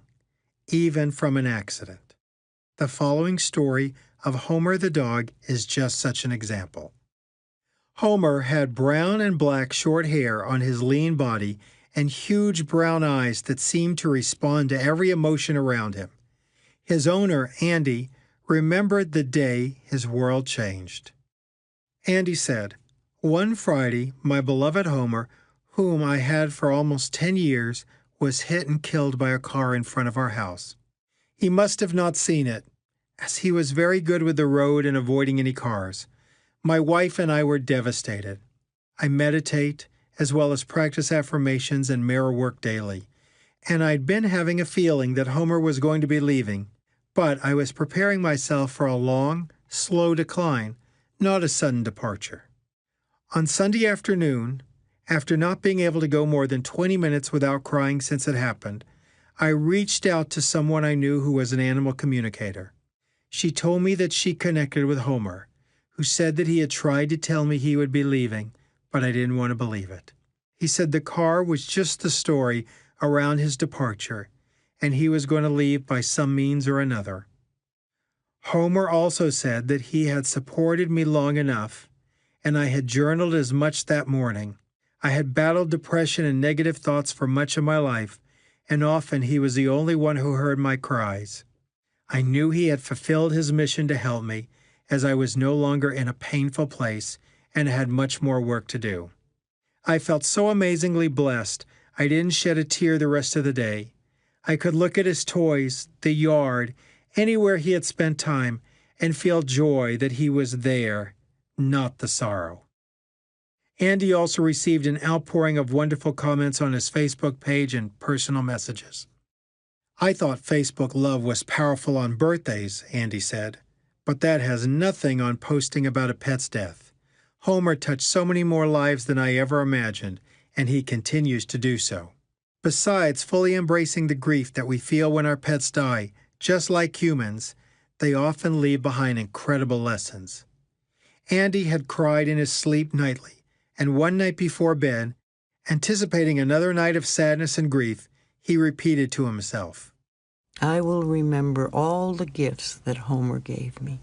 even from an accident? The following story of Homer the dog is just such an example. Homer had brown and black short hair on his lean body and huge brown eyes that seemed to respond to every emotion around him. His owner, Andy, remembered the day his world changed. Andy said, "One Friday, my beloved Homer, whom I had for almost 10 years, was hit and killed by a car in front of our house. He must have not seen it, as he was very good with the road and avoiding any cars. My wife and I were devastated. I meditate, as well as practice affirmations and mirror work daily, and I'd been having a feeling that Homer was going to be leaving, but I was preparing myself for a long, slow decline, not a sudden departure. On Sunday afternoon, after not being able to go more than 20 minutes without crying since it happened, I reached out to someone I knew who was an animal communicator. She told me that she connected with Homer, who said that he had tried to tell me he would be leaving, but I didn't want to believe it. He said the car was just the story around his departure, and he was going to leave by some means or another. Homer also said that he had supported me long enough, and I had journaled as much that morning. I had battled depression and negative thoughts for much of my life, and often he was the only one who heard my cries. I knew he had fulfilled his mission to help me, as I was no longer in a painful place and had much more work to do. I felt so amazingly blessed, I didn't shed a tear the rest of the day. I could look at his toys, the yard, anywhere he had spent time, and feel joy that he was there, not the sorrow. Andy also received an outpouring of wonderful comments on his Facebook page and personal messages. I thought Facebook love was powerful on birthdays, Andy said, but that has nothing on posting about a pet's death. Homer touched so many more lives than I ever imagined, and he continues to do so. Besides fully embracing the grief that we feel when our pets die, just like humans, they often leave behind incredible lessons. Andy had cried in his sleep nightly, and one night before bed, anticipating another night of sadness and grief, he repeated to himself, I will remember all the gifts that Homer gave me.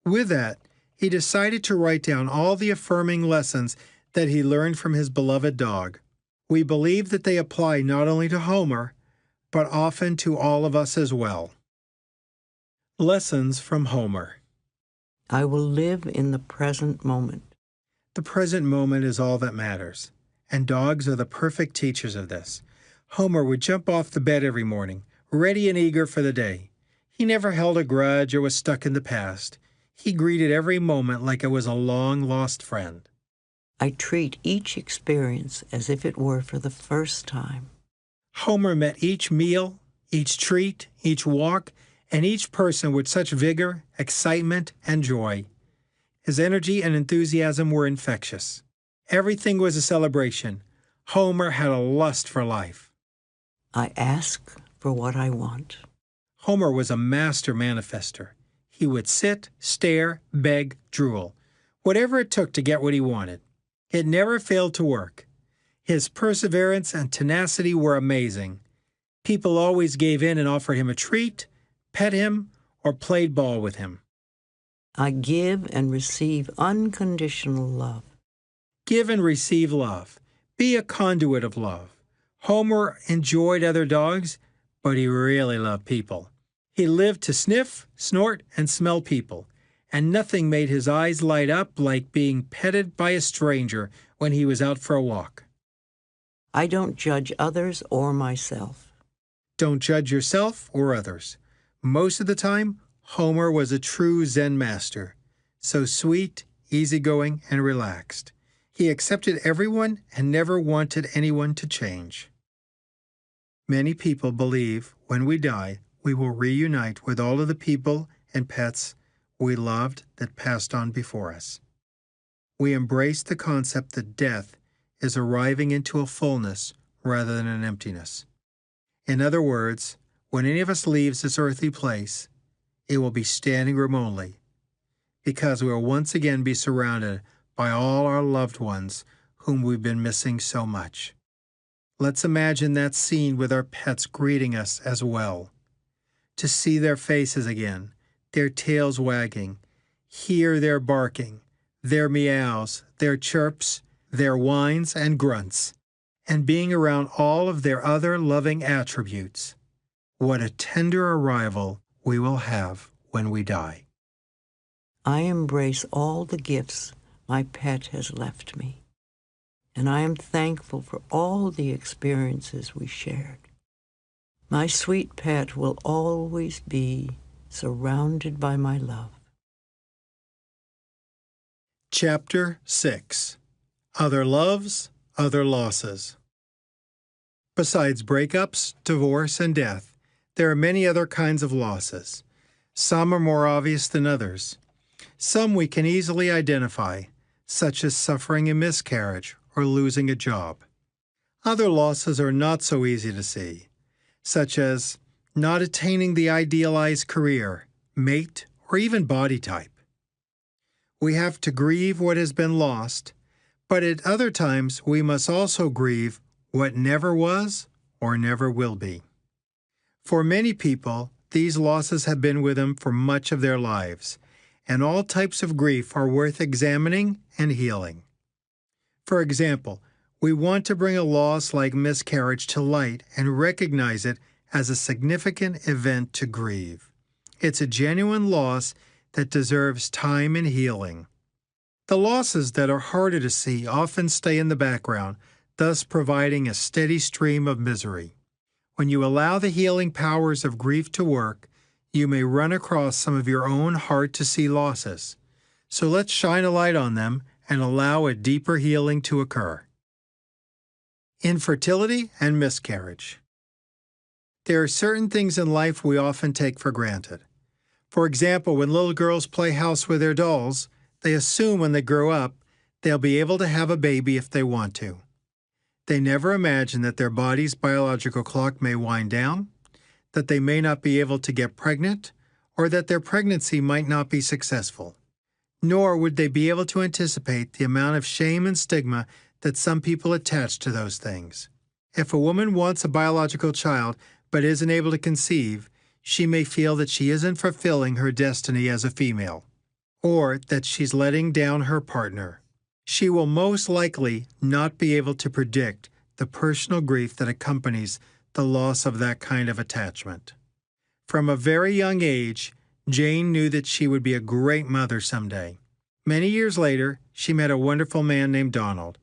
With that, he decided to write down all the affirming lessons that he learned from his beloved dog. We believe that they apply not only to Homer, but often to all of us as well. Lessons from Homer. I will live in the present moment. The present moment is all that matters, and dogs are the perfect teachers of this. Homer would jump off the bed every morning, ready and eager for the day. He never held a grudge or was stuck in the past. He greeted every moment like it was a long-lost friend. I treat each experience as if it were for the first time. Homer met each meal, each treat, each walk, and each person with such vigor, excitement, and joy. His energy and enthusiasm were infectious. Everything was a celebration. Homer had a lust for life. I ask for what I want. Homer was a master manifester. He would sit, stare, beg, drool, whatever it took to get what he wanted. It never failed to work. His perseverance and tenacity were amazing. People always gave in and offered him a treat, pet him, or played ball with him. I give and receive unconditional love. Give and receive love. Be a conduit of love. Homer enjoyed other dogs, but he really loved people. He lived to sniff, snort, and smell people, and nothing made his eyes light up like being petted by a stranger when he was out for a walk. I don't judge others or myself. Don't judge yourself or others. Most of the time, Homer was a true Zen master, so sweet, easygoing, and relaxed. He accepted everyone and never wanted anyone to change. Many people believe when we die, we will reunite with all of the people and pets we loved that passed on before us. We embrace the concept that death is arriving into a fullness rather than an emptiness. In other words, when any of us leaves this earthly place, it will be standing room only, because we will once again be surrounded by all our loved ones whom we've been missing so much. Let's imagine that scene with our pets greeting us as well. To see their faces again, their tails wagging, hear their barking, their meows, their chirps, their whines and grunts, and being around all of their other loving attributes. What a tender arrival we will have when we die. I embrace all the gifts my pet has left me, and I am thankful for all the experiences we shared. My sweet pet will always be surrounded by my love. Chapter 6. Other Loves, Other Losses. Besides breakups, divorce, and death, there are many other kinds of losses. Some are more obvious than others. Some we can easily identify, such as suffering a miscarriage or losing a job. Other losses are not so easy to see, such as not attaining the idealized career, mate, or even body type. We have to grieve what has been lost, but at other times we must also grieve what never was or never will be. For many people, these losses have been with them for much of their lives, and all types of grief are worth examining and healing. For example, we want to bring a loss like miscarriage to light and recognize it as a significant event to grieve. It's a genuine loss that deserves time and healing. The losses that are harder to see often stay in the background, thus providing a steady stream of misery. When you allow the healing powers of grief to work, you may run across some of your own hard-to-see losses. So let's shine a light on them and allow a deeper healing to occur. Infertility and miscarriage. There are certain things in life we often take for granted. For example, when little girls play house with their dolls, they assume when they grow up, they'll be able to have a baby if they want to. They never imagine that their body's biological clock may wind down, that they may not be able to get pregnant, or that their pregnancy might not be successful. Nor would they be able to anticipate the amount of shame and stigma that some people attach to those things. If a woman wants a biological child but isn't able to conceive, she may feel that she isn't fulfilling her destiny as a female. or that she's letting down her partner. She will most likely not be able to predict the personal grief that accompanies the loss of that kind of attachment. From a very young age, Jane knew that she would be a great mother someday. Many years later, she met a wonderful man named Donald.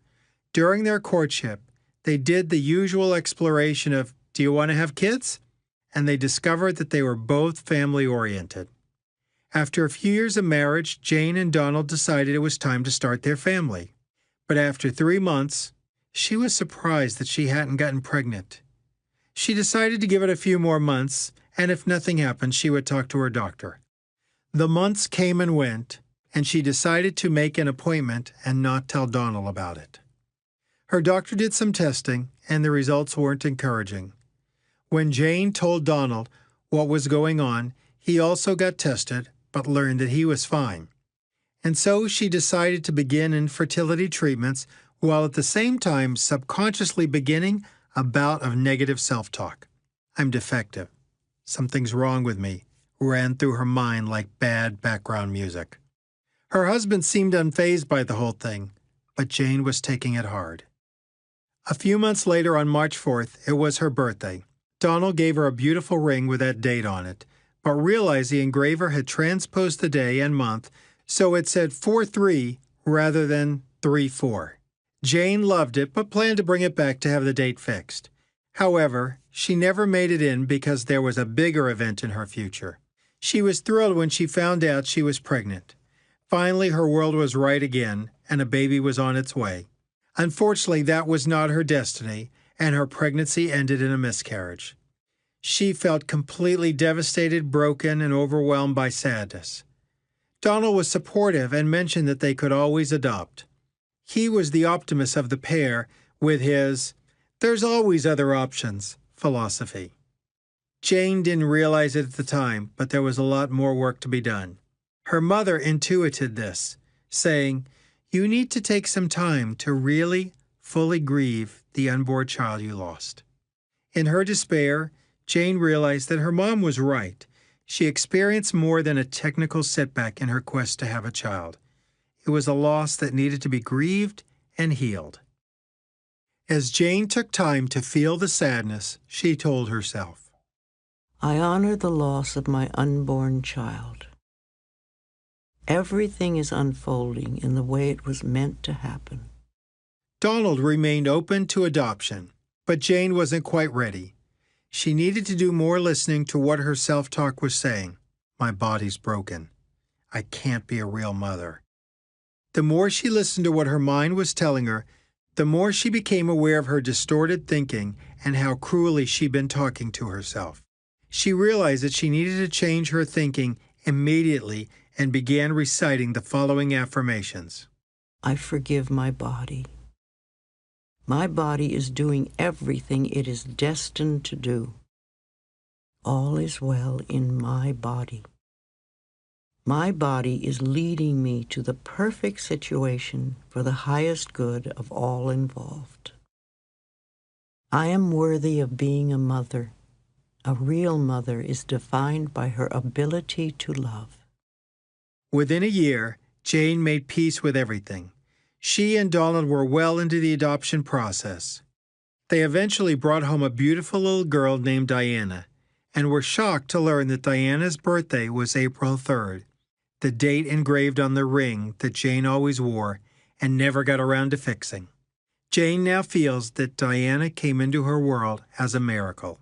During their courtship, they did the usual exploration of, "Do you want to have kids?" And they discovered that they were both family-oriented. After a few years of marriage, Jane and Donald decided it was time to start their family. But after 3 months, she was surprised that she hadn't gotten pregnant. She decided to give it a few more months, and if nothing happened, she would talk to her doctor. The months came and went, and she decided to make an appointment and not tell Donald about it. Her doctor did some testing, and the results weren't encouraging. When Jane told Donald what was going on, he also got tested, but learned that he was fine. And so she decided to begin infertility treatments while at the same time subconsciously beginning a bout of negative self-talk. "I'm defective. Something's wrong with me," ran through her mind like bad background music. Her husband seemed unfazed by the whole thing, but Jane was taking it hard. A few months later, on March 4th, it was her birthday. Donald gave her a beautiful ring with that date on it, but realized the engraver had transposed the day and month, so it said 4-3 rather than 3-4. Jane loved it, but planned to bring it back to have the date fixed. However, she never made it in because there was a bigger event in her future. She was thrilled when she found out she was pregnant. Finally, her world was right again, and a baby was on its way. Unfortunately, that was not her destiny, and her pregnancy ended in a miscarriage. She felt completely devastated, broken, and overwhelmed by sadness. Donald was supportive and mentioned that they could always adopt. He was the optimist of the pair with his "there's always other options" philosophy. Jane didn't realize it at the time, but there was a lot more work to be done. Her mother intuited this, saying, "You need to take some time to really, fully grieve the unborn child you lost." In her despair, Jane realized that her mom was right. She experienced more than a technical setback in her quest to have a child. It was a loss that needed to be grieved and healed. As Jane took time to feel the sadness, she told herself, I honor the loss of my unborn child. Everything is unfolding in the way it was meant to happen. Donald remained open to adoption, but Jane wasn't quite ready. She needed to do more listening to what her self-talk was saying. "My body's broken. I can't be a real mother." The more she listened to what her mind was telling her, the more she became aware of her distorted thinking and how cruelly she'd been talking to herself. She realized that she needed to change her thinking immediately and began reciting the following affirmations. I forgive my body. My body is doing everything it is destined to do. All is well in my body. My body is leading me to the perfect situation for the highest good of all involved. I am worthy of being a mother. A real mother is defined by her ability to love. Within a year, Jane made peace with everything. She and Donald were well into the adoption process. They eventually brought home a beautiful little girl named Diana, and were shocked to learn that Diana's birthday was April 3rd, the date engraved on the ring that Jane always wore and never got around to fixing. Jane now feels that Diana came into her world as a miracle.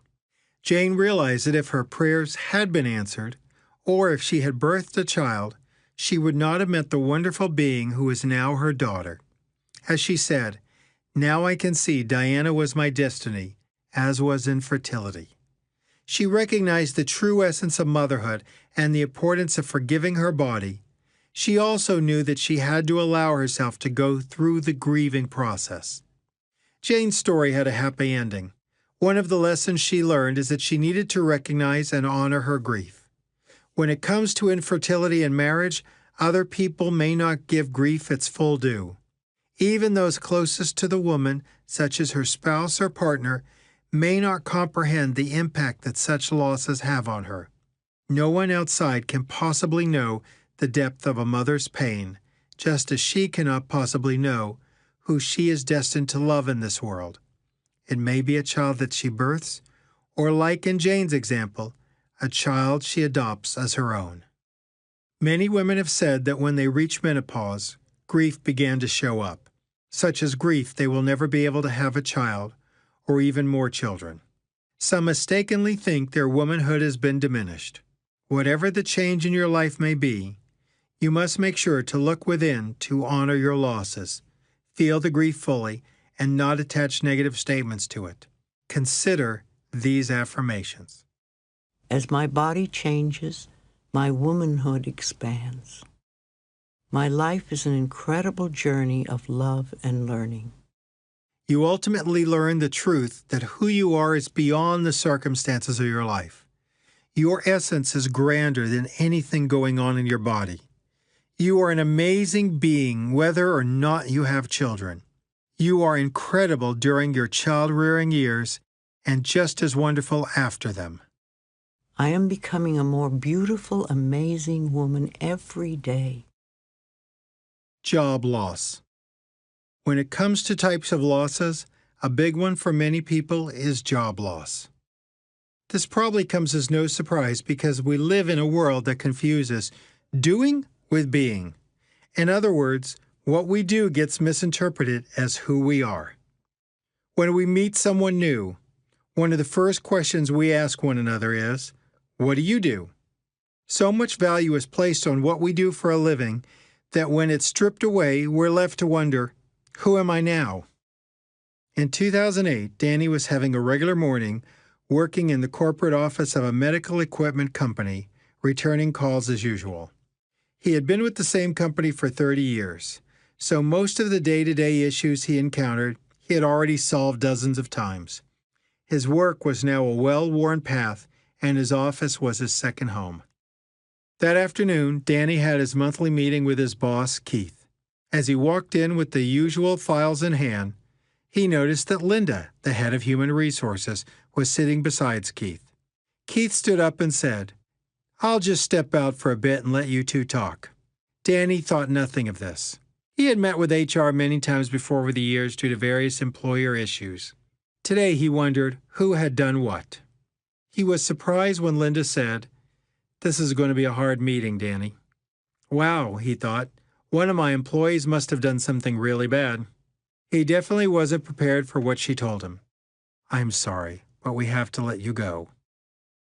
Jane realized that if her prayers had been answered, or if she had birthed a child, she would not have met the wonderful being who is now her daughter. As she said, "Now I can see Diana was my destiny, as was infertility." She recognized the true essence of motherhood and the importance of forgiving her body. She also knew that she had to allow herself to go through the grieving process. Jane's story had a happy ending. One of the lessons she learned is that she needed to recognize and honor her grief. When it comes to infertility and marriage, other people may not give grief its full due. Even those closest to the woman, such as her spouse or partner, may not comprehend the impact that such losses have on her. No one outside can possibly know the depth of a mother's pain, just as she cannot possibly know who she is destined to love in this world. It may be a child that she births, or like in Jane's example, a child she adopts as her own. Many women have said that when they reach menopause, grief began to show up, such as grief they will never be able to have a child, or even more children. Some mistakenly think their womanhood has been diminished. Whatever the change in your life may be, you must make sure to look within to honor your losses, feel the grief fully, and not attach negative statements to it. Consider these affirmations. As my body changes, my womanhood expands. My life is an incredible journey of love and learning. You ultimately learn the truth that who you are is beyond the circumstances of your life. Your essence is grander than anything going on in your body. You are an amazing being whether or not you have children. You are incredible during your child-rearing years and just as wonderful after them. I am becoming a more beautiful, amazing woman every day. Job loss. When it comes to types of losses, a big one for many people is job loss. This probably comes as no surprise because we live in a world that confuses doing with being. In other words, what we do gets misinterpreted as who we are. When we meet someone new, one of the first questions we ask one another is, "What do you do?" So much value is placed on what we do for a living that when it's stripped away, we're left to wonder, who am I now? In 2008, Danny was having a regular morning working in the corporate office of a medical equipment company, returning calls as usual. He had been with the same company for 30 years, so most of the day-to-day issues he encountered, he had already solved dozens of times. His work was now a well-worn path, and his office was his second home. That afternoon, Danny had his monthly meeting with his boss, Keith. As he walked in with the usual files in hand, he noticed that Linda, the head of human resources, was sitting beside Keith. Keith stood up and said, "I'll just step out for a bit and let you two talk." Danny thought nothing of this. He had met with HR many times before over the years due to various employer issues. Today he wondered who had done what. He was surprised when Linda said, "This is going to be a hard meeting, Danny." Wow, he thought, one of my employees must have done something really bad. He definitely wasn't prepared for what she told him. "I'm sorry, but we have to let you go.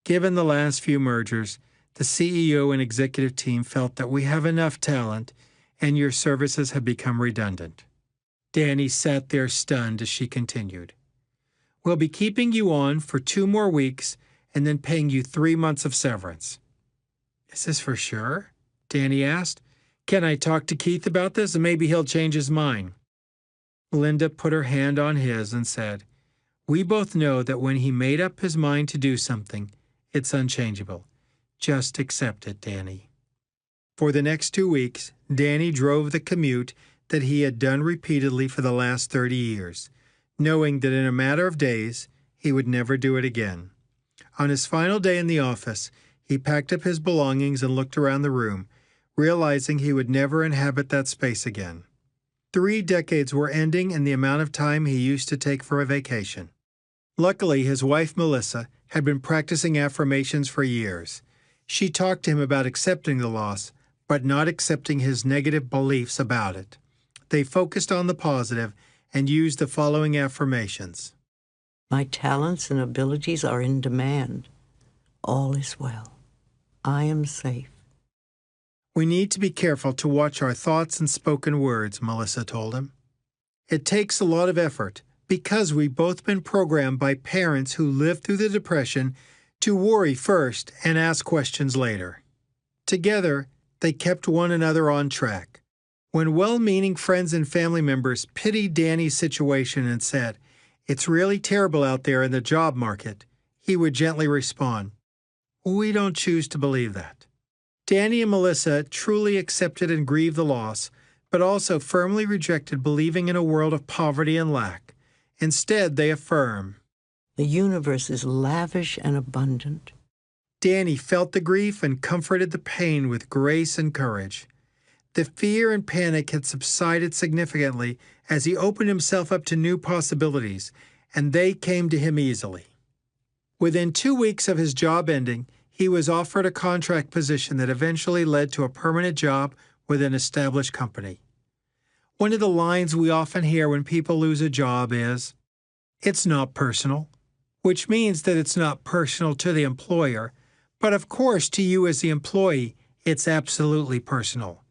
Given the last few mergers, the CEO and executive team felt that we have enough talent and your services have become redundant." Danny sat there stunned as she continued. "We'll be keeping you on for 2 more weeks and then paying you 3 months of severance." "Is this for sure?" Danny asked. "Can I talk to Keith about this and maybe he'll change his mind?" Linda put her hand on his and said, "We both know that when he made up his mind to do something, it's unchangeable. Just accept it, Danny." For the next 2 weeks, Danny drove the commute that he had done repeatedly for the last 30 years, knowing that in a matter of days, he would never do it again. On his final day in the office, he packed up his belongings and looked around the room, realizing he would never inhabit that space again. 3 decades were ending in the amount of time he used to take for a vacation. Luckily, his wife, Melissa, had been practicing affirmations for years. She talked to him about accepting the loss, but not accepting his negative beliefs about it. They focused on the positive and used the following affirmations. My talents and abilities are in demand. All is well. I am safe. "We need to be careful to watch our thoughts and spoken words," Melissa told him. "It takes a lot of effort because we've both been programmed by parents who lived through the Depression to worry first and ask questions later. Together, they kept one another on track. When well-meaning friends and family members pitied Danny's situation and said, 'It's really terrible out there in the job market,' he would gently respond, 'We don't choose to believe that.'" Danny and Melissa truly accepted and grieved the loss, but also firmly rejected believing in a world of poverty and lack. Instead, they affirm, The universe is lavish and abundant. Danny felt the grief and comforted the pain with grace and courage. The fear and panic had subsided significantly as he opened himself up to new possibilities, and they came to him easily. Within 2 weeks of his job ending, he was offered a contract position that eventually led to a permanent job with an established company. One of the lines we often hear when people lose a job is, "It's not personal," which means that it's not personal to the employer, but of course to you as the employee, it's absolutely personal.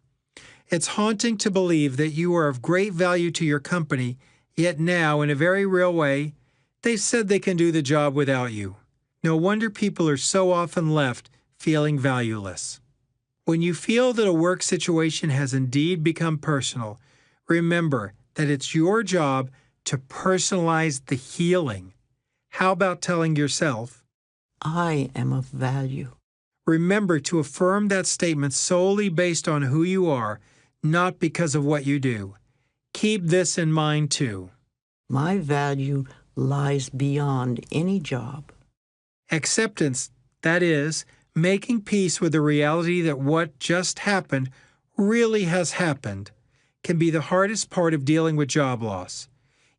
It's haunting to believe that you are of great value to your company, yet now, in a very real way, they've said they can do the job without you. No wonder people are so often left feeling valueless. When you feel that a work situation has indeed become personal, remember that it's your job to personalize the healing. How about telling yourself, I am of value. remember to affirm that statement solely based on who you are, not because of what you do. Keep this in mind too. My value lies beyond any job. Acceptance, that is, making peace with the reality that what just happened really has happened, can be the hardest part of dealing with job loss.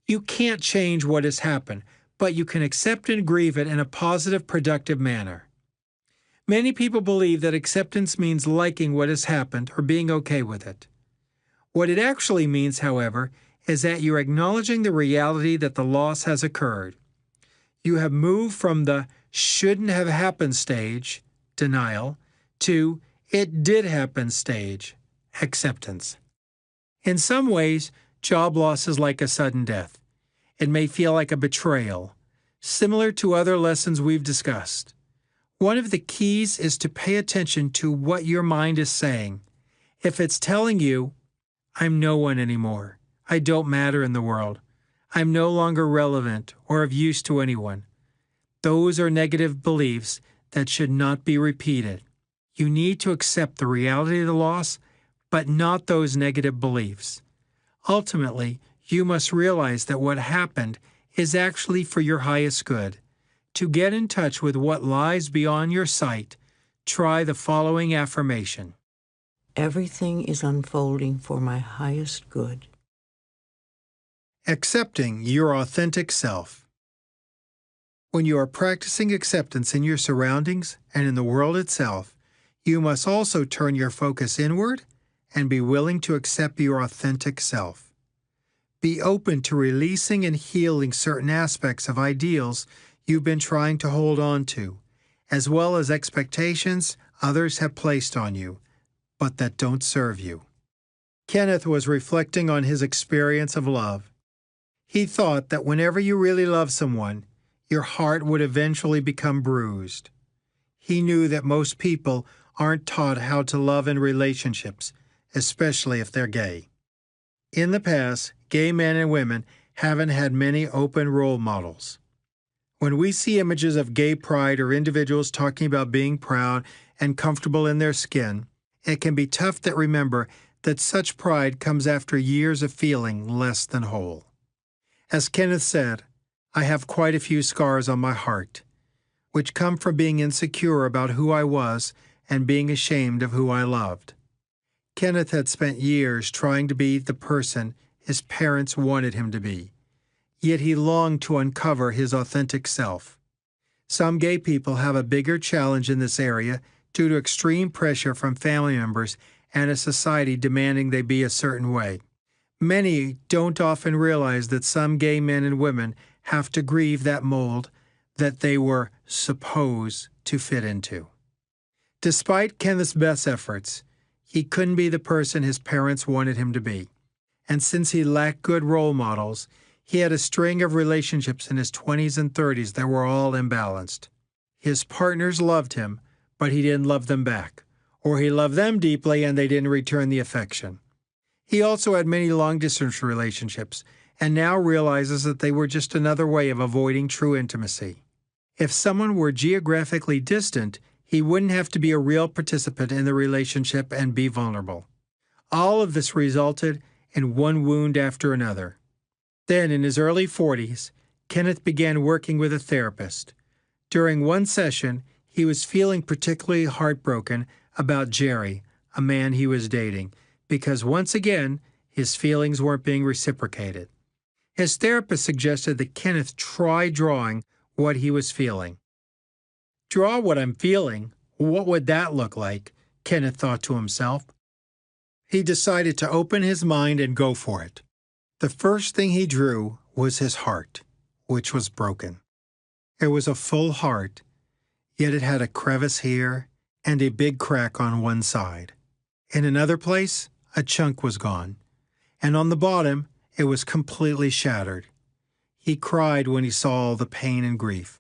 You can't change what has happened, but you can accept and grieve it in a positive, productive manner. Many people believe that acceptance means liking what has happened or being okay with it. What it actually means, however, is that you're acknowledging the reality that the loss has occurred. You have moved from the shouldn't have happened stage, denial, to it did happen stage, acceptance. In some ways, job loss is like a sudden death. It may feel like a betrayal, similar to other lessons we've discussed. One of the keys is to pay attention to what your mind is saying. If it's telling you, I'm no one anymore, I don't matter in the world, I'm no longer relevant or of use to anyone, those are negative beliefs that should not be repeated. You need to accept the reality of the loss, but not those negative beliefs. Ultimately, you must realize that what happened is actually for your highest good. To get in touch with what lies beyond your sight, try the following affirmation. Everything is unfolding for my highest good. Accepting your authentic self. When you are practicing acceptance in your surroundings and in the world itself, you must also turn your focus inward and be willing to accept your authentic self. Be open to releasing and healing certain aspects of ideals you've been trying to hold on to, as well as expectations others have placed on you, but that don't serve you. Kenneth was reflecting on his experience of love. He thought that whenever you really love someone, your heart would eventually become bruised. He knew that most people aren't taught how to love in relationships, especially if they're gay. In the past, gay men and women haven't had many open role models. When we see images of gay pride or individuals talking about being proud and comfortable in their skin, it can be tough to remember that such pride comes after years of feeling less than whole. As Kenneth said, I have quite a few scars on my heart, which come from being insecure about who I was and being ashamed of who I loved. Kenneth had spent years trying to be the person his parents wanted him to be, yet he longed to uncover his authentic self. Some gay people have a bigger challenge in this area due to extreme pressure from family members and a society demanding they be a certain way. Many don't often realize that some gay men and women have to grieve that mold that they were supposed to fit into. Despite Kenneth's best efforts, he couldn't be the person his parents wanted him to be. And since he lacked good role models, he had a string of relationships in his 20s and 30s that were all imbalanced. His partners loved him, but he didn't love them back, or he loved them deeply and they didn't return the affection. He also had many long-distance relationships, and now realizes that they were just another way of avoiding true intimacy. If someone were geographically distant, he wouldn't have to be a real participant in the relationship and be vulnerable. All of this resulted in one wound after another. Then, in his early 40s, Kenneth began working with a therapist. During one session, he He was feeling particularly heartbroken about Jerry, a man he was dating, because once again, his feelings weren't being reciprocated. His therapist suggested that Kenneth try drawing what he was feeling. Draw what I'm feeling? What would that look like? Kenneth thought to himself. He decided to open his mind and go for it. The first thing he drew was his heart, which was broken. It was a full heart, yet it had a crevice here and a big crack on one side. In another place, a chunk was gone, and on the bottom, it was completely shattered. He cried when he saw all the pain and grief.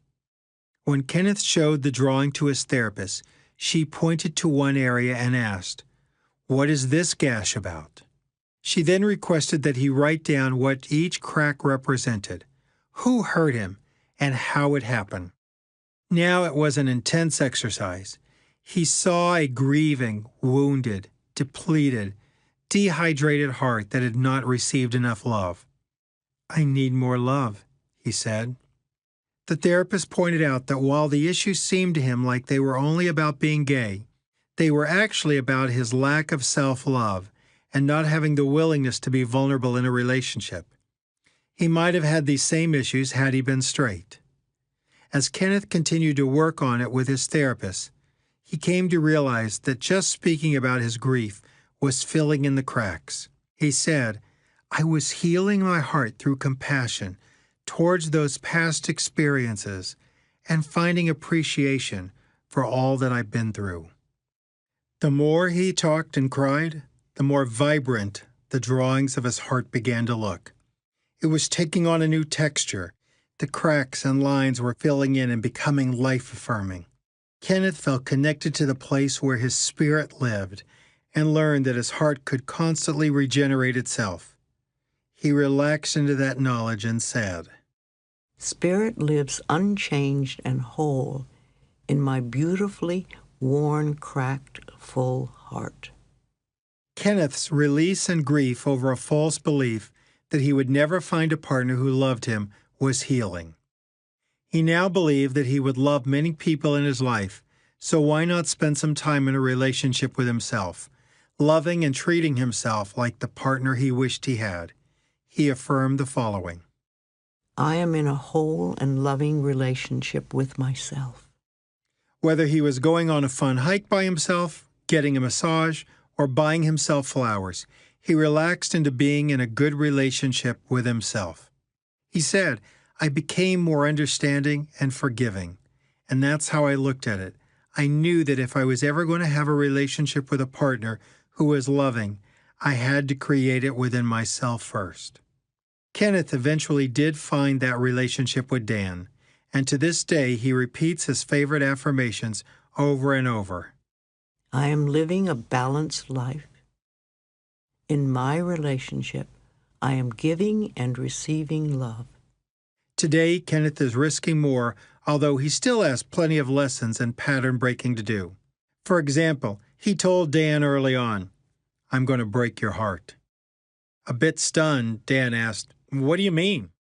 When Kenneth showed the drawing to his therapist, she pointed to one area and asked, "What is this gash about?" She then requested that he write down what each crack represented, who hurt him, and how it happened. Now it was an intense exercise. He saw a grieving, wounded, depleted, dehydrated heart that had not received enough love. "I need more love," he said. The therapist pointed out that while the issues seemed to him like they were only about being gay, they were actually about his lack of self-love and not having the willingness to be vulnerable in a relationship. He might have had these same issues had he been straight. As Kenneth continued to work on it with his therapist, he came to realize that just speaking about his grief was filling in the cracks. He said, "I was healing my heart through compassion towards those past experiences and finding appreciation for all that I've been through." The more he talked and cried, the more vibrant the drawings of his heart began to look. It was taking on a new texture. The cracks and lines were filling in and becoming life-affirming. Kenneth felt connected to the place where his spirit lived and learned that his heart could constantly regenerate itself. He relaxed into that knowledge and said, Spirit lives unchanged and whole in my beautifully worn, cracked, full heart. Kenneth's release and grief over a false belief that he would never find a partner who loved him was healing. He now believed that he would love many people in his life, so why not spend some time in a relationship with himself, loving and treating himself like the partner he wished he had? He affirmed the following: I am in a whole and loving relationship with myself. Whether he was going on a fun hike by himself, getting a massage, or buying himself flowers, he relaxed into being in a good relationship with himself. He said, I became more understanding and forgiving, and that's how I looked at it. I knew that if I was ever going to have a relationship with a partner who was loving, I had to create it within myself first. Kenneth eventually did find that relationship with Dan, and to this day he repeats his favorite affirmations over and over. I am living a balanced life. In my relationship, I am giving and receiving love. Today, Kenneth is risking more, although he still has plenty of lessons and pattern breaking to do. For example, he told Dan early on, I'm going to break your heart. A bit stunned, Dan asked, What do you mean?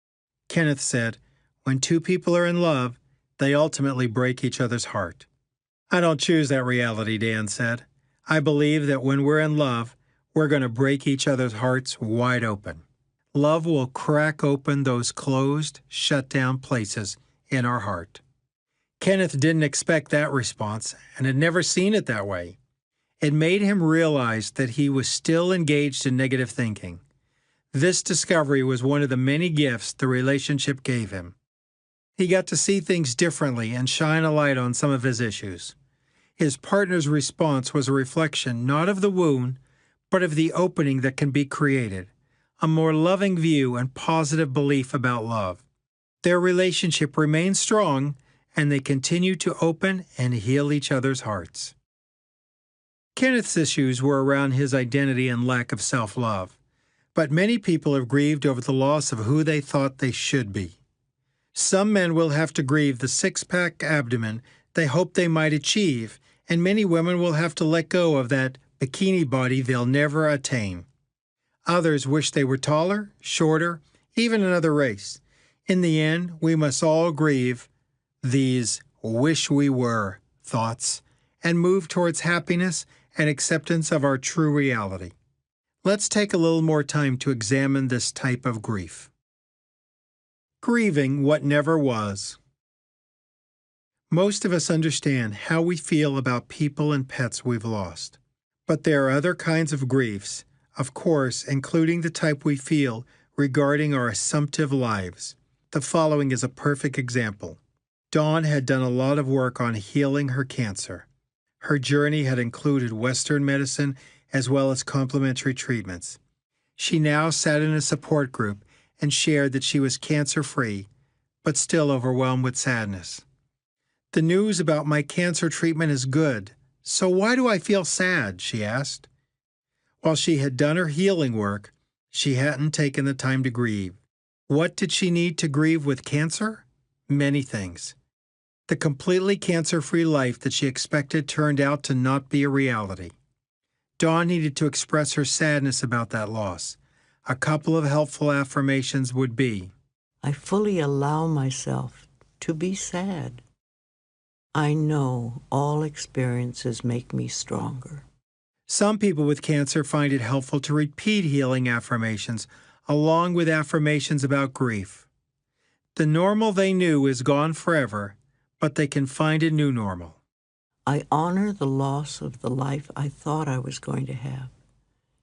Kenneth said, When two people are in love, they ultimately break each other's heart. I don't choose that reality, Dan said. I believe that when we're in love, we're going to break each other's hearts wide open. Love will crack open those closed, shut-down places in our heart. Kenneth didn't expect that response and had never seen it that way. It made him realize that he was still engaged in negative thinking. This discovery was one of the many gifts the relationship gave him. He got to see things differently and shine a light on some of his issues. His partner's response was a reflection not of the wound, but of the opening that can be created, a more loving view and positive belief about love. Their relationship remains strong, and they continue to open and heal each other's hearts. Kenneth's issues were around his identity and lack of self-love, but many people have grieved over the loss of who they thought they should be. Some men will have to grieve the six-pack abdomen they hoped they might achieve, and many women will have to let go of that bikini body they'll never attain. Others wish they were taller, shorter, even another race. In the end, we must all grieve these wish we were thoughts and move towards happiness and acceptance of our true reality. Let's take a little more time to examine this type of grief. Grieving what never was. Most of us understand how we feel about people and pets we've lost. But there are other kinds of griefs, of course, including the type we feel regarding our assumptive lives. The following is a perfect example. Dawn had done a lot of work on healing her cancer. Her journey had included Western medicine as well as complementary treatments. She now sat in a support group and shared that she was cancer-free, but still overwhelmed with sadness. The news about my cancer treatment is good, so why do I feel sad? She asked. While she had done her healing work, she hadn't taken the time to grieve. What did she need to grieve with cancer? Many things. The completely cancer-free life that she expected turned out to not be a reality. Dawn needed to express her sadness about that loss. A couple of helpful affirmations would be, I fully allow myself to be sad. I know all experiences make me stronger. Some people with cancer find it helpful to repeat healing affirmations along with affirmations about grief. The normal they knew is gone forever, but they can find a new normal. I honor the loss of the life I thought I was going to have,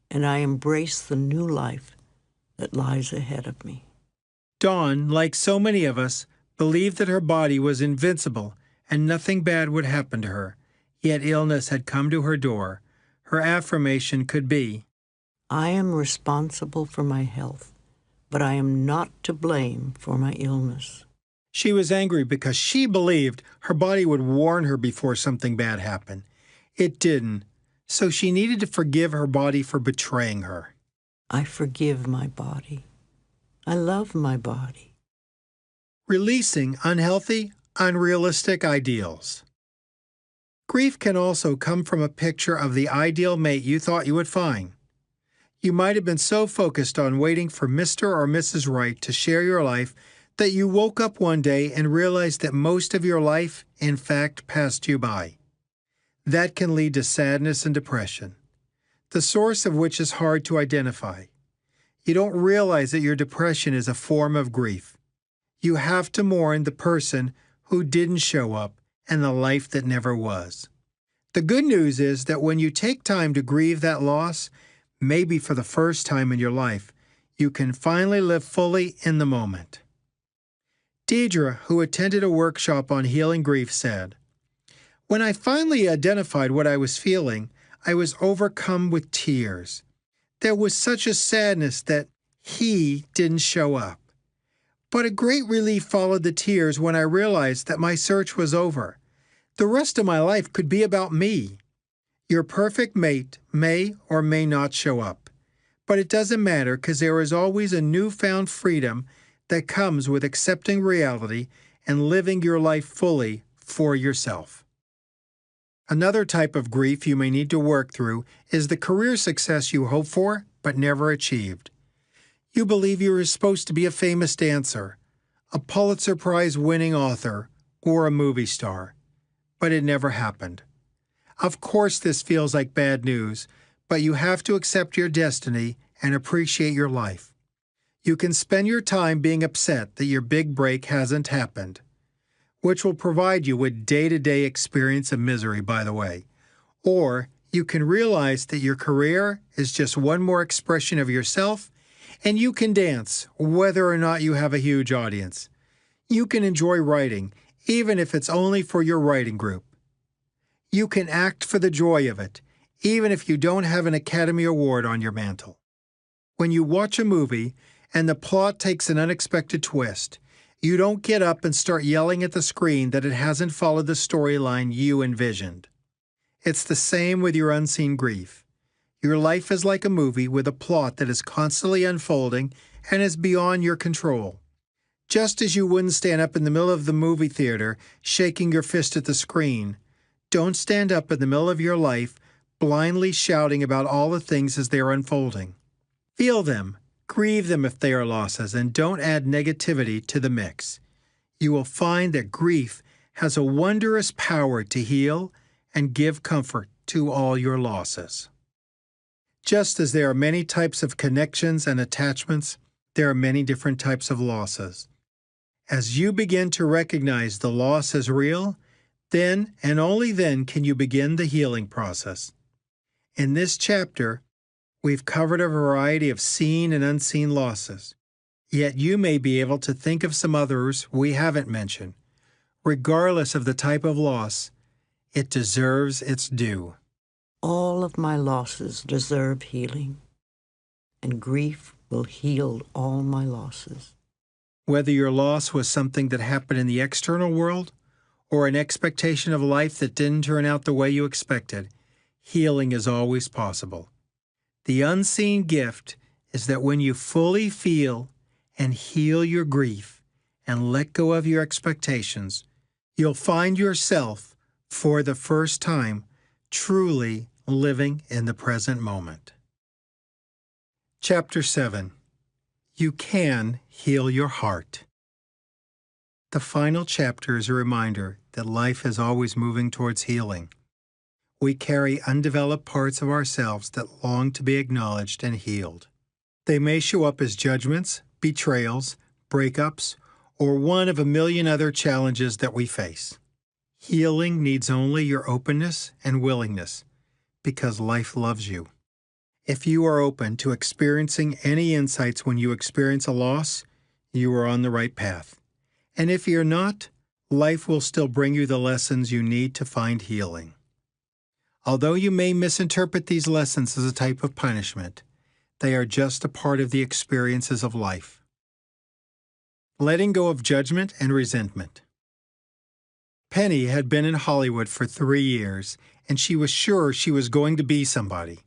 and I embrace the new life that lies ahead of me. Dawn, like so many of us, believed that her body was invincible and nothing bad would happen to her, yet illness had come to her door. Her affirmation could be, I am responsible for my health, but I am not to blame for my illness. She was angry because she believed her body would warn her before something bad happened. It didn't, so she needed to forgive her body for betraying her. I forgive my body. I love my body. Releasing unhealthy, unrealistic ideals. Grief can also come from a picture of the ideal mate you thought you would find. You might have been so focused on waiting for Mr. or Mrs. Right to share your life that you woke up one day and realized that most of your life, in fact, passed you by. That can lead to sadness and depression, the source of which is hard to identify. You don't realize that your depression is a form of grief. You have to mourn the person who didn't show up and the life that never was. The good news is that when you take time to grieve that loss, maybe for the first time in your life, you can finally live fully in the moment. Deidre, who attended a workshop on healing grief, said, When I finally identified what I was feeling, I was overcome with tears. There was such a sadness that he didn't show up. But a great relief followed the tears when I realized that my search was over. The rest of my life could be about me. Your perfect mate may or may not show up. But it doesn't matter because there is always a newfound freedom that comes with accepting reality and living your life fully for yourself. Another type of grief you may need to work through is the career success you hope for but never achieved. You believe you were supposed to be a famous dancer, a Pulitzer Prize-winning author, or a movie star, but it never happened. Of course this feels like bad news, but you have to accept your destiny and appreciate your life. You can spend your time being upset that your big break hasn't happened, which will provide you with day-to-day experience of misery, by the way. Or you can realize that your career is just one more expression of yourself, and you can dance whether or not you have a huge audience. You can enjoy writing, even if it's only for your writing group. You can act for the joy of it, even if you don't have an Academy Award on your mantle. When you watch a movie and the plot takes an unexpected twist, you don't get up and start yelling at the screen that it hasn't followed the storyline you envisioned. It's the same with your unseen grief. Your life is like a movie with a plot that is constantly unfolding and is beyond your control. Just as you wouldn't stand up in the middle of the movie theater shaking your fist at the screen, don't stand up in the middle of your life blindly shouting about all the things as they are unfolding. Feel them, grieve them if they are losses, and don't add negativity to the mix. You will find that grief has a wondrous power to heal and give comfort to all your losses. Just as there are many types of connections and attachments, there are many different types of losses. As you begin to recognize the loss as real, then and only then can you begin the healing process. In this chapter, we've covered a variety of seen and unseen losses, yet you may be able to think of some others we haven't mentioned. Regardless of the type of loss, it deserves its due. All of my losses deserve healing, and grief will heal all my losses. Whether your loss was something that happened in the external world or an expectation of life that didn't turn out the way you expected, healing is always possible. The unseen gift is that when you fully feel and heal your grief and let go of your expectations, you'll find yourself, for the first time, truly living in the present moment. Chapter 7. You can heal your heart. The final chapter is a reminder that life is always moving towards healing. We carry undeveloped parts of ourselves that long to be acknowledged and healed. They may show up as judgments, betrayals, breakups, or one of a million other challenges that we face. Healing needs only your openness and willingness, because life loves you. If you are open to experiencing any insights when you experience a loss, you are on the right path. And if you're not, life will still bring you the lessons you need to find healing. Although you may misinterpret these lessons as a type of punishment, they are just a part of the experiences of life. Letting go of judgment and resentment. Penny had been in Hollywood for 3 years, and she was sure she was going to be somebody.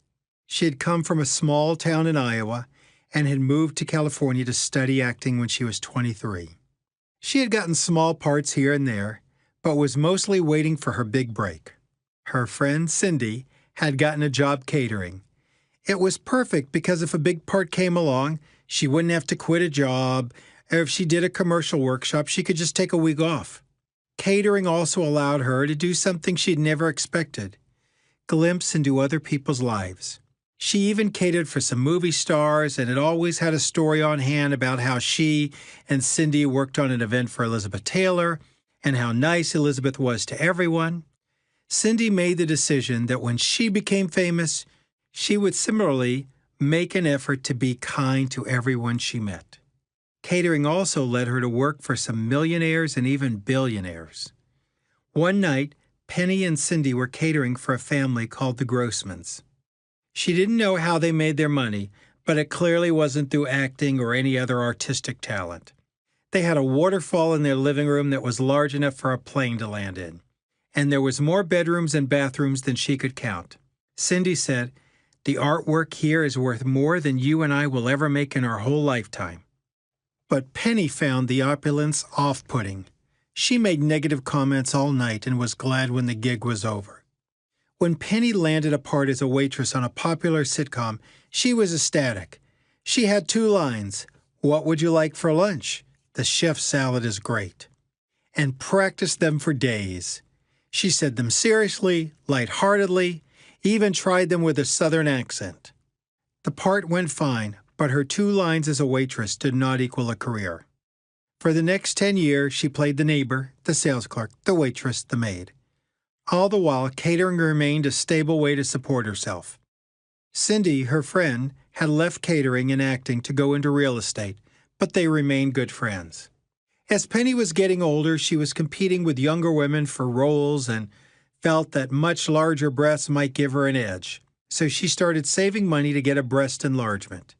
She had come from a small town in Iowa and had moved to California to study acting when she was 23. She had gotten small parts here and there, but was mostly waiting for her big break. Her friend Cindy had gotten a job catering. It was perfect because if a big part came along, she wouldn't have to quit a job, or if she did a commercial workshop, she could just take a week off. Catering also allowed her to do something she'd never expected, glimpse into other people's lives. She even catered for some movie stars and had always had a story on hand about how she and Cindy worked on an event for Elizabeth Taylor and how nice Elizabeth was to everyone. Cindy made the decision that when she became famous, she would similarly make an effort to be kind to everyone she met. Catering also led her to work for some millionaires and even billionaires. One night, Penny and Cindy were catering for a family called the Grossmans. She didn't know how they made their money, but it clearly wasn't through acting or any other artistic talent. They had a waterfall in their living room that was large enough for a plane to land in, and there was more bedrooms and bathrooms than she could count. Cindy said, "The artwork here is worth more than you and I will ever make in our whole lifetime." But Penny found the opulence off-putting. She made negative comments all night and was glad when the gig was over. When Penny landed a part as a waitress on a popular sitcom, she was ecstatic. She had 2 lines, "What would you like for lunch? The chef's salad is great," and practiced them for days. She said them seriously, lightheartedly, even tried them with a southern accent. The part went fine, but her 2 lines as a waitress did not equal a career. For the next 10 years, she played the neighbor, the sales clerk, the waitress, the maid. All the while, catering remained a stable way to support herself. Cindy, her friend, had left catering and acting to go into real estate, but they remained good friends. As Penny was getting older, she was competing with younger women for roles and felt that much larger breasts might give her an edge, so she started saving money to get a breast enlargement.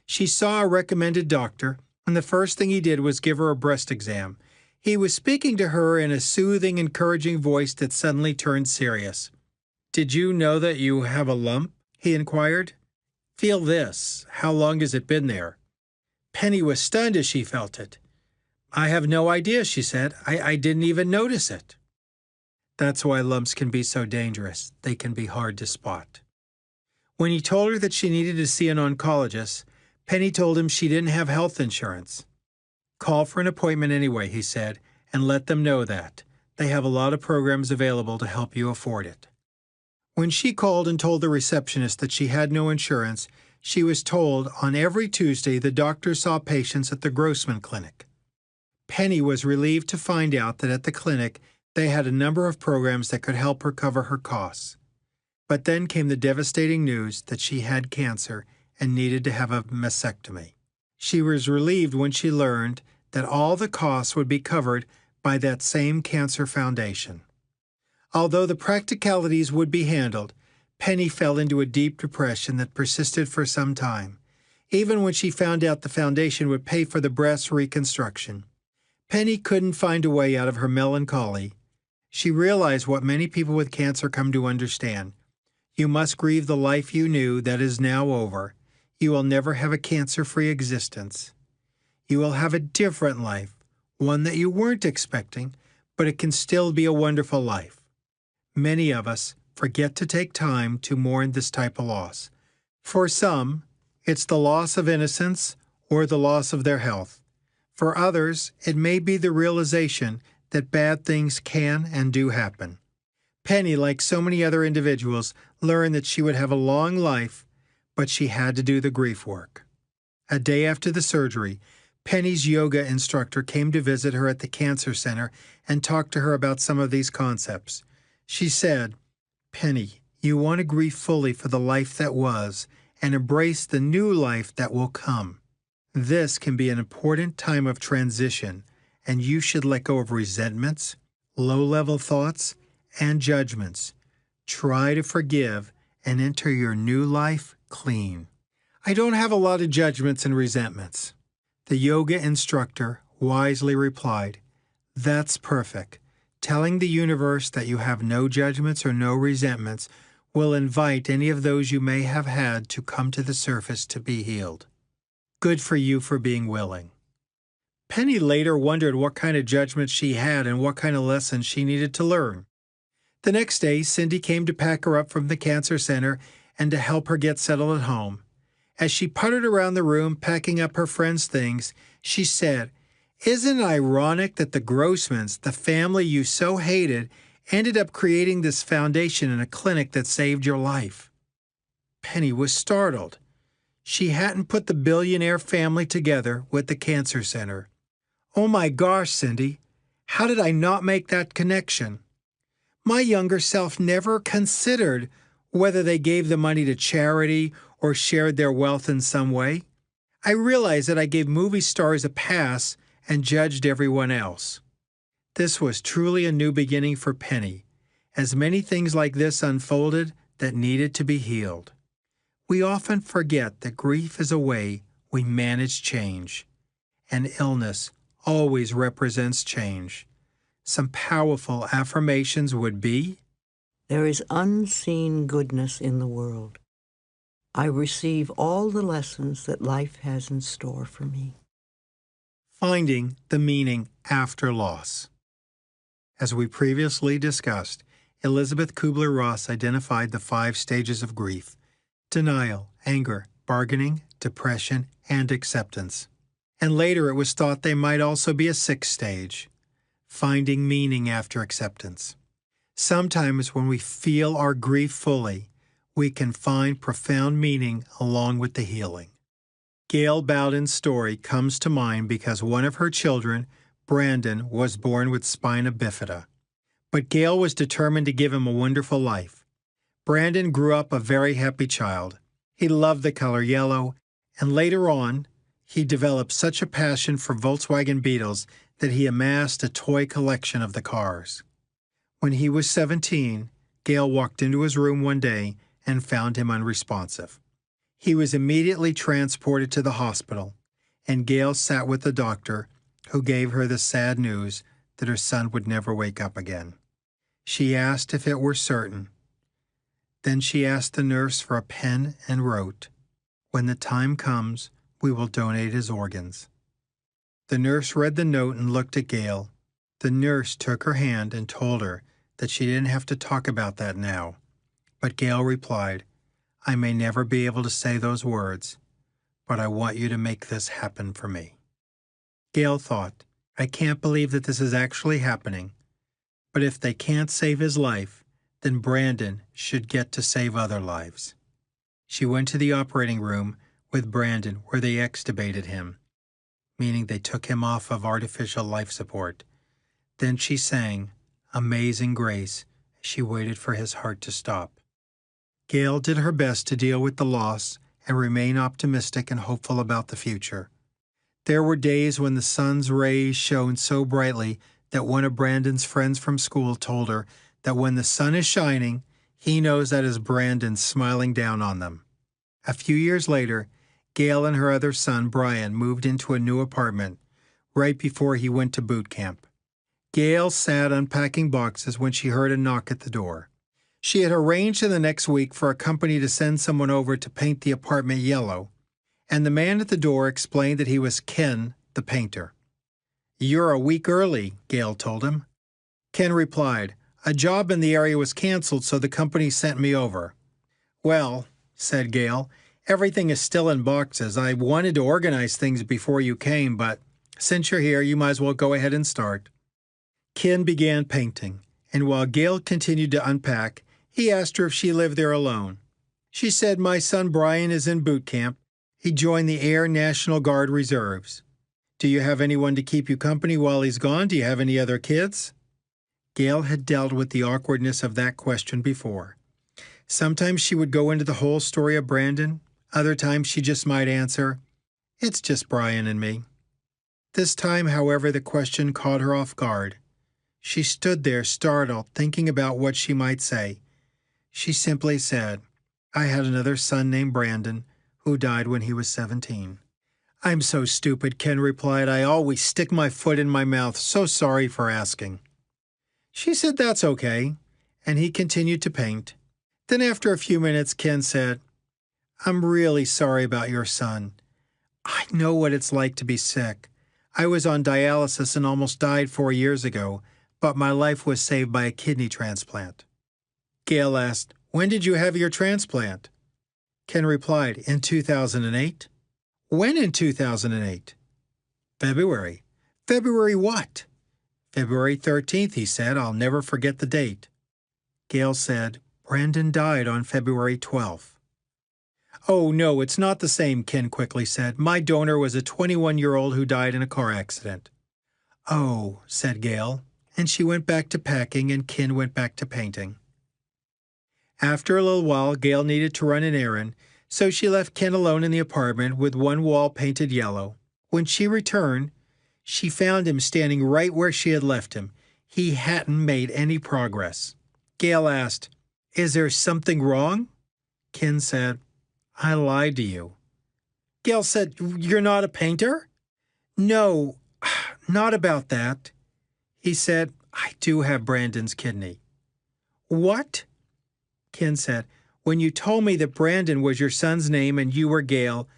She saw a recommended doctor, and the first thing he did was give her a breast exam. He was speaking to her in a soothing, encouraging voice that suddenly turned serious. "Did you know that you have a lump?" he inquired. "Feel this. How long has it been there?" Penny was stunned as she felt it. "I have no idea," she said. I didn't even notice it." That's why lumps can be so dangerous. They can be hard to spot. When he told her that she needed to see an oncologist, Penny told him she didn't have health insurance. "Call for an appointment anyway," he said, "and let them know that. They have a lot of programs available to help you afford it. When she called and told the receptionist that she had no insurance, she was told on every Tuesday the doctor saw patients at the Grossman Clinic. Penny was relieved to find out that at the clinic they had a number of programs that could help her cover her costs. But then came the devastating news that she had cancer and needed to have a mastectomy. She was relieved when she learned that all the costs would be covered by that same cancer foundation. Although the practicalities would be handled, Penny fell into a deep depression that persisted for some time, even when she found out the foundation would pay for the breast reconstruction. Penny couldn't find a way out of her melancholy. She realized what many people with cancer come to understand. You must grieve the life you knew that is now over. You will never have a cancer-free existence. You will have a different life, one that you weren't expecting, but it can still be a wonderful life. Many of us forget to take time to mourn this type of loss. For some, it's the loss of innocence or the loss of their health. For others, it may be the realization that bad things can and do happen. Penny, like so many other individuals, learned that she would have a long life, but she had to do the grief work. A day after the surgery, Penny's yoga instructor came to visit her at the cancer center and talked to her about some of these concepts. She said, "Penny, you want to grieve fully for the life that was and embrace the new life that will come. This can be an important time of transition, and you should let go of resentments, low-level thoughts, and judgments. Try to forgive and enter your new life clean." "I don't have a lot of judgments and resentments." The yoga instructor wisely replied, "That's perfect. Telling the universe that you have no judgments or no resentments will invite any of those you may have had to come to the surface to be healed. Good for you for being willing." Penny later wondered what kind of judgments she had and what kind of lessons she needed to learn. The next day, Cindy came to pack her up from the cancer center and to help her get settled at home. As she puttered around the room packing up her friends' things, she said, "Isn't it ironic that the Grossmans, the family you so hated, ended up creating this foundation in a clinic that saved your life?" Penny was startled. She hadn't put the billionaire family together with the cancer center. "Oh my gosh, Cindy, how did I not make that connection? My younger self never considered whether they gave the money to charity or shared their wealth in some way. I realized that I gave movie stars a pass and judged everyone else." This was truly a new beginning for Penny, as many things like this unfolded that needed to be healed. We often forget that grief is a way we manage change, and illness always represents change. Some powerful affirmations would be, There is unseen goodness in the world. I receive all the lessons that life has in store for me. finding the meaning after loss. As we previously discussed, Elizabeth Kubler-Ross identified the 5 stages of grief: denial, anger, bargaining, depression, and acceptance. And later it was thought they might also be a 6th stage: finding meaning after acceptance. Sometimes when we feel our grief fully, we can find profound meaning along with the healing. Gail Bowden's story comes to mind because one of her children, Brandon, was born with spina bifida. But Gail was determined to give him a wonderful life. Brandon grew up a very happy child. He loved the color yellow, and later on, he developed such a passion for Volkswagen Beetles that he amassed a toy collection of the cars. When he was 17, Gail walked into his room one day and found him unresponsive. He was immediately transported to the hospital, and Gail sat with the doctor, who gave her the sad news that her son would never wake up again. She asked if it were certain. Then she asked the nurse for a pen and wrote, "When the time comes, we will donate his organs." The nurse read the note and looked at Gail. The nurse took her hand and told her that she didn't have to talk about that now. But Gail replied, "I may never be able to say those words, but I want you to make this happen for me." Gail thought, "I can't believe that this is actually happening." But if they can't save his life, then Brandon should get to save other lives. She went to the operating room with Brandon where they extubated him, meaning they took him off of artificial life support. Then she sang Amazing Grace as she waited for his heart to stop. Gail did her best to deal with the loss and remain optimistic and hopeful about the future. There were days when the sun's rays shone so brightly that one of Brandon's friends from school told her that when the sun is shining, he knows that is Brandon smiling down on them. A few years later, Gail and her other son, Brian, moved into a new apartment right before he went to boot camp. Gail sat unpacking boxes when she heard a knock at the door. She had arranged in the next week for a company to send someone over to paint the apartment yellow, and the man at the door explained that he was Ken, the painter. "You're a week early," Gail told him. Ken replied, "A job in the area was canceled, so the company sent me over." "Well," said Gail, "everything is still in boxes. I wanted to organize things before you came, but since you're here, you might as well go ahead and start." Ken began painting, and while Gail continued to unpack, he asked her if she lived there alone. She said, "My son Brian is in boot camp. He joined the Air National Guard Reserves." "Do you have anyone to keep you company while he's gone? Do you have any other kids?" Gail had dealt with the awkwardness of that question before. Sometimes she would go into the whole story of Brandon. Other times she just might answer, "It's just Brian and me." This time, however, the question caught her off guard. She stood there startled, thinking about what she might say. She simply said, "I had another son named Brandon, who died when he was 17. "I'm so stupid," Ken replied. "I always stick my foot in my mouth. So sorry for asking." She said that's okay, and he continued to paint. Then after a few minutes, Ken said, "I'm really sorry about your son. I know what it's like to be sick. I was on dialysis and almost died 4 years ago, but my life was saved by a kidney transplant." Gail asked, "When did you have your transplant?" Ken replied, "In 2008. "When in 2008? "February." "February what?" "February 13th, he said. I'll never forget the date." Gail said, "Brandon died on February 12th. "Oh, no, it's not the same," Ken quickly said. "My donor was a 21-year-old who died in a car accident." "Oh," said Gail, and she went back to packing and Ken went back to painting. After a little while, Gail needed to run an errand, so she left Ken alone in the apartment with one wall painted yellow. When she returned, she found him standing right where she had left him. He hadn't made any progress. Gail asked, "Is there something wrong?" Ken said, "I lied to you." Gail said, "You're not a painter?" "No, not about that." He said, "I do have Brandon's kidney." "What?" Ken said, "When you told me that Brandon was your son's name and you were Gail,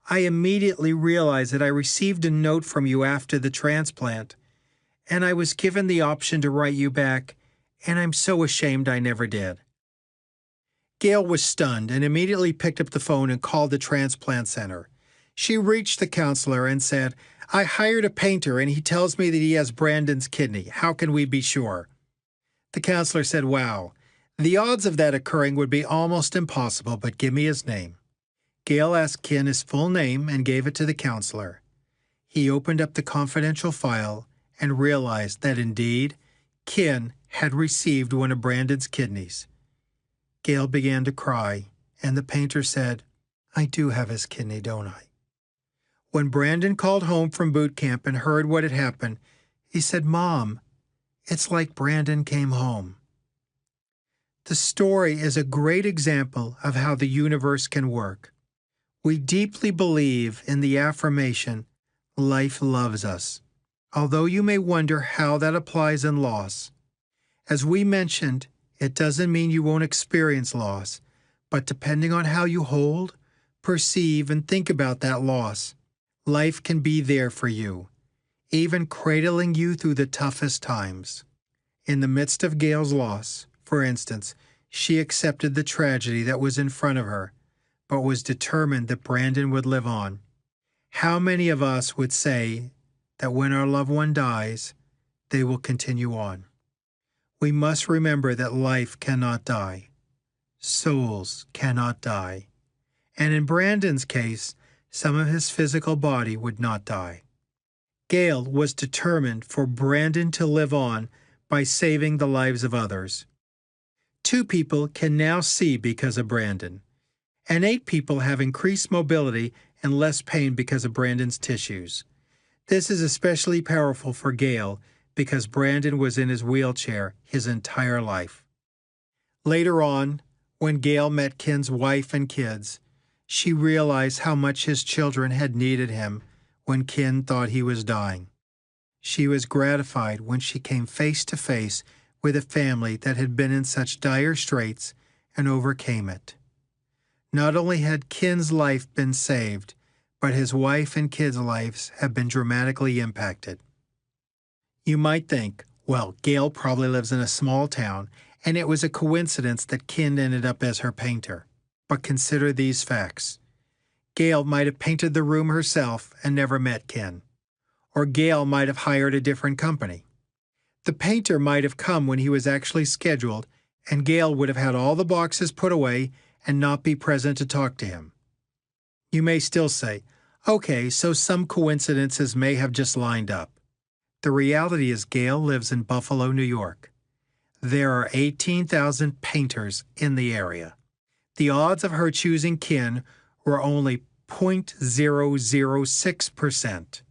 I immediately realized that I received a note from you after the transplant, and I was given the option to write you back, and I'm so ashamed I never did." Gail was stunned and immediately picked up the phone and called the transplant center. She reached the counselor and said, "I hired a painter and he tells me that he has Brandon's kidney. How can we be sure?" The counselor said, "Wow. The odds of that occurring would be almost impossible, but give me his name." Gail asked Ken his full name and gave it to the counselor. He opened up the confidential file and realized that indeed, Ken had received one of Brandon's kidneys. Gail began to cry, and the painter said, "I do have his kidney, don't I?" When Brandon called home from boot camp and heard what had happened, he said, "Mom, it's like Brandon came home." The story is a great example of how the universe can work. We deeply believe in the affirmation, "Life loves us," although you may wonder how that applies in loss. As we mentioned, it doesn't mean you won't experience loss, but depending on how you hold, perceive, and think about that loss, life can be there for you, even cradling you through the toughest times. In the midst of Gail's loss, for instance, she accepted the tragedy that was in front of her, but was determined that Brandon would live on. How many of us would say that when our loved one dies, they will continue on? We must remember that life cannot die. Souls cannot die. And in Brandon's case, some of his physical body would not die. Gail was determined for Brandon to live on by saving the lives of others. 2 people can now see because of Brandon, and 8 people have increased mobility and less pain because of Brandon's tissues. This is especially powerful for Gail because Brandon was in his wheelchair his entire life. Later on, when Gail met Ken's wife and kids, she realized how much his children had needed him when Ken thought he was dying. She was gratified when she came face to face with a family that had been in such dire straits and overcame it. Not only had Ken's life been saved, but his wife and kids' lives have been dramatically impacted. You might think, well, Gail probably lives in a small town, and it was a coincidence that Ken ended up as her painter. But consider these facts. Gail might have painted the room herself and never met Ken. Or Gail might have hired a different company. The painter might have come when he was actually scheduled, and Gail would have had all the boxes put away and not be present to talk to him. You may still say, okay, so some coincidences may have just lined up. The reality is Gail lives in Buffalo, New York. There are 18,000 painters in the area. The odds of her choosing Ken were only 0.006%.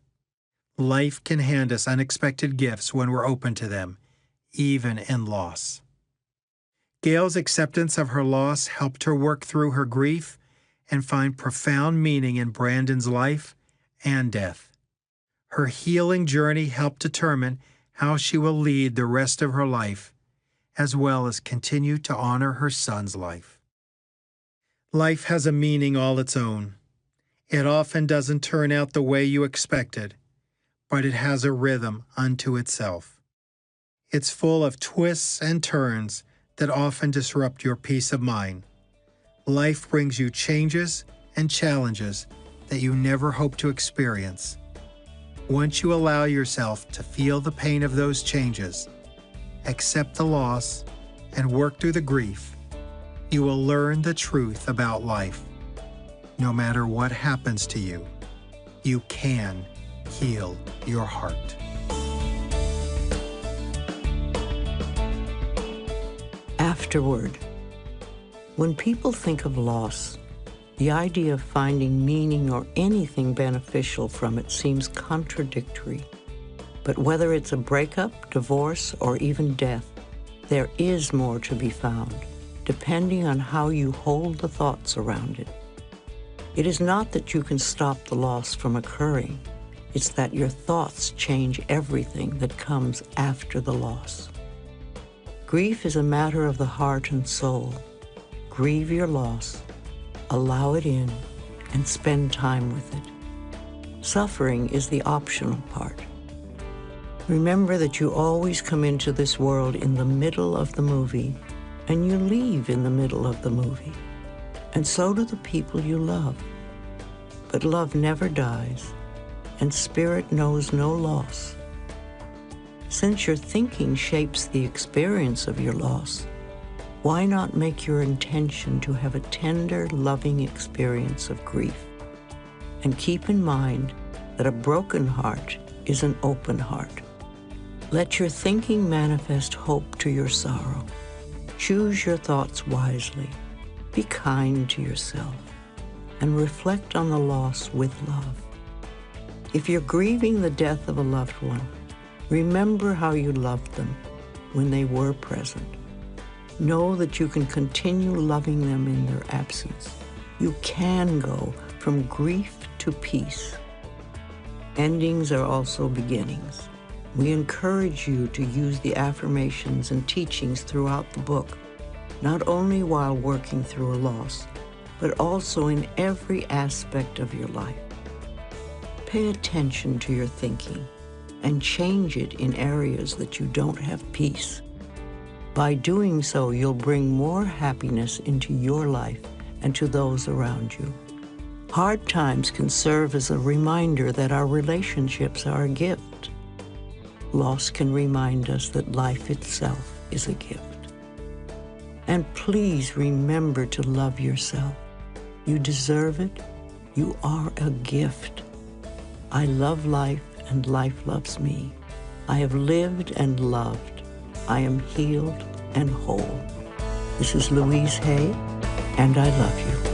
Life can hand us unexpected gifts when we're open to them, even in loss. Gail's acceptance of her loss helped her work through her grief and find profound meaning in Brandon's life and death. Her healing journey helped determine how she will lead the rest of her life, as well as continue to honor her son's life. Life has a meaning all its own. It often doesn't turn out the way you expected, but it has a rhythm unto itself. It's full of twists and turns that often disrupt your peace of mind. Life brings you changes and challenges that you never hoped to experience. Once you allow yourself to feel the pain of those changes, accept the loss, and work through the grief, you will learn the truth about life. No matter what happens to you, you can heal your heart. Afterward. When people think of loss, the idea of finding meaning or anything beneficial from it seems contradictory. But whether it's a breakup, divorce, or even death, there is more to be found, depending on how you hold the thoughts around it. It is not that you can stop the loss from occurring. It's that your thoughts change everything that comes after the loss. Grief is a matter of the heart and soul. Grieve your loss, allow it in, and spend time with it. Suffering is the optional part. Remember that you always come into this world in the middle of the movie, and you leave in the middle of the movie. And so do the people you love. But love never dies, and spirit knows no loss. Since your thinking shapes the experience of your loss, why not make your intention to have a tender, loving experience of grief? And keep in mind that a broken heart is an open heart. Let your thinking manifest hope to your sorrow. Choose your thoughts wisely. Be kind to yourself. And reflect on the loss with love. If you're grieving the death of a loved one, remember how you loved them when they were present. Know that you can continue loving them in their absence. You can go from grief to peace. Endings are also beginnings. We encourage you to use the affirmations and teachings throughout the book, not only while working through a loss, but also in every aspect of your life. Pay attention to your thinking and change it in areas that you don't have peace. By doing so, you'll bring more happiness into your life and to those around you. Hard times can serve as a reminder that our relationships are a gift. Loss can remind us that life itself is a gift. And please remember to love yourself. You deserve it. You are a gift. I love life and life loves me. I have lived and loved. I am healed and whole. This is Louise Hay, and I love you.